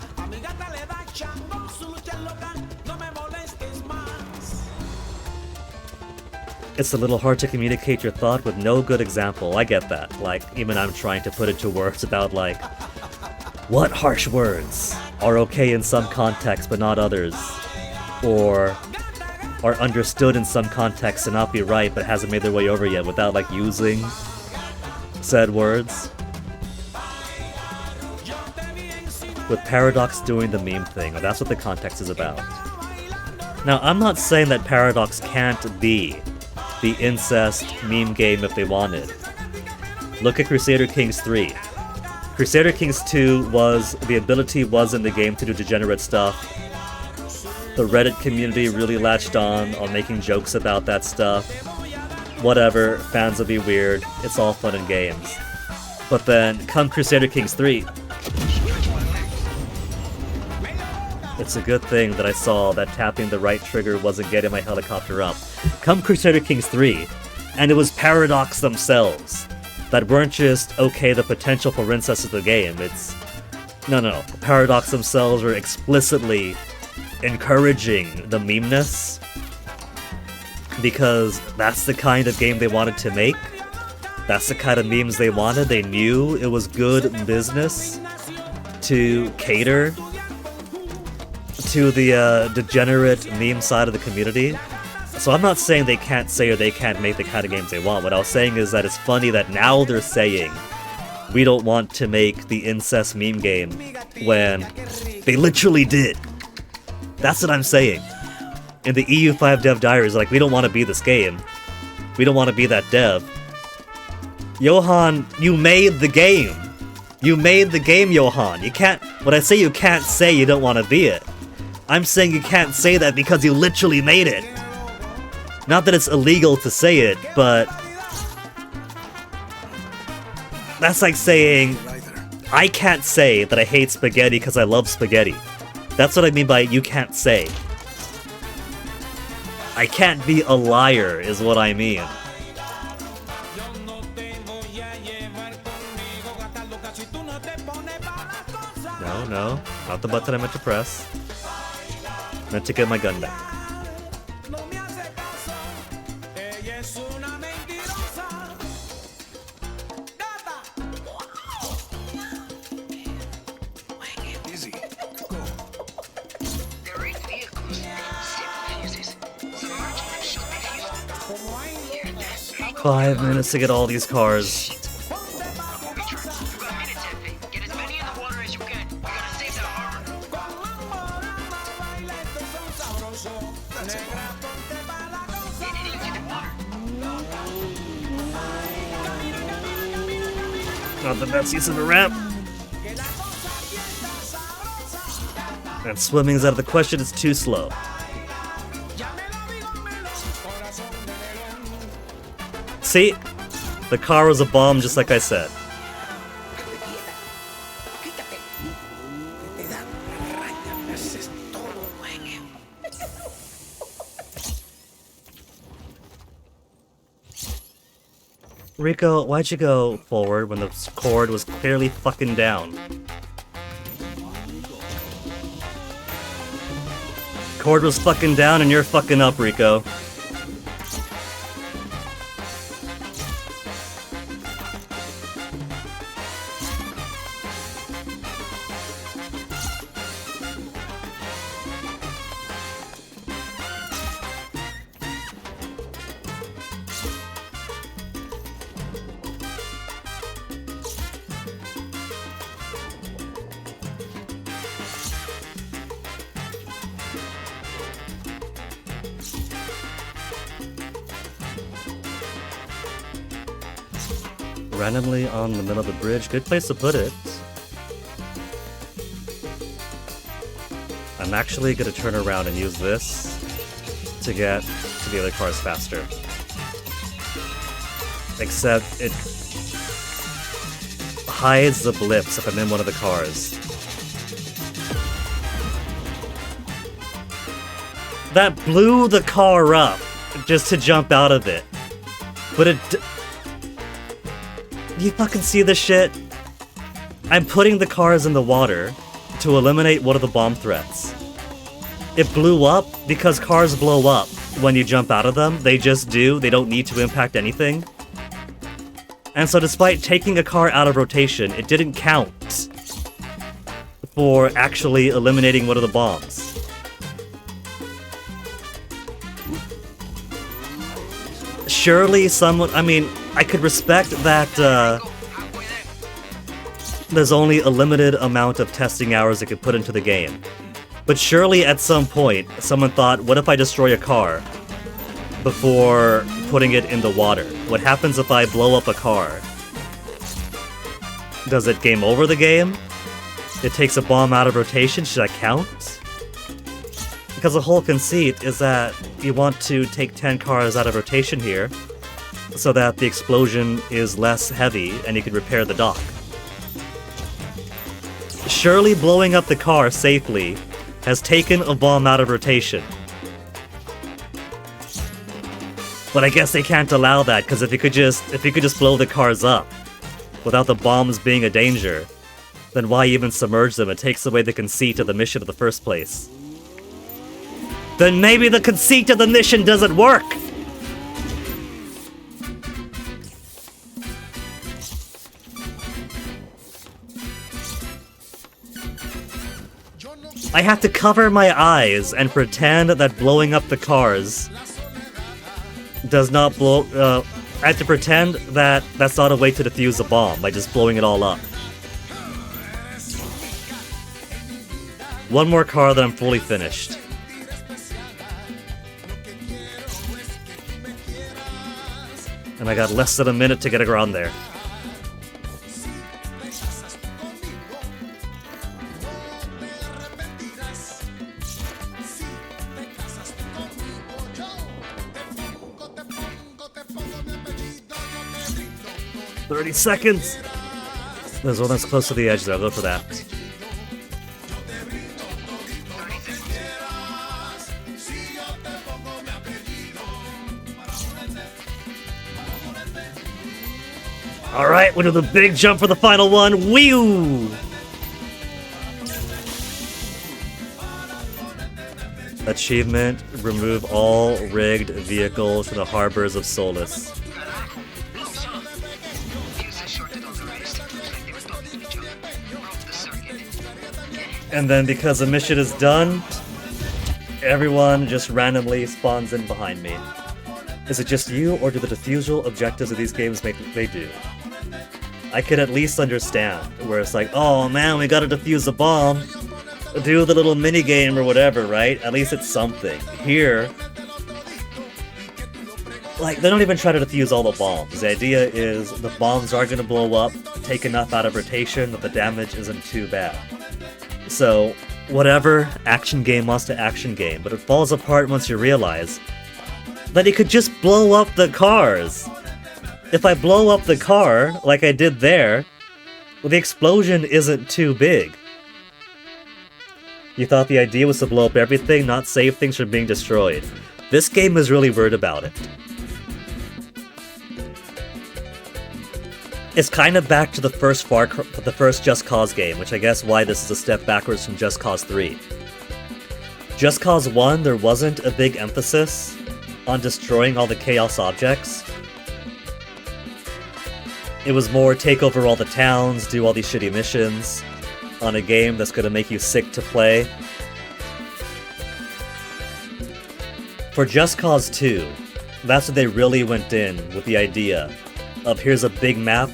It's a little hard to communicate your thought with no good example. I get that. Like, even I'm trying to put into words about, like, what harsh words are okay in some contexts but not others, or are understood in some contexts and not be right but hasn't made their way over yet without, like, using said words. With Paradox doing the meme thing, that's what the context is about. Now, I'm not saying that Paradox can't be the incest meme game if they wanted. Look at Crusader Kings 3. Crusader Kings 2 was, the ability was in the game to do degenerate stuff. The Reddit community really latched on making jokes about that stuff. Whatever, fans will be weird, it's all fun and games. But then, come Crusader Kings 3, it's a good thing that I saw that tapping the right trigger wasn't getting my helicopter up. Come Crusader Kings 3, and it was Paradox themselves that weren't just, okay, the potential for incest is the game. It's, no. Paradox themselves were explicitly encouraging the memeness, because that's the kind of game they wanted to make. That's the kind of memes they wanted. They knew it was good business to cater to the degenerate meme side of the community. So I'm not saying they can't say or they can't make the kind of games they want. What I was saying is that it's funny that now they're saying we don't want to make the incest meme game when they literally did. That's what I'm saying. In the EU5 dev diaries, like, we don't want to be this game. We don't want to be that dev. Johan, you made the game. You made the game, Johan. You can't, when I say you can't say you don't want to be it, I'm saying you can't say that because you literally made it. Not that it's illegal to say it, but that's like saying, I can't say that I hate spaghetti because I love spaghetti. That's what I mean by you can't say. I can't be a liar is what I mean. No, not the button I meant to press. Meant to get my gun back. Easy. Go. There are 8 vehicles, 6 fuses. Submerging them should be fused. 5 minutes to get all these cars. We've got a minute, Tefe. Get as many in the Not the best use of a ramp. And swimming's out of the question, it's too slow. See? The car was a bomb just like I said. Rico, why'd you go forward when the cord was clearly fucking down? Cord was fucking down and you're fucking up, Rico. Randomly on the middle of the bridge. Good place to put it. I'm actually gonna turn around and use this to get to the other cars faster. Except it hides the blips if I'm in one of the cars. That blew the car up just to jump out of it. But it... You fucking see this shit? I'm putting the cars in the water to eliminate one of the bomb threats. It blew up because cars blow up when you jump out of them. They just do. They don't need to impact anything. And so despite taking a car out of rotation, it didn't count for actually eliminating one of the bombs. Surely someone... I mean... I could respect that there's only a limited amount of testing hours it could put into the game. But surely at some point, someone thought, what if I destroy a car before putting it in the water? What happens if I blow up a car? Does it game over the game? It takes a bomb out of rotation, should that count? Because the whole conceit is that you want to take 10 cars out of rotation here, so that the explosion is less heavy and you can repair the dock. Surely blowing up the car safely has taken a bomb out of rotation. But I guess they can't allow that, because if you could just blow the cars up without the bombs being a danger, then why even submerge them? It takes away the conceit of the mission in the first place. Then maybe the conceit of the mission doesn't work! I have to cover my eyes and pretend that blowing up the cars does not blow... I have to pretend that that's not a way to defuse a bomb by just blowing it all up. One more car, then I'm fully finished. And I got less than a minute to get around there. Seconds! There's one that's close to the edge there, I'll go for that. Alright, we'll do the big jump for the final one. Whew! Achievement, remove all rigged vehicles from the harbors of Solus. And then because the mission is done, everyone just randomly spawns in behind me. Is it just you, or do the defusal objectives of these games make they do? I could at least understand, where it's like, oh man, we gotta defuse a bomb. Do the little minigame or whatever, right? At least it's something. Here, Like, they don't even try to defuse all the bombs. The idea is the bombs are gonna blow up, take enough out of rotation that the damage isn't too bad. So, whatever, action game wants to action game, but it falls apart once you realize that it could just blow up the cars. If I blow up the car, like I did there, well, the explosion isn't too big. You thought the idea was to blow up everything, not save things from being destroyed. This game is really weird about it. It's kind of back to the first Just Cause game, which I guess why this is a step backwards from Just Cause 3. Just Cause 1, there wasn't a big emphasis on destroying all the Chaos objects. It was more take over all the towns, do all these shitty missions on a game that's gonna make you sick to play. For Just Cause 2, that's what they really went in with the idea of here's a big map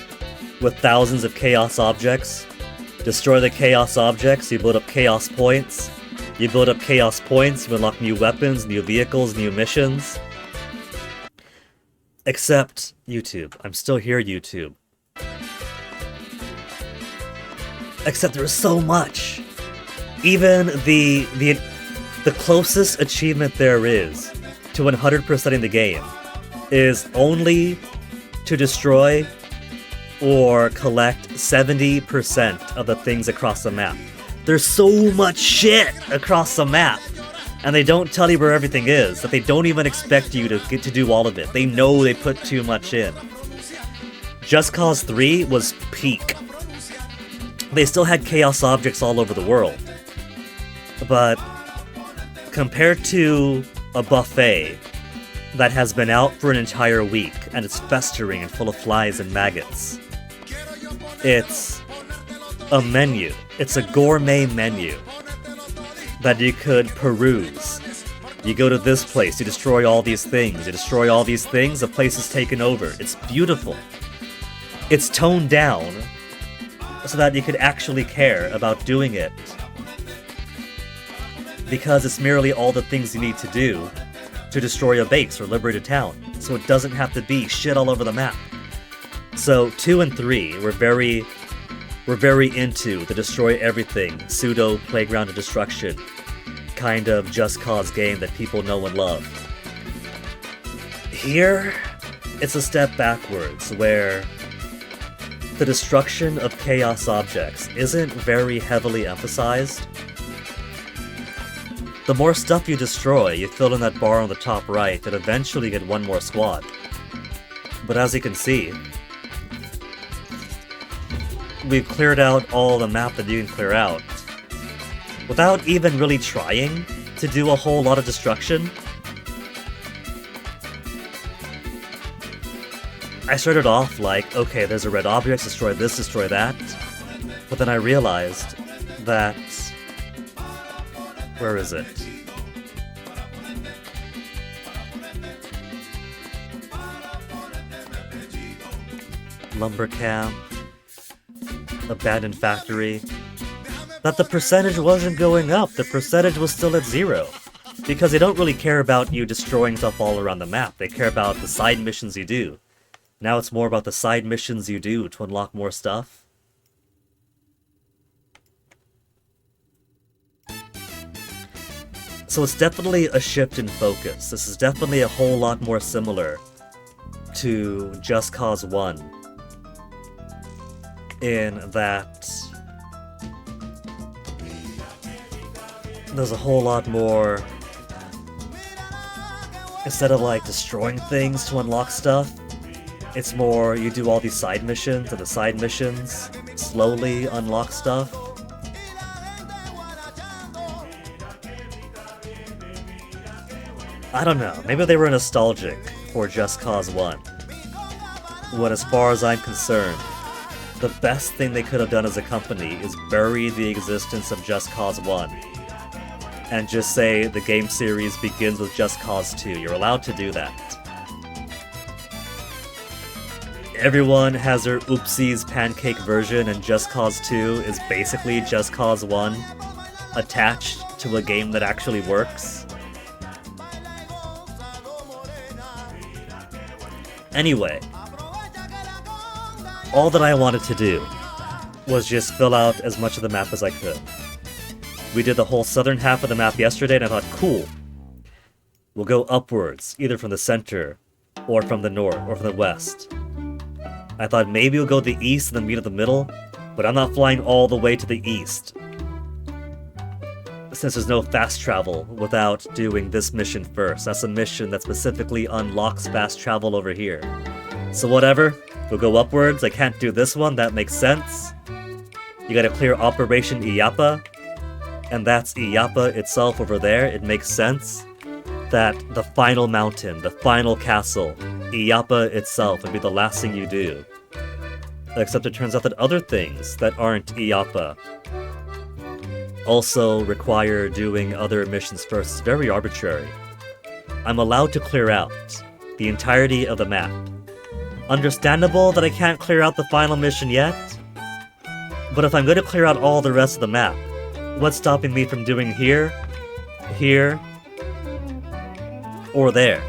with thousands of Chaos objects. Destroy the Chaos objects, you build up Chaos points. You build up Chaos points, you unlock new weapons, new vehicles, new missions. Except YouTube. I'm still here, YouTube. Except there's so much. Even the closest achievement there is to 100%ing the game is only to destroy or collect 70% of the things across the map. There's so much shit across the map, and they don't tell you where everything is, that they don't even expect you to get to do all of it. They know they put too much in. Just Cause 3 was peak. They still had Chaos objects all over the world, but compared to a buffet that has been out for an entire week and it's festering and full of flies and maggots, it's a menu. It's a gourmet menu that you could peruse. You go to this place, you destroy all these things, the place is taken over. It's beautiful. It's toned down so that you could actually care about doing it, because it's merely all the things you need to do to destroy a base or liberate a town, so it doesn't have to be shit all over the map. So 2 and 3 were very into the destroy everything, pseudo playground of destruction kind of Just Cause game that people know and love. Here, it's a step backwards, where the destruction of Chaos objects isn't very heavily emphasized. The more stuff you destroy, you fill in that bar on the top right, and eventually get one more squad. But as you can see, we've cleared out all the map that you can clear out, without even really trying to do a whole lot of destruction. I started off like, okay, there's a red object, destroy this, destroy that. But then I realized that... where is it? Lumber camp. Abandoned factory. That the percentage wasn't going up, the percentage was still at 0. Because they don't really care about you destroying stuff all around the map, they care about the side missions you do. Now it's more about the side missions you do to unlock more stuff. So it's definitely a shift in focus. This is definitely a whole lot more similar to Just Cause 1. In that there's a whole lot more, instead of like destroying things to unlock stuff, it's more you do all these side missions, and the side missions slowly unlock stuff. I don't know, maybe they were nostalgic for Just Cause 1. When, as far as I'm concerned, the best thing they could have done as a company is bury the existence of Just Cause 1 and just say the game series begins with Just Cause 2. You're allowed to do that. Everyone has their oopsies pancake version, and Just Cause 2 is basically Just Cause 1 attached to a game that actually works. Anyway, all that I wanted to do was just fill out as much of the map as I could. We did the whole southern half of the map yesterday, and I thought, cool. We'll go upwards, either from the center, or from the north, or from the west. I thought maybe we'll go to the east and then meet at the middle, but I'm not flying all the way to the east. Since there's no fast travel without doing this mission first. That's a mission that specifically unlocks fast travel over here. So whatever, we'll go upwards. I can't do this one, that makes sense. You gotta clear Operation Iapa, and that's Iapa itself over there. It makes sense that the final mountain, the final castle, Iapa itself would be the last thing you do. Except it turns out that other things that aren't Iapa also require doing other missions first. It's very arbitrary. I'm allowed to clear out the entirety of the map. Understandable that I can't clear out the final mission yet, but if I'm going to clear out all the rest of the map, what's stopping me from doing here, here, or there?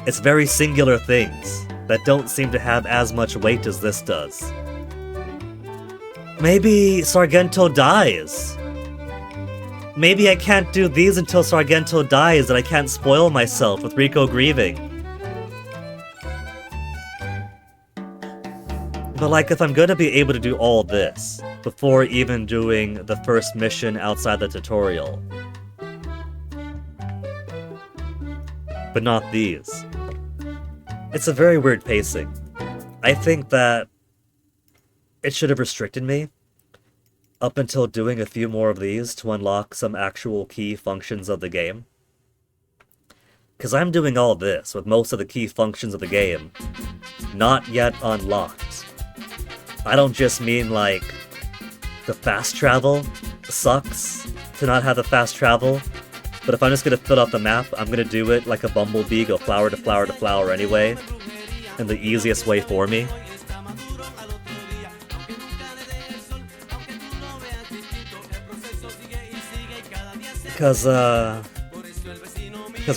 It's very singular things that don't seem to have as much weight as this does. Maybe Sargento dies. Maybe I can't do these until Sargento dies and I can't spoil myself with Rico grieving. But like, if I'm gonna be able to do all this before even doing the first mission outside the tutorial, but not these, it's a very weird pacing. I think that it should have restricted me up until doing a few more of these to unlock some actual key functions of the game. Because I'm doing all this with most of the key functions of the game not yet unlocked. I don't just mean like the fast travel sucks to not have the fast travel, but if I'm just gonna fill out the map, I'm gonna do it like a bumblebee, go flower to flower to flower anyway, and the easiest way for me. Because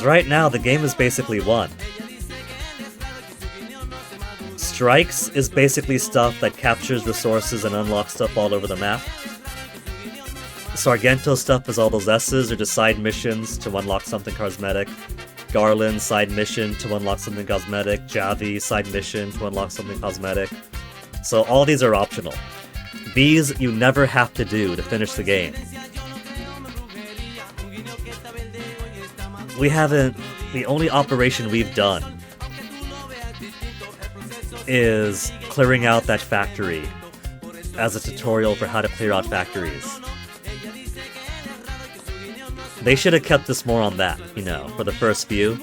right now the game is basically won. Strikes is basically stuff that captures resources and unlocks stuff all over the map. Sargento stuff is all those S's, or just side missions to unlock something cosmetic. Garland, side mission to unlock something cosmetic. Javi, side mission to unlock something cosmetic. So all these are optional. These you never have to do to finish the game. The only operation we've done is clearing out that factory as a tutorial for how to clear out factories. They should have kept this more on that, you know, for the first few,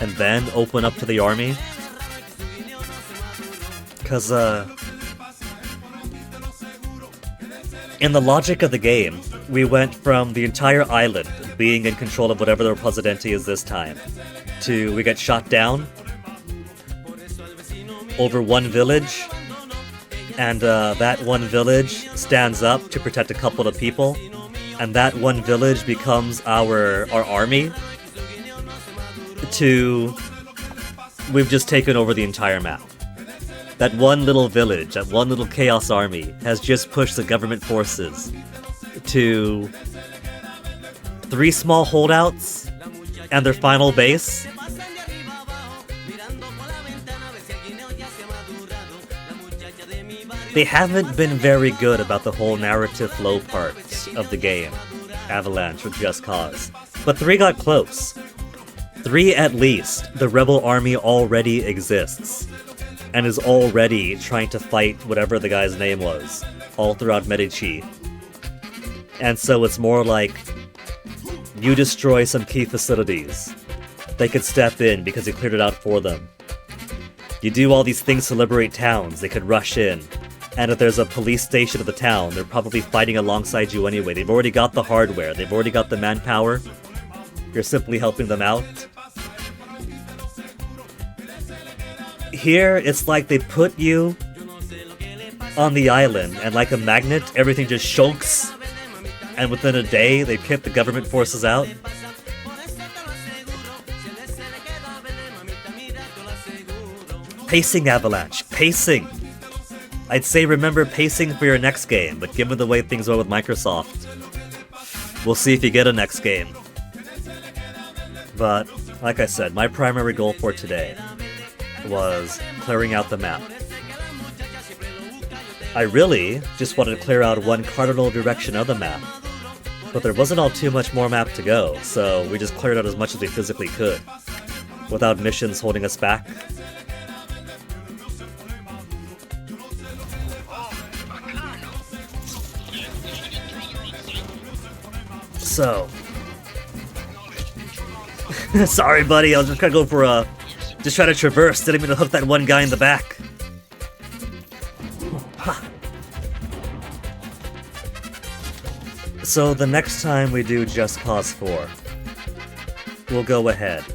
and then open up to the army. Because, in the logic of the game, we went from the entire island being in control of whatever the Presidente is this time, to we get shot down over one village, and that one village stands up to protect a couple of people, and that one village becomes our army, to we've just taken over the entire map. That one little village, that one little chaos army, has just pushed the government forces to 3 small holdouts and their final base. They haven't been very good about the whole narrative flow part of the game, Avalanche or Just Cause. But 3 got close. 3 at least, the rebel army already exists, and is already trying to fight whatever the guy's name was, all throughout Medici. And so it's more like, you destroy some key facilities. They could step in because you cleared it out for them. You do all these things to liberate towns, they could rush in. And if there's a police station of the town, they're probably fighting alongside you anyway. They've already got the hardware, they've already got the manpower. You're simply helping them out. Here, it's like they put you on the island, and like a magnet, everything just shokes, and within a day, they've kept the government forces out. Pacing, Avalanche. Pacing. I'd say remember pacing for your next game, but given the way things went with Microsoft, we'll see if you get a next game. But, like I said, my primary goal for today was clearing out the map. I really just wanted to clear out one cardinal direction of the map, but there wasn't all too much more map to go, so we just cleared out as much as we physically could, without missions holding us back. So, sorry buddy, I was just trying to go for a, just try to traverse, didn't mean to hook that one guy in the back. So the next time we do Just Cause 4, we'll go ahead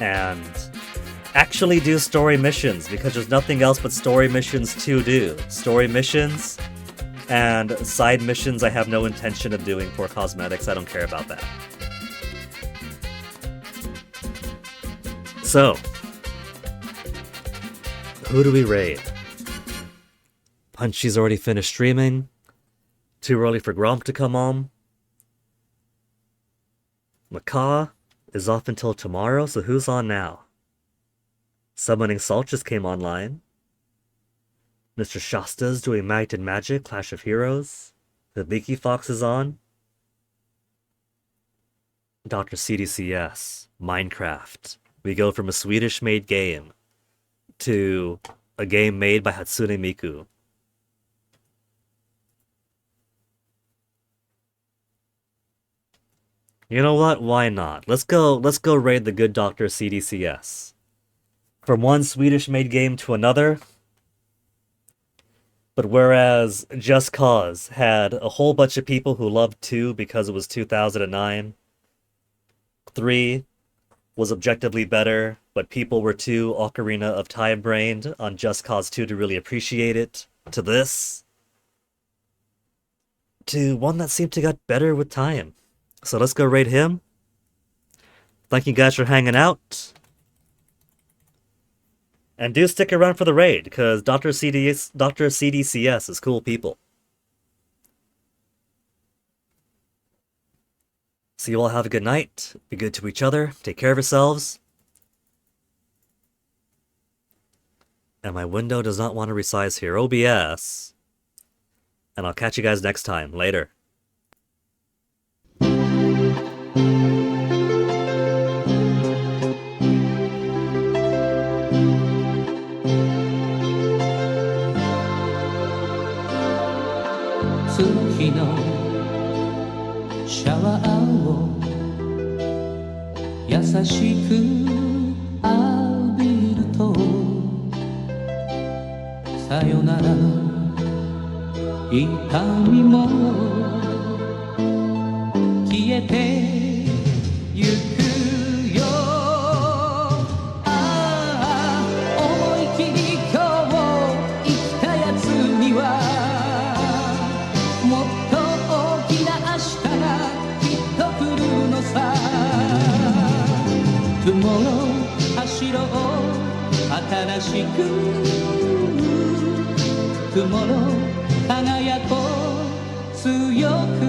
and actually do story missions, because there's nothing else but story missions to do. Story missions and side missions I have no intention of doing for cosmetics, I don't care about that. So, who do we raid? Punchy's already finished streaming. Too early for Gromp to come on. Macaw is off until tomorrow, so who's on now? Summoning Salt just came online. Mr. Shasta's doing Might and Magic, Clash of Heroes. The Leaky Fox is on. Dr. CDCS, Minecraft. We go from a Swedish-made game to a game made by Hatsune Miku. You know what? Why not? Let's go raid the good Dr. CDCS. From one Swedish-made game to another. But whereas Just Cause had a whole bunch of people who loved 2 because it was 2009, 3 was objectively better, but people were too Ocarina of Time-brained on Just Cause 2 to really appreciate it, to this, to one that seemed to get better with time. So let's go raid him. Thank you guys for hanging out. And do stick around for the raid, because Dr. CDCS is cool people. So you all have a good night. Be good to each other. Take care of yourselves. And my window does not want to resize here. OBS. And I'll catch you guys next time. Later.シャワーを優しく浴びるとさよなら痛みも消えてゆくよああ思い切り今日生きたやつにはもっと大きな明日がきっと来るのさ Tomorrow 走ろう新しく Tomorrow 輝こう強く